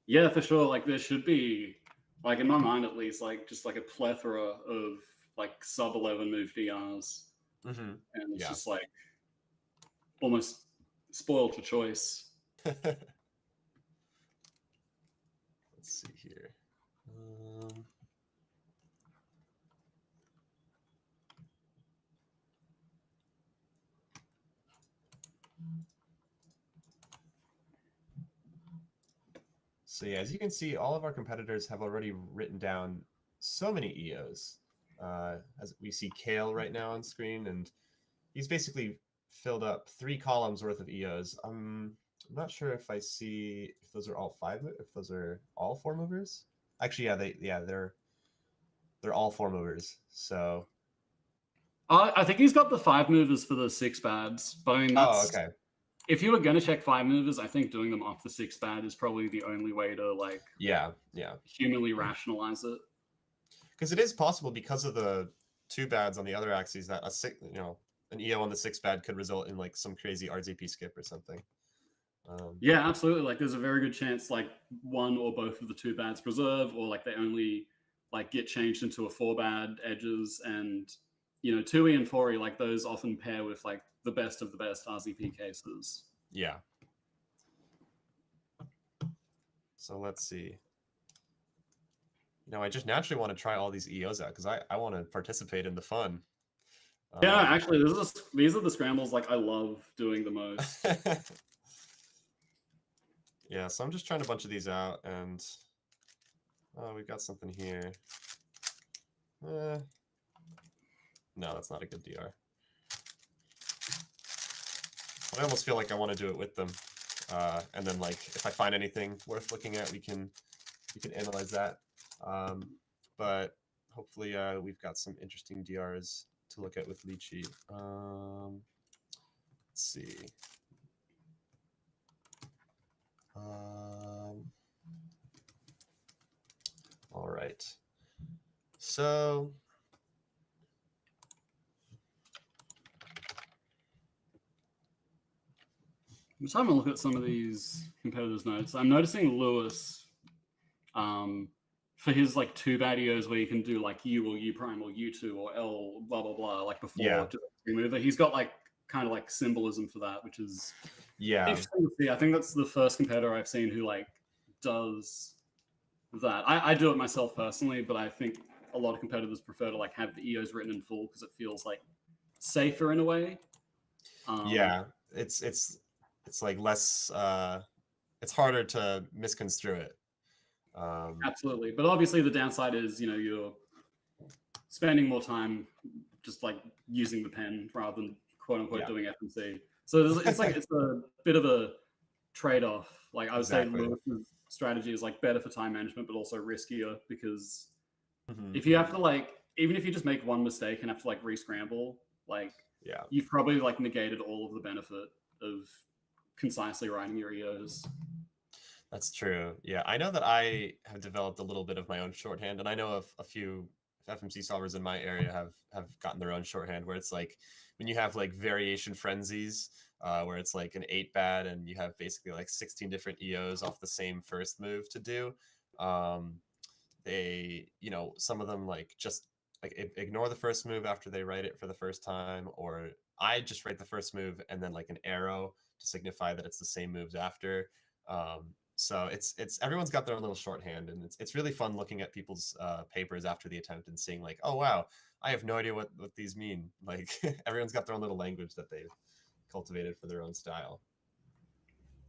Yeah, for sure. Like there should be, like in my mind at least, like just like a plethora of like sub 11 move DRs, and it's just like almost spoiled for choice. Let's see here. So yeah, as you can see, all of our competitors have already written down so many EOs. As we see Kale right now on screen, and he's basically filled up 3 columns worth of EOs. I'm not sure if I see if those are all 5, if those are all 4 movers. Actually, they're all 4 movers. So I think he's got the 5 movers for the 6 bads, but I mean that's okay. If you were going to check 5 movers, I think doing them off the 6 bad is probably the only way to like humanly rationalize it. Because it is possible, because of the 2 bads on the other axes, that an EO on the 6 bad could result in like some crazy RZP skip or something. Yeah, absolutely. Like there's a very good chance like one or both of the 2 bads preserve, or like they only like get changed into a 4 bad edges, and you know 2E and 4E, like those often pair with like the best of the best RZP cases. Yeah. So let's see. I just naturally want to try all these EOs out because I want to participate in the fun. Yeah, actually, these are the scrambles like I love doing the most. Yeah, so I'm just trying a bunch of these out, and we've got something here. No, that's not a good DR. I almost feel like I want to do it with them, and then like if I find anything worth looking at, we can analyze that. But hopefully we've got some interesting DRs to look at with Lychee. Let's see. All right. So I'm just having a look at some of these competitors' notes. I'm noticing Lewis for his like two bad EOs where you can do like U or U prime or U2 or L blah blah blah like before Yeah. to remove it. He's got like kind of like symbolism for that, which is Yeah. interesting to see. I think that's the first competitor I've seen who like does that. I do it myself personally, but I think a lot of competitors prefer to like have the EOs written in full because it feels like safer in a way. Yeah, it's like less it's harder to misconstrue it. Absolutely. But obviously the downside is, you know, you're spending more time just like using the pen rather than quote unquote doing FMC. So it's like it's a bit of a trade-off. Like I would say Lewis's strategy is like better for time management, but also riskier because if you have to like, even if you just make one mistake and have to like re-scramble, like you've probably like negated all of the benefit of concisely writing your EOs. That's true. Yeah, I know that I have developed a little bit of my own shorthand, and I know of a few FMC solvers in my area have gotten their own shorthand where it's like when you have like variation frenzies, where it's like an 8-bad and you have basically like 16 different EOs off the same first move to do. They, you know, some of them like just like ignore the first move after they write it for the first time, or I just write the first move and then like an arrow to signify that it's the same moves after. So it's everyone's got their own little shorthand, and it's really fun looking at people's papers after the attempt and seeing like, oh wow, I have no idea what these mean. Like everyone's got their own little language that they've cultivated for their own style.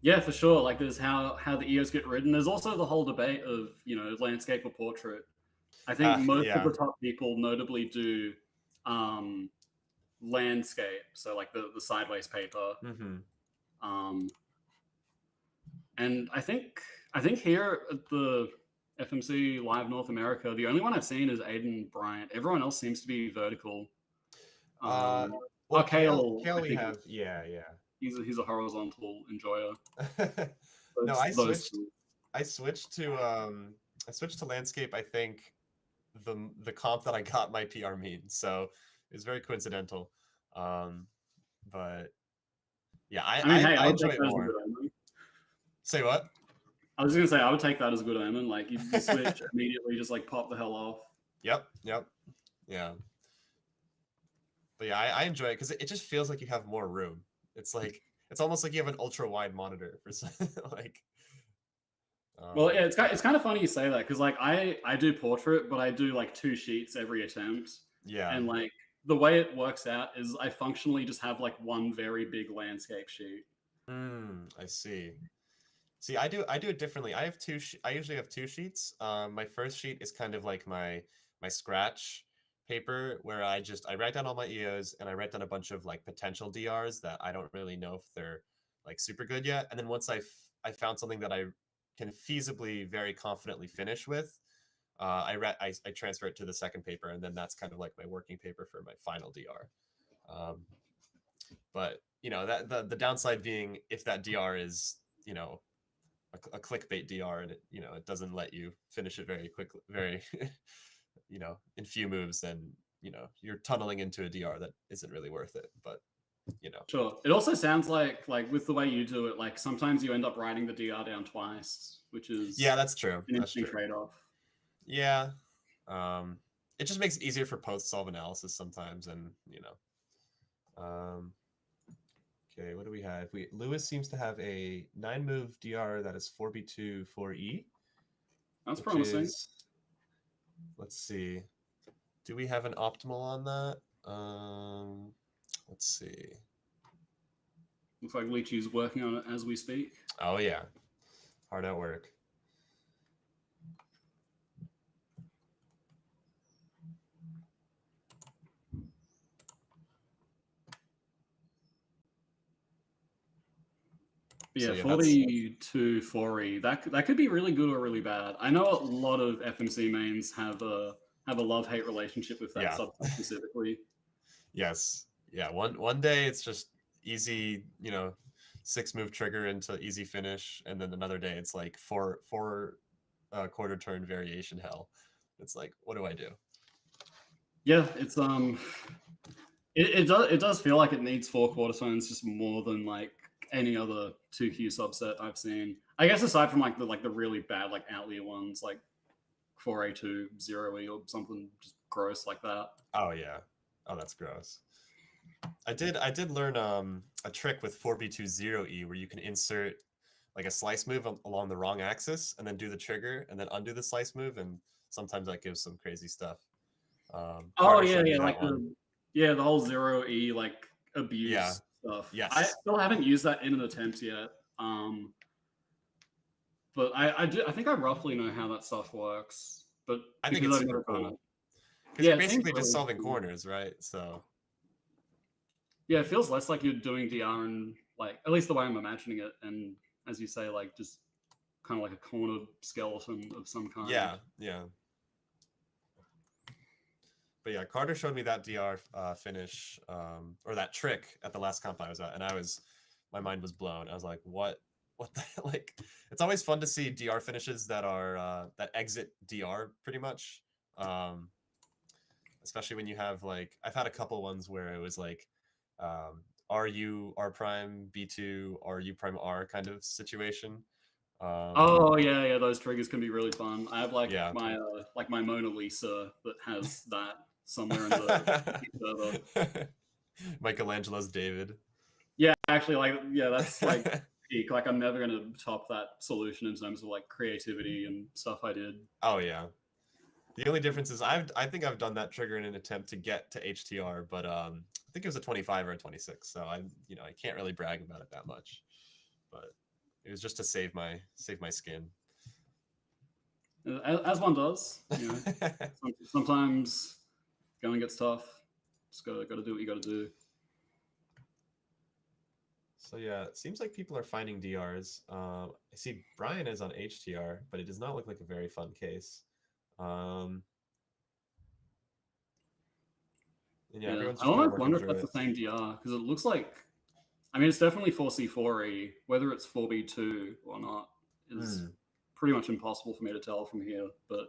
Yeah, for sure. Like there's how the EOs get written. There's also the whole debate of, you know, landscape or portrait. I think most of the top people notably do landscape, so like the sideways paper. And I think here at the FMC Live North America, the only one I've seen is Aiden Bryant. Everyone else seems to be vertical. Well, Kale we have, he's a horizontal enjoyer. No, I switched to landscape. I think the comp that I got my PR mean, so it was very coincidental. But yeah, I enjoy it more. Say what? I was gonna say I would take that as a good omen. Like you switch immediately, just like pop the hell off. Yep. Yeah. But yeah, I enjoy it because it just feels like you have more room. It's like it's almost like you have an ultra wide monitor for like. Well, yeah, it's kind of funny you say that because like I do portrait, but I do like 2 sheets every attempt. Yeah. And like the way it works out is I functionally just have like one very big landscape sheet. I see. See, I do it differently. I have I usually have 2 sheets. My first sheet is kind of like my scratch paper where I write down all my EOs and I write down a bunch of like potential DRs that I don't really know if they're like super good yet. And then once I found something that I can feasibly very confidently finish with, I transfer it to the second paper, and then that's kind of like my working paper for my final DR. But you know that the downside being if that DR is, you know, a clickbait DR and it doesn't let you finish it very quickly, very you know, in few moves, then you're tunneling into a DR that isn't really worth it. But sure, it also sounds like with the way you do it, like sometimes you end up writing the DR down twice, which is that's true. An interesting trade-off. Yeah, it just makes it easier for post-solve analysis sometimes, and okay, what do we have? Lewis seems to have a 9-move DR that is 4B2 4E. That's promising. Let's see. Do we have an optimal on that? Let's see. Looks like Leachy's working on it as we speak. Oh yeah, hard at work. Yeah, 42 4E. That could be really good or really bad. I know a lot of FMC mains have a love-hate relationship with that subtype specifically. Yes. Yeah. One day it's just easy, 6-move trigger into easy finish, and then another day it's like four quarter turn variation hell. It's like, what do I do? Yeah, it's it does feel like it needs 4 quarter turns just more than like any other 2Q subset I've seen. I guess aside from like the really bad like outlier ones like 4A2 0E or something just gross like that. Oh yeah. Oh, that's gross. I did learn a trick with 4B20E where you can insert like a slice move along the wrong axis and then do the trigger and then undo the slice move, and sometimes that gives some crazy stuff. Oh Carter yeah, showed me yeah, that like one. the whole 0E like abuse Yeah. stuff. Yes. I still haven't used that in an attempt yet. But I think I roughly know how that stuff works. But I think because it's I've super never done cool. it. Because Yeah, you're it seems basically just really solving cool. corners, right? So Yeah, it feels less like you're doing DR and like at least the way I'm imagining it, and as you say, like just kind of like a cornered skeleton of some kind. yeah, yeah. But yeah, Carter showed me that DR finish or that trick at the last comp I was at, and my mind was blown. I was like, what the like? It's always fun to see DR finishes that are that exit DR pretty much, especially when you have like I've had a couple ones where it was like RU R prime B2 RU prime R kind of situation. Oh yeah, those triggers can be really fun. I have like Yeah. my Mona Lisa that has that somewhere in the server. Michelangelo's David. Yeah, actually, that's like peak. Like I'm never gonna top that solution in terms of like creativity and stuff I did. Oh yeah. The only difference is I think I've done that trigger in an attempt to get to HTR, but I think it was a 25 or a 26, so I can't really brag about it that much. But it was just to save my skin. As one does, sometimes going gets tough. Just gotta do what you gotta do. So yeah, it seems like people are finding DRs. I see Brian is on HTR, but it does not look like a very fun case. Yeah, everyone's I just kind of almost working wonder if through that's it. the same DR because it looks like. I mean, it's definitely 4C4E. Whether it's 4B2 or not is pretty much impossible for me to tell from here. But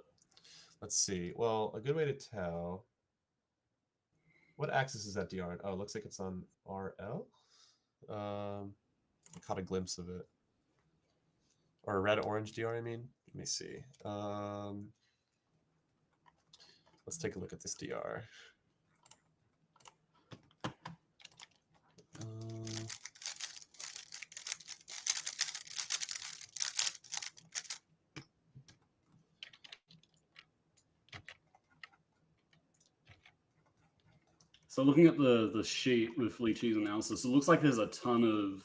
let's see. Well, a good way to tell. What axis is that DR on? Oh, it looks like it's on RL. I caught a glimpse of it. Or a red-orange DR, I mean. Let me see. Let's take a look at this DR. so looking at the sheet with Leachy's analysis, it looks like there's a ton of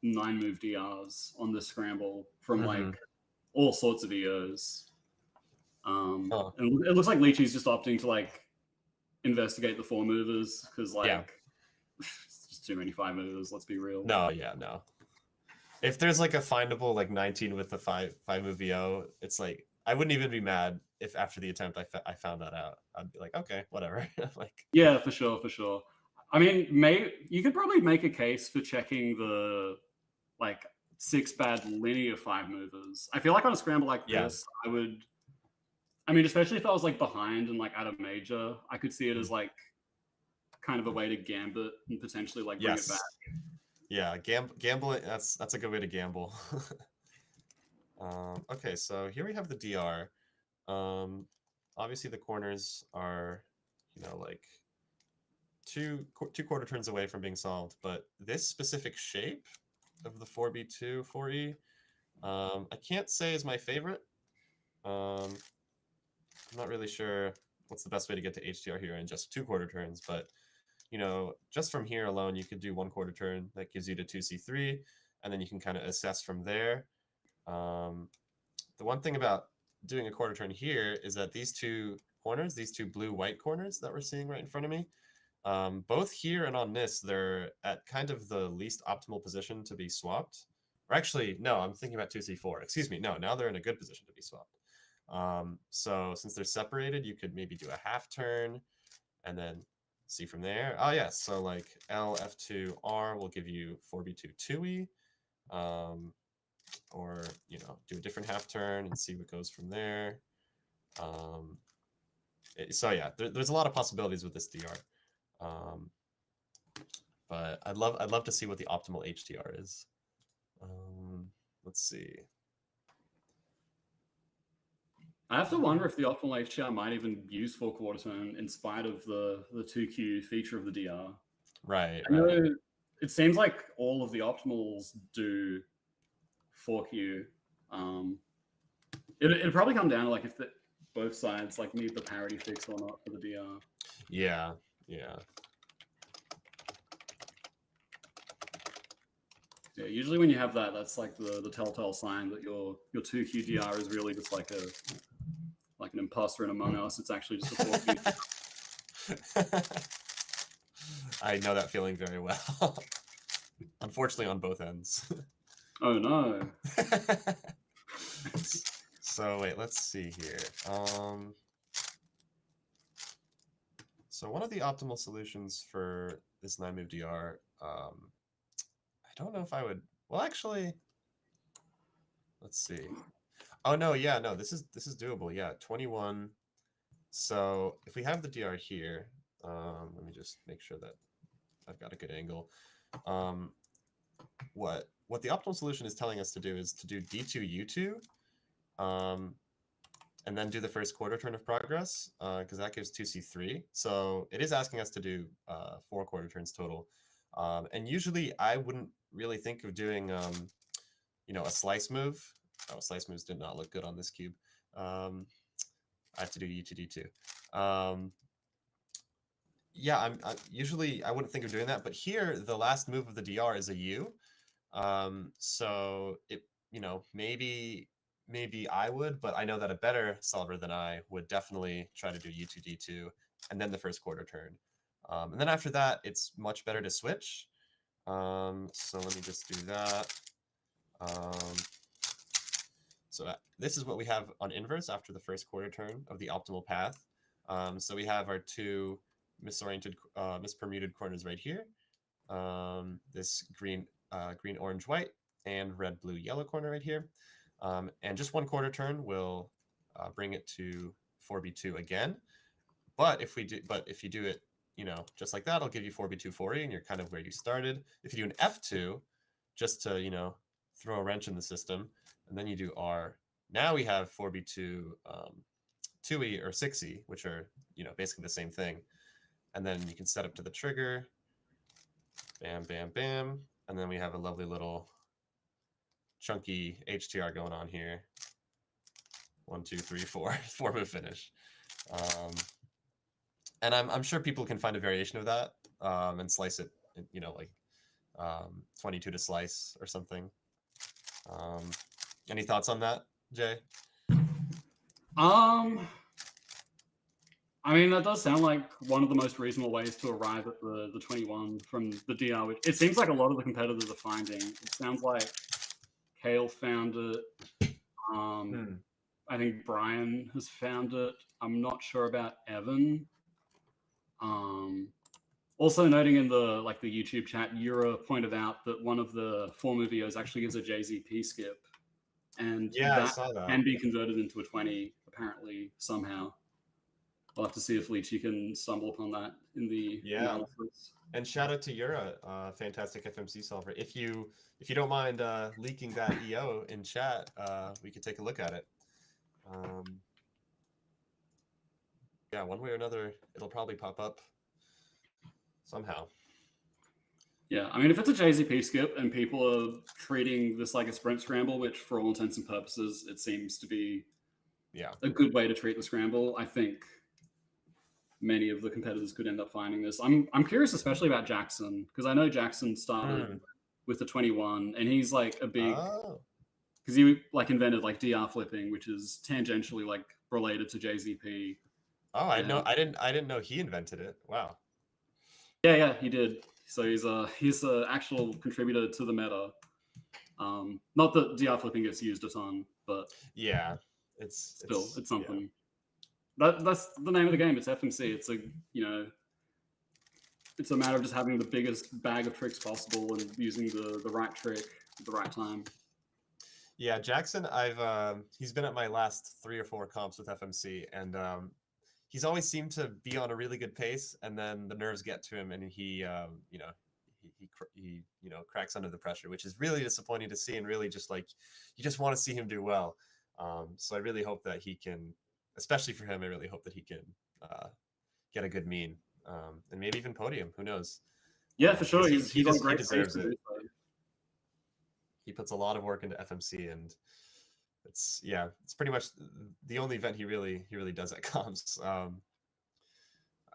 9-move DRs on this scramble from like all sorts of EOs. And it looks like Leachy's just opting to like investigate the 4-movers because like it's just too many 5-movers. Let's be real. No. If there's like a findable like 19 with the 5-move EO, it's like I wouldn't even be mad if after the attempt I found that out. I'd be like, okay, whatever. Like yeah, for sure. I mean, you could probably make a case for checking the like 6 bad linear 5-movers. I feel like on a scramble like this, I would. I mean, especially if I was like behind and like at a major, I could see it as like kind of a way to gambit and potentially like bring it back. Yeah, gambling. That's a good way to gamble. Okay, so here we have the DR. Obviously the corners are, like two quarter turns away from being solved, but this specific shape of the 4B2 4E, I can't say is my favorite. I'm not really sure what's the best way to get to HDR here in just 2 quarter turns, but just from here alone, you could do 1 quarter turn. That gives you to 2C3, and then you can kind of assess from there. The one thing about doing a quarter turn here is that these 2 corners, these 2 blue-white corners that we're seeing right in front of me, both here and on this, they're at kind of the least optimal position to be swapped. Or actually, no, I'm thinking about 2C4. Excuse me, no, now they're in a good position to be swapped. So since they're separated, you could maybe do a half turn and then see from there. Oh yes, so like L F2 R will give you 4B2 2E, or do a different half turn and see what goes from there. So yeah, there's a lot of possibilities with this DR, but I'd love to see what the optimal HDR is. Let's see. I have to wonder if the optimal HDR might even use full quarter turn in spite of the 2Q feature of the DR. Right, I right. know it seems like all of the optimals do 4Q. It'd probably come down to like if both sides like need the parity fix or not for the DR. Yeah, yeah. Yeah, usually when you have that, that's like the telltale sign that your 2Q DR is really just like an imposter in Among Us. It's actually just a 4Q. I know that feeling very well. Unfortunately, on both ends. Oh no. So wait, let's see here. So one of the optimal solutions for this 9-move DR, I don't know if I would. Well, actually, let's see. Oh no, yeah, no, this is doable. Yeah, 21. So if we have the DR here, let me just make sure that I've got a good angle. What the optimal solution is telling us to do is to do D2 U2, and then do the first quarter turn of progress, because that gives 2C3. So it is asking us to do 4 quarter turns total. And usually I wouldn't really think of doing you know, a slice move. Oh, slice moves did not look good on this cube. I have to do U2 D2. Yeah, usually I wouldn't think of doing that, but here the last move of the DR is a U. So it, you know, maybe I would, but I know that a better solver than I would definitely try to do U2 D2 and then the first quarter turn. And then after that, it's much better to switch. So let me just do that. So this is what we have on inverse after the first quarter turn of the optimal path. So we have our two misoriented, mispermuted corners right here. This green, green, orange, white, and red, blue, yellow corner right here. And just 1 quarter turn will bring it to 4B2 again. But if you do it, you know, just like that, it'll give you 4B2 4E, and you're kind of where you started. If you do an F2, just to, you know, throw a wrench in the system, and then you do R, now we have 4B2 2E or 6E, which are, you know, basically the same thing. And then you can set up to the trigger, bam, bam, bam, and then we have a lovely little chunky HTR going on here. 1, 2, 3, 4, 4-move finish. And I'm sure people can find a variation of that and slice it, you know, like 22 to slice or something. Any thoughts on that, Jay? I mean, that does sound like one of the most reasonable ways to arrive at the 21 from the DR, which it seems like a lot of the competitors are finding. It sounds like Kale found it. I think Brian has found it. I'm not sure about Evan. Also noting in the YouTube chat, Yura pointed out that one of the 4-move videos actually gives a JZP skip. And yeah, that I saw that. can be converted into a 20, apparently, somehow. We'll have to see if Leechy can stumble upon that in the analysis. And shout out to Yura, fantastic FMC solver. If you don't mind leaking that EO in chat, we could take a look at it. Yeah, one way or another, it'll probably pop up somehow. Yeah, I mean, if it's a JZP skip and people are treating this like a sprint scramble, which for all intents and purposes, it seems to be a good way to treat the scramble, I think many of the competitors could end up finding this. I'm curious, especially about Jackson, because I know Jackson started with the 21, and he's like a big, because he like invented like DR flipping, which is tangentially like related to JZP. Oh, I didn't know he invented it. Wow. Yeah, he did. So he's a actual contributor to the meta. Not that DR flipping gets used a ton, but yeah, it's something. Yeah. That's the name of the game. It's FMC. It's it's a matter of just having the biggest bag of tricks possible and using the right trick at the right time. Yeah, Jackson, he's been at my last 3 or 4 comps with FMC, and he's always seemed to be on a really good pace, and then the nerves get to him, and he cracks under the pressure, which is really disappointing to see, and really just like you just want to see him do well. So I really hope that he can, especially for him, I really hope that he can get a good mean, and maybe even podium. Who knows? Yeah, for sure. Because He's on great deserves pace to it. do so. He puts a lot of work into FMC, and it's pretty much the only event he really does at comps.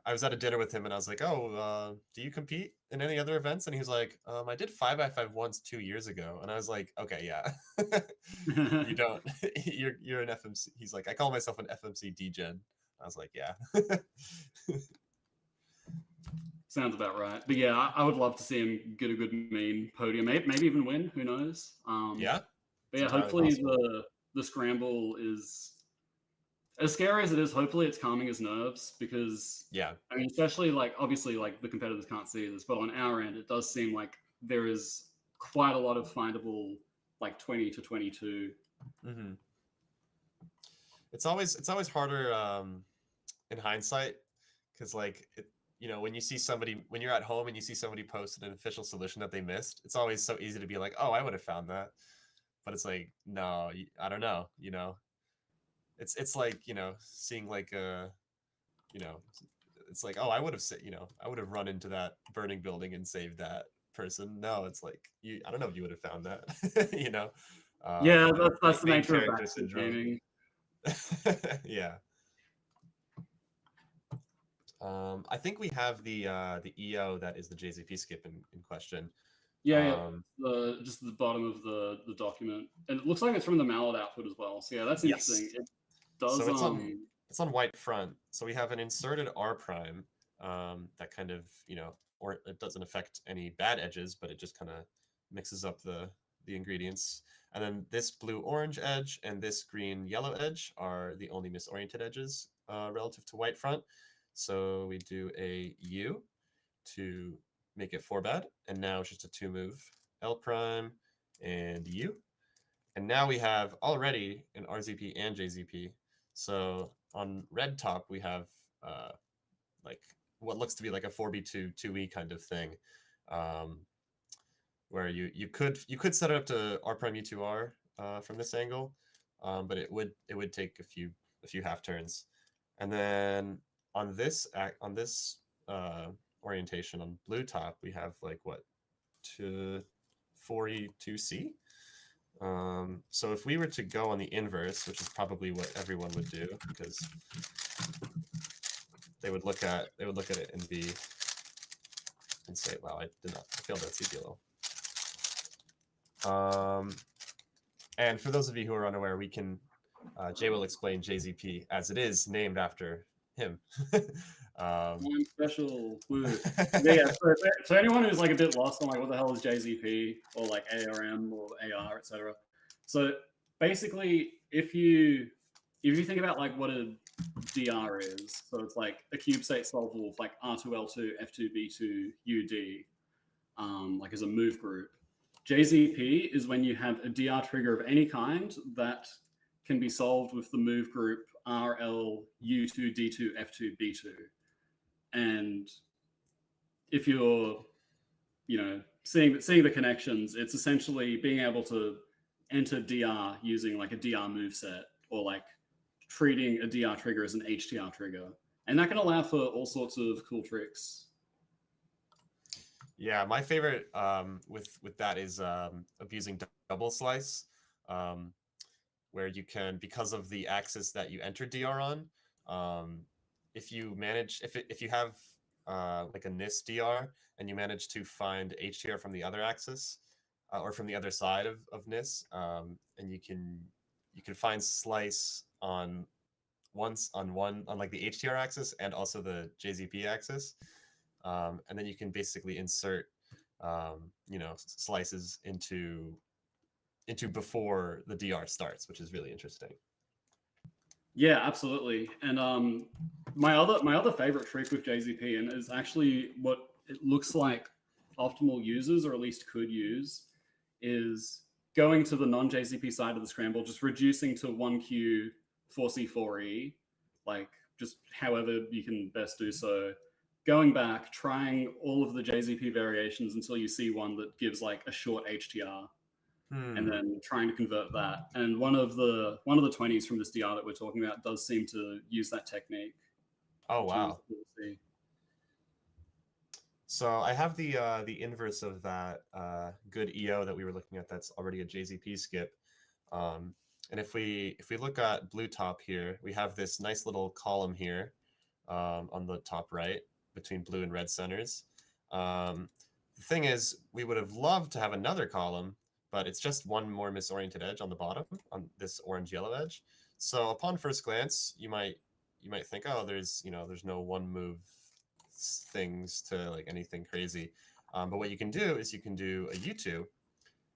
I was at a dinner with him and I was like, "Oh, do you compete in any other events?" And he was like, "I did 5x5 once 2 years ago." And I was like, "Okay, yeah, you don't. You're an FMC." He's like, "I call myself an FMC degen." I was like, "Yeah." Sounds about right. But yeah, I would love to see him get a good mean podium, maybe even win. Who knows? Yeah. But yeah, hopefully the scramble is as scary as it is. Hopefully it's calming his nerves, because Yeah. I mean, especially like obviously like the competitors can't see this, but on our end, it does seem like there is quite a lot of findable like 20 to 22. Mm-hmm. It's always harder in hindsight, because like when you see somebody, when you're at home and you see somebody post an official solution that they missed, it's always so easy to be like, "Oh, I would have found that," but it's like, no, I don't know. It's like seeing like it's like, oh, I would have said, I would have run into that burning building and saved that person. No, it's like I don't know if you would have found that. Yeah, that's the main nature of character backseat syndrome. gaming. Yeah. I think we have the EO that is the JZP skip in question. Yeah, just the bottom of the document, and it looks like it's from the mallet output as well. So yeah, that's interesting. Yes. It does. So it's on white front. So we have an inserted R prime that kind of or it doesn't affect any bad edges, but it just kind of mixes up the ingredients. And then this blue orange edge and this green yellow edge are the only misoriented edges relative to white front. So we do a U to make it 4 bad, and now it's just a 2 move L prime and U. And now we have already an RZP and JZP. So on red top, we have like what looks to be like a 4B2 2E kind of thing, where you could set it up to R prime U2R from this angle, but it would take a few half turns. And then on this orientation on blue top, we have like what, to 4E2C. So if we were to go on the inverse, which is probably what everyone would do, because they would look at it and say, "Wow, I failed that CPLO." And for those of you who are unaware, we can Jay will explain JZP as it is named after him. One special. Yeah. So anyone who's like a bit lost on like what the hell is JZP or like ARM or AR, etc. So basically, if you think about like what a DR is, so it's like a cube state solvable with like R2L2, F2B2, UD, like as a move group. JZP is when you have a DR trigger of any kind that can be solved with the move group RL, U2, D2, F2, B2. And if you're, seeing the connections, it's essentially being able to enter DR using like a DR moveset, or like treating a DR trigger as an HDR trigger. And that can allow for all sorts of cool tricks. Yeah, my favorite with that is abusing double slice, where you can, because of the axis that you enter DR on, if you manage, if you have like a NIS DR and you manage to find HDR from the other axis or from the other side of NIS, and you can find slice on like the HDR axis and also the JZP axis. And then you can basically insert, slices into before the DR starts, which is really interesting. Yeah, absolutely. And my other favorite trick with JZP, and is actually what it looks like optimal users, or at least could use, is going to the non-JZP side of the scramble, just reducing to 1Q 4C4E, like just however you can best do so. Going back, trying all of the JZP variations until you see one that gives like a short HTR. and then trying to convert that. And one of the 20s from this DR that we're talking about does seem to use that technique. Oh, which is wow. cool to see. So I have the inverse of that good EO that we were looking at. That's already a JZP skip. And if we look at blue top here, we have this nice little column here on the top right between blue and red centers. The thing is, we would have loved to have another column, but it's just one more misoriented edge on the bottom on this orange-yellow edge. So upon first glance, you might think, oh, there's no one move things to like anything crazy. But what you can do is you can do a U2,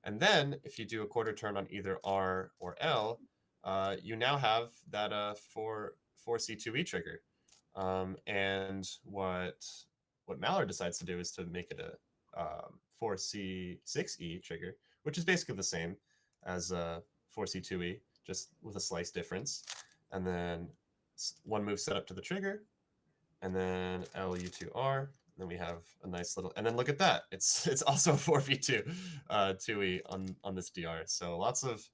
and then if you do a quarter turn on either R or L, you now have that 4C2E trigger. And what Mallard decides to do is to make it a 4C6E trigger, which is basically the same as 4C2E, just with a slice difference. And then one move set up to the trigger, and then LU2R. Then we have a nice little, and then look at that. It's also a 4v2 2E on this DR. So lots of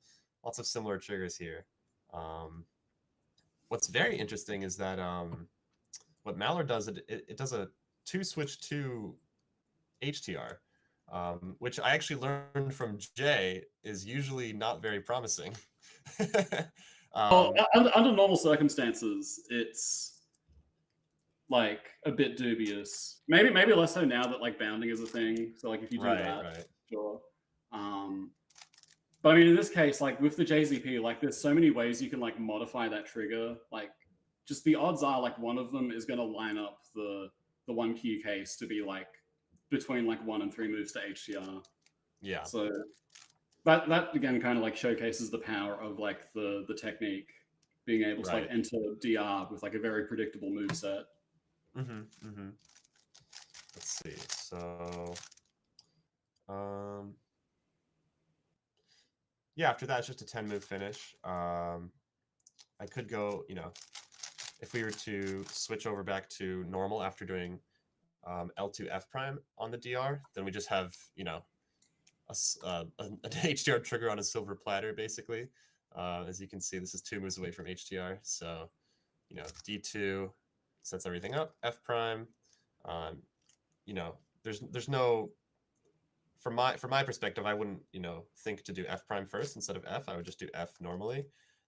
similar triggers here. What's very interesting is that what Mallard does, it does a 2-switch 2 HTR, which I actually learned from Jay is usually not very promising. Under normal circumstances, it's like a bit dubious. Maybe less so now that like bounding is a thing. So like if you do that, sure. But I mean, in this case, like with the JZP, like there's so many ways you can like modify that trigger. Like just the odds are like one of them is going to line up the 1Q case to be like between like 1 and 3 moves to HTR. Yeah. So that again kind of like showcases the power of like the technique being able to like enter DR with like a very predictable move set. Let's see. So yeah, after that it's just a 10 move finish. I could go, if we were to switch over back to normal after doing L2 F prime on the DR, then we just have, an HTR trigger on a silver platter, basically. As you can see, this is 2 moves away from HTR. So, D2 sets everything up, F prime. There's no, from my perspective, I wouldn't, think to do F prime first instead of F. I would just do F normally,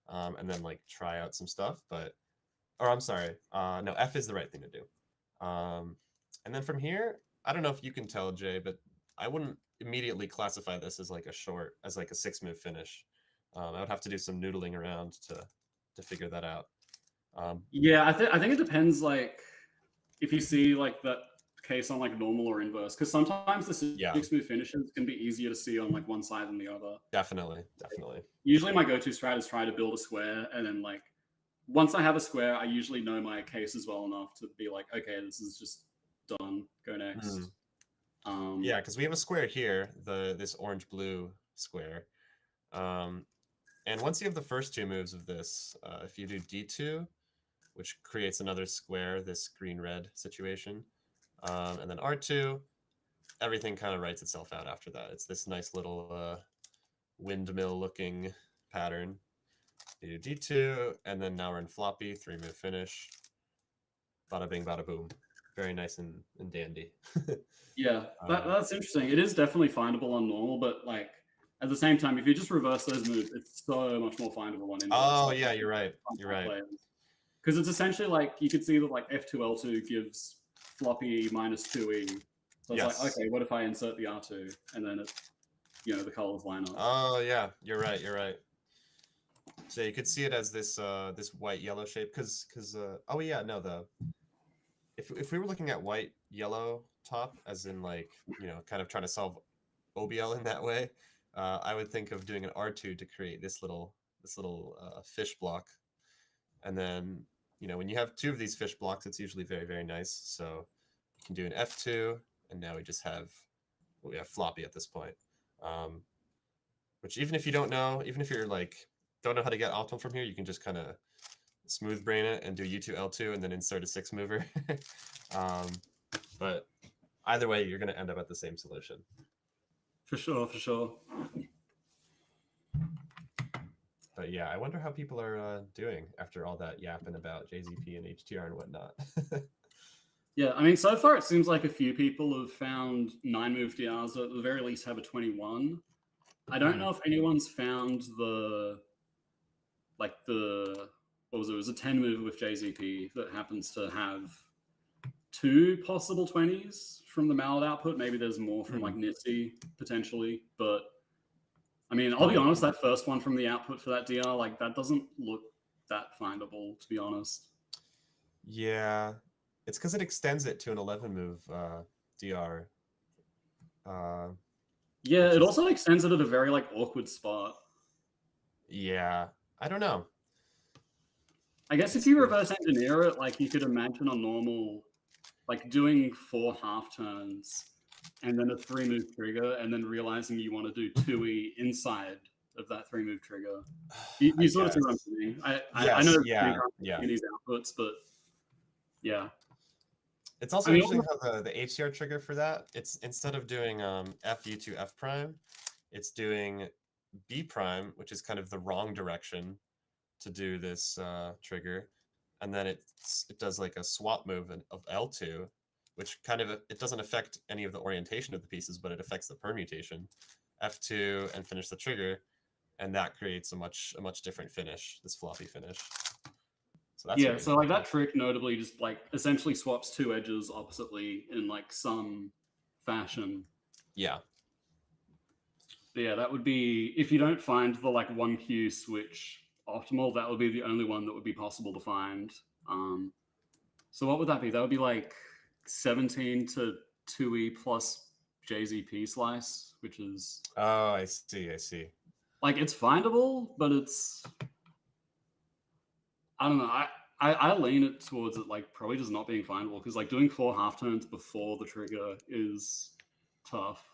and then like try out some stuff. Or I'm sorry, no, F is the right thing to do. And then from here, I don't know if you can tell, Jay, but I wouldn't immediately classify this as like a 6-move finish. I would have to do some noodling around to figure that out. Yeah, I think it depends, like if you see like that case on like normal or inverse, because sometimes the 6-move finishes can be easier to see on like one side than the other. Definitely. Usually my go-to strat is try to build a square, and then like once I have a square, I usually know my cases well enough to be like, okay, this is just done. Go next. Yeah, because we have a square here, this orange-blue square. And once you have the first 2 moves of this, if you do D2, which creates another square, this green-red situation, and then R2, everything kind of writes itself out after that. It's this nice little windmill-looking pattern. You do D2, and then now we're in floppy, 3-move finish. Bada bing, bada boom. Very nice and dandy. Yeah, that's interesting. It is definitely findable on normal, but like at the same time, if you just reverse those moves, it's so much more findable on inverse. Oh yeah, you're right. Because it's essentially like you could see that like F2L2 gives floppy -2E. So it's like, okay, what if I insert the R2 and then it, the colors line up? Oh yeah, you're right. So you could see it as this this white-yellow shape, because oh yeah, no, if we were looking at white-yellow top, as in like, kind of trying to solve OBL in that way, I would think of doing an R2 to create this little fish block. And then, when you have 2 of these fish blocks, it's usually very, very nice. So you can do an F2, and now we have floppy at this point. Which even if you don't know, even if you're like, don't know how to get optimal from here, you can just kind of smooth brain it and do U2 L2 and then insert a 6-mover. But either way, you're going to end up at the same solution. For sure. But yeah, I wonder how people are doing after all that yapping about JZP and HTR and whatnot. Yeah, I mean, so far it seems like a few people have found 9-move DRs that at the very least have a 21. I don't know if anyone's found the what was it? It was a 10-move with JZP that happens to have 2 possible 20s from the mallet output. Maybe there's more from like Nitsy potentially, but I mean, I'll be honest, that first one from the output for that DR, like that doesn't look that findable, to be honest. Yeah, it's because it extends it to an 11-move DR. Yeah, Which it is- also extends it at a very like awkward spot. Yeah, I don't know. I guess if you reverse engineer it, like you could imagine on normal, like doing 4 half turns and then a 3-move trigger, and then realizing you want to do 2E inside of that 3-move trigger. You sort of see what I'm saying. I know these outputs, but yeah. It's also interesting how the HCR trigger for that, it's instead of doing FU to F prime, it's doing B prime, which is kind of the wrong direction to do this trigger. And then it does like a swap move of L2, which kind of, it doesn't affect any of the orientation of the pieces, but it affects the permutation. F2 and finish the trigger, and that creates a much different finish, this floppy finish. So that's yeah, so like that trick notably just like essentially swaps 2 edges oppositely in like some fashion. Yeah. But yeah, that would be, if you don't find the like 1Q switch optimal, that would be the only one that would be possible to find. So what would that be? That would be like 17 to 2E plus JZP slice, which is... Oh, I see. Like, it's findable, but it's... I don't know. I lean it towards it like probably just not being findable, because like doing 4 half turns before the trigger is tough.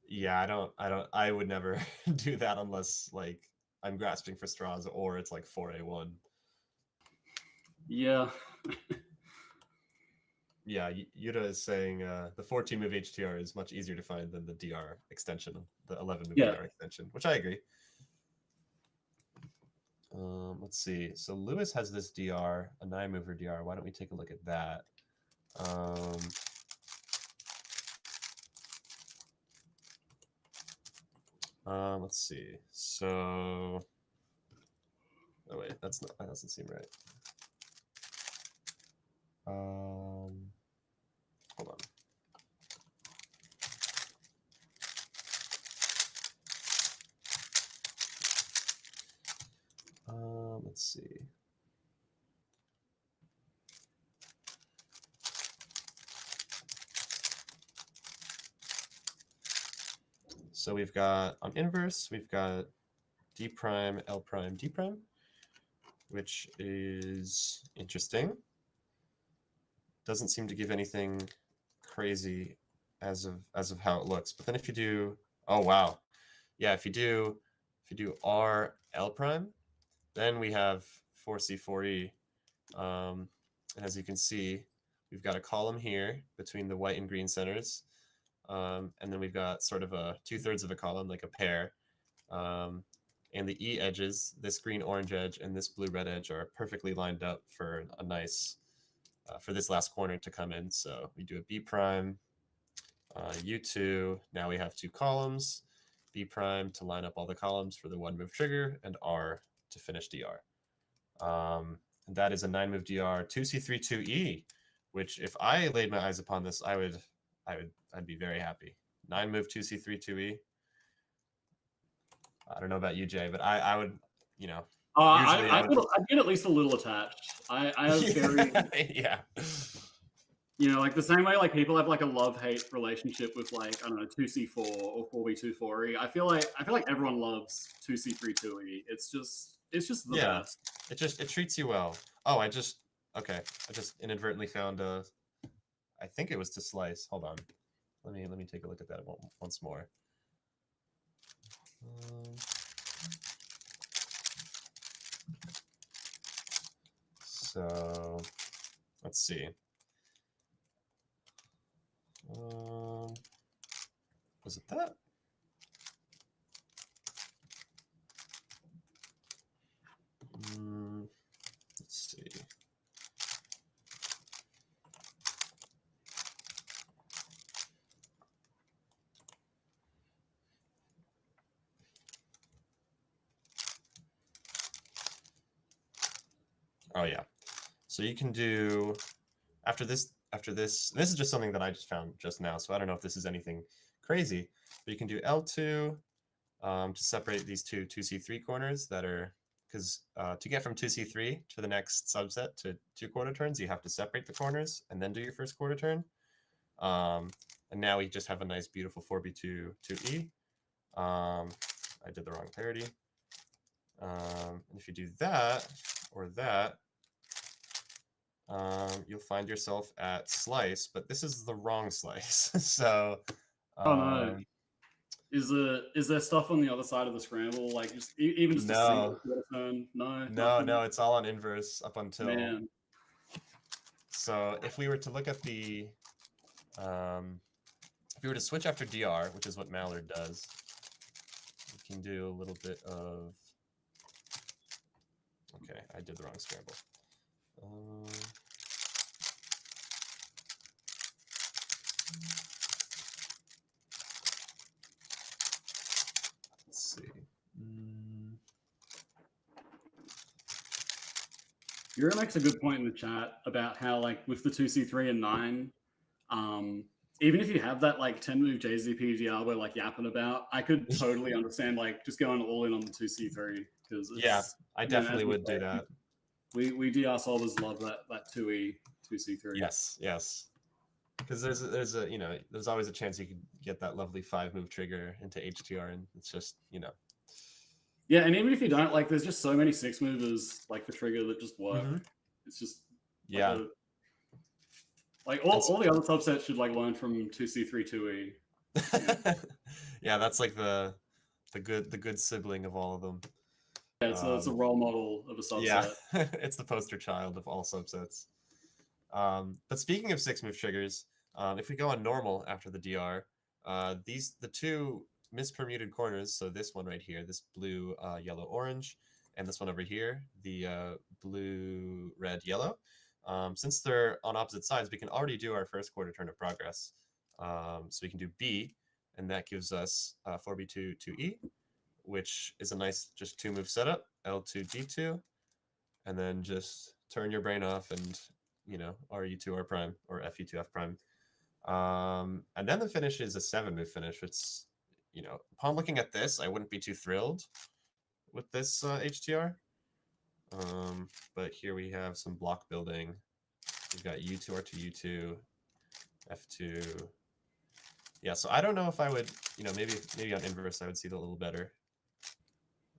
Yeah, I would never do that unless like I'm grasping for straws or it's like 4A1. Yeah. Yeah, Yuta is saying the 14-move HTR is much easier to find than the DR extension, the 11-move DR extension, which I agree. Let's see. So Lewis has this DR, a 9-mover DR. Why don't we take a look at that? Let's see. So, oh wait, that doesn't seem right. Hold on. Let's see. So we've got on inverse, we've got D prime, L prime, D prime, which is interesting. Doesn't seem to give anything crazy as of how it looks. But then if you do, oh wow, yeah, if you do R L prime, then we have 4C4E. And as you can see, we've got a column here between the white and green centers. And then we've got sort of a 2/3 of a column, like a pair. And the E edges, this green-orange edge and this blue-red edge, are perfectly lined up for a nice, for this last corner to come in. So we do a B prime, U2, now we have 2 columns, B prime to line up all the columns for the 1-move trigger, and R to finish DR. And that is a 9-move DR 2C32E, which if I laid my eyes upon this, I'd be very happy. 9-move 2C32E. I don't know about you, Jay, but I would, you know. I'd get at least a little attached. I have very yeah. You know, like the same way like people have like a love-hate relationship with like, I don't know, 2C4 or 4B24E. I feel like everyone loves 2C32E. It's just the best. It treats you well. Oh, I just inadvertently found I think it was to slice. Hold on. Let me take a look at that once more. So let's see. Was it that? Oh yeah. So you can do after this. This is just something that I just found just now. So I don't know if this is anything crazy, but you can do L2 to separate these two 2C3 corners that are, because to get from 2C3 to the next subset to 2 quarter turns, you have to separate the corners and then do your first quarter turn. And now we just have a nice, beautiful 4B2 2E. I did the wrong parity. And if you do that or that, you'll find yourself at slice, but this is the wrong slice. So, Oh no. Is there stuff on the other side of the scramble? Like just even just a single quarter turn? No. No, it's all on inverse up until. Man. So if we were to look at the, if we were to switch after DR, which is what Mallard does, we can do a little bit of. Okay, I did the wrong scramble. Let's see. Yura makes a good point in the chat about how, like, with the 2C3 and 9, even if you have that, like, 10-move JZP we're, like, yapping about, I could totally understand, like, just going all in on the 2C3. Because yeah, I definitely would do that. We DR solvers love that 2E, 2C3. Yes. Because there's a, you know, there's always a chance you could get that lovely 5-move trigger into HTR, and it's just, you know. Yeah, and even if you don't, like, there's just so many 6-movers, like, for trigger that just work. It's just like all the other subsets should, like, learn from 2C3 2E. Yeah, yeah, that's like the good sibling of all of them. Yeah, it's a role model of a subset. Yeah, it's the poster child of all subsets. But speaking of 6-move triggers, if we go on normal after the DR, the two mispermuted corners, so this one right here, this blue, yellow, orange, and this one over here, the blue, red, yellow, since they're on opposite sides, we can already do our first quarter turn of progress. So we can do B, and that gives us 4B2 2E, which is a nice just 2-move setup, L2 D2, and then just turn your brain off and, you know, RE2 R prime or FE2 F prime. And then the finish is a 7-move finish. It's, you know, upon looking at this, I wouldn't be too thrilled with this HTR. But here we have some block building. We've got U2 R2 U2, F2. Yeah, so I don't know if I would, you know, maybe on inverse I would see it a little better.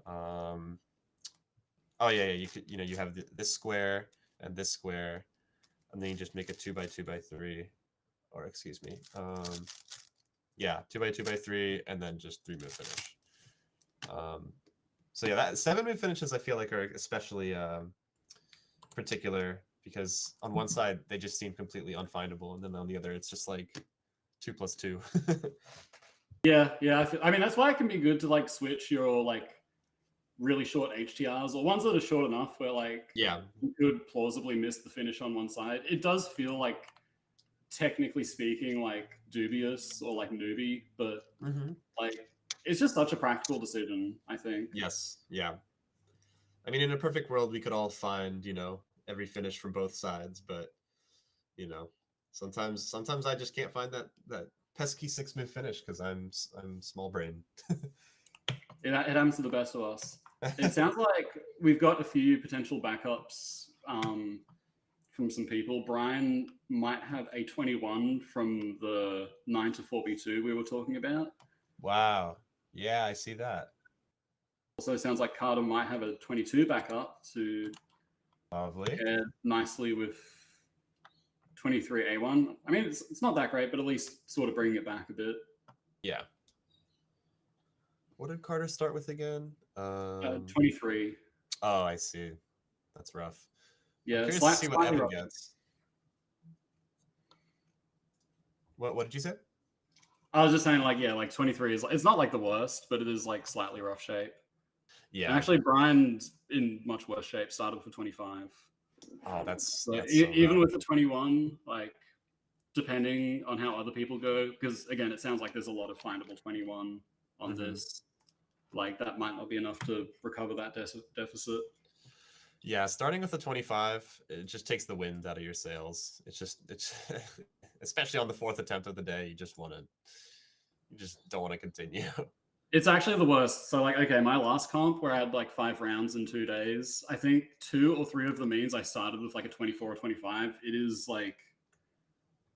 Oh yeah, you could, you know, you have this square and this square, and then you just make a 2x2x3, or excuse me, yeah, 2x2x3, and then just 3-move finish. So yeah, that 7-move finishes I feel like are especially particular, because on one side they just seem completely unfindable, and then on the other it's just like 2 + 2. Yeah. I mean, that's why it can be good to, like, switch your, like, really short HTRs, or ones that are short enough where, like, Yeah, you could plausibly miss the finish on one side. It does feel like, technically speaking, like, dubious or, like, newbie, but like, it's just such a practical decision, I think. Yes, yeah. I mean, in a perfect world, we could all find, you know, every finish from both sides, but, you know, sometimes I just can't find that pesky 6-move finish because I'm small brain. It happens to the best of us. It sounds like we've got a few potential backups from some people. Brian might have a 21 from the 9 to 4B2 we were talking about. Wow. Yeah, I see that. Also, sounds like Carter might have a 22 backup to Lovely. pair nicely with 23A1. I mean, it's not that great, but at least sort of bringing it back a bit. Yeah. What did Carter start with again? 23. Oh, I see. That's rough. Yeah, I'm curious to see what Evan gets. What did you say? I was just saying, like, yeah, like 23 is, it's not like the worst, but it is like slightly rough shape. Yeah. And actually, Brian's in much worse shape, started for 25. Oh, that's so so even rough. with the 21, like, depending on how other people go, because again, it sounds like there's a lot of findable 21 on this. Like, that might not be enough to recover that deficit. Yeah, starting with a 25, it just takes the wind out of your sails. It's especially on the 4th attempt of the day, you just don't want to continue. It's actually the worst. So like, okay, my last comp where I had like 5 rounds in 2 days, I think 2 or 3 of the means I started with like a 24 or 25. It is like,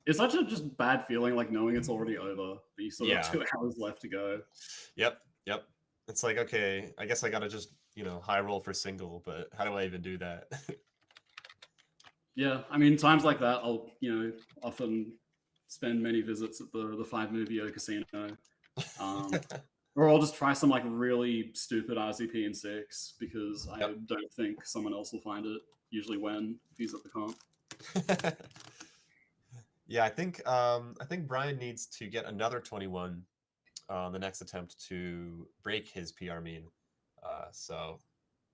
it's such a just bad feeling, like knowing it's already over, but you still got Yeah. 2 hours left to go. Yep. It's like, okay, I guess I gotta just, high roll for single, but how do I even do that? Yeah, I mean, times like that, I'll, often spend many visits at the 5-movie casino. Or I'll just try some like really stupid RZP in 6 because I don't think someone else will find it. Usually when if he's at the comp. Yeah, I think Brian needs to get another 21 on the next attempt to break his PR mean. So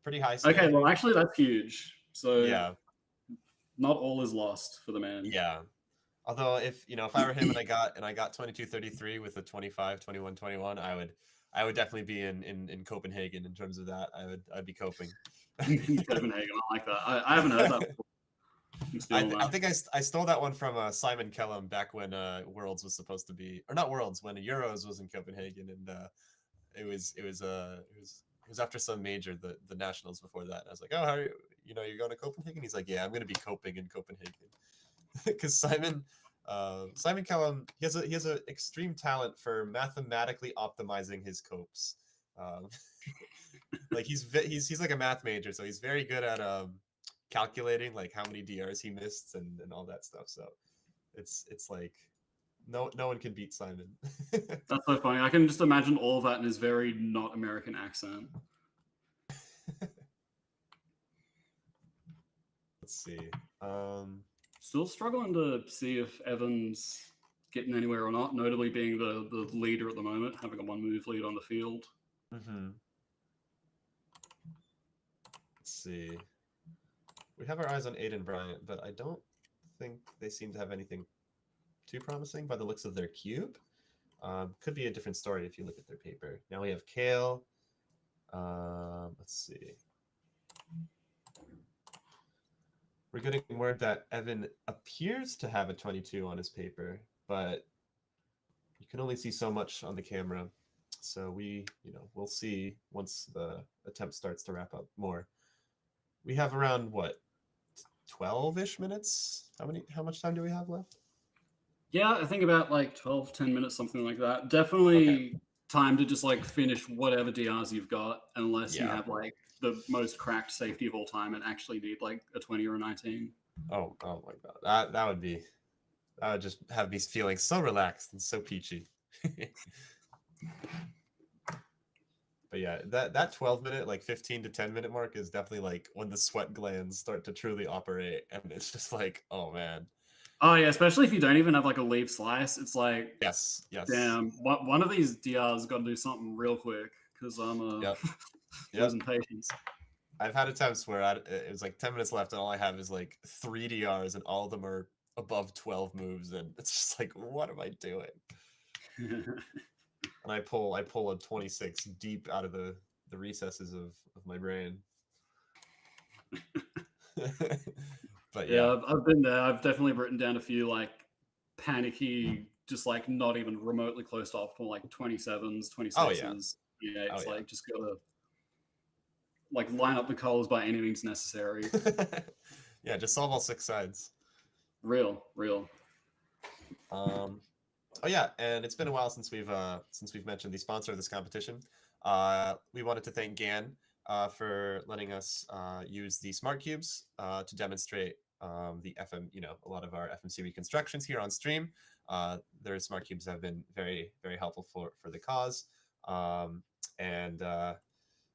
pretty high stakes. Okay, well actually that's huge. So yeah, not all is lost for the man. yeah. Although if I were him and I got 22-33 with a 25, 21, 21, I would definitely be in Copenhagen in terms of that. I'd be coping. Copenhagen, I like that. I haven't heard that before. I think I stole that one from Simon Kellum back when Worlds was supposed to be, or not Worlds, when Euros was in Copenhagen, and it was after some major, the nationals before that. And I was like, oh, how are you? You're going to Copenhagen? He's like, yeah, I'm going to be coping in Copenhagen, because Simon Kellum, he has a extreme talent for mathematically optimizing his copes. Like he's like a math major, so he's very good at calculating like how many DRs he missed and all that stuff. So it's like no one can beat Simon. That's so funny. I can just imagine all of that in his very not American accent. Let's see. Still struggling to see if Evan's getting anywhere or not, notably being the leader at the moment, having a 1-move lead on the field. Mm-hmm. Let's see. We have our eyes on Aiden Bryant, but I don't think they seem to have anything too promising by the looks of their cube. Could be a different story if you look at their paper. Now we have Kale. Let's see. We're getting word that Evan appears to have a 22 on his paper, but you can only see so much on the camera. So we'll see once the attempt starts to wrap up more. We have around, what, 12-ish minutes? How much time do we have left? Yeah, I think about like 12, 10 minutes, something like that. Definitely time to just like finish whatever DRs you've got, unless you have like the most cracked safety of all time and actually need like a 20 or a 19. Oh my god. That would just have me feeling so relaxed and so peachy. But yeah, that 12-minute, like 15 to 10-minute mark is definitely like when the sweat glands start to truly operate, and it's just like, oh man. Oh yeah, especially if you don't even have like a leaf slice, it's like, yes, damn, one of these DRs got to do something real quick because I'm losing patience. I've had attempts where it was like 10 minutes left, and all I have is like 3 DRs, and all of them are above 12 moves, and it's just like, what am I doing? And I pull a 26 deep out of the recesses of my brain. But yeah, I've been there. I've definitely written down a few like panicky, just like not even remotely close to optimal, like 27s, 26s. Oh, yeah. Yeah, it's like just gotta like line up the colors by any means necessary. Yeah, just solve all 6 sides. Real. Oh yeah, and it's been a while since we've mentioned the sponsor of this competition. We wanted to thank GAN for letting us use the smart cubes to demonstrate the a lot of our FMC reconstructions here on stream. Their smart cubes have been very, very helpful for the cause,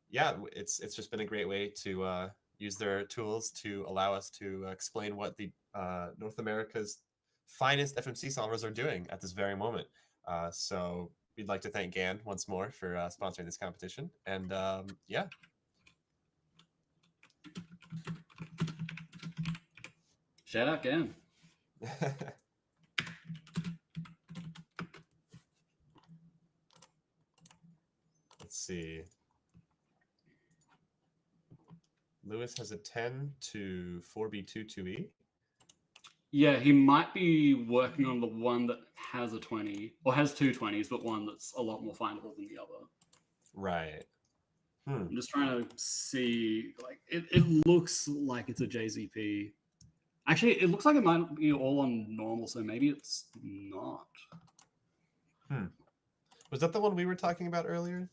yeah, it's just been a great way to use their tools to allow us to explain what the North America's finest FMC solvers are doing at this very moment. So we'd like to thank GAN once more for sponsoring this competition. And yeah. Shout out GAN. Let's see. Lewis has a 10 to 4B2 2E. Yeah, he might be working on the one that has a 20, or has two 20s, but one that's a lot more findable than the other. Right. I'm just trying to see, like, it looks like it's a JZP. Actually, it looks like it might be all on normal, so maybe it's not. Was that the one we were talking about earlier?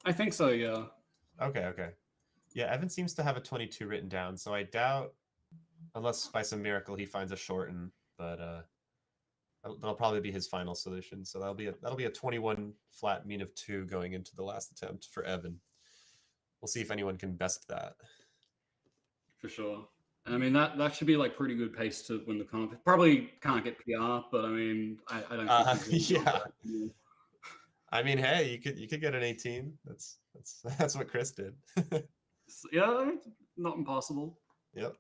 I think so, yeah. Okay. Yeah, Evan seems to have a 22 written down, so I doubt, unless by some miracle he finds a shorten, but that'll probably be his final solution. So that'll be a 21 flat mean of 2 going into the last attempt for Evan. We'll see if anyone can best that. For sure. I mean, that should be like pretty good pace to win the comp. Probably can't get PR, but I mean, I don't think yeah. I mean, hey, you could get an 18. That's what Chris did. Yeah, not impossible. Yep.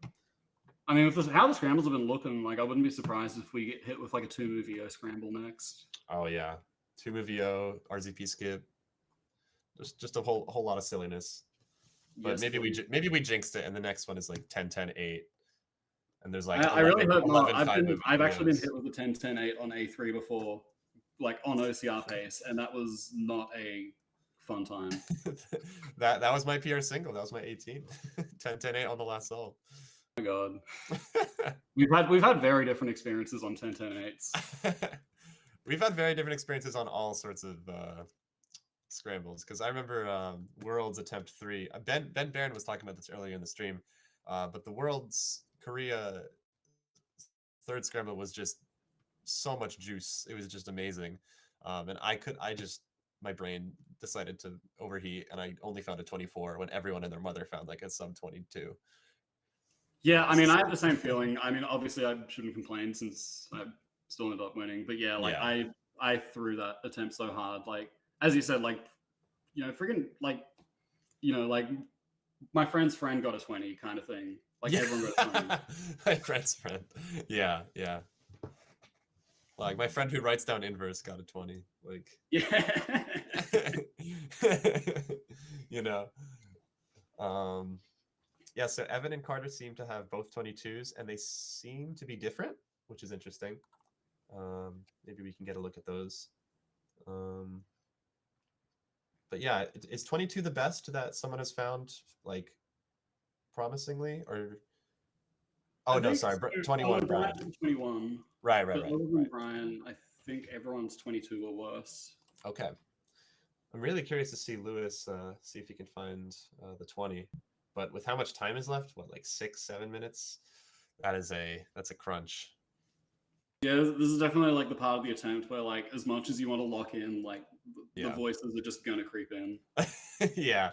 I mean, with how the scrambles have been looking, like I wouldn't be surprised if we get hit with like a 2-move EO scramble next. Oh yeah, 2-move EO, RZP skip, just a whole lot of silliness. But Yes, maybe we jinxed it, and the next one is like 10-10-8, and there's like I really hope not. 11 I've actually been hit with a 10-10-8 on A3 before, like on OCR pace, and that was not a fun time. that was my PR single. That was my 18. 10-10-8 on the last solve. Oh my god. We've had very different experiences on 10-10-8s. We've had very different experiences on all sorts of scrambles, because I remember Worlds Attempt 3. Ben Barron was talking about this earlier in the stream, but the Worlds Korea third scramble was just so much juice. It was just amazing, and my brain decided to overheat, and I only found a 24 when everyone and their mother found like a sub 22. Yeah, I mean, I have the same feeling. I mean, obviously, I shouldn't complain since I still ended up winning. But yeah, like I threw that attempt so hard. Like as you said, like freaking like like my friend's friend got a 20 kind of thing. Like everyone got a 20. My friend's friend. Yeah. Like my friend who writes down inverse got a 20. Like yeah. Yeah, so Evan and Carter seem to have both 22s, and they seem to be different, which is interesting. Maybe we can get a look at those. But yeah, is 22 the best that someone has found, like, promisingly? Or no, sorry, 21, Brian. 21. Right. Other than Brian, I think everyone's 22 or worse. Okay. I'm really curious to see Lewis, see if he can find the 20. But with how much time is left, what, like 6-7 minutes? That's a crunch. Yeah, this is definitely like the part of the attempt where, like, as much as you want to lock in, like, the voices are just gonna creep in. Yeah.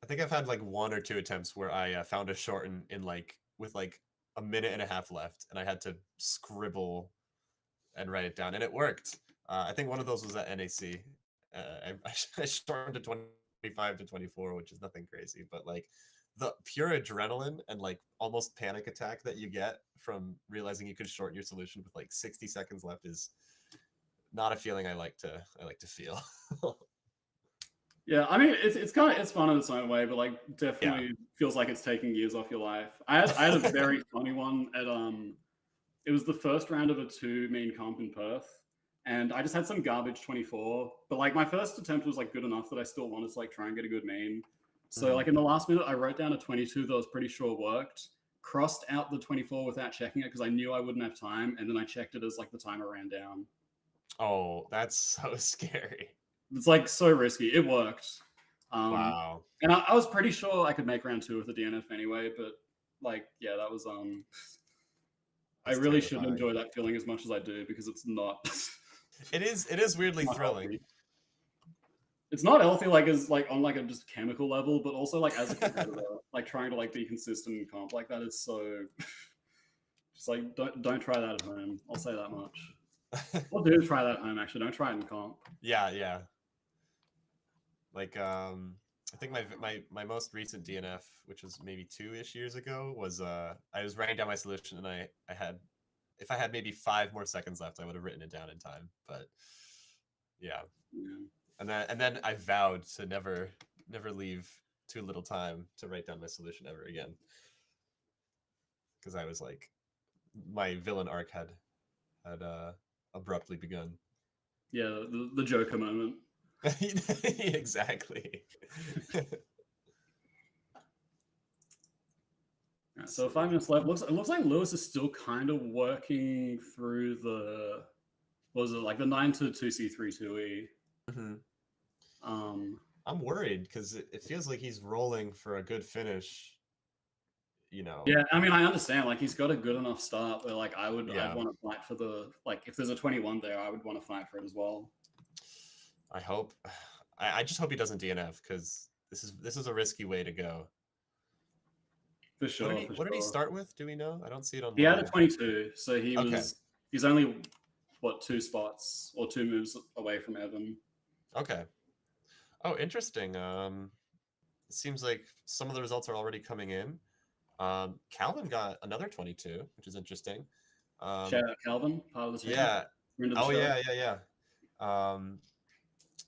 I think I've had like 1 or 2 attempts where I found a shorten with like a minute and a half left, and I had to scribble and write it down, and it worked. I think one of those was at NAC. I shortened to 25 to 24, which is nothing crazy, but like the pure adrenaline and like almost panic attack that you get from realizing you could shorten your solution with like 60 seconds left is not a feeling I like to feel. Yeah, I mean it's fun in its own way, but like definitely feels like it's taking years off your life. I had a very funny one at it was the first round of a 2 main comp in Perth, and I just had some garbage 24, but like my first attempt was like good enough that I still wanted to like try and get a good main. So like in the last minute, I wrote down a 22 that I was pretty sure worked, crossed out the 24 without checking it because I knew I wouldn't have time, and then I checked it as like the timer ran down. Oh, that's so scary. It's like so risky. It worked. Wow. And I was pretty sure I could make round 2 with the DNF anyway, but like, yeah, that was I really shouldn't enjoy that feeling as much as I do because it's not. It is weirdly thrilling. Healthy. It's not healthy, like as like on like a just chemical level, but also like as a competitor, like trying to like be consistent in comp like that is so. Just like don't try that at home. I'll say that much. Well, do try that at home. Actually, don't try it in comp. Yeah. Like I think my most recent DNF, which was maybe 2-ish years ago, was I was writing down my solution, and I had, if I had maybe 5 more seconds left, I would have written it down in time. But yeah. And then I vowed to never leave too little time to write down my solution ever again. Because I was like, my villain arc had abruptly begun. Yeah, the Joker moment. Exactly. Right, so 5 minutes left. It looks like Lewis is still kind of working through the, what was it, like the 9 to 2C 3 2E. I'm worried because it feels like he's rolling for a good finish. You know. Yeah, I mean, I understand. Like, he's got a good enough start where, like, I'd want to fight for the, like, if there's a 21 there, I would want to fight for it as well. I hope. I just hope he doesn't DNF because this is a risky way to go. For sure. What did he start with? Do we know? I don't see it on. He had a 22, so he's only what 2 spots or 2 moves away from Evan. Okay. Oh, interesting. It seems like some of the results are already coming in. Calvin got another 22, which is interesting. Shout out Calvin, part of the team. Yeah. Oh, show. yeah.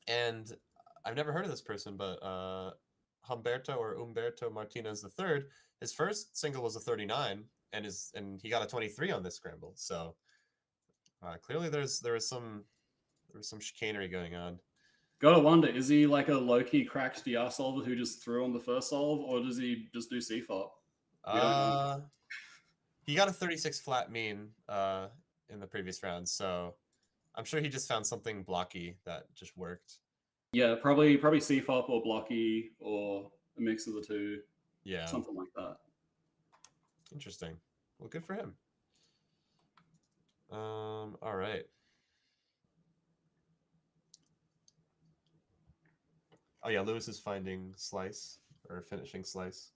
And I've never heard of this person, but Humberto Martinez III, his first single was a 39, and he got a 23 on this scramble. So clearly there was some chicanery going on. Gotta wonder, is he like a low-key cracked DR solver who just threw on the first solve, or does he just do CFOP? He got a 36 flat mean in the previous round, so I'm sure he just found something blocky that just worked. Yeah, probably CFOP or blocky or a mix of the two. Yeah, something like that. Interesting. Well, good for him. All right. Oh yeah, Lewis is finding slice or finishing slice.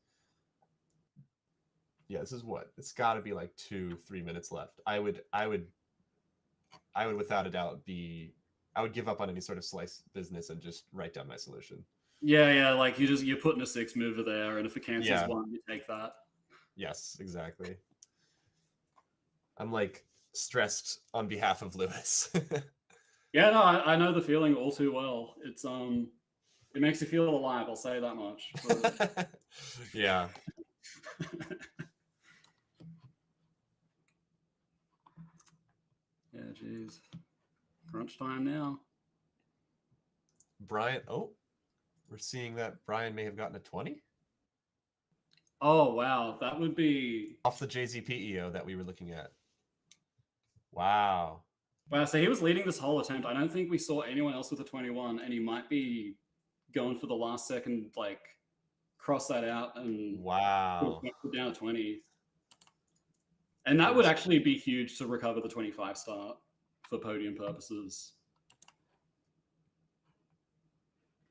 Yeah, this is what? It's got to be like 2-3 minutes left. I would without a doubt I would give up on any sort of slice business and just write down my solution. Yeah, like you're putting a 6 mover there, and if it cancels one, you take that. Yes, exactly. I'm like stressed on behalf of Lewis. Yeah, no, I know the feeling all too well. It's it makes you feel alive, I'll say that much. Yeah. Yeah, geez. Crunch time now. Brian, we're seeing that Brian may have gotten a 20. Oh, wow. That would be... Off the JZPEO that we were looking at. Wow. Wow, so he was leading this whole attempt. I don't think we saw anyone else with a 21, and he might be going for the last second, like, cross that out and wow, put down a 20. And that would actually be huge to recover the 25 start for podium purposes.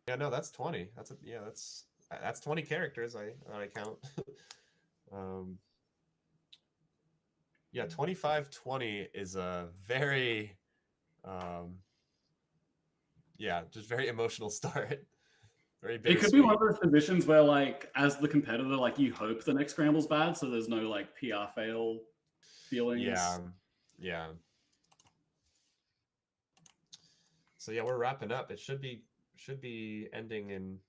Yeah, no, that's 20. That's 20 characters. I count. Yeah, 25-20 is a very, just very emotional start. Very it could be one of those positions where, like, as the competitor, like, you hope the next scramble's bad, so there's no, like, PR fail feelings. Yeah. So yeah, we're wrapping up. It should be ending in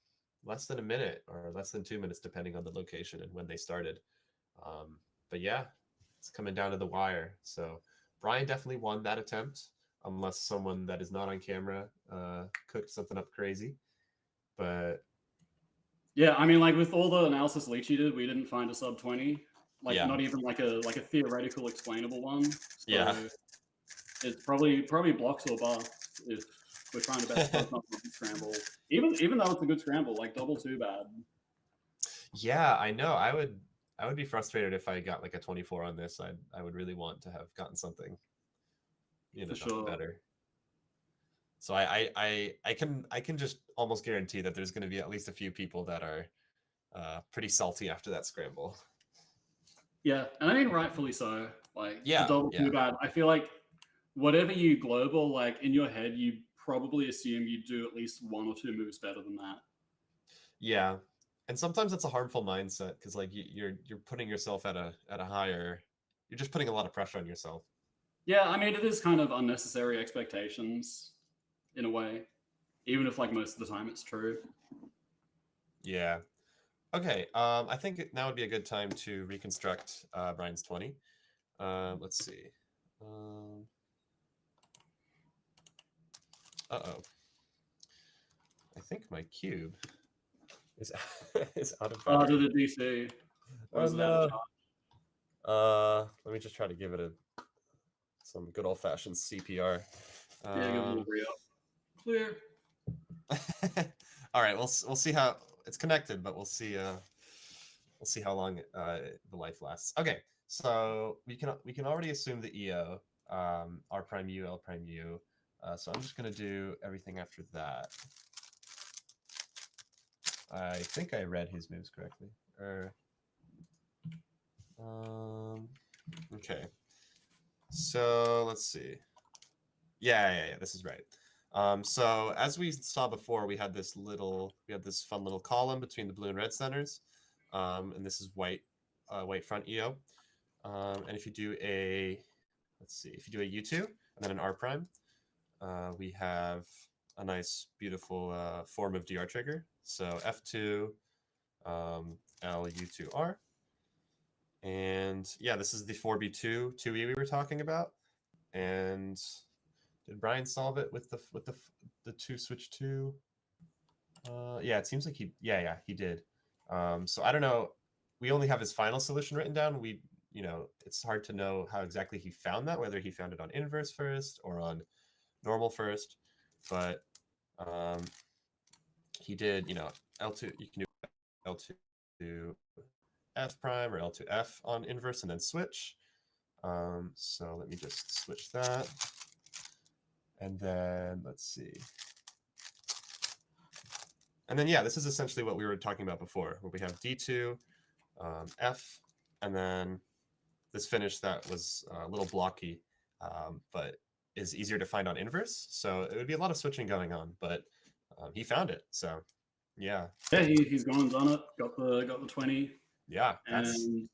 less than a minute or less than 2 minutes, depending on the location and when they started. But yeah, it's coming down to the wire. So Brian definitely won that attempt, unless someone that is not on camera cooked something up crazy. But yeah, I mean, like with all the analysis Leachy did, we didn't find a sub 20. Like not even like a theoretical explainable one. So yeah, it's probably blocks or bust if we're trying to bet not scramble. Even though it's a good scramble, like double too bad. Yeah, I know. I would be frustrated if I got like a 24 on this. I would really want to have gotten something, For sure. better. So I can just almost guarantee that there's going to be at least a few people that are pretty salty after that scramble. Yeah, and I mean rightfully so. Like the double too bad. I feel like whatever you global, like in your head, you probably assume you do at least 1 or 2 moves better than that. Yeah, and sometimes it's a harmful mindset because like you're putting yourself at a higher. You're just putting a lot of pressure on yourself. Yeah, I mean it is kind of unnecessary expectations in a way, even if like most of the time it's true. Yeah. Okay, I think now would be a good time to reconstruct Brian's 20. Let's see. Uh-oh. I think my cube is is out of Oh, battery. to the DC. Or Oh is it out of no. charge? Let me just try to give it some good old-fashioned CPR. Yeah, give it a little re-up. Clear. All right, we'll see how it's connected, but we'll see how long the life lasts. Okay, so we can already assume the EO, R prime U, L prime U. So I'm just gonna do everything after that. I think I read his moves correctly. Okay. So let's see. Yeah, this is right. So as we saw before, we had this fun little column between the blue and red centers, and this is white front EO. And if you do a U2 and then an R prime, we have a nice, beautiful form of DR trigger. So F2, L, U2, R. And yeah, this is the 4B2 2E we were talking about. And did Brian solve it with the 2 switch 2? Yeah, it seems like he did. So I don't know. We only have his final solution written down. It's hard to know how exactly he found that, whether he found it on inverse first or on normal first. But he did, L2, you can do L2 to F prime or L2 F on inverse and then switch. So let me just switch that. And then let's see. And then, yeah, this is essentially what we were talking about before, where we have D2, F, and then this finish that was a little blocky, but is easier to find on inverse. So it would be a lot of switching going on, but he found it. So yeah. Yeah, he's gone and done it. Got the 20. Yeah,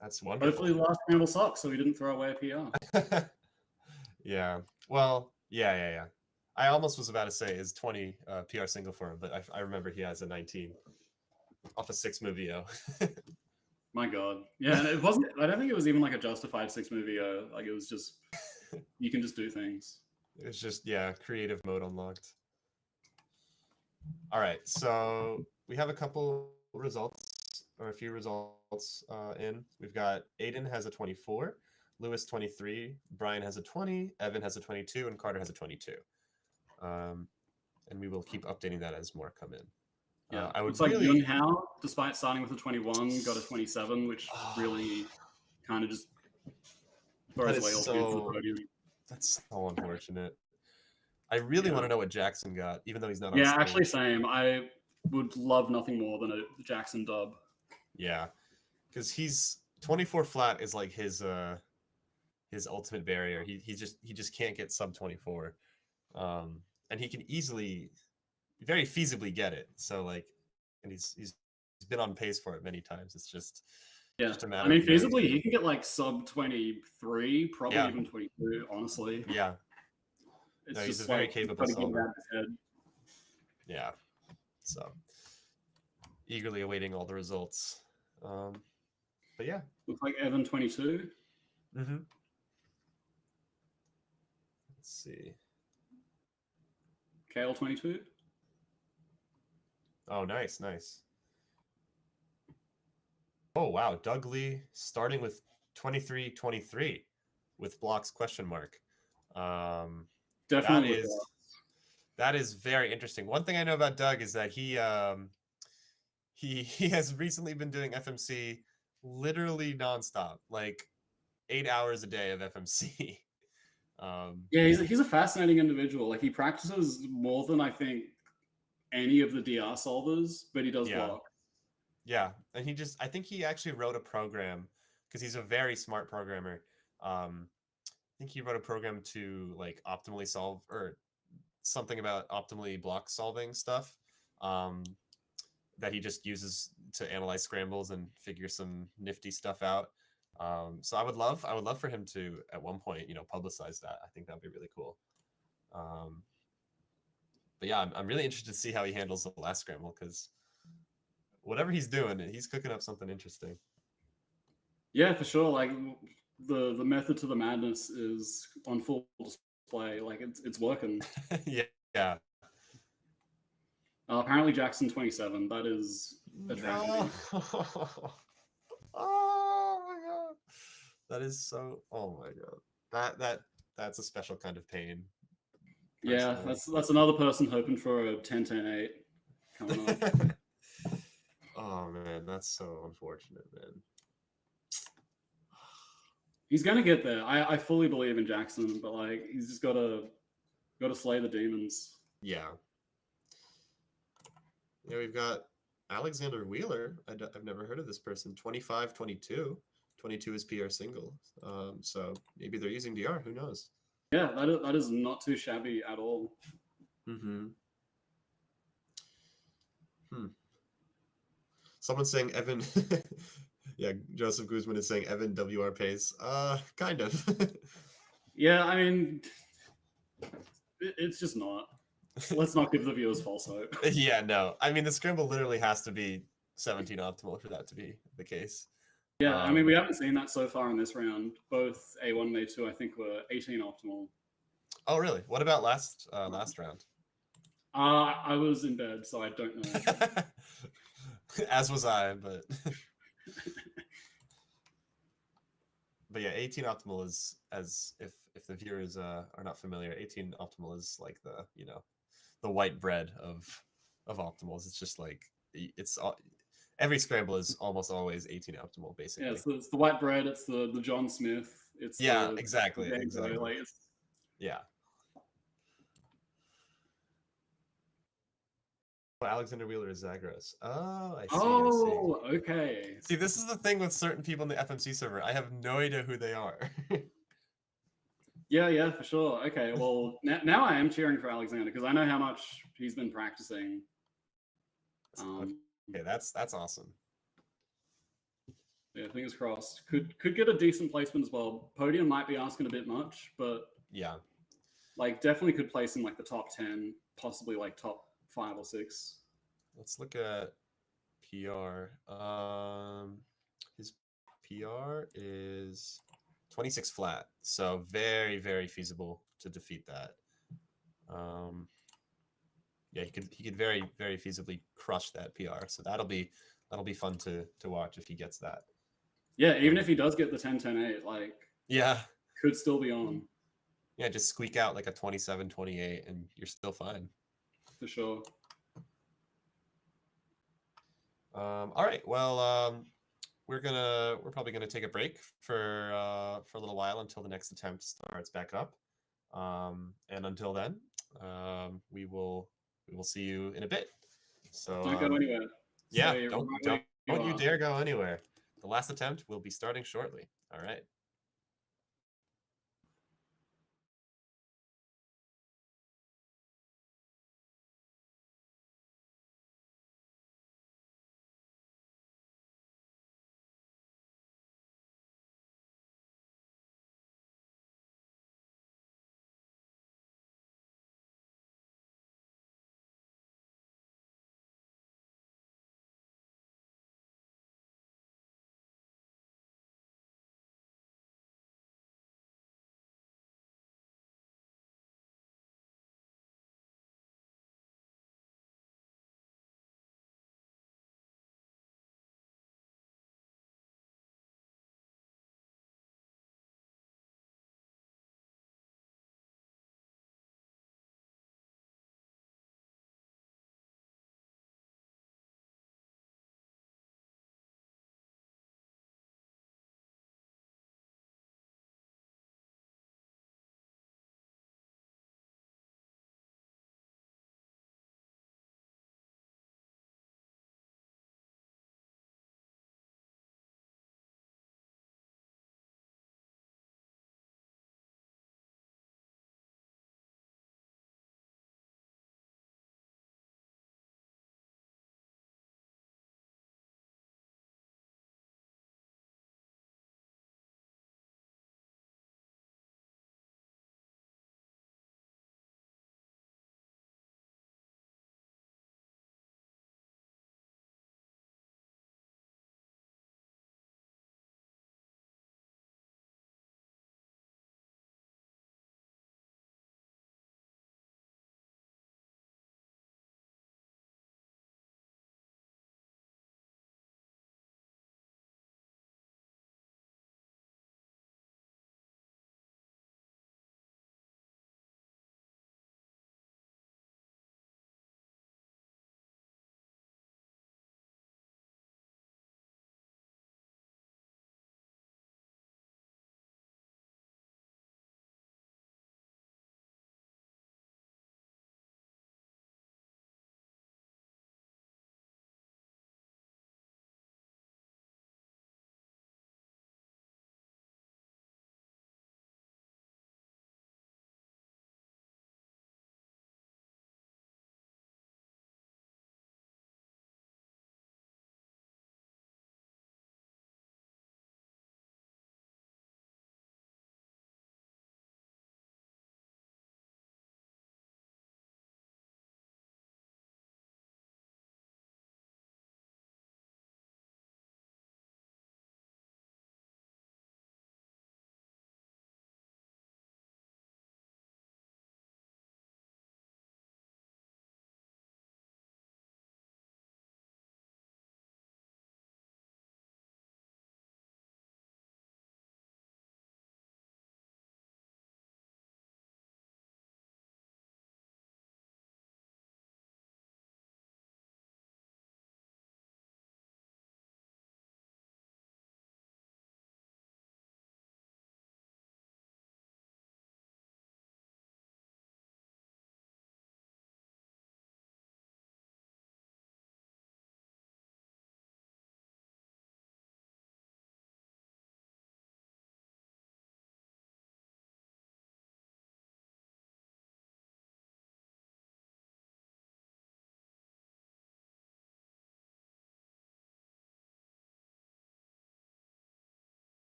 that's wonderful. Hopefully the last Scramble sucks, so he didn't throw away a PR. Yeah. Well, yeah. I almost was about to say is 20 PR single for him, but I remember he has a 19 off a 6-move EO. My God. Yeah, and it wasn't, I don't think it was even like a justified 6-move EO. Like it was just, you can just do things. It was just, yeah, creative mode unlocked. All right, so we have a couple results, or a few results in. We've got Aiden has a 24, Lewis 23, Brian has a 20, Evan has a 22, and Carter has a 22. And we will keep updating that as more come in. Yeah, I would looks like really... Yunhao, despite starting with a 21, got a 27, which really kind of just throws away all fears for the podium. That's so unfortunate. I really want to know what Jackson got, even though he's not on Yeah, stage. actually same. I would love nothing more than a Jackson dub. Yeah, because he's 24 flat is like his ultimate barrier. He just can't get sub 24. And he can easily, very feasibly get it. So like, and he's been on pace for it many times. It's just a matter. I mean, of feasibly, he can get like sub 23, probably Yeah. even 22. Honestly, Yeah, it's no, he's just a very like, capable gotta get it solver. out of his head. Yeah, so eagerly awaiting all the results. But yeah, Looks like Evan 22. mm-hmm. Let's see. Kale 22. Oh, nice. Oh, wow. Doug Lee starting with 23-23 with blocks question mark. Definitely. That is very interesting. One thing I know about Doug is that he has recently been doing FMC literally nonstop, like 8 hours a day of FMC. Yeah, he's a fascinating individual. Like he practices more than I think any of the DR solvers, but he does block. Yeah, and I think he actually wrote a program because he's a very smart programmer. I think he wrote a program to like optimally solve or something about optimally block solving stuff that he just uses to analyze scrambles and figure some nifty stuff out. So I would love for him to at one point, publicize that. I think that'd be really cool. But yeah, I'm really interested to see how he handles the last scramble because whatever he's doing, he's cooking up something interesting. Yeah, for sure. Like the method to the madness is on full display. Like it's working. Yeah. Apparently Jackson 27. That is a tragedy. No. Oh my god. That is so. Oh my god. That's a special kind of pain. Yeah, Personally. that's another person hoping for a 10-10-8 coming up. Oh man, that's so unfortunate, man. He's gonna get there. I fully believe in Jackson, but like he's just gotta slay the demons. Yeah. Yeah, we've got Alexander Wheeler. I've never heard of this person. 25, 22. 22 is PR single. So maybe they're using DR. Who knows? Yeah, that is not too shabby at all. Mm-hmm. Someone's saying Evan. Yeah, Joseph Guzman is saying Evan WR pays. Kind of. Yeah, I mean, it's just not. Let's not give the viewers false hope. Yeah, no. I mean, the Scramble literally has to be 17 optimal for that to be the case. Yeah, I mean, we haven't seen that so far in this round. Both A1 and A2, I think, were 18 optimal. Oh, really? What about last round? I was in bed, so I don't know. As was I, but but yeah, 18 optimal is, as if the viewers are not familiar, 18 optimal is like the white bread of optimals. It's just like every Scramble is almost always 18 optimal, basically. Yeah, it's the white bread. It's the John Smith. It's exactly. Like, Yeah. Oh, Alexander Wheeler is Zagros. Oh, I see. Oh, okay. See, this is the thing with certain people in the FMC server. I have no idea who they are. Yeah, for sure. Okay, well, now I am cheering for Alexander because I know how much he's been practicing. Okay, that's awesome. Yeah, fingers crossed. Could get a decent placement as well. Podium might be asking a bit much, but yeah, like definitely could place in like the top 10, possibly like top 5 or 6. Let's look at PR. His PR is 26 flat, so very, very feasible to defeat that. Yeah, he could very, very feasibly crush that PR. So that'll be fun to watch if he gets that. Yeah, even if he does get the 10-10-8, like yeah, could still be on. Yeah, just squeak out like a 27-28 and you're still fine. For sure. All right. Well, we're probably gonna take a break for a little while until the next attempt starts back up. And until then, we will see you in a bit. So Don't go anywhere. Yeah, Stay don't right where you are. dare go anywhere. The last attempt will be starting shortly. All right.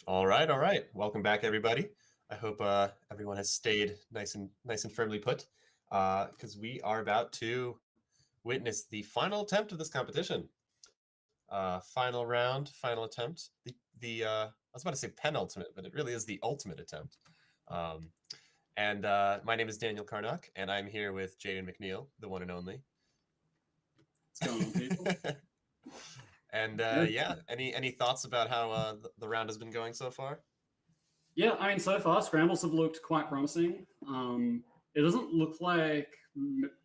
All right, all right. Welcome back, everybody. I hope everyone has stayed nice and firmly put, because we are about to witness the final attempt of this competition. Final round, final attempt. I was about to say penultimate, but it really is the ultimate attempt. And my name is Daniel Karnock, and I'm here with Jaden McNeil, the one and only. What's going on, people? And yeah, any thoughts about how the round has been going so far? Yeah, I mean, so far scrambles have looked quite promising. It doesn't look like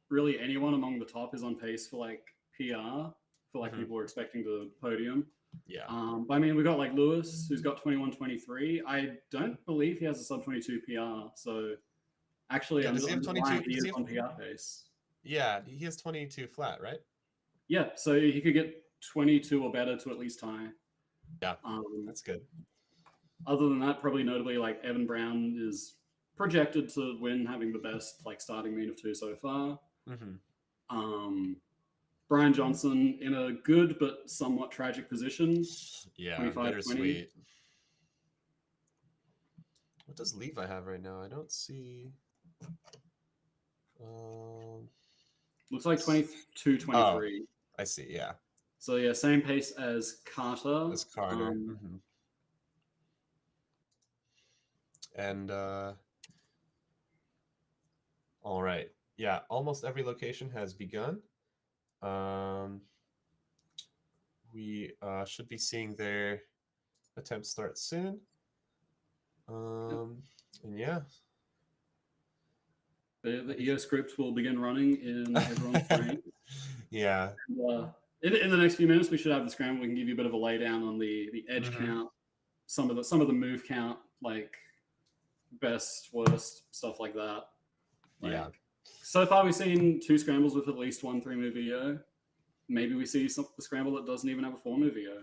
really anyone among the top is on pace for like PR, for like people are expecting to podium. Yeah. But I mean, we've got like Lewis, who's got 21.23. I don't believe he has a sub 22 PR. So actually, Yeah, I'm does he have just 22? lying. He Does is he have- on PR pace. Yeah, he has 22 flat, right? Yeah, so he could get 22 or better to at least tie. Yeah, that's good. Other than that, probably notably, like Evan Brown is projected to win, having the best like starting mean of 2 so far. Brian Johnson in a good but somewhat tragic position. Yeah, 25, bittersweet. What does Levi have right now? I don't see. Looks like 22, 23. I see. Yeah. So yeah, same pace as Carter. As Carter. And all right. Yeah, almost every location has begun. We should be seeing their attempts start soon. And yeah. The EO script will begin running in everyone's brain. Yeah. And, in the next few minutes, we should have the scramble. We can give you a bit of a laydown on the edge count, some of the move count, like best, worst, stuff like that. Like, Yeah. So far, we've seen 2 scrambles with at least 1 3-move EO. Maybe we see the scramble that doesn't even have a 4-move EO.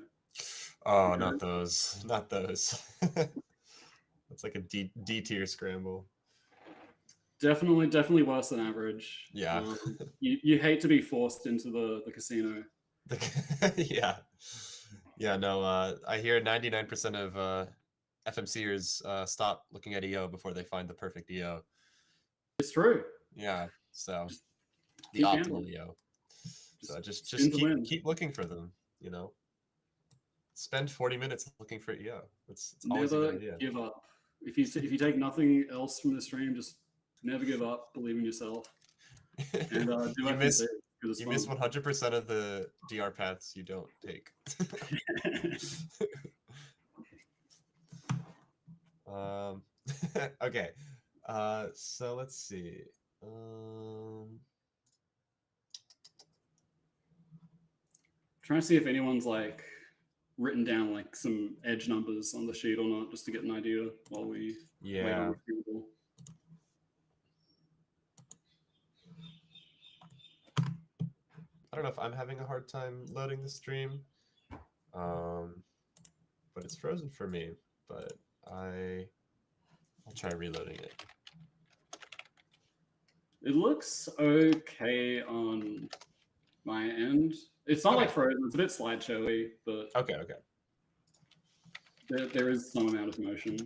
Oh, not those. Not those. That's like a D tier scramble. Definitely worse than average. Yeah. You hate to be forced into the casino. Yeah. Yeah, no, I hear 99% of FMCers stop looking at EO before they find the perfect EO. It's true. Yeah, so the Keep optimal gambling. EO. So just keep looking for them, you know. Spend 40 minutes looking for EO. It's always a good idea. Never give up. If you take nothing else from the stream, just never give up. Believe in yourself. And do you FMC, miss 'cause it's you miss fun. 100% of the DR paths you don't take. Okay. So let's see. Trying to see if anyone's like written down like some edge numbers on the sheet or not, just to get an idea while we wait on the scramble. I don't know if I'm having a hard time loading the stream, but it's frozen for me. But I'll try reloading it. It looks okay on my end. It's not like frozen. It's a bit slideshowy, but okay. There is some amount of motion.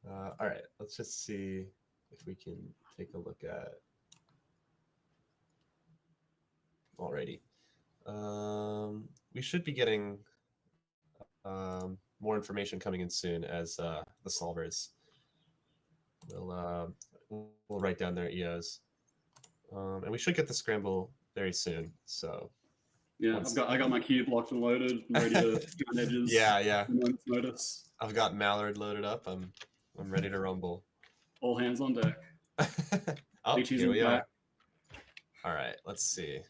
All right, let's just see if we can take a look at. Alrighty. We should be getting more information coming in soon as the solvers will write down their EOs, and we should get the scramble very soon. So yeah, I got my cube locked and loaded, and ready to turn edges. Yeah. Notice. I've got Mallard loaded up. I'm ready to rumble. All hands on deck. Oh, here we are. All right, let's see.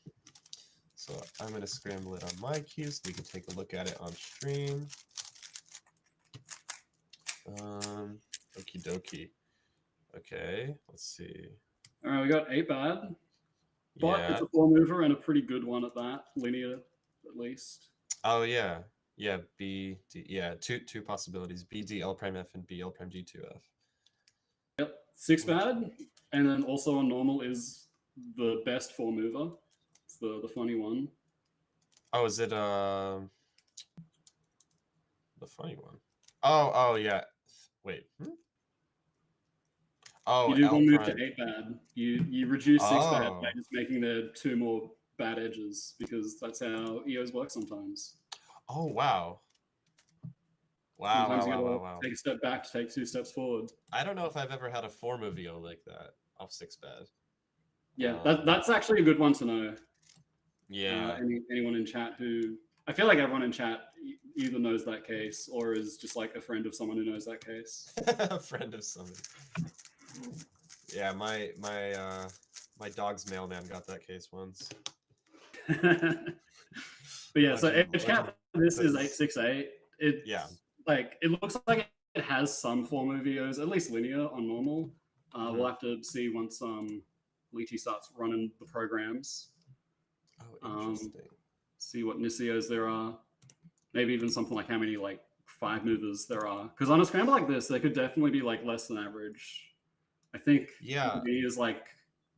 So I'm going to scramble it on my queue so we can take a look at it on stream. Okie dokie. Okay, let's see. All right, we got 8 bad. But Yeah. it's a 4-mover and a pretty good one at that, linear at least. Oh yeah, yeah. B D. Yeah, two possibilities: B D L prime F and B L prime G 2F. Yep, 6 bad, and then also on normal is the best 4-mover. It's the funny one. Oh, is it the funny one. Oh yeah. Wait. Oh, You do L one move to prime. 8 bad. You reduce 6 bad Oh. by just making the 2 more bad edges, because that's how EOs work sometimes. Oh wow. Wow, Sometimes wow, you wow, gotta wow, wow. take a step back to take 2 steps forward. I don't know if I've ever had a 4-move EO like that off 6 bad. Yeah, that's actually a good one to know. Yeah. Anyone in chat who, I feel like everyone in chat either knows that case or is just like a friend of someone who knows that case. A friend of somebody. Yeah, my dog's mailman got that case once. But yeah, so Legend- edge cap, this is 868. It Yeah. like it looks like it has some 4-move EOs, at least linear on normal. We'll have to see once Lychee starts running the programs. Oh, interesting. See what NISIOs there are. Maybe even something like how many like 5-movers there are. Because on a scramble like this, they could definitely be like less than average. I think Yeah. EV is like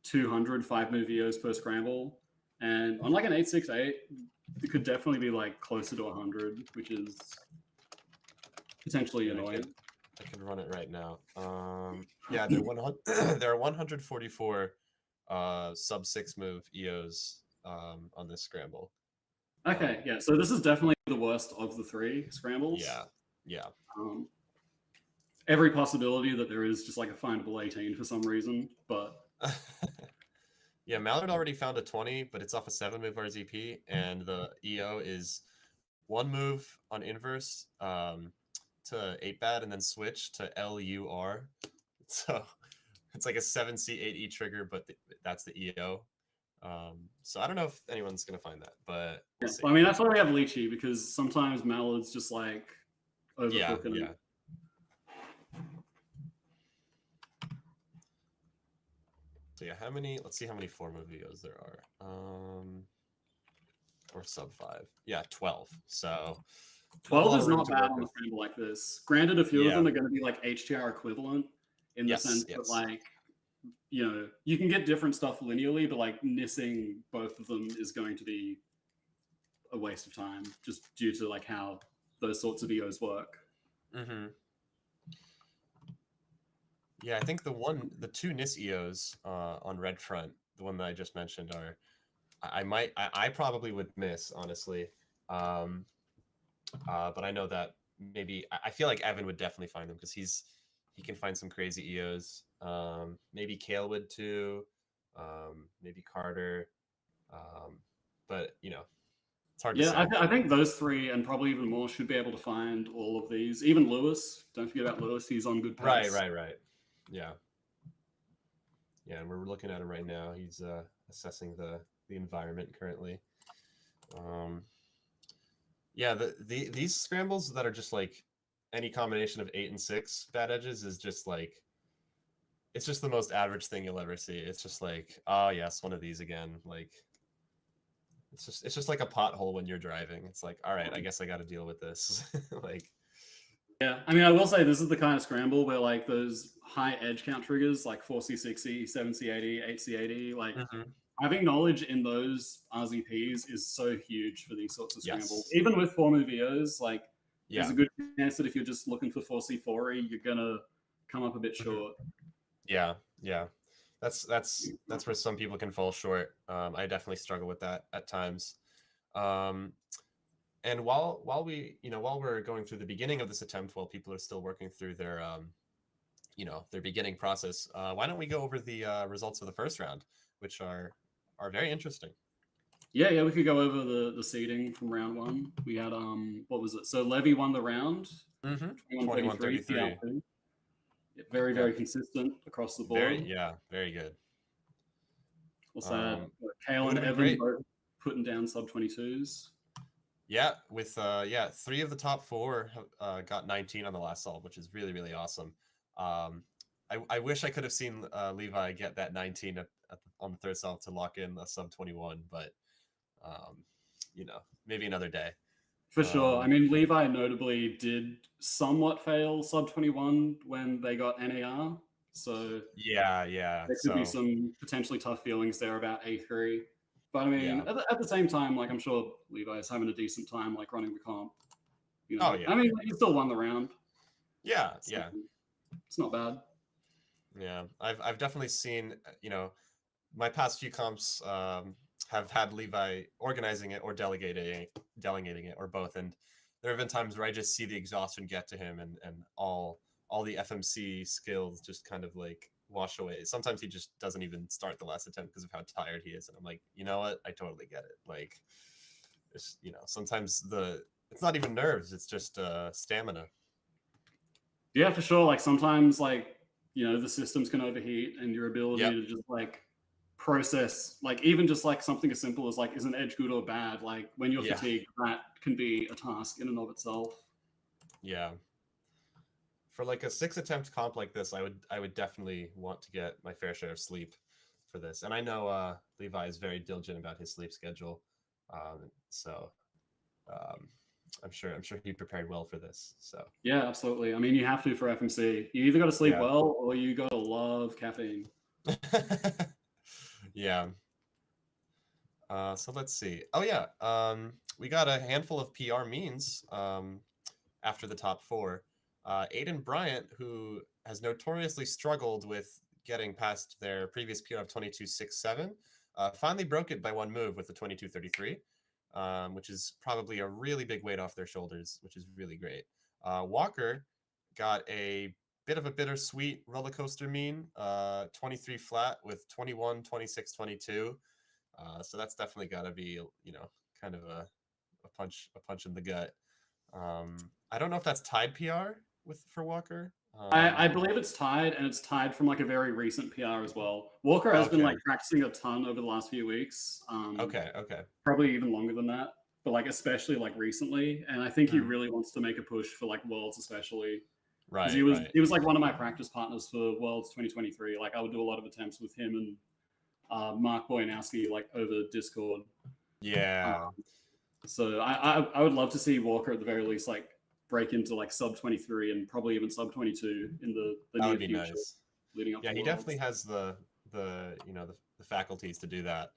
200 5-move EOs per scramble. And on like an 868, it could definitely be like closer to 100, which is potentially annoying. I can run it right now. Yeah, there are 144 sub 6-move EOs on this scramble. Okay, yeah, so this is definitely the worst of the 3 scrambles. Yeah. Every possibility that there is just like a findable 18 for some reason, but Yeah, Mallard already found a 20, but it's off a 7-move RZP, and the EO is 1 move on inverse to 8-bad and then switch to LUR. So it's like a 7C8E trigger, but that's the EO. So I don't know if anyone's going to find that, but we'll see. I mean, that's why we have Lychee, because sometimes Mallard's just like overcooking Yeah. it. So yeah, let's see how many 4-move EOs there are. Or sub 5. Yeah, 12. So 12 is not bad on a scramble like this. Granted, a few of them are going to be like HTR equivalent in the sense that like, you know, you can get different stuff linearly, but like missing both of them is going to be a waste of time just due to like how those sorts of EOs work. Mm-hmm. Yeah, I think the 2 NIS EOs on red front, the one that I just mentioned, are I probably would miss, honestly. But I know that maybe I feel like Evan would definitely find them because he can find some crazy EOs. Maybe Kale would too. Maybe Carter. But you know, it's hard to say. I think those 3 and probably even more should be able to find all of these. Even Lewis, don't forget about Lewis. He's on good pace. Right. Yeah. Yeah, and we're looking at him right now. He's assessing the environment currently. Yeah, these scrambles that are just like any combination of 8 and 6 bad edges is just like, it's just the most average thing you'll ever see. It's just like, oh yes, one of these again. Like, it's just like a pothole when you're driving. It's like, all right, I guess I got to deal with this. Like, yeah, I mean, I will say this is the kind of scramble where like those high edge count triggers like 4C60, 7C80, 8C80, like having knowledge in those RZPs is so huge for these sorts of scrambles. Even with 4-move EOs, like there's a good chance that if you're just looking for 4C4E, you're gonna come up a bit short. Yeah. That's where some people can fall short. I definitely struggle with that at times. And while we're going through the beginning of this attempt, while people are still working through their their beginning process, why don't we go over the results of the first round, which are very interesting. Yeah, we could go over the seeding from round 1. We had what was it? So Levy won the round. 21-33. Very consistent across the board. Very good. What's that? Kale and Evan both putting down sub 22s. Yeah, with 3 of the top 4 got 19 on the last solve, which is really, really awesome. I wish I could have seen Levi get that 19 on the third solve to lock in a sub 21, but maybe another day. For sure. I mean, Levi notably did somewhat fail sub 21 when they got NAR. So yeah, there could be some potentially tough feelings there about A3. But I mean, at the same time, like I'm sure Levi's having a decent time, like running the comp. You know? Oh, yeah. I mean, he still won the round. Yeah, So yeah, it's not bad. yeah. I've definitely seen, my past few comps have had Levi organizing it or delegating it or both, and there have been times where I just see the exhaustion get to him, and all the FMC skills just kind of like wash away. Sometimes he just doesn't even start the last attempt because of how tired he is, and I'm like, you know what? I totally get it. Like, it's, sometimes it's not even nerves; it's just stamina. Yeah, for sure. Like sometimes, like the systems can overheat, and your ability Yep. to just like process, like even just like something as simple as like, is an edge good or bad? Like when you're Yeah. fatigued, that can be a task in and of itself. Yeah. For like a 6 attempt comp like this, I would definitely want to get my fair share of sleep for this. And I know Levi is very diligent about his sleep schedule, so um, I'm sure he prepared well for this. So Yeah, absolutely. I mean, you have to for FMC. You either got to sleep Yeah. well or you got to love caffeine. yeah. So let's see. Oh yeah, we got a handful of PR means after the top four. Aiden Bryant, who has notoriously struggled with getting past their previous PR of 22.67, finally broke it by one move with the 22.33, which is probably a really big weight off their shoulders, which is really great. Walker got a bit of a bittersweet roller coaster mean, 23 flat with 21, 26, 22. So that's definitely got to be, kind of a punch in the gut. I don't know if that's tied PR for Walker. I believe it's tied, and it's tied from like a very recent PR as well. Walker has been Okay. like practicing a ton over the last few weeks. Okay. Probably even longer than that, but like especially like recently. And I think he Mhm. really wants to make a push for like Worlds, especially Right. because he was like one of my practice partners for Worlds 2023. Like I would do a lot of attempts with him and Mark Boyanowski like over Discord. Yeah. So I would love to see Walker at the very least like break into like sub 23 and probably even sub 22 in the That near would be future nice. leading up Yeah, to he Worlds. definitely has the faculties to do that,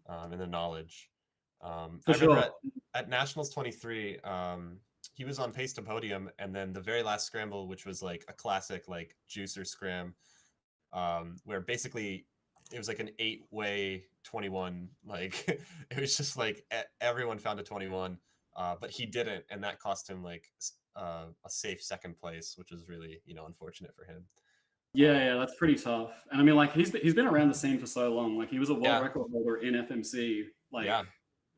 and the knowledge. For I remember sure. at Nationals 23, he was on pace to podium, and then the very last scramble, which was like a classic like juicer scram, where basically it was like an 8-way 21. Like it was just like everyone found a 21, but he didn't, and that cost him like a safe second place, which was really unfortunate for him. Yeah, that's pretty tough. And I mean, like he's been around the scene for so long. Like he was a world Yeah. record holder in FMC, like Yeah.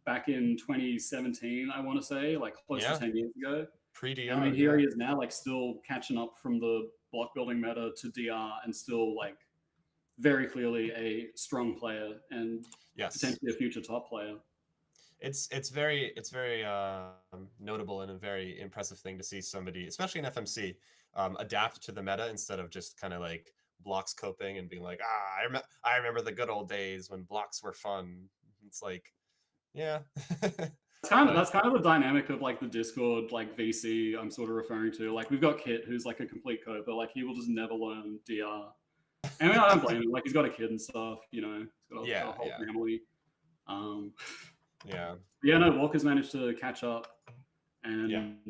back in 2017, I want to say, like close Yeah. to 10 years ago. Pre-DR. And I mean, here he is now, like still catching up from the block building meta to DR, and still like very clearly a strong player and Yes. potentially a future top player. It's very notable and a very impressive thing to see somebody, especially in FMC, adapt to the meta instead of just kind of like blocks coping and being like, I remember the good old days when blocks were fun. It's like, yeah. That's kind of the dynamic of like the Discord like VC I'm sort of referring to. Like we've got Kit, who's like a complete coper. Like he will just never learn DR. And I mean, I don't blame him. Like he's got a kid and stuff. He's got a whole family. Yeah, no, Walker's managed to catch up, and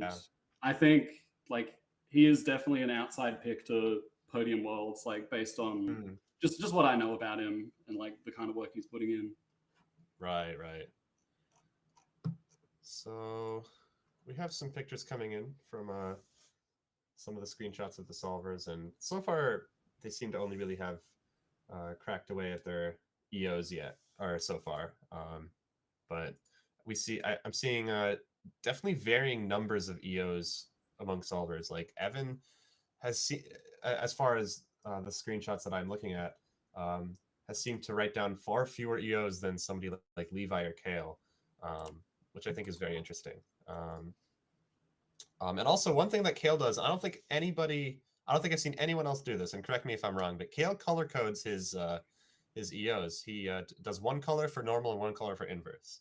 I think like he is definitely an outside pick to podium Worlds, like based on just what I know about him and like the kind of work he's putting in. Right. So we have some pictures coming in from some of the screenshots of the solvers, and so far they seem to only really have cracked away at their EOs yet, or so far. But I'm seeing definitely varying numbers of EOs among solvers. Like Evan has seen, as far as the screenshots that I'm looking at, has seemed to write down far fewer EOs than somebody like Levi or Kale, which I think is very interesting. And also one thing that Kale does, I don't think I've seen anyone else do this, and correct me if I'm wrong, but Kale color codes his EOs. He does one color for normal and one color for inverse,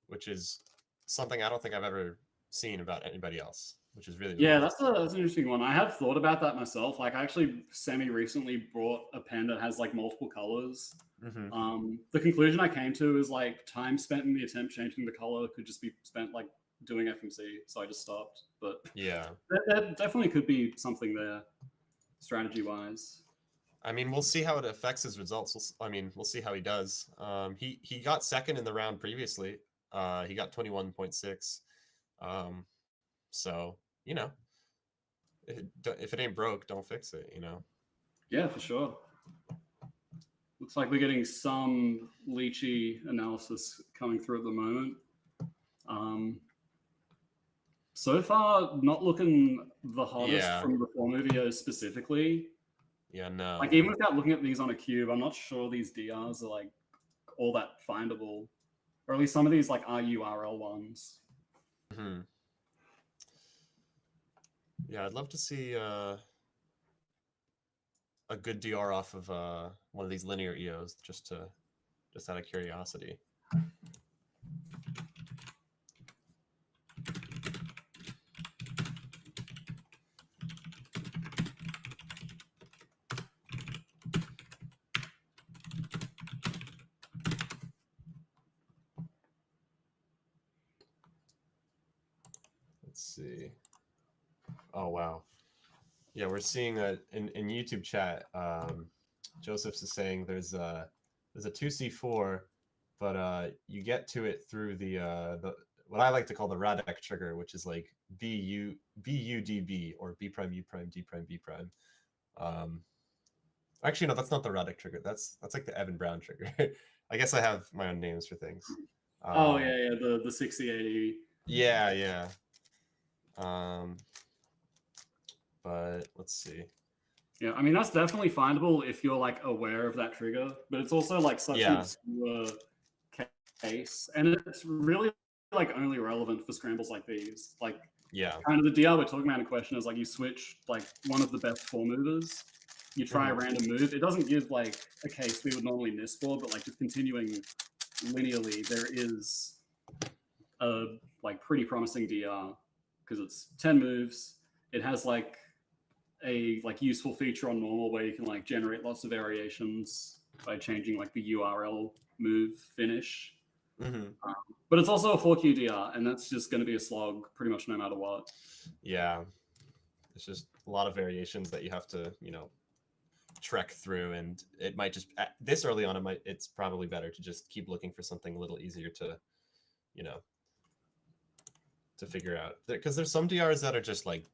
which is something I don't think I've ever seen about anybody else, which is really that's an interesting one. I have thought about that myself. Like I actually semi-recently bought a pen that has like multiple colors. Mm-hmm. The conclusion I came to is like time spent in the attempt changing the color could just be spent like doing FMC, so I just stopped. But Yeah. there definitely could be something there, strategy-wise. I mean, we'll see how it affects his results. We'll see how he does. He got second in the round previously. He got 21.6. So, you know, if it ain't broke, don't fix it, you know? Yeah, for sure. Looks like we're getting some Lychee analysis coming through at the moment. So far, not looking the hottest from the former videos specifically. Yeah, no. Like, even without looking at these on a cube, I'm not sure these DRs are like all that findable, or at least some of these like RURL ones. Mm-hmm. Yeah, I'd love to see a good DR off of one of these linear EOs, just out of curiosity. Let's see. Oh wow. Yeah, we're seeing in YouTube chat. Joseph's is saying there's a 2C4, but you get to it through the what I like to call the Radek trigger, which is like BUDB or B prime U prime D prime B prime. Actually, no, that's not the Radek trigger. That's like the Evan Brown trigger. I guess I have my own names for things. Oh yeah, the 6080. Yeah. But let's see. Yeah, I mean, that's definitely findable if you're like aware of that trigger, but it's also like such an obscure case, and it's really like only relevant for scrambles like these. Like, kind of the DR we're talking about in question is like you switch like one of the best 4 movers, you try a random move. It doesn't give like a case we would normally miss for, but like just continuing linearly, there is a like pretty promising DR because it's 10 moves. It has like a useful feature on normal where you can like generate lots of variations by changing like the URL move finish. But it's also a 4Q DR, and that's just going to be a slog pretty much no matter what. Yeah, it's just a lot of variations that you have to, you know, trek through, and it might just this early on it's probably better to just keep looking for something a little easier to, you know, to figure out, because there's some DRs that are just like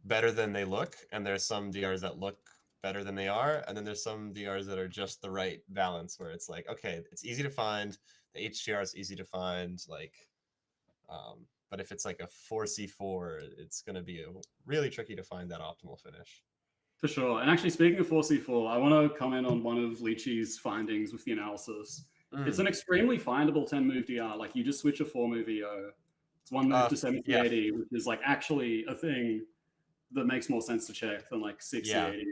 better than they look, and there's some DRs that look better than they are, and then there's some DRs that are just the right balance where it's like, okay, it's easy to find, the HDR is easy to find, like but if it's like a 4C4, it's going to be really tricky to find that optimal finish. For sure. And actually, speaking of 4C4, I want to comment on one of Lychee's findings with the analysis. It's an extremely findable 10-move DR. Like, you just switch a 4-move EO. It's 1 move to 7080, which is like actually a thing that makes more sense to check than like 6080.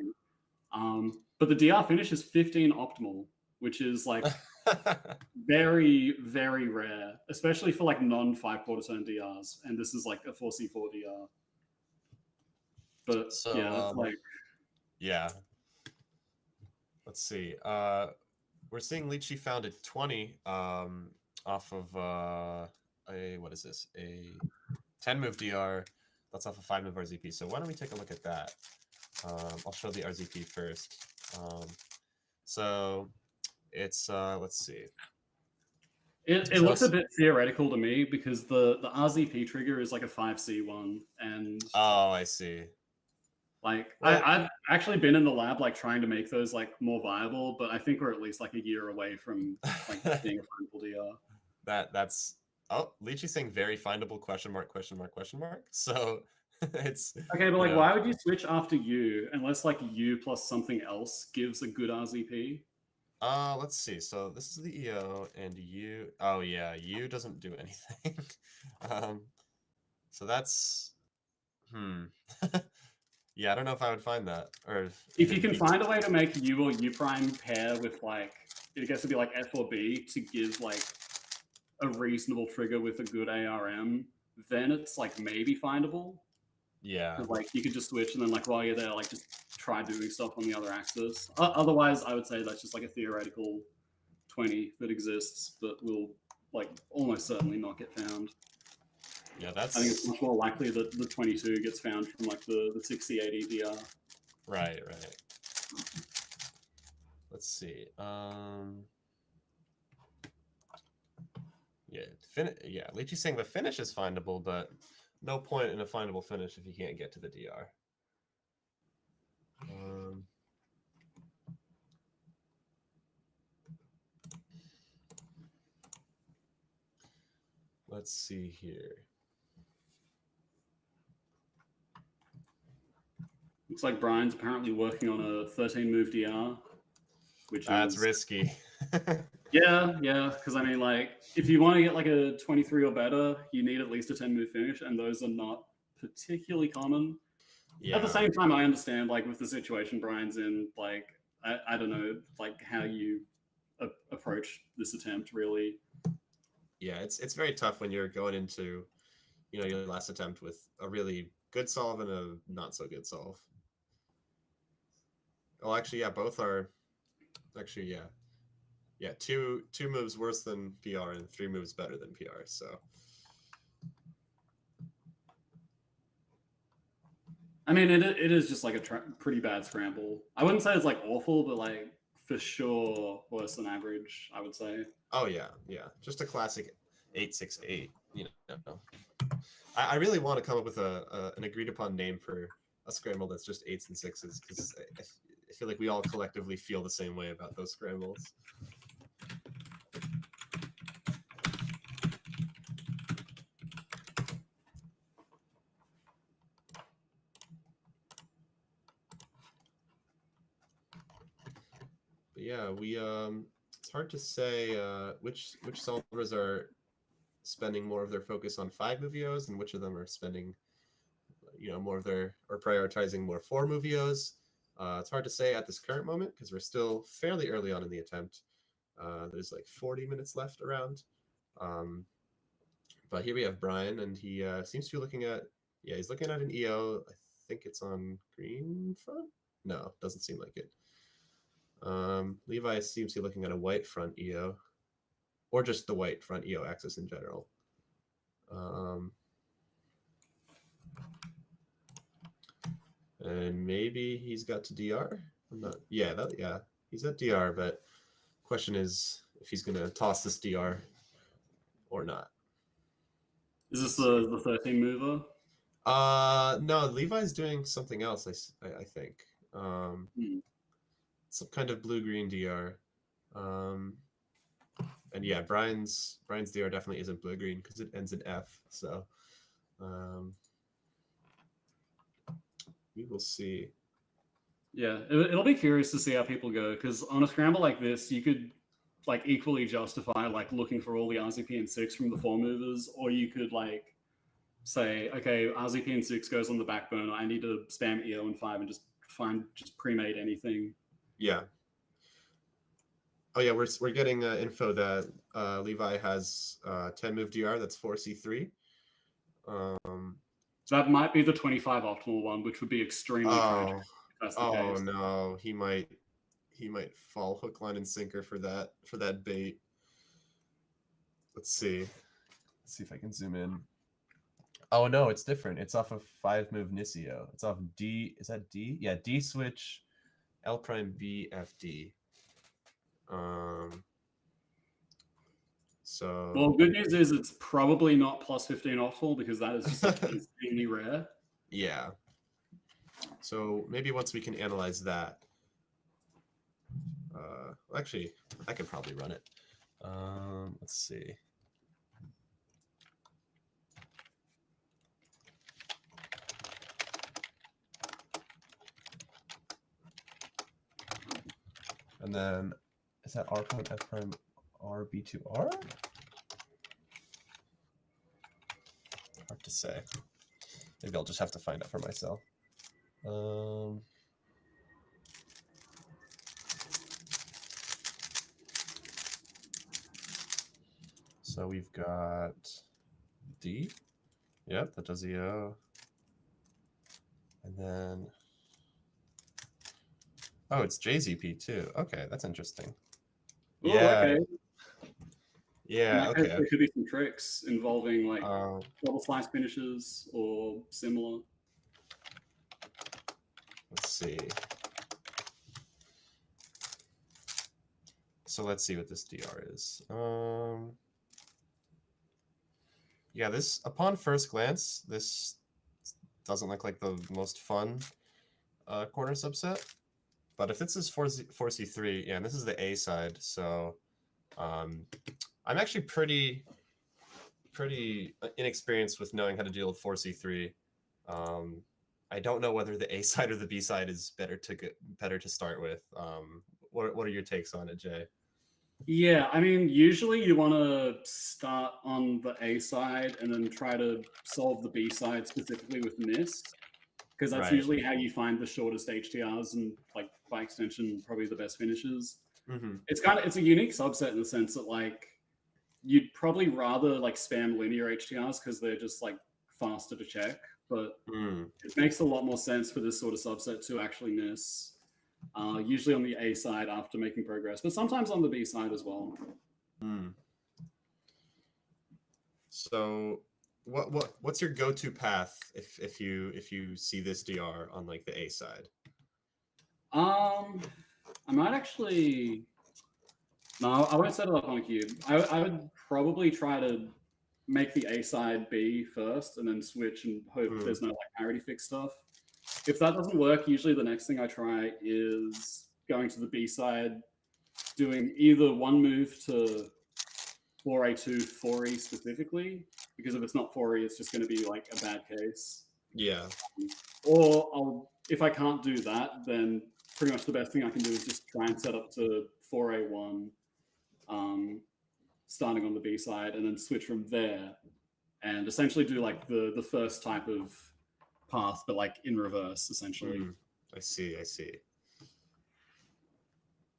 But the DR finish is 15 optimal, which is like very, very rare, especially for like non-5/4 turn DRs. And this is like a 4C4 DR. But so, yeah, it's like... Yeah. Let's see. We're seeing Lychee found a 20 off of what is this? A 10-move DR. That's off a 5-move RZP. So why don't we take a look at that? I'll show the RZP first. So it's let's see. It looks a bit theoretical to me because the RZP trigger is like a 5C one, and I see. Like, I've actually been in the lab like trying to make those like more viable, but I think we're at least like a year away from like being a findable DR. That's Lychee saying very findable ? So it's okay, but like, why would you switch after U unless like U plus something else gives a good RZP? Let's see. So this is the EO, and U. Oh yeah, U doesn't do anything. So that's yeah, I don't know if I would find that. Or if you can find a way to make U or U prime pair with like, it gets to be like F or B to give like a reasonable trigger with a good ARM, then it's like maybe findable. Yeah. Like you could just switch and then like while you're there, like just try doing stuff on the other axis. Otherwise, I would say that's just like a theoretical 20 that exists, but will like almost certainly not get found. Yeah, I think it's much more likely that the 22 gets found from like the 6080 DR. right. Let's see. Yeah, Leechy's saying the finish is findable, but no point in a findable finish if you can't get to the DR. Let's see here. Looks like Brian's apparently working on a 13 move DR, which That's is risky. yeah, because I mean, like, if you want to get like a 23 or better, you need at least a 10 move finish, and those are not particularly common. Yeah. At the same time, I understand, like, with the situation Brian's in, like, I don't know, like, how you approach this attempt, really. Yeah, it's very tough when you're going into, you know, your last attempt with a really good solve and a not so good solve. Well, actually, yeah, both are. Actually, yeah, two moves worse than PR and 3 moves better than PR. So. I mean, it is just like a pretty bad scramble. I wouldn't say it's like awful, but like for sure worse than average, I would say. Oh yeah, just a classic 868. You know, I really want to come up with an agreed upon name for a scramble that's just 8s and 6s, because I feel like we all collectively feel the same way about those scrambles. But yeah, it's hard to say which solvers are spending more of their focus on 5 movios and which of them are spending, you know, more of their, or prioritizing more 4 movios. It's hard to say at this current moment because we're still fairly early on in the attempt. There's like 40 minutes left around. But here we have Brian, and he seems to be looking at, he's looking at an EO. I think it's on green front. No, doesn't seem like it. Levi seems to be looking at a white front EO, or just the white front EO axis in general. And maybe he's got to DR. I'm not. Yeah, he's at DR. But question is if he's gonna toss this DR or not. Is this the 13 mover? No, Levi's doing something else. I think. Some kind of blue-green DR. And yeah, Brian's DR definitely isn't blue-green because it ends in F. So we will see. Yeah, it'll be curious to see how people go, because on a scramble like this, you could like equally justify like looking for all the RZP and 6 from the 4 movers, or you could like say, okay, RZP and 6 goes on the back burner. I need to spam EO and 5 and just pre-made anything. Yeah. Oh yeah, we're getting info that Levi has 10 move DR. That's 4C3. That might be the 25 optimal one, which would be extremely tragic if that's the case. No, he might fall hook, line, and sinker for that bait. Let's see if I can zoom in. Oh no, it's different. It's off of 5 move Nisio. It's off D. Is that D? Yeah, D switch L prime B F D. So well, good news is it's probably not plus 15 optimal, because that is just like insanely rare. Yeah. So maybe once we can analyze that. Actually, I can probably run it. Let's see. And then is that R prime F prime R B2R? Hard to say. Maybe I'll just have to find out for myself. So we've got D. Yep, that does the O. And then oh, it's JZP too. Okay, that's interesting. Ooh, Yeah. okay. Yeah. that case, Okay. there could be some tricks involving like Uh, double slice finishes or similar. let's see. So let's see what this DR is. Yeah, this, upon first glance, this doesn't look like the most fun corner subset. But if this is 4C3, yeah, and this is the A side, so I'm actually pretty inexperienced with knowing how to deal with 4C3. I don't know whether the A side or the B side is better to start with. What are your takes on it, Jay? Yeah, I mean, usually you want to start on the A side and then try to solve the B side specifically with mist, because that's Right. usually how you find the shortest HTRs and, like, by extension, probably the best finishes. Mm-hmm. It's a unique subset in the sense that, like, you'd probably rather like spam linear HTRs because they're just like faster to check, but it makes a lot more sense for this sort of subset to actually miss. Usually on the A side after making progress, but sometimes on the B side as well. So what's your go-to path if you see this DR on like the A side? I might actually. No, I won't set it up on a cube. I would probably try to make the A side B first and then switch and hope there's no like parity fix stuff. If that doesn't work, usually the next thing I try is going to the B side, doing either one move to 4A2, 4E specifically, because if it's not 4E, it's just going to be like a bad case. Yeah. Or if I can't do that, then pretty much the best thing I can do is just try and set up to 4A1, starting on the B side, and then switch from there, and essentially do like the first type of path, but like in reverse, essentially. I see.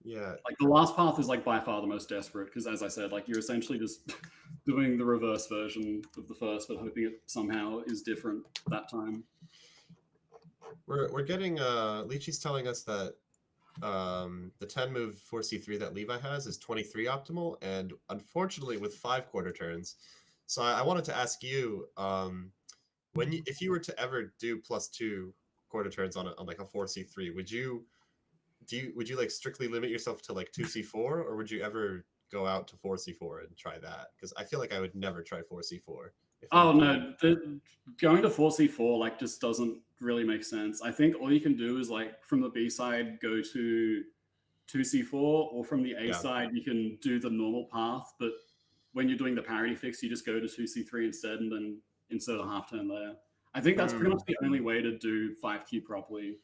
Yeah. Like the last path is like by far the most desperate, because as I said, like you're essentially just doing the reverse version of the first, but hoping it somehow is different that time. We're getting Leechy's telling us that the 10 move 4C3 that Levi has is 23 optimal, and unfortunately with 5 quarter turns. So I wanted to ask you, if you were to ever do +2 quarter turns on like a 4C3, would you like strictly limit yourself to like 2C4, or would you ever go out to 4C4 and try that? Because I feel like I would never try 4C4. Oh no, going to 4C4 like just doesn't really make sense. I think all you can do is like from the B side go to 2C4, or from the A side you can do the normal path, but when you're doing the parity fix you just go to 2C3 instead and then insert a half turn there. I think that's pretty much the only way to do 5Q properly.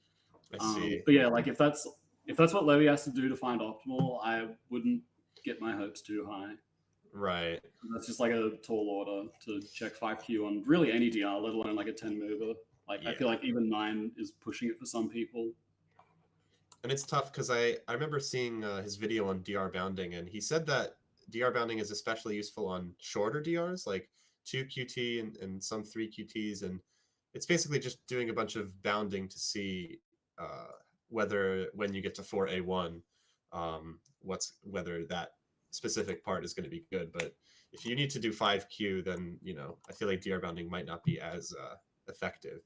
I see. But yeah, like if that's what Levy has to do to find optimal, I wouldn't get my hopes too high. Right. That's just like a tall order to check 5Q on really any DR, let alone like a 10 mover. Like I feel like even 9 is pushing it for some people. And it's tough because I remember seeing his video on DR bounding, and he said that DR bounding is especially useful on shorter DRs, like 2 QT and some 3 QTs, and it's basically just doing a bunch of bounding to see whether when you get to 4A1, whether that specific part is going to be good. But if you need to do 5Q, then I feel like DR bounding might not be as effective.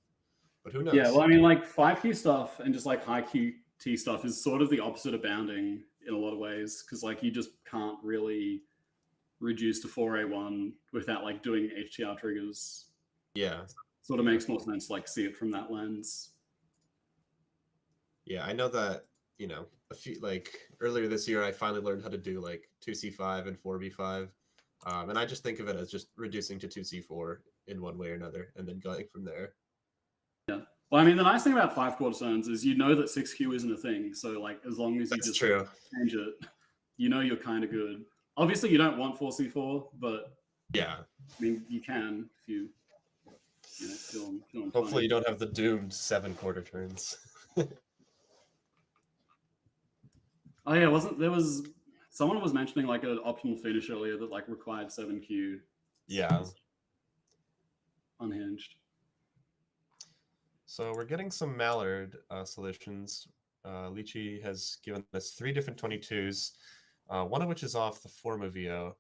But who knows? Yeah, well, I mean, like 5Q stuff and just like high QT stuff is sort of the opposite of bounding in a lot of ways, because like you just can't really reduce to 4A1 without like doing HTR triggers. Yeah. Sort of makes more sense to like see it from that lens. Yeah, I know that, like earlier this year, I finally learned how to do like 2C5 and 4B5. And I just think of it as just reducing to 2C4 in one way or another, and then going from there. Yeah. Well, I mean, the nice thing about 5 quarter turns is that 6Q isn't a thing. So like, as long as you just change it, you're kind of good. Obviously, you don't want 4C4, but yeah, I mean, you can if you feeling hopefully fine. You don't have the doomed 7 quarter turns. Oh yeah, someone was mentioning like an optimal finish earlier that like required 7Q. Yeah. Unhinged. So we're getting some Mallard solutions. Leechy has given us 3 different 22s, one of which is off the Forma VO.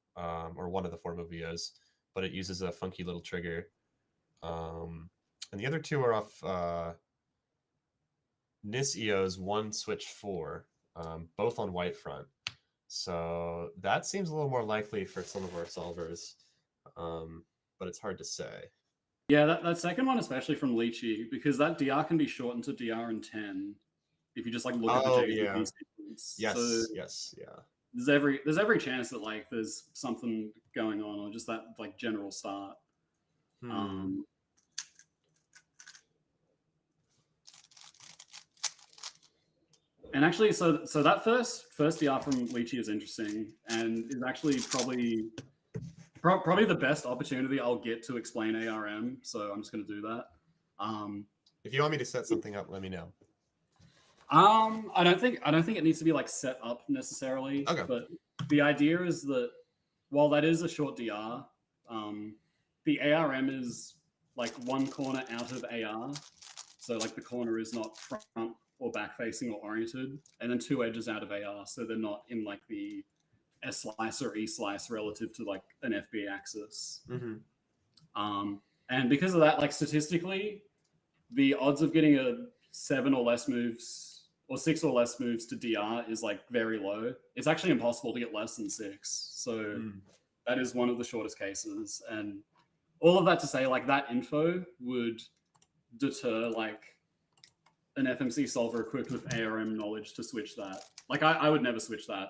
or one of the 4-move EOs, but it uses a funky little trigger. And the other two are off NIS EOs 1 switch 4, both on white front. So that seems a little more likely for some of our solvers, but it's hard to say. Yeah, that second one, especially from Lychee, because that DR can be shortened to DR in 10 if you just like look at the JDP yeah. sequence. Yes, So yes, yeah. there's every chance that like there's something going on, or just that like general start. And actually, so that first DR from Lychee is interesting, and is actually probably the best opportunity I'll get to explain ARM. So I'm just going to do that. If you want me to set something up, let me know. I don't think it needs to be like set up necessarily. Okay. But the idea is that while that is a short DR, the ARM is like one corner out of AR. So like the corner is not front or back facing or oriented, and then 2 edges out of AR. So they're not in like the S slice or E slice relative to like an FB axis. And because of that, like statistically, the odds of getting a 7 or less moves or 6 or less moves to DR is like very low. It's actually impossible to get less than 6. So that is one of the shortest cases. And all of that to say, like that info would deter like an FMC solver equipped with ARM knowledge to switch that. Like I would never switch that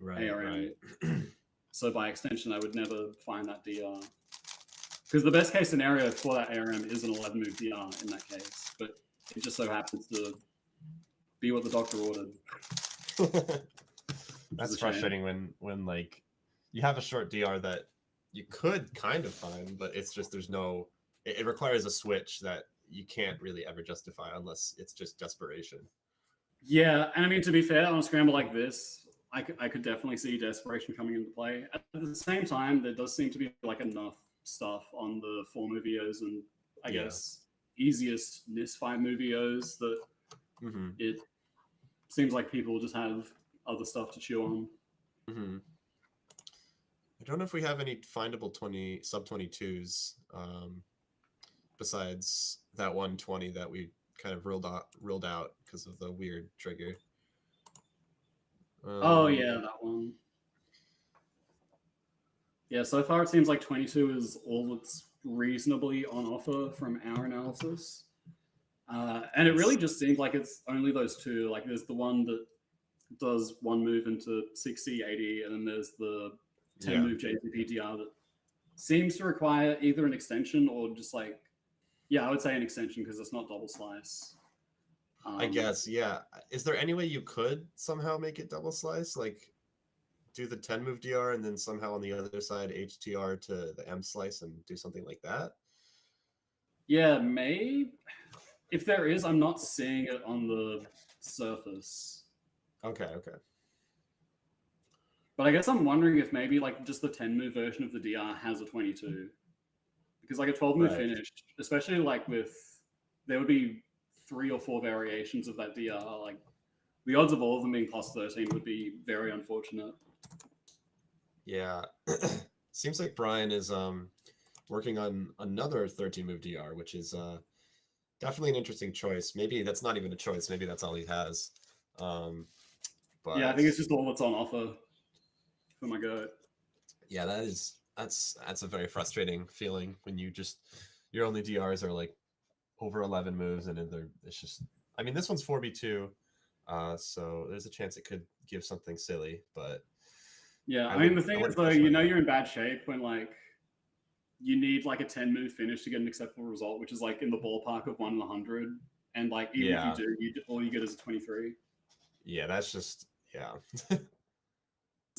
ARM. So by extension, I would never find that DR. Because the best case scenario for that ARM is an 11 move DR in that case. But it just so happens to be what the doctor ordered. That's frustrating when like you have a short DR that you could kind of find, but it's just there's no, it requires a switch that you can't really ever justify unless it's just desperation. Yeah, and I mean, to be fair, on a scramble like this, I could definitely see desperation coming into play. At the same time, there does seem to be like enough stuff on the 4-move EOs and I guess easiest NIS 5-move EOs that it seems like people just have other stuff to chew on. I don't know if we have any findable sub-22s besides that 120 that we kind of ruled out because of the weird trigger. Oh yeah, that one. Yeah, so far it seems like 22 is all that's reasonably on offer from our analysis. And it really just seems like it's only those two. Like there's the one that does 1 move into 6C80, and then there's the 10 move JCP DR that seems to require either an extension or just like, yeah, I would say an extension because it's not double slice. I guess, yeah. Is there any way you could somehow make it double slice? Like do the 10 move DR and then somehow on the other side HTR to the M slice and do something like that? Yeah, maybe. If there is, I'm not seeing it on the surface. Okay. But I guess I'm wondering if maybe like just the 10 move version of the DR has a 22. Because like a 12 move finish, especially like there would be 3 or 4 variations of that DR. Like the odds of all of them being plus 13 would be very unfortunate. Yeah. Seems like Brian is working on another 13 move DR, which is definitely an interesting choice. Maybe that's not even a choice. Maybe that's all he has. But yeah, I think it's just all that's on offer for my goat. Yeah, that's a very frustrating feeling when your only DRs are like over 11 moves, and it's just, I mean, this one's 4v2, so there's a chance it could give something silly, but yeah, I mean, the thing is though, you're in bad shape when like you need like a 10 move finish to get an acceptable result, which is like in the ballpark of 1 in 100, and like even if you do, all you get is a 23. Yeah, that's just That's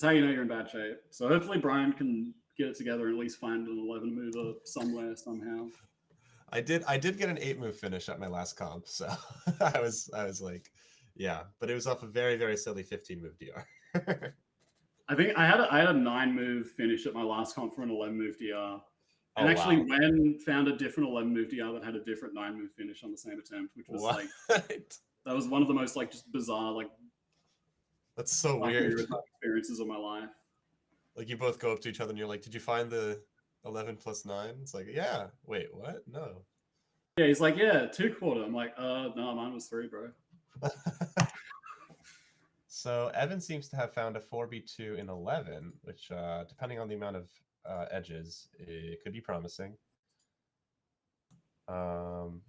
how you know you're in bad shape. So hopefully Brian can get it together and at least find an 11 mover somewhere somehow. I did get an 8 move finish at my last comp, so I was like, yeah, but it was off a very, very silly 15 move DR. I think I had a 9 move finish at my last comp for an 11 move DR. And actually Wen found a different 11 move DR that had a different 9 move finish on the same attempt, which was like, that was one of the most like just bizarre, like, that's so weird experiences of my life. Like you both go up to each other and you're like, did you find the 11 plus 9? It's like, yeah. Wait, what? No. Yeah, he's like, yeah, 2/4. I'm like, no, mine was 3, bro. So Evan seems to have found a 4b2 in 11, which, depending on the amount of edges, it could be promising. And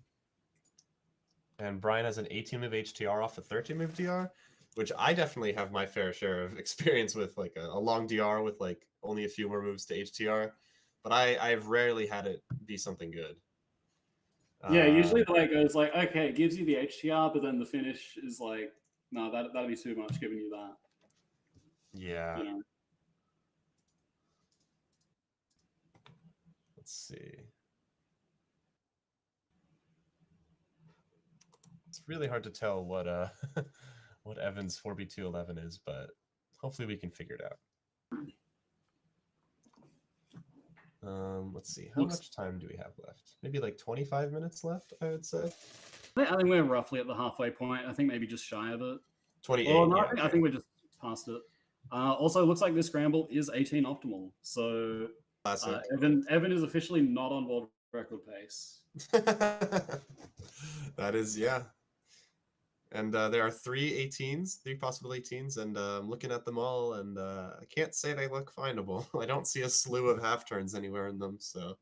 Brian has an 18-move HTR off a 13-move DR, which I definitely have my fair share of experience with, like a long DR with like only a few more moves to HTR. But I've rarely had it be something good. Yeah, usually the way it goes, like, okay, it gives you the HTR, but then the finish is like, no, that'd be too much giving you that. Yeah. You know? Let's see. It's really hard to tell what what Evan's 4b211 is, but hopefully we can figure it out. Let's see. How much time do we have left? Maybe like 25 minutes left, I would say. I think we're roughly at the halfway point. I think maybe just shy of it. 28. Oh, no, Yeah, I think we're just past it. Also, it looks like this scramble is 18 optimal. So Evan is officially not on world record pace. That is, yeah. And there are 3 possible 18s, and I'm looking at them all, and I can't say they look findable. I don't see a slew of half turns anywhere in them, so.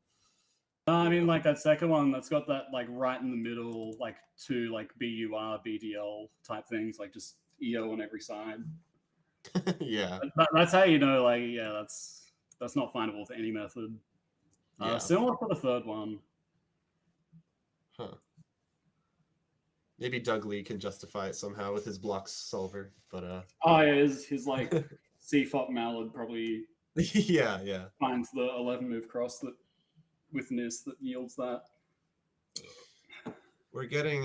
I mean, like that second one that's got that like right in the middle, like 2 like BUR, BDL type things, like just EO on every side. Yeah. That's how you know, like, yeah, that's not findable with any method. Yeah. Similar to the third one. Huh. Maybe Doug Lee can justify it somehow with his blocks solver, but oh yeah, his like CFOP Mallard probably yeah finds the 11 move cross that with NIS that yields that. We're getting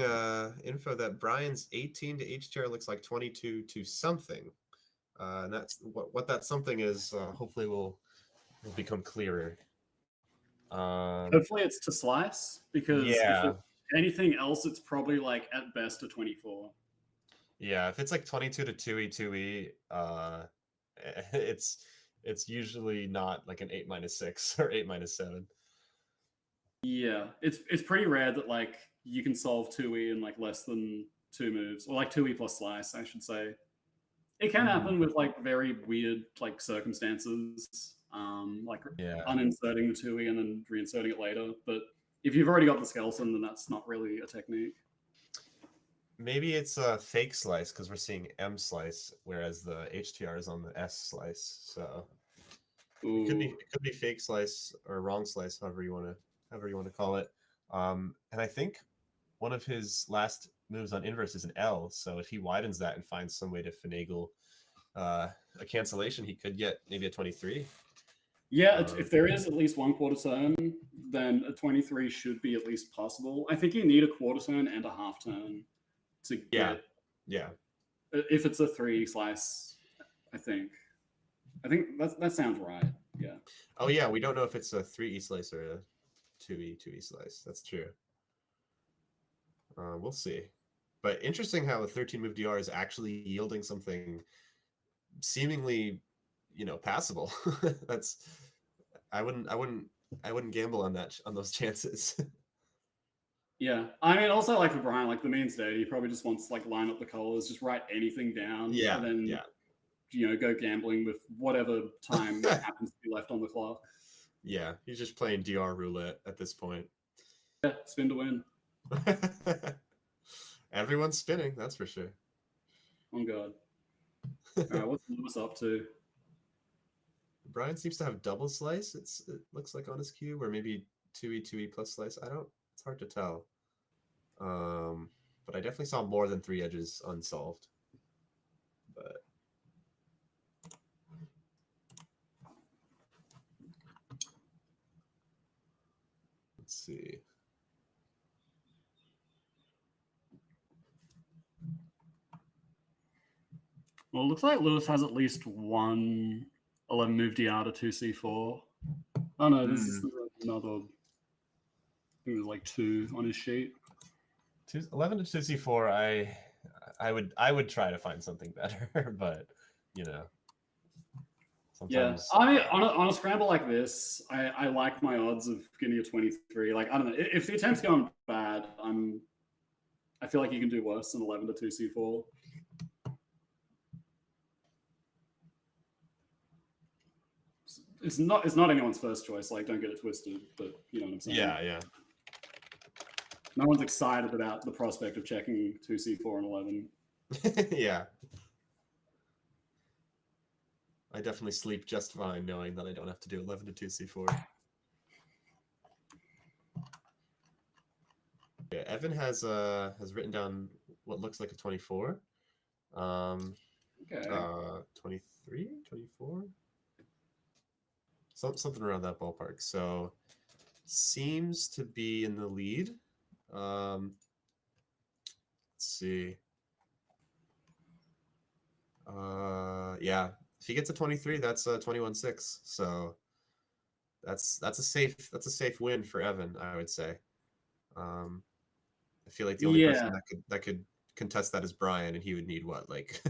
info that Brian's 18 to HTR looks like 22 to something, and that's what that something is. Hopefully will become clearer. Hopefully it's to slice, because yeah. if anything else, it's probably like at best a 24. Yeah, if it's like 22 to 2E, it's usually not like an 8-6 or 8-7. Yeah, it's pretty rare that like you can solve 2E in like less than 2 moves, or like 2E plus slice, I should say. It can happen with like very weird like circumstances, like uninserting the 2E and then reinserting it later. But if you've already got the skeleton, then that's not really a technique. Maybe it's a fake slice because we're seeing M slice, whereas the HTR is on the S slice. So it could be fake slice or wrong slice, however you want to call it. And I think one of his last moves on inverse is an L. So if he widens that and finds some way to finagle a cancellation, he could get maybe a 23. Yeah, if there is at least 1/4 turn, then a 23 should be at least possible. I think you need a 1/4 turn and a half turn to get. Yeah. If it's a 3 slice, I think that sounds right. Yeah. Oh yeah, we don't know if it's a 3E slice or a 2E slice. That's true. We'll see. But interesting how a 13-move DR is actually yielding something seemingly, passable. That's I wouldn't gamble on those chances. Yeah, I mean, also like for Brian, like the main state, he probably just wants to like line up the colors, just write anything down, and then go gambling with whatever time happens to be left on the clock. Yeah, he's just playing DR roulette at this point. Yeah, spin to win. Everyone's spinning, that's for sure. Oh god. All right, what's Lewis up to? Brian seems to have double slice. It looks like on his cube, or maybe 2E plus slice. It's hard to tell. But I definitely saw more than 3 edges unsolved. But let's see. Well, it looks like Lewis has at least one 11 move DR to 2C4. Oh no, this is another. I think there's like 2 on his sheet. 11 to 2C4. I would try to find something better, but Yeah, Sometimes, I mean, on a scramble like this, I like my odds of getting a 23. Like, I don't know, if the attempt's going bad, I feel like you can do worse than 11 to 2c4. It's not anyone's first choice. Like, don't get it twisted. But you know what I'm saying? yeah. No one's excited about the prospect of checking 2c4 and 11. Yeah. I definitely sleep just fine knowing that I don't have to do 11 to 2c4. Yeah, Evan has written down what looks like a 24. Okay. 23, 24? Something around that ballpark. So seems to be in the lead. Let's see. Yeah, if he gets a 23, that's a 21-6. So that's a safe win for Evan, I would say. I feel like the only person that could contest that is Brian, and he would need what, like,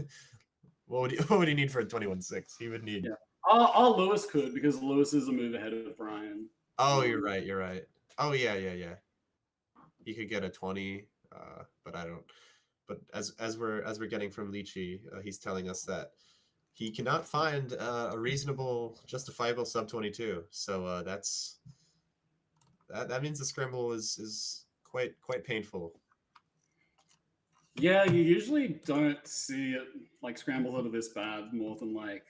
what would he need for a 21-6? He would need. Yeah. All Lewis could, because Lewis is a move ahead of Brian. Oh, you're right. Oh yeah. He could get a 20, but I don't. But as we're getting from Lychee, he's telling us that he cannot find a reasonable, justifiable sub 22. So that means the scramble is quite painful. Yeah, you usually don't see it like scrambles that are this bad more than like,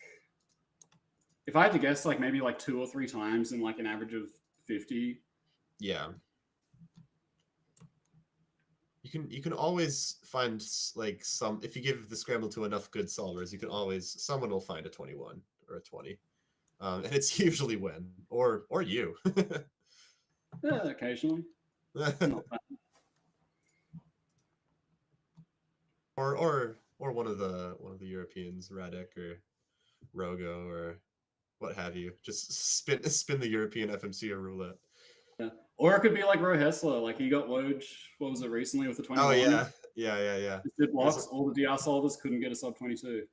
if I had to guess, like maybe like 2 or 3 times in like an average of 50. Yeah. You can always find like some, if you give the scramble to enough good solvers, you can always, someone will find a 21 or a 20. And it's usually Wen or you. Yeah, occasionally. Not bad. or one of the Europeans, Radek or Rogo or what have you. Just spin the European FMC or roulette. Yeah. Or it could be like Ro Hessler, like he got Woj, what was it, recently with the 21? Oh yeah. Just did blocks, all the DR solvers couldn't get a sub 22.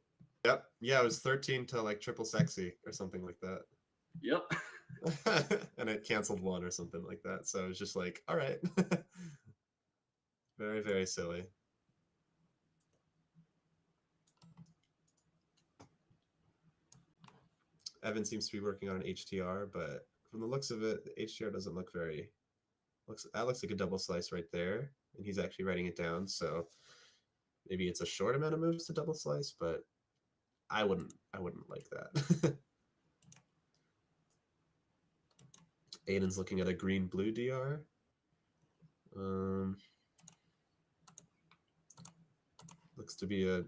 Yep. Yeah, it was 13 to like triple sexy or something like that. Yep. And it canceled one or something like that. So it was just like, all right. Very, very silly. Evan seems to be working on an HTR, but from the looks of it, the HTR doesn't look very. That looks like a double slice right there, and he's actually writing it down. So maybe it's a short amount of moves to double slice, but I wouldn't like that. Aiden's looking at a green-blue DR. Looks to be a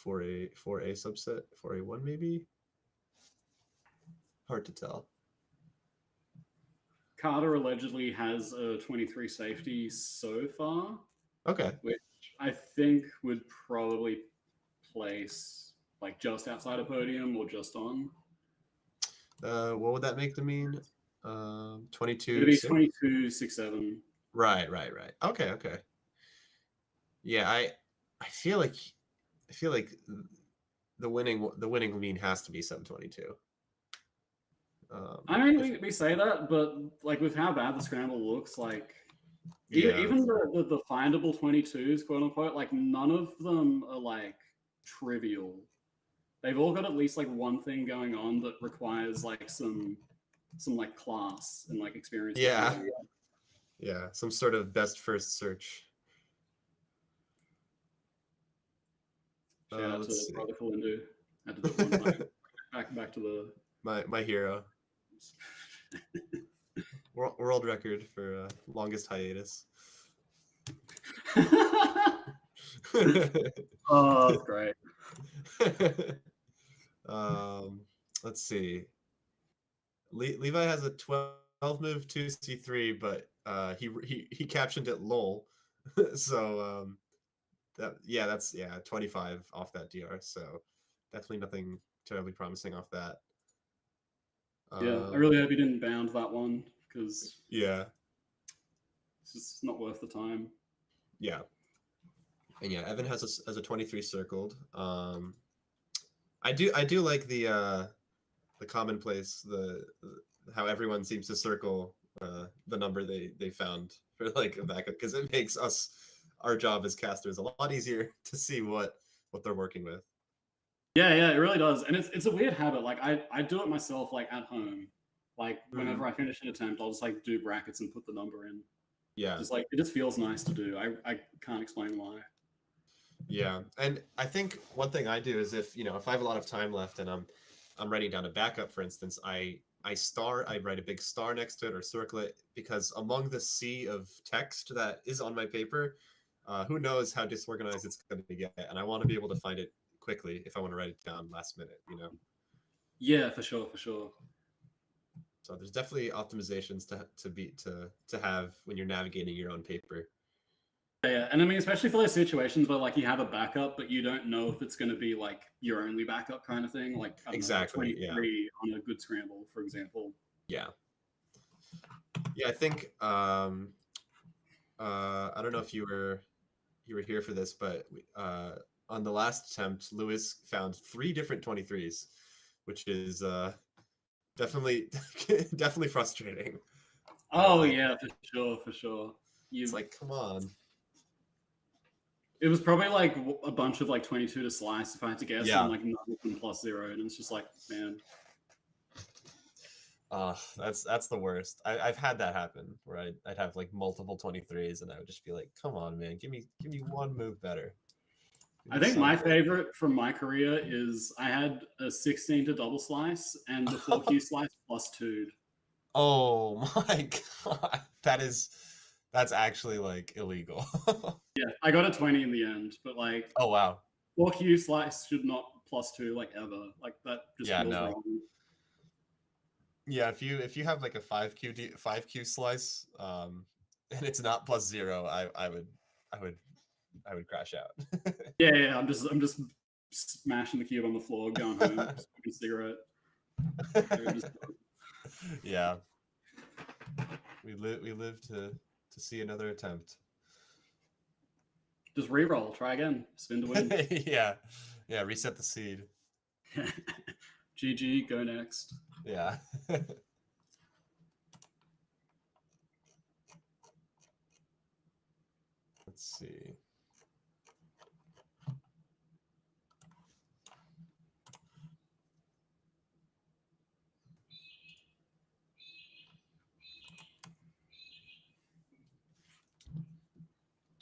4A subset, 4A1 maybe. Hard to tell. Carter allegedly has a 23 safety so far. Okay. Which I think would probably place like just outside of podium or just on. What would that make them mean? 22. It'd be 22, 6, 7. Right. Okay. Yeah, I feel like the winning mean has to be 722. I mean, we say that, but like with how bad the scramble looks, like even the findable 22s, quote unquote, like none of them are like trivial. They've all got at least like one thing going on that requires like some like class and like experience. Yeah, some sort of best first search. Shout out to Brother Kalindu. Had to do one back to the my hero. World record for longest hiatus. Oh, that's great. Let's see. Levi has a 12 move 2c3, but he captioned it lol. So that's 25 off that DR. So definitely nothing terribly promising off that. Yeah, I really hope he didn't bound that one because yeah, it's just not worth the time. Yeah, and yeah, Evan has a 23 circled. I do like the commonplace, the how everyone seems to circle the number they found for like a backup, because it makes our job as casters a lot easier to see what they're working with. Yeah, it really does, and it's a weird habit. Like I do it myself, like at home. Like whenever I finish an attempt, I'll just like do brackets and put the number in. Yeah. Just like it just feels nice to do. I can't explain why. Yeah, and I think one thing I do is if I have a lot of time left and I'm writing down a backup, for instance, I write a big star next to it or circle it, because among the sea of text that is on my paper, who knows how disorganized it's going to get, and I want to be able to find it quickly if I want to write it down last minute. Yeah, for sure. So there's definitely optimizations to have when you're navigating your own paper. Yeah, and I mean, especially for those situations where like you have a backup, but you don't know if it's going to be like your only backup kind of thing. Like I don't Exactly, know, 23 on a good scramble, for example. Yeah, I think I don't know if you were here for this, but on the last attempt, Lewis found 3 different 23s, which is definitely frustrating. Oh yeah, for sure. It's like, come on. It was probably like a bunch of like 22 to slice if I had to guess, Yeah. and like nothing +0, and it's just like, man. That's the worst. I've had that happen where I'd have like multiple 23s, and I would just be like, come on, man, give me one move better. I think my favorite from my career is I had a 16 to double slice and the 4Q slice +2'd. Oh my god, that's actually like illegal. Yeah, I got a 20 in the end, but like, oh wow, 4Q slice should not +2 like ever. Like that just feels wrong. Yeah, if you have like a 5Q slice, and it's not +0, I would crash out. yeah, I'm just smashing the cube on the floor, going home, smoking a cigarette. Yeah, we live to see another attempt. Just re-roll, try again, spin to win. yeah, reset the seed. GG, go next. Yeah. Let's see.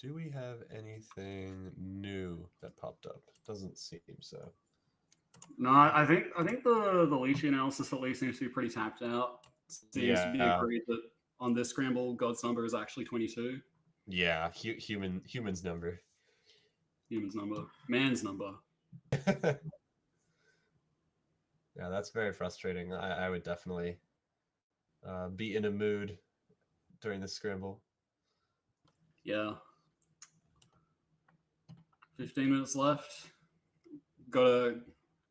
Do we have anything new that popped up? Doesn't seem so. No, I think the Leachy analysis at least seems to be pretty tapped out. Seems to be agreed that on this scramble, God's number is actually 22. Yeah, human's number. Human's number. Man's number. Yeah, that's very frustrating. I would definitely be in a mood during the scramble. Yeah. 15 minutes left. I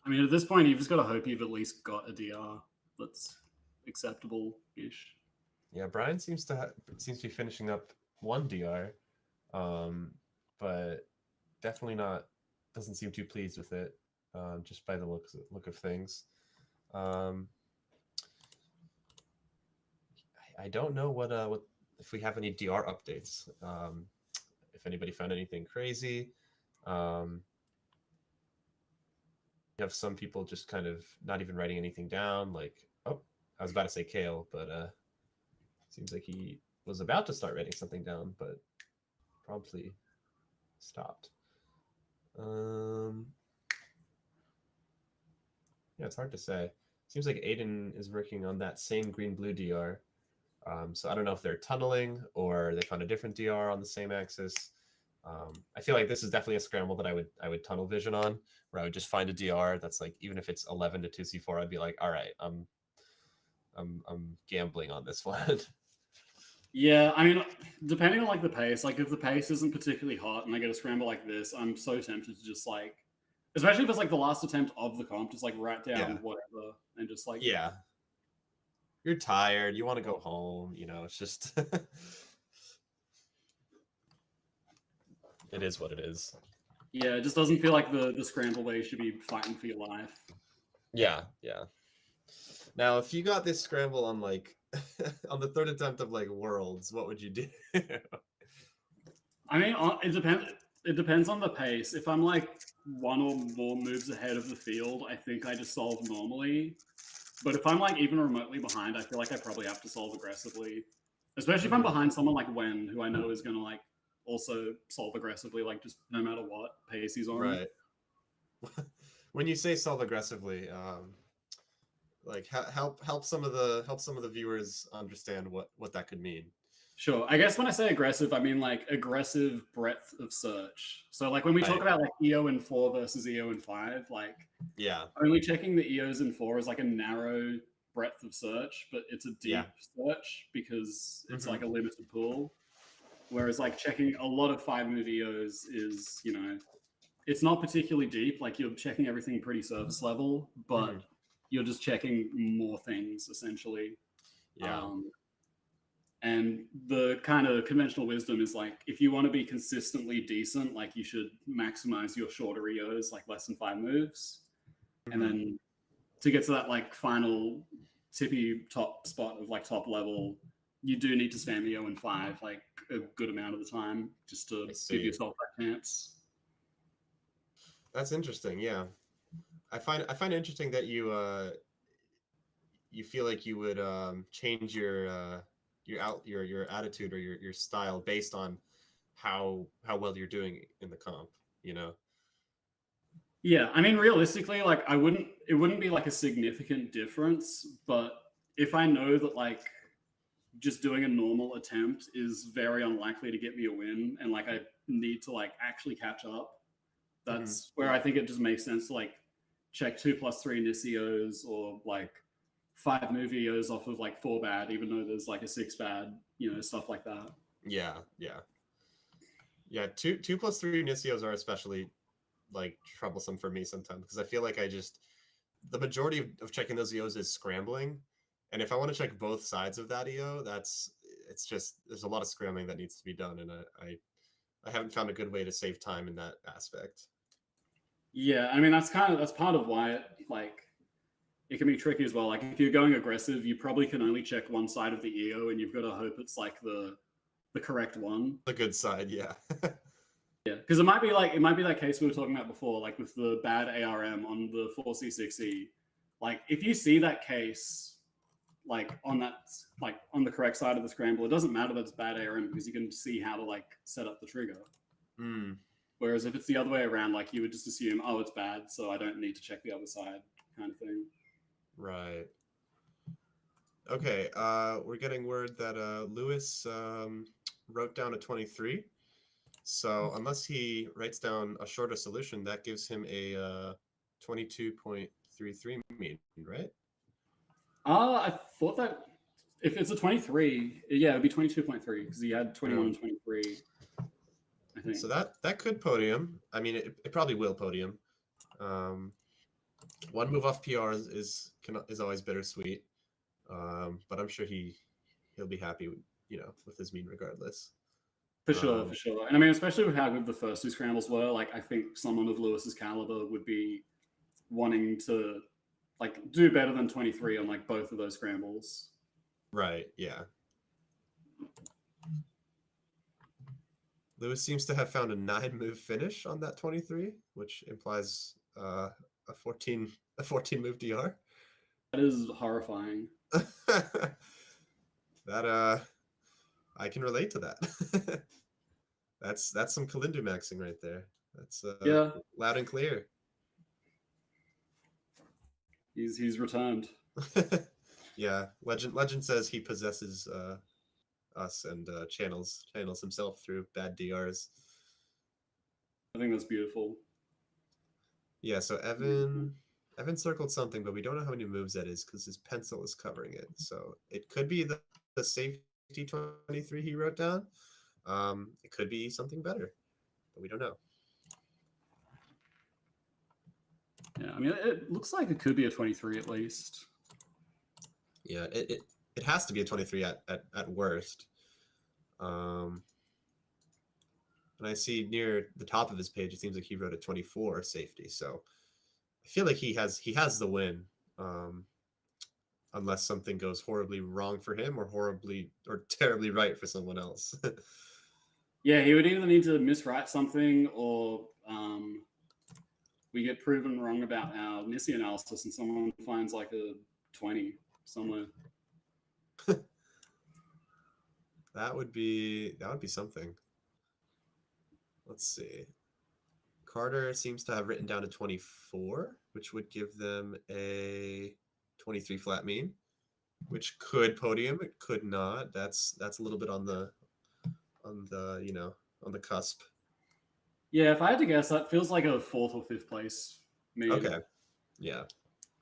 mean, at this point, you've just got to hope you've at least got a DR that's acceptable-ish. Yeah, Brian seems to be finishing up one DR, but definitely doesn't seem too pleased with it, just by the look of things. I don't know what if we have any DR updates. If anybody found anything crazy. You have some people just kind of not even writing anything down. Like, oh, I was about to say Kale, but seems like he was about to start writing something down, but promptly stopped. Yeah, it's hard to say. Seems like Aiden is working on that same green-blue DR. So I don't know if they're tunneling or they found a different DR on the same axis. I feel like this is definitely a scramble that I would tunnel vision on, where I would just find a DR that's like, even if it's 11 to 2C4, I'd be like, all right, I'm gambling on this one. Yeah, I mean, depending on like the pace, like if the pace isn't particularly hot and I get a scramble like this, I'm so tempted to just like, especially if it's like the last attempt of the comp, just like write down whatever and just like, yeah, you're tired, you want to go home, it's just it is what it is. Yeah, it just doesn't feel like the scramble where you should be fighting for your life. Yeah. Now, if you got this scramble on like on the third attempt of like Worlds, what would you do? I mean, it depends. It depends on the pace. If I'm like one or more moves ahead of the field, I think I just solve normally. But if I'm like even remotely behind, I feel like I probably have to solve aggressively. Especially if I'm behind someone like Wen, who I know is going to like also solve aggressively, like just no matter what pace he's on. Right. When you say solve aggressively, like help some of the viewers understand what that could mean. Sure. I guess when I say aggressive, I mean like aggressive breadth of search. So like when we talk Right. about like EO in 4 versus EO in 5, like Yeah. only checking the EOs in 4 is like a narrow breadth of search, but it's a deep search because it's like a limited pool. Whereas like checking a lot of 5 move EOs is, you know, it's not particularly deep. Like you're checking everything pretty surface level, but you're just checking more things essentially. Yeah. And the kind of conventional wisdom is like, if you want to be consistently decent, like you should maximize your shorter EOs, like less than 5 moves. And then to get to that like final tippy top spot of like top level, you do need to spam EO in 5 like a good amount of the time just to give yourself that chance. That's interesting. Yeah, I find it interesting that you feel like you would change your attitude or your style based on how well you're doing in the comp, you know. Yeah, I mean realistically, like it wouldn't be like a significant difference, but if I know that like just doing a normal attempt is very unlikely to get me a win and like I need to like actually catch up, that's where I think it just makes sense to like check 2+3 Nisios or like 5 move EOs off of like 4 bad, even though there's like a 6 bad, you know, stuff like that. Yeah. 2+3 Nisios are especially like troublesome for me sometimes because I feel like the majority of checking those EOs is scrambling, and if I want to check both sides of that EO, it's just there's a lot of scrambling that needs to be done, and I haven't found a good way to save time in that aspect. Yeah, I mean that's part of why it can be tricky as well. Like if you're going aggressive, you probably can only check one side of the EO, and you've got to hope it's like the correct one. The good side, yeah. Yeah, because it might be that case we were talking about before, like with the bad ARM on the 4C6E. Like if you see that case, like on the correct side of the scramble, it doesn't matter that it's bad ARM because you can see how to like set up the trigger. Whereas if it's the other way around, like you would just assume, oh, it's bad, so I don't need to check the other side, kind of thing. Right. Okay. We're getting word that Lewis wrote down a 23. So unless he writes down a shorter solution, that gives him a 22.33 mean, right? I thought that if it's a 23, yeah, it'd be 22.3 because he had 21 and 23. I think. So that could podium. I mean, it probably will podium. One move off PR is always bittersweet, but I'm sure he'll be happy, you know, with his mean regardless. For sure. And I mean, especially with how good the first 2 scrambles were, like I think someone of Lewis's caliber would be wanting to like do better than 23 on like both of those scrambles. Right. Yeah. Lewis seems to have found a 9-move finish on that 23, which implies a 14 move DR. That is horrifying. That I can relate to that. That's some Kalindu maxing right there. That's loud and clear. He's returned. Yeah, legend says he possesses us and channels himself through bad DRs. I think that's beautiful. Yeah, so Evan circled something, but we don't know how many moves that is because his pencil is covering it. So it could be the safety 23 he wrote down. It could be something better, but we don't know. Yeah, I mean, it looks like it could be a 23 at least. Yeah, it has to be a 23 at worst. And I see near the top of his page, it seems like he wrote a 24 safety. So I feel like he has the win. unless something goes horribly wrong for him or horribly or terribly right for someone else. Yeah, he would either need to miswrite something or we get proven wrong about our Nissi analysis and someone finds like a 20 somewhere. That would be something. Let's see. Carter seems to have written down a 24, which would give them a 23 flat mean, which could podium, it could not. That's a little bit on the you know, on the cusp. Yeah, if I had to guess, that feels like a 4th or 5th place. Mean. Okay. Yeah.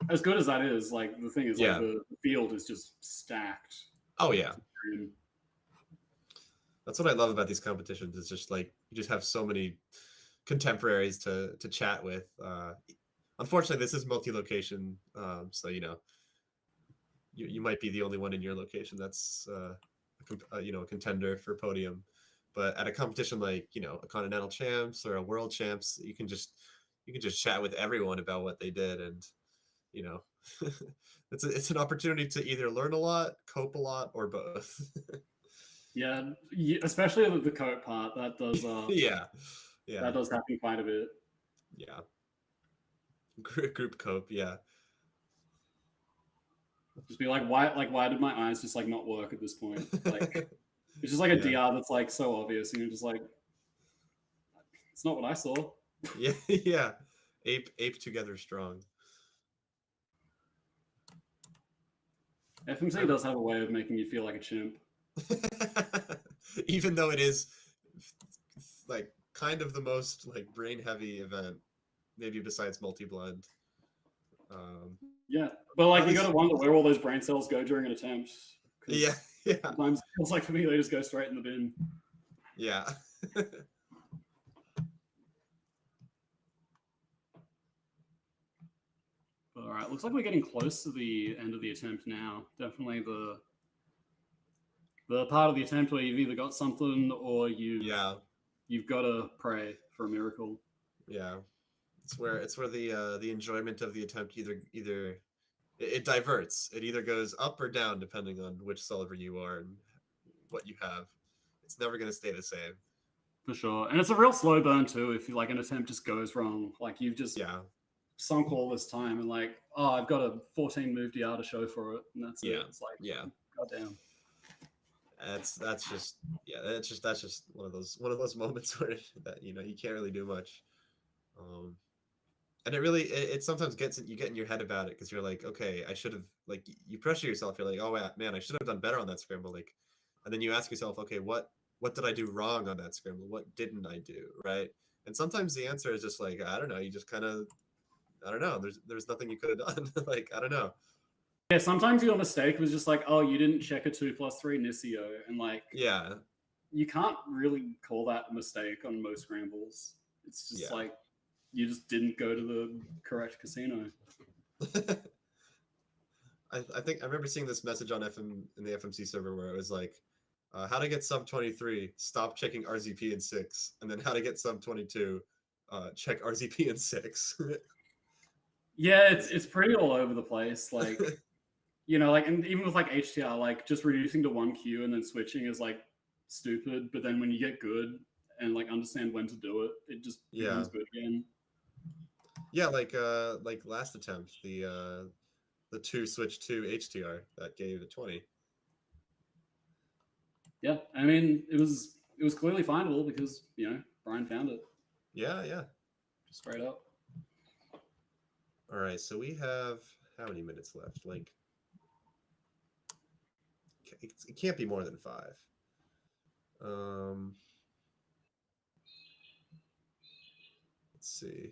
As good as that is, like the thing is, Yeah. like the field is just stacked. Oh yeah. That's what I love about these competitions. It's just like you just have so many contemporaries to chat with. Unfortunately, this is multi-location, so you know you might be the only one in your location that's you know, a contender for podium. But at a competition like, you know, a continental champs or a world champs, you can just chat with everyone about what they did, and you know, it's an opportunity to either learn a lot, cope a lot, or both. Yeah, especially with the coat part, that does yeah, that does happen quite a bit. Yeah, group cope, yeah. Just be like, why did my eyes just like not work at this point? Like, it's just like a DR that's like so obvious, and you're just like, it's not what I saw. Yeah, yeah. Ape together strong. FMC does have a way of making you feel like a chimp. Even though it is like kind of the most like brain heavy event, maybe besides multi-blind. Yeah, but like you got to wonder where all those brain cells go during an attempt. Yeah. Sometimes it feels like for me they just go straight in the bin. Yeah. All right, looks like we're getting close to the end of the attempt now. Definitely the part of the attempt where you've either got something or you've got to pray for a miracle. Yeah, it's where the enjoyment of the attempt either it diverts. It either goes up or down depending on which solver you are and what you have. It's never going to stay the same. For sure, and it's a real slow burn too. If like an attempt just goes wrong, like you've just sunk all this time and like, oh, I've got a 14 move DR to show for it, and that's it. It's like, goddamn. That's just one of those moments where that you know you can't really do much, and it sometimes you get in your head about it because you're like, okay, I should have, like, you pressure yourself. You're like, oh man, I should have done better on that scramble, like, and then you ask yourself, okay, what did I do wrong on that scramble? What didn't I do right? And sometimes the answer is just like, I don't know. You just kind of, I don't know. There's nothing you could have done. Like, I don't know. Yeah, sometimes your mistake was just like, oh, you didn't check a 2+3 Nissio, and like, you can't really call that a mistake on most scrambles. It's just like you just didn't go to the correct casino. I think I remember seeing this message on in the FMC server where it was like, how to get sub 23, stop checking RZP in 6, and then how to get sub 22, check RZP in 6. Yeah, it's pretty all over the place. Like, you know, like, and even with like HTR, like just reducing to 1Q and then switching is like stupid. But then when you get good and like understand when to do it, it just becomes good again. Yeah, like last attempt, the 2 switch to HTR that gave a 20. Yeah, I mean, it was clearly findable because, you know, Brian found it. Yeah. Just straight up. All right, so we have how many minutes left? Like, it can't be more than 5. Let's see.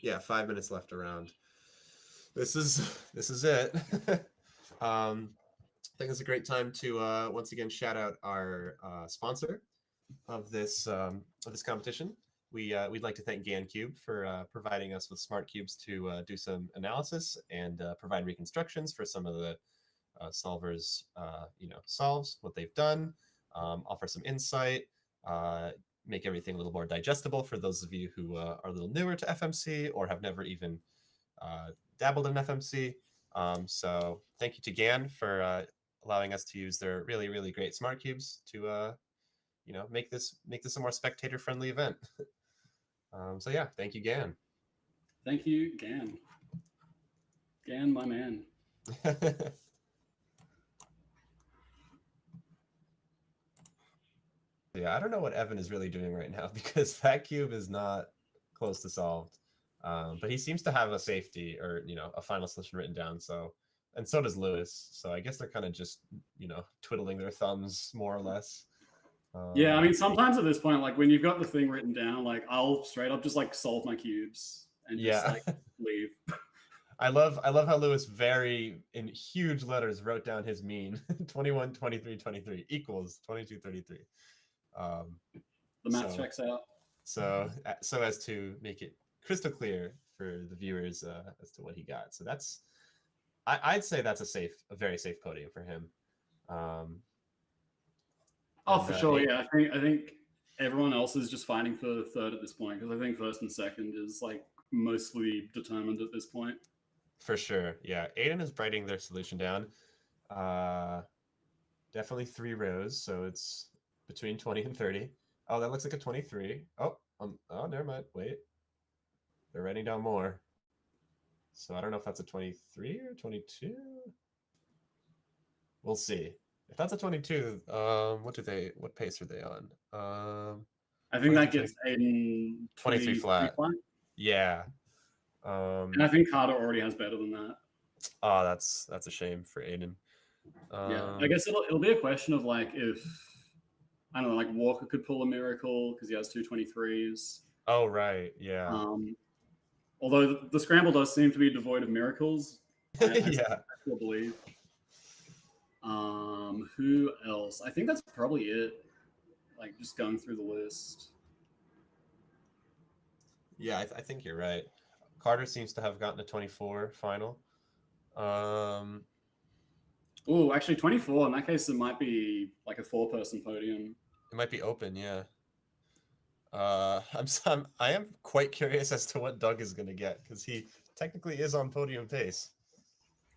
Yeah, 5 minutes left around. This is it. I think it's a great time to once again shout out our sponsor of this competition. We'd like to thank GaNCube for providing us with smart cubes to do some analysis and provide reconstructions for some of the solvers, solves what they've done, offer some insight, make everything a little more digestible for those of you who are a little newer to FMC or have never even dabbled in FMC. So thank you to GAN for allowing us to use their really, really great smart cubes to make this a more spectator friendly event. So yeah, thank you, GAN. Thank you, GAN. GAN, my man. Yeah, I don't know what Evan is really doing right now because that cube is not close to solved. But he seems to have a safety or a final solution written down. And so does Lewis. So I guess they're kind of just twiddling their thumbs more or less. Yeah, I mean, sometimes at this point, like when you've got the thing written down, like I'll straight up just like solve my cubes and just like leave. I love how Lewis in huge letters wrote down his mean 21, 23, 23 equals 22, 33. The math checks out. So as to make it crystal clear for the viewers as to what he got. So I'd say that's a very safe podium for him. For sure. Yeah, I think everyone else is just fighting for third at this point because I think first and second is like mostly determined at this point. For sure. Yeah, Aiden is writing their solution down. Definitely 3 rows, so it's between 20 and 30. Oh, that looks like a 23. Oh, never mind. Wait, they're writing down more. So I don't know if that's a 23 or 22. We'll see. If that's a 22, what pace are they on? I think that gets Aiden 23 flat. Yeah. And I think Carter already has better than that. Oh, that's a shame for Aiden. Yeah, I guess it'll be a question of like if I don't know, like Walker could pull a miracle because he has 2 23s. Oh right, yeah. Although the scramble does seem to be devoid of miracles. I still believe. Who else? I think that's probably it. Like just going through the list. Yeah, I think you're right. Carter seems to have gotten a 24 final. Oh, actually 24. In that case, it might be like a 4-person podium. It might be open, yeah. I am quite curious as to what Doug is going to get because he technically is on podium pace.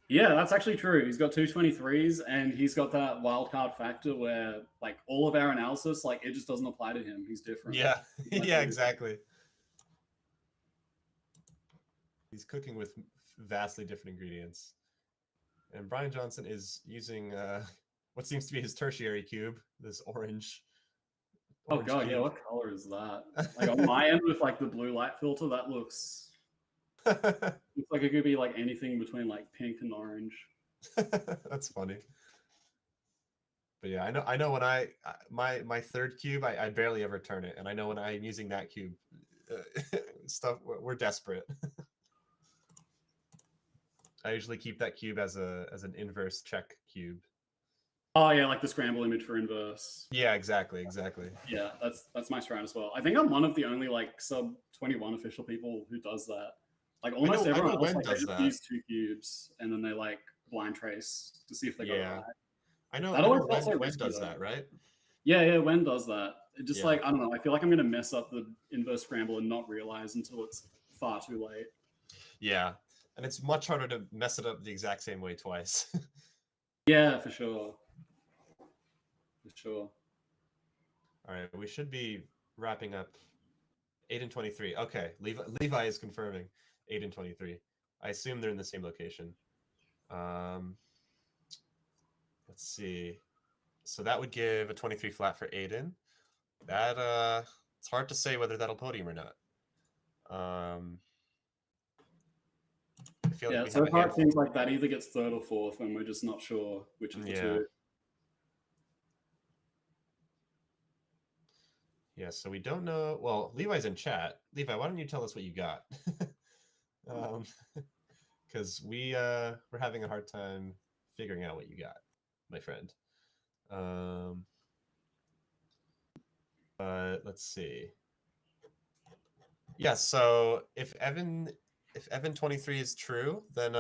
Yeah, that's actually true. He's got 2 23s and he's got that wild card factor where like all of our analysis, like it just doesn't apply to him. He's different. Yeah, yeah, exactly. He's cooking with vastly different ingredients. And Brian Johnson is using what seems to be his tertiary cube, this orange. Oh god, cube. Yeah, what color is that? Like on my end with like the blue light filter, that looks like it could be like anything between like pink and orange. That's funny. But yeah, I know when my third cube, I barely ever turn it, and I know when I'm using that cube, we're desperate. I usually keep that cube as an inverse check cube. Oh yeah, like the scramble image for inverse. Yeah, exactly. Yeah, that's my strat as well. I think I'm one of the only like sub 21 official people who does that. Like almost everyone else like, does that. Use 2 cubes and then they like blind trace to see if they got it right. I know Wen does that, right? Yeah, Wen does that. It just like I don't know. I feel like I'm gonna mess up the inverse scramble and not realize until it's far too late. Yeah, and it's much harder to mess it up the exact same way twice. Yeah, for sure. All right, we should be wrapping up 8 and 23. Okay, Levi is confirming 8 and 23. I assume they're in the same location. Let's see. So that would give a 23 flat for Aiden. That it's hard to say whether that'll podium or not. I feel like so far it seems like that either gets 3rd or 4th, and we're just not sure which of the 2. Yeah, so we don't know. Well, Levi's in chat. Levi, why don't you tell us what you got? Because we're having a hard time figuring out what you got, my friend. But let's see. Yeah, so if Evan 23 is true, then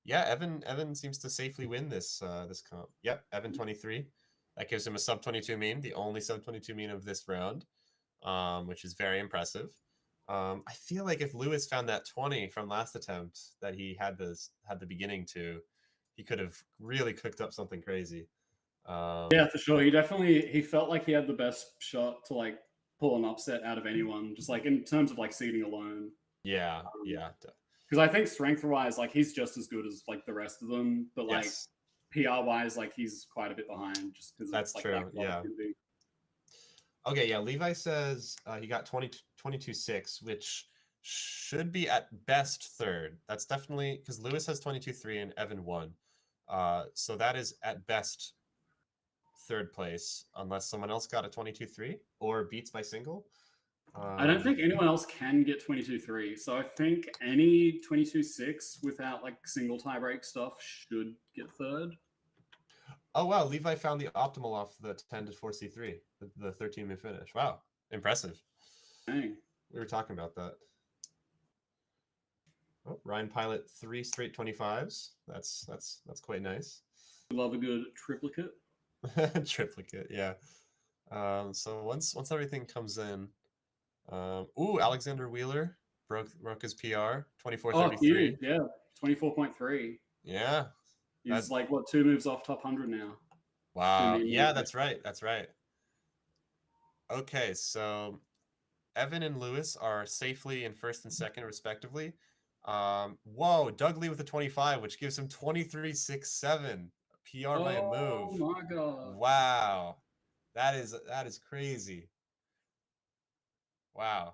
yeah, Evan seems to safely win this comp. Yep, Evan 23. That gives him a sub 22 mean, the only sub 22 mean of this round, which is very impressive. I feel like if Lewis found that 20 from last attempt that he had the beginning to, he could have really cooked up something crazy. Yeah, for sure. He felt like he had the best shot to like pull an upset out of anyone, just like in terms of like seeding alone. Yeah, Because I think strength wise, like he's just as good as like the rest of them, but like yes, PR wise, like he's quite a bit behind just because that's like, true. Yeah. Okay, yeah. Levi says he got 22.6, which should be at best third. That's definitely because Lewis has 22.3 and Evan won. So that is at best third place, unless someone else got a 22.3 or beats by single. I don't think anyone else can get 22.3. So I think any 22.6 without like single tiebreak stuff should get third. Oh wow, Levi found the optimal off the 10 to 4C3, the 13-minute finish. Wow, impressive. Dang. We were talking about that. Oh, Ryan Pilot 3 straight 25s. That's quite nice. Love a good triplicate. Triplicate, yeah. So once everything comes in, ooh, Alexander Wheeler broke his PR 24.33. Oh, huge, yeah, 24.3. Yeah. He's like what 2 moves off top 100 now. Wow. Yeah, that's right. That's right. Okay, so Evan and Lewis are safely in first and second, respectively. Whoa, Doug Lee with a 25, which gives him 23.67. PR by a move. Oh my god. Wow. That is crazy. Wow.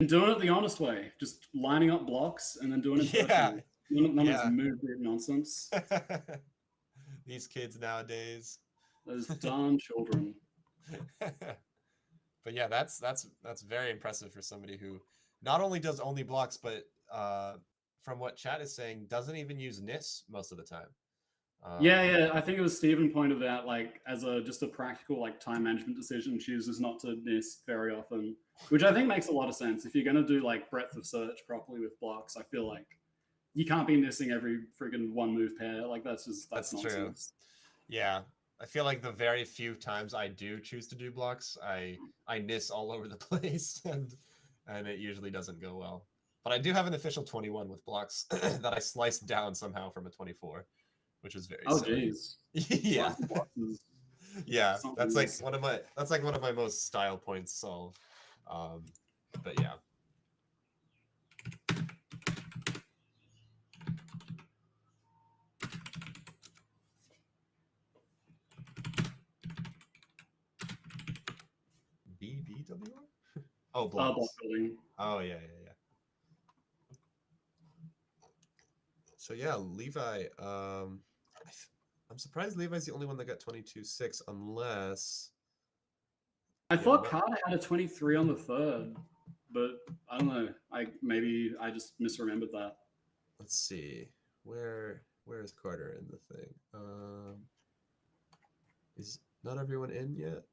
And doing it the honest way, just lining up blocks and then doing it perfectly. None of this move nonsense. These kids nowadays. Those darn children. But yeah, that's very impressive for somebody who not only does only blocks, but from what chat is saying, doesn't even use NIS most of the time. Yeah. I think it was Stephen pointed out, like, as just a practical like time management decision, chooses not to NIS very often, which I think makes a lot of sense. If you're gonna do like breadth of search properly with blocks, I feel like you can't be NISing every friggin' one move pair. Like that's nonsense. True. Yeah. I feel like the very few times I do choose to do blocks, I NIS all over the place and it usually doesn't go well. But I do have an official 21 with blocks that I sliced down somehow from a 24, which is very silly. Jeez. Yeah. Yeah. That's like else. one of my most style points solved. But yeah. BBWR? Oh, blocks. Block building. Oh, yeah. So yeah, Levi, I'm surprised Levi's the only one that got 22.6, unless I thought Carter had a 23 on the third, but I don't know. Maybe I just misremembered that. Let's see. Where is Carter in the thing? Is not everyone in yet?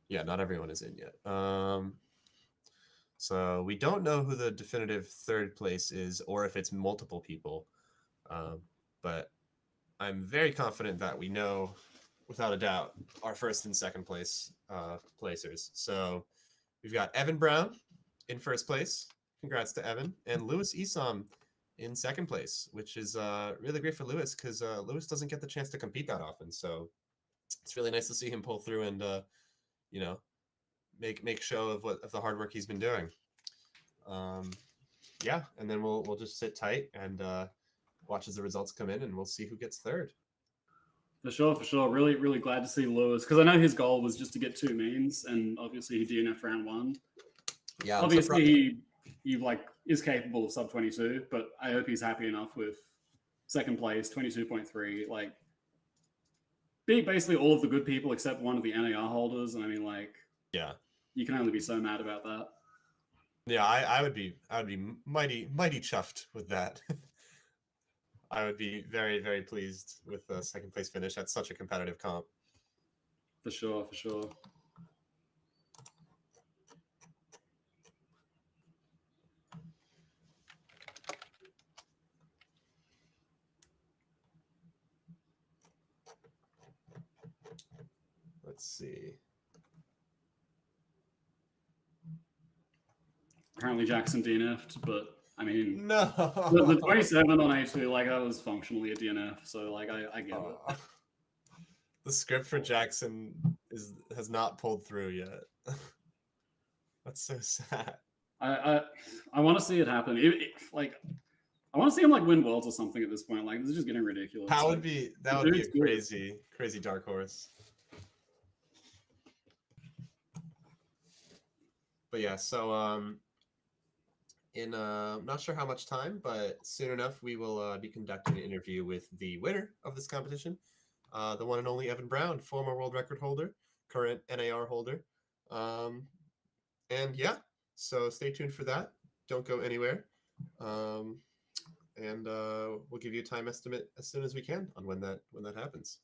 Yeah, not everyone is in yet. So we don't know who the definitive third place is or if it's multiple people. But I'm very confident that we know, without a doubt, our first and second place placers. So we've got Evan Brown in first place. Congrats to Evan. And Lewis Esom in second place, which is really great for Lewis because Lewis doesn't get the chance to compete that often. So it's really nice to see him pull through and make show of the hard work he's been doing. Yeah, and then we'll just sit tight and watch as the results come in, and we'll see who gets third. For sure. Really, really glad to see Lewis because I know his goal was just to get 2 means, and obviously he DNF round 1. Yeah, obviously he like is capable of sub 22, but I hope he's happy enough with second place 22.3. Like, beat basically all of the good people except one of the NAR holders, and I mean, like, yeah, you can only be so mad about that. Yeah, I would be mighty chuffed with that. I would be very, very pleased with the second place finish at such a competitive comp. For sure. Let's see. Apparently Jackson DNF'd, but I mean, No. the 27 on A2, like that was functionally a DNF, so like I get it. The script for Jackson has not pulled through yet. That's so sad. I want to see it happen. Like I want to see him like win worlds or something at this point. Like this is just getting ridiculous. That would like, be the a dude's good. crazy dark horse. But yeah, so in I'm not sure how much time, but soon enough we will be conducting an interview with the winner of this competition, the one and only Evan Brown, former world record holder, current NAR holder. And yeah, so stay tuned for that. Don't go anywhere. And we'll give you a time estimate as soon as we can on when that happens.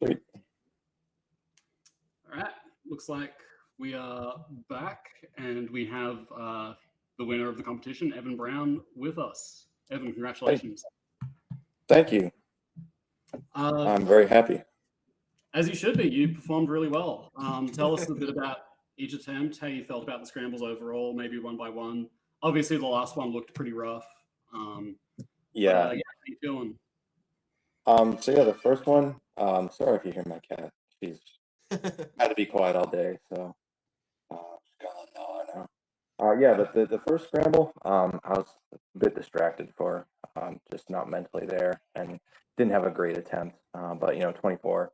Sweet. All right, looks like we are back, and we have the winner of the competition, Evan Brown, with us. Evan, congratulations. Thank you. I'm very happy. As you should be. You performed really well. Tell us a bit about each attempt, how you felt about the scrambles overall, maybe one by one. Obviously, the last one looked pretty rough. Yeah. How you feeling? So yeah, the first one. Sorry if you hear my cat. She's had to be quiet all day, so she's gone now. Yeah, the first scramble, I was a bit distracted for, just not mentally there, and didn't have a great attempt. But 24,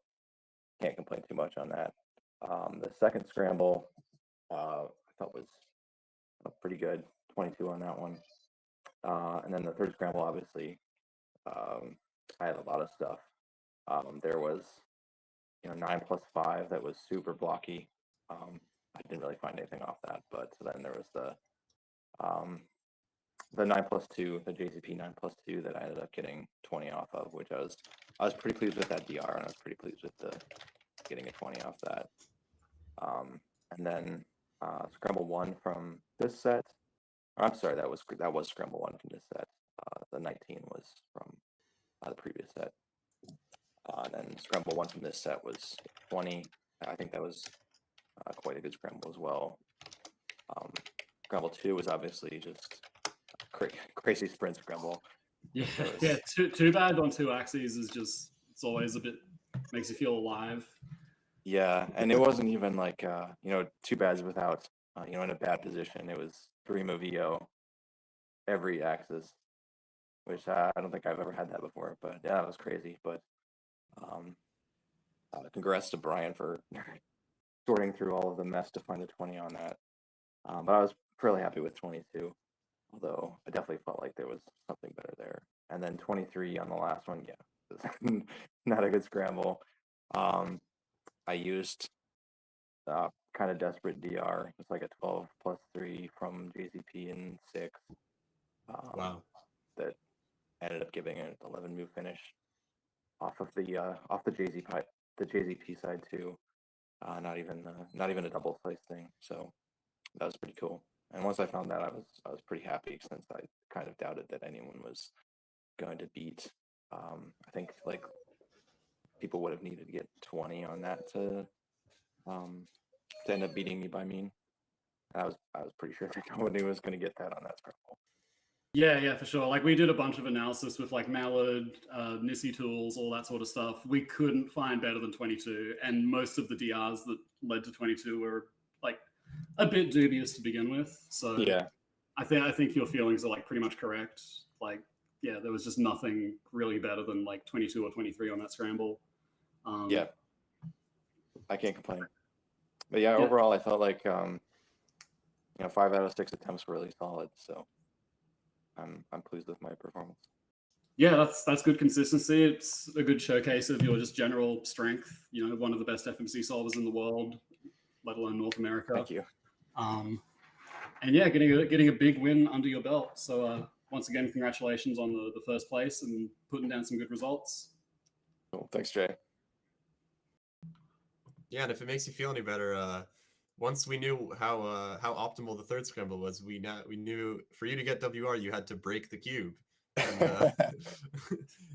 can't complain too much on that. The second scramble, I thought was pretty good, 22 on that one. And then the third scramble, obviously, I had a lot of stuff. There was 9+5 that was super blocky. I didn't really find anything off that, but so then there was the 9+2, the JCP 9+2 that I ended up getting 20 off of, which I was pretty pleased with that DR, and I was pretty pleased with getting a 20 off that. And then Scramble 1 from this set. I'm sorry, that was Scramble 1 from this set. The 19 was from the previous set. And then Scramble 1 from this set was 20. I think that was quite a good scramble as well. Scramble 2 was obviously just crazy sprint scramble. Yeah, too bad on two axes is just, it's always a bit, makes you feel alive. Yeah, and it wasn't even like two bads without in a bad position. It was 3 move EO every axis, which I don't think I've ever had that before. But yeah, it was crazy. But congrats to Brian for sorting through all of the mess to find the 20 on that. But I was fairly happy with 22, although I definitely felt like there was something better there. And then 23 on the last one, yeah, not a good scramble. I used kind of desperate DR. It's like a 12+3 from JZP in 6. Wow. That ended up giving an 11 move finish off of the JZP side too. Not even a double slice thing. So that was pretty cool. And once I found that, I was pretty happy, since I kind of doubted that anyone was going to beat. I think like people would have needed to get 20 on that to end up beating me by mean. I was pretty sure that nobody was going to get that on that scramble. Yeah, for sure. Like we did a bunch of analysis with like Mallard, Nissy tools, all that sort of stuff. We couldn't find better than 22, and most of the DRs that led to 22 were like a bit dubious to begin with. So Yeah, I think your feelings are like pretty much correct. Like, yeah, there was just nothing really better than like 22 or 23 on that scramble. yeah, I can't complain. But yeah, overall, I felt like 5 out of 6 attempts were really solid. So I'm pleased with my performance. Yeah, that's good consistency. It's a good showcase of your just general strength. You know, one of the best FMC solvers in the world, let alone North America. Thank you. And yeah, getting a big win under your belt. So once again, congratulations on the first place and putting down some good results. Cool. Thanks, Jay. Yeah, and if it makes you feel any better, once we knew how optimal the third scramble was, we knew for you to get WR, you had to break the cube. And,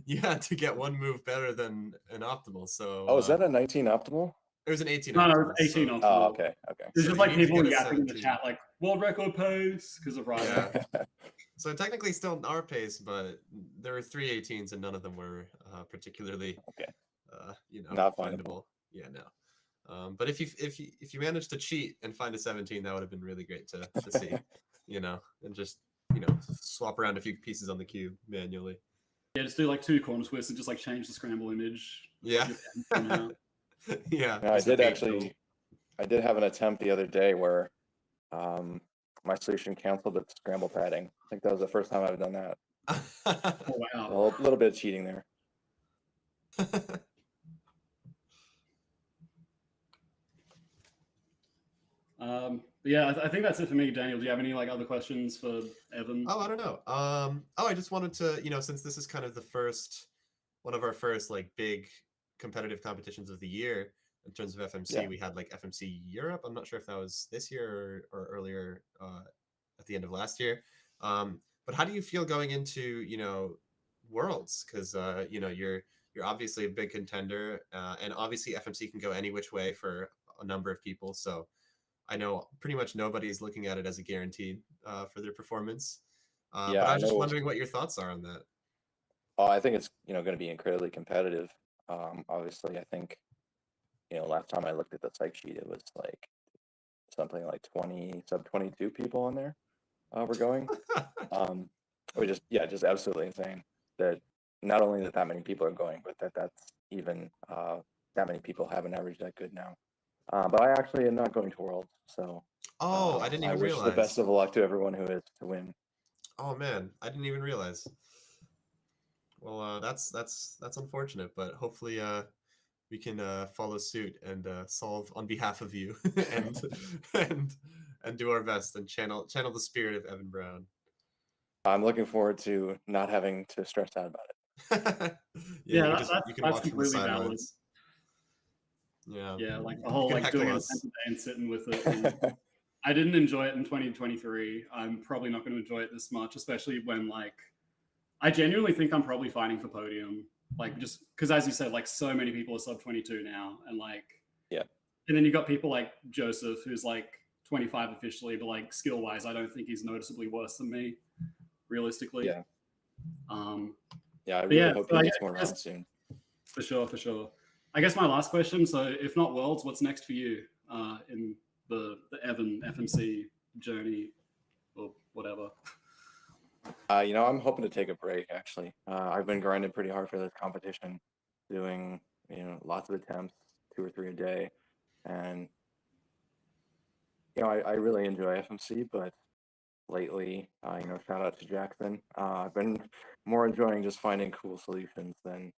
you had to get one move better than an optimal. So is that a 19 optimal? It was an 18 No, optimal. it was 18 so, optimal. Oh, okay. It's So just like you need to people get a yapping in the 17. chat, like world record pace because of Ryan. Yeah. So technically still our pace, but there were 3 18s and none of them were particularly Okay. findable. Not findable. Yeah, no. But if you managed to cheat and find a 17, that would have been really great to see, and just swap around a few pieces on the cube manually. Yeah, just do like 2 corner twists and just like change the scramble image. Yeah. Yeah. No, I did have an attempt the other day where my solution canceled its scramble padding. I think that was the first time I've done that. Oh, wow. A little bit of cheating there. Yeah, I think that's it for me, Daniel. Do you have any like other questions for Evan? Oh, I don't know. I just wanted to, since this is kind of one of our first like big competitive competitions of the year in terms of FMC, Yeah. we had like FMC Europe. I'm not sure if that was this year or earlier at the end of last year. But how do you feel going into, Worlds? Because you're obviously a big contender, and obviously FMC can go any which way for a number of people. So I know pretty much nobody's looking at it as a guaranteed for their performance. Yeah, but I I was just know. wondering what your thoughts are on that. Oh, I think it's going to be incredibly competitive. Obviously, I think last time I looked at the psych sheet, it was like something like 20 sub-22 people on there were going. Just absolutely insane. That not only that many people are going, but that's even that many people haven't averaged that good now. But I actually am not going to Worlds, so I didn't even wish realize. the best of luck to everyone who is to win. Oh man, I didn't even realize. Well, that's unfortunate, but hopefully we can follow suit and solve on behalf of you and do our best and channel the spirit of Evan Brown. I'm looking forward to not having to stress out about it. Yeah, you can that's watch from the completely valid. sidelines. Yeah. Yeah, like the whole like heckle doing it us. day and sitting with it. And I didn't enjoy it in 2023. I'm probably not going to enjoy it this much, especially when like I genuinely think I'm probably fighting for podium. Like just because, as you said, like so many people are sub 22 now, and like yeah. And then you got people like Joseph, who's like 25 officially, but like skill wise, I don't think he's noticeably worse than me, realistically. Yeah. Yeah, I but really yeah, hope so he gets more rounds soon. For sure. I guess my last question. So, if not Worlds, what's next for you in the Evan FMC journey or whatever? I'm hoping to take a break. Actually, I've been grinding pretty hard for this competition, doing lots of attempts, 2 or 3 a day, and I really enjoy FMC, but lately. Shout out to Jackson. I've been more enjoying just finding cool solutions than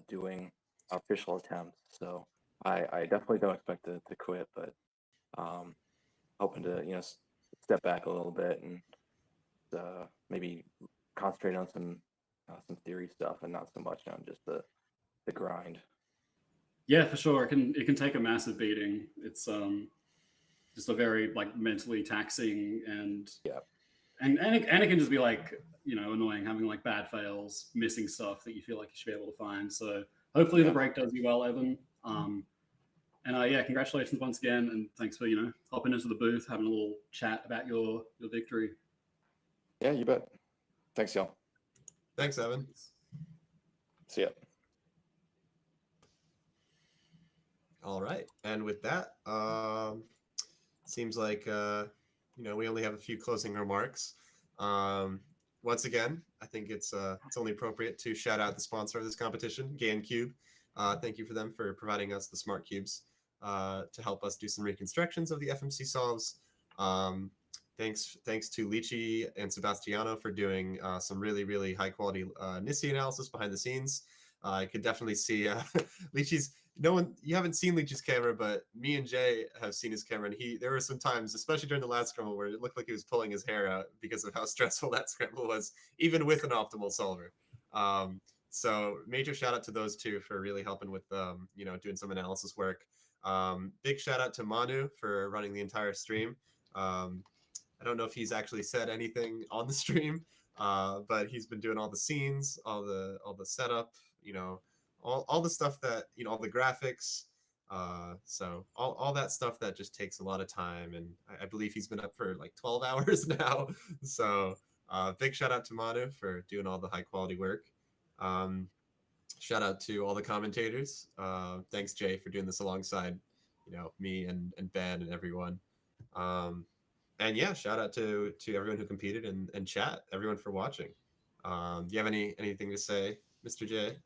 doing official attempts. So I definitely don't expect to quit, but hoping to step back a little bit and maybe concentrate on some theory stuff and not so much on just the grind. Yeah, for sure. It can take a massive beating. It's just a very like mentally taxing and Yeah. and it can just be like annoying having like bad fails, missing stuff that you feel like you should be able to find. So hopefully the break does you well, Evan. And yeah, congratulations once again, and thanks for hopping into the booth, having a little chat about your victory. Yeah, you bet. Thanks, y'all. Thanks, Evan. See ya. All right, and with that, seems like we only have a few closing remarks. Once again, I think it's only appropriate to shout out the sponsor of this competition, GainCube. Thank you for them for providing us the smart cubes to help us do some reconstructions of the FMC solves. Thanks to Lychee and Sebastiano for doing some really, really high quality NISI analysis behind the scenes. I could definitely see Lychee's. You haven't seen Leach's camera, but me and Jay have seen his camera, and there were some times, especially during the last scramble, where it looked like he was pulling his hair out because of how stressful that scramble was, even with an optimal solver. So major shout out to those two for really helping with doing some analysis work. Big shout out to Manu for running the entire stream. I don't know if he's actually said anything on the stream, but he's been doing all the scenes, all the setup, all the stuff that all the graphics, so all that stuff that just takes a lot of time, and I believe he's been up for like 12 hours now. So big shout out to Manu for doing all the high quality work. Shout out to all the commentators. Thanks, Jay, for doing this alongside me and Ben and everyone. And yeah, shout out to everyone who competed and chat, everyone for watching. Do you have anything to say, Mr. J?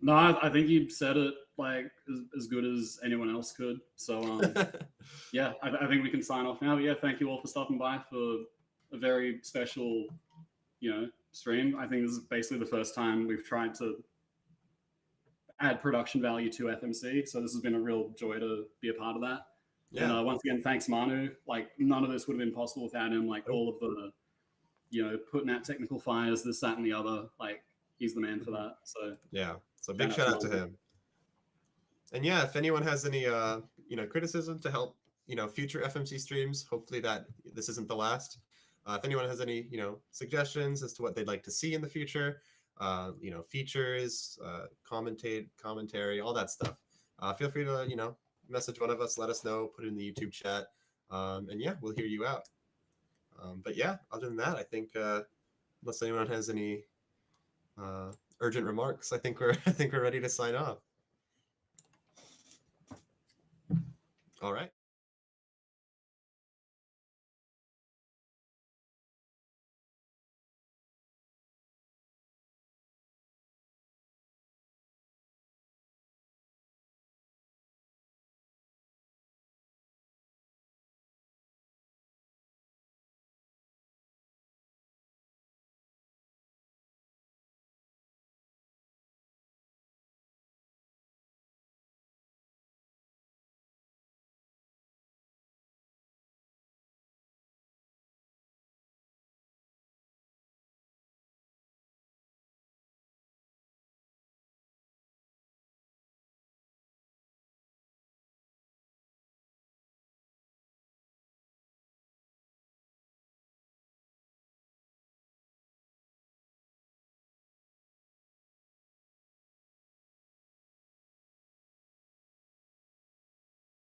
No, I think you said it like as good as anyone else could. So yeah, I think we can sign off now. But yeah, thank you all for stopping by for a very special, stream. I think this is basically the first time we've tried to add production value to FMC. So this has been a real joy to be a part of that. Yeah. And once again, thanks Manu. Like none of this would have been possible without him. Like all of the, putting out technical fires, this, that, and the other. Like he's the man for that. So yeah. So big shout out to him. And yeah, if anyone has any criticism to help future FMC streams, hopefully that this isn't the last. If anyone has any suggestions as to what they'd like to see in the future, features, commentary, all that stuff, feel free to message one of us, let us know, put it in the YouTube chat, and yeah, we'll hear you out. But yeah, other than that, I think unless anyone has any urgent remarks, I think we're ready to sign off. All right.